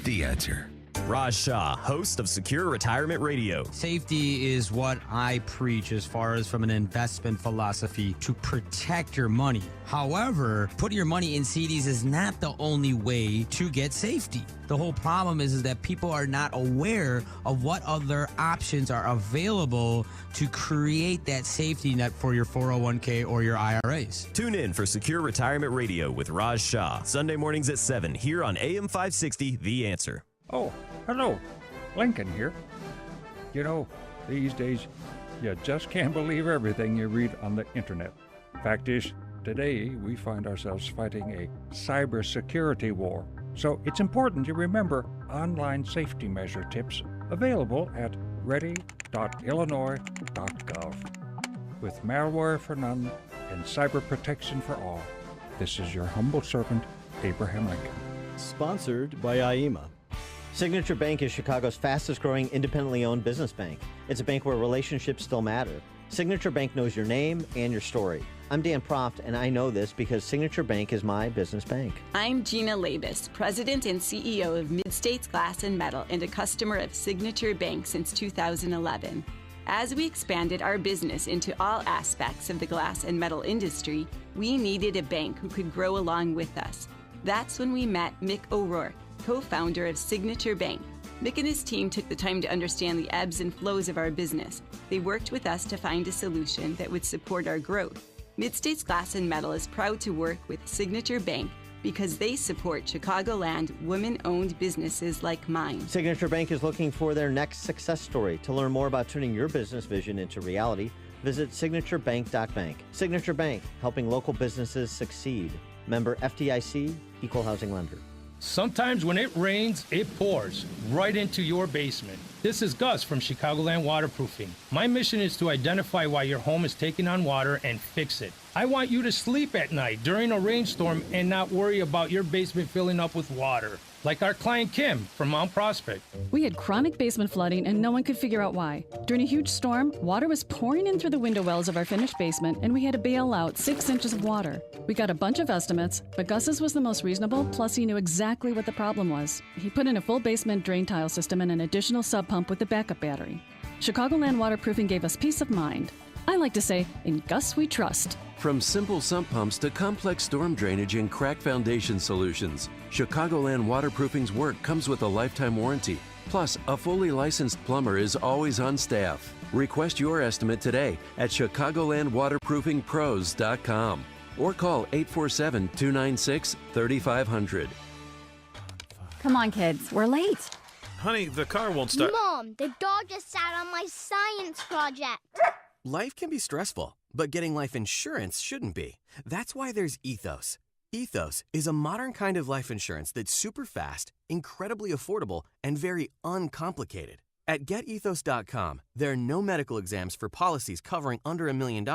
The Answer. Raj Shah, host of Secure Retirement Radio. Safety is what I preach as far as from an investment philosophy to protect your money. However, putting your money in CDs is not the only way to get safety. The whole problem is that people are not aware of what other options are available to create that safety net for your 401k or your IRAs. Tune in for Secure Retirement Radio with Raj Shah, Sunday mornings at 7 here on AM 560, The Answer. Oh, hello. Lincoln here. You know, these days, you just can't believe everything you read on the internet. Fact is, today we find ourselves fighting a cybersecurity war. So it's important you remember online safety measure tips available at ready.illinois.gov. With malware for none and cyber protection for all, this is your humble servant, Abraham Lincoln. Sponsored by IEMA. Signature Bank is Chicago's fastest growing independently owned business bank. It's a bank where relationships still matter. Signature Bank knows your name and your story. I'm Dan Proft, and I know this because Signature Bank is my business bank. I'm Gina Labus, President and CEO of Mid-States Glass and Metal and a customer of Signature Bank since 2011. As we expanded our business into all aspects of the glass and metal industry, we needed a bank who could grow along with us. That's when we met Mick O'Rourke, co-founder of Signature Bank. Mick and his team took the time to understand the ebbs and flows of our business. They worked with us to find a solution that would support our growth. Mid-States Glass and Metal is proud to work with Signature Bank because they support Chicagoland women-owned businesses like mine. Signature Bank is looking for their next success story. To learn more about turning your business vision into reality, visit signaturebank.bank. Signature Bank, helping local businesses succeed. Member FDIC, Equal Housing Lender. Sometimes when it rains, it pours right into your basement. This is Gus from Chicagoland Waterproofing. My mission is to identify why your home is taking on water and fix it. I want you to sleep at night during a rainstorm and not worry about your basement filling up with water. Like our client Kim from Mount Prospect. We had chronic basement flooding and no one could figure out why. During a huge storm, water was pouring in through the window wells of our finished basement and we had to bail out 6 inches of water. We got a bunch of estimates, but Gus's was the most reasonable, plus he knew exactly what the problem was. He put in a full basement drain tile system and an additional sub pump with a backup battery. Chicagoland Waterproofing gave us peace of mind. I like to say, in Gus we trust. From simple sump pumps to complex storm drainage and crack foundation solutions, Chicagoland Waterproofing's work comes with a lifetime warranty. Plus, a fully licensed plumber is always on staff. Request your estimate today at ChicagolandWaterproofingPros.com or call 847-296-3500. Come on, kids, we're late. Honey, the car won't start. Mom, the dog just sat on my science project. Life can be stressful, but getting life insurance shouldn't be. That's why there's Ethos. Ethos is a modern kind of life insurance that's super fast, incredibly affordable, and very uncomplicated. At GetEthos.com, there are no medical exams for policies covering under $1 million,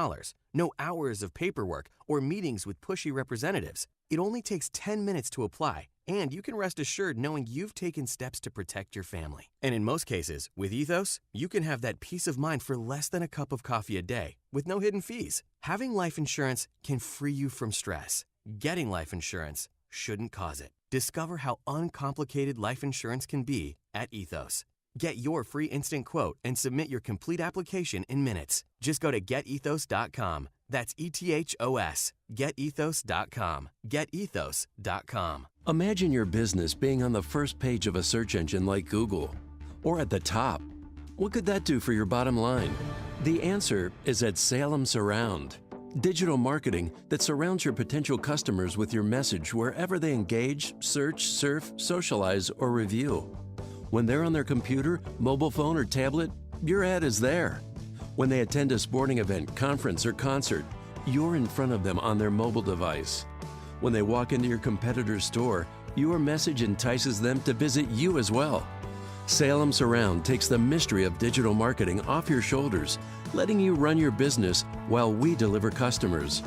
no hours of paperwork or meetings with pushy representatives. It only takes 10 minutes to apply, and you can rest assured knowing you've taken steps to protect your family. And in most cases, with Ethos, you can have that peace of mind for less than a cup of coffee a day with no hidden fees. Having life insurance can free you from stress. Getting life insurance shouldn't cause it. Discover how uncomplicated life insurance can be at Ethos. Get your free instant quote and submit your complete application in minutes. Just go to GetEthos.com. That's ETHOS. GetEthos.com. GetEthos.com. Imagine your business being on the first page of a search engine like Google, or at the top. What could that do for your bottom line? The answer is at Salem Surround. Digital marketing that surrounds your potential customers with your message wherever they engage, search, surf, socialize, or review. When they're on their computer, mobile phone, or tablet, your ad is there. When they attend a sporting event, conference, or concert, you're in front of them on their mobile device. When they walk into your competitor's store, your message entices them to visit you as well. Salem Surround takes the mystery of digital marketing off your shoulders, letting you run your business while we deliver customers.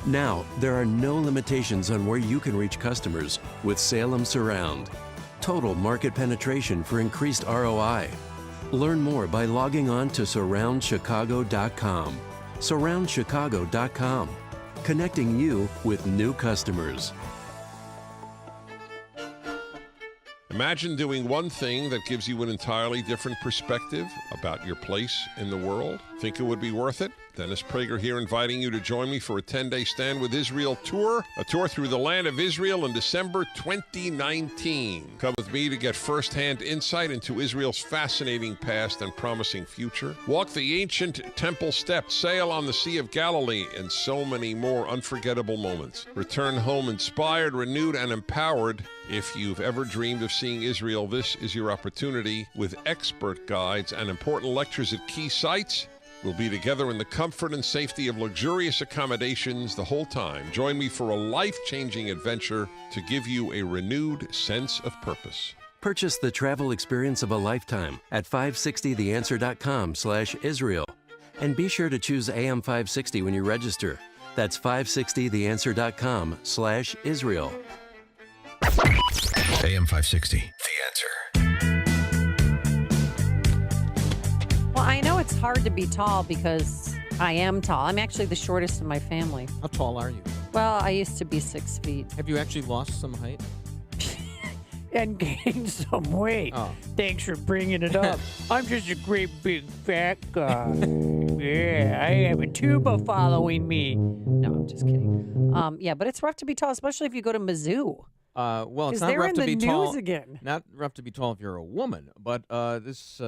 Now, there are no limitations on where you can reach customers with Salem Surround. Total market penetration for increased ROI. Learn more by logging on to surroundchicago.com. Surroundchicago.com. Connecting you with new customers. Imagine doing one thing that gives you an entirely different perspective about your place in the world. Think it would be worth it? Dennis Prager here, inviting you to join me for a 10-day Stand with Israel tour, a tour through the land of Israel in December 2019. Come with me to get firsthand insight into Israel's fascinating past and promising future. Walk the ancient temple steps, sail on the Sea of Galilee, and so many more unforgettable moments. Return home inspired, renewed, and empowered. If you've ever dreamed of seeing Israel, this is your opportunity. With expert guides and important lectures at key sites, we'll be together in the comfort and safety of luxurious accommodations the whole time. Join me for a life-changing adventure to give you a renewed sense of purpose. Purchase the travel experience of a lifetime at 560theanswer.com/Israel. And be sure to choose AM 560 when you register. That's 560theanswer.com/Israel. AM 560, The Answer. Well, I know it's hard to be tall because I am tall. I'm actually the shortest in my family. How tall are you? Well, I used to be 6 feet. Have you actually lost some height? And gained some weight. Oh. Thanks for bringing it up. I'm just a great big fat guy. Yeah, I have a tuba following me. No, I'm just kidding. Yeah, but it's rough to be tall, especially if you go to Mizzou. Well, it's 'Cause not they're rough in to the be news tall. again. Not rough to be tall if you're a woman, but this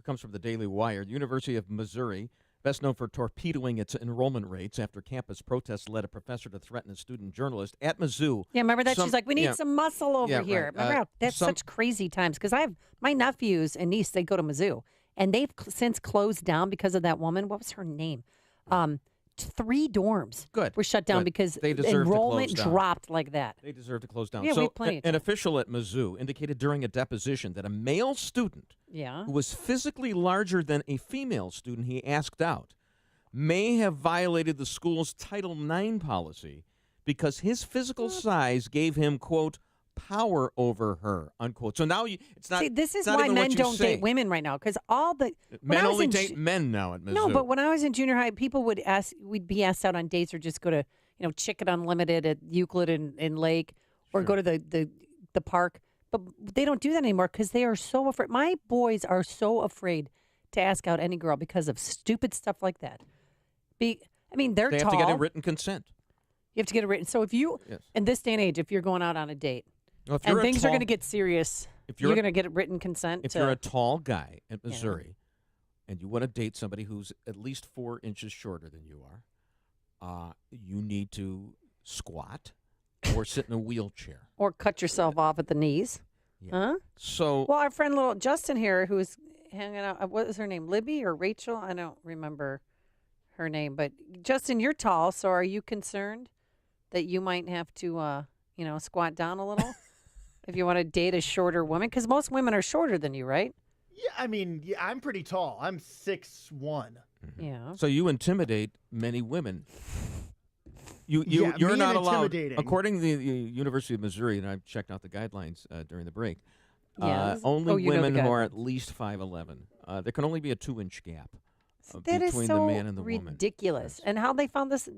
comes from the Daily Wire. The University of Missouri, best known for torpedoing its enrollment rates after campus protests led a professor to threaten a student journalist at Mizzou. Yeah, remember that? She's like, we need some muscle over here. Right. Remember how that's such crazy times? Because I have my nephews and niece, they go to Mizzou, and they've since closed down because of that woman. What was her name? 3 dorms were shut down because They deserve to enrollment close down. dropped like that. They deserve to close down. Yeah, we so have plenty of an official at Mizzou indicated during a deposition that a male student Yeah. who was physically larger than a female student he asked out may have violated the school's Title IX policy because his physical size gave him, quote, power over her, unquote. So now it's not. See, this is it's not why even men what you don't say. date women right now because all the when Men I was only in date men now at Mizzou. No, but when I was in junior high, people would ask, we'd be asked out on dates or just go to, Chicken Unlimited at Euclid and Lake or go to the park. But they don't do that anymore because they are so afraid. My boys are so afraid to ask out any girl because of stupid stuff like that. They're they tall. have to get a written consent. You have to get it written. So if you, in this day and age, if you're going out on a date Well, if and you're a things are tall- going to get serious, if you're you're a- going to get a written consent. If to, you're a tall guy at Missouri and you want to date somebody who's at least 4 inches shorter than you are, you need to squat or sit in a wheelchair. or cut yourself off at the knees. Huh? So, Well, our friend little Justin here, who's hanging out, what is her name? Libby or Rachel? I don't remember her name. But Justin, you're tall, so are you concerned that you might have to, squat down a little if you want to date a shorter woman? Because most women are shorter than you, right? Yeah, I'm pretty tall. I'm 6'1". Yeah. so you intimidate many women. You're mean not allowed, intimidating. according to the University of Missouri, and I've checked out the guidelines during the break. Yes. Only Oh, you know the women who are guidelines. at least 5'11". There can only be a 2-inch gap That is between so the man and the woman. ridiculous. And how they found this?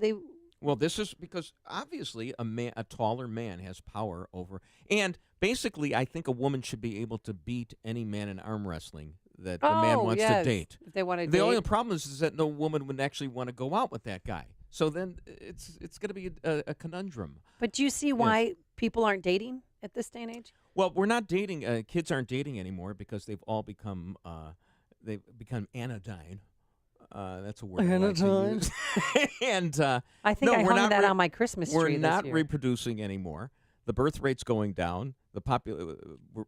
Well, this is because obviously a taller man has power over, and basically, I think a woman should be able to beat any man in arm wrestling that the man wants to date. If they want to The date. only problem is that no woman would actually want to go out with that guy. So then it's going to be a conundrum. But do you see why people aren't dating at this day and age? Well, we're not dating. Kids aren't dating anymore because they've all become anodyne. That's a word. Anodyne. And I think I hung that on my Christmas tree We're this not year. reproducing anymore. The birth rate's going down.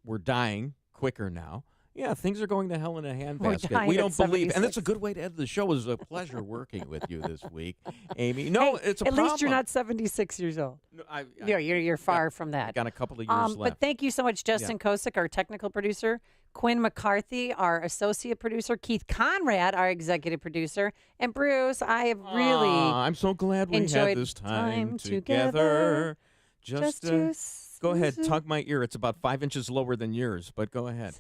We're dying quicker now. Yeah, things are going to hell in a We're handbasket. dying We at don't believe, and 76. that's a good way to end the show. It was a pleasure working with you this week, Amy. No, Hey, it's a at problem. least you're not 76 years old. No, you're far from that. Got a couple of years left. But thank you so much, Justin Kosick, our technical producer. Quinn McCarthy, our associate producer, Keith Conrad, our executive producer, and Bruce, I have really I'm so glad we enjoyed had this time together. Just go ahead, tug my ear. It's about 5 inches lower than yours, but go ahead.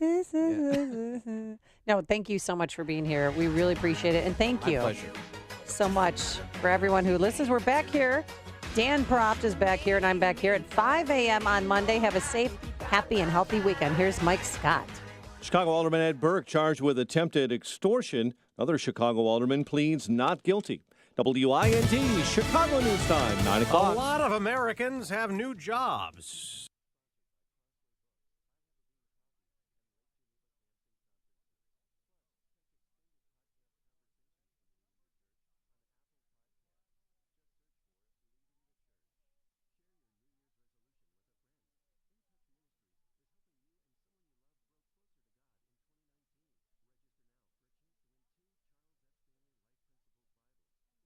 No, thank you so much for being here. We really appreciate it. And thank My you pleasure. so much for everyone who listens. We're back here. Dan Proft is back here, and I'm back here at 5 a.m. on Monday. Have a safe, happy, and healthy weekend. Here's Mike Scott. Chicago Alderman Ed Burke charged with attempted extortion. Another Chicago alderman pleads not guilty. WINT, Chicago News Time, 9 o'clock. A lot of Americans have new jobs.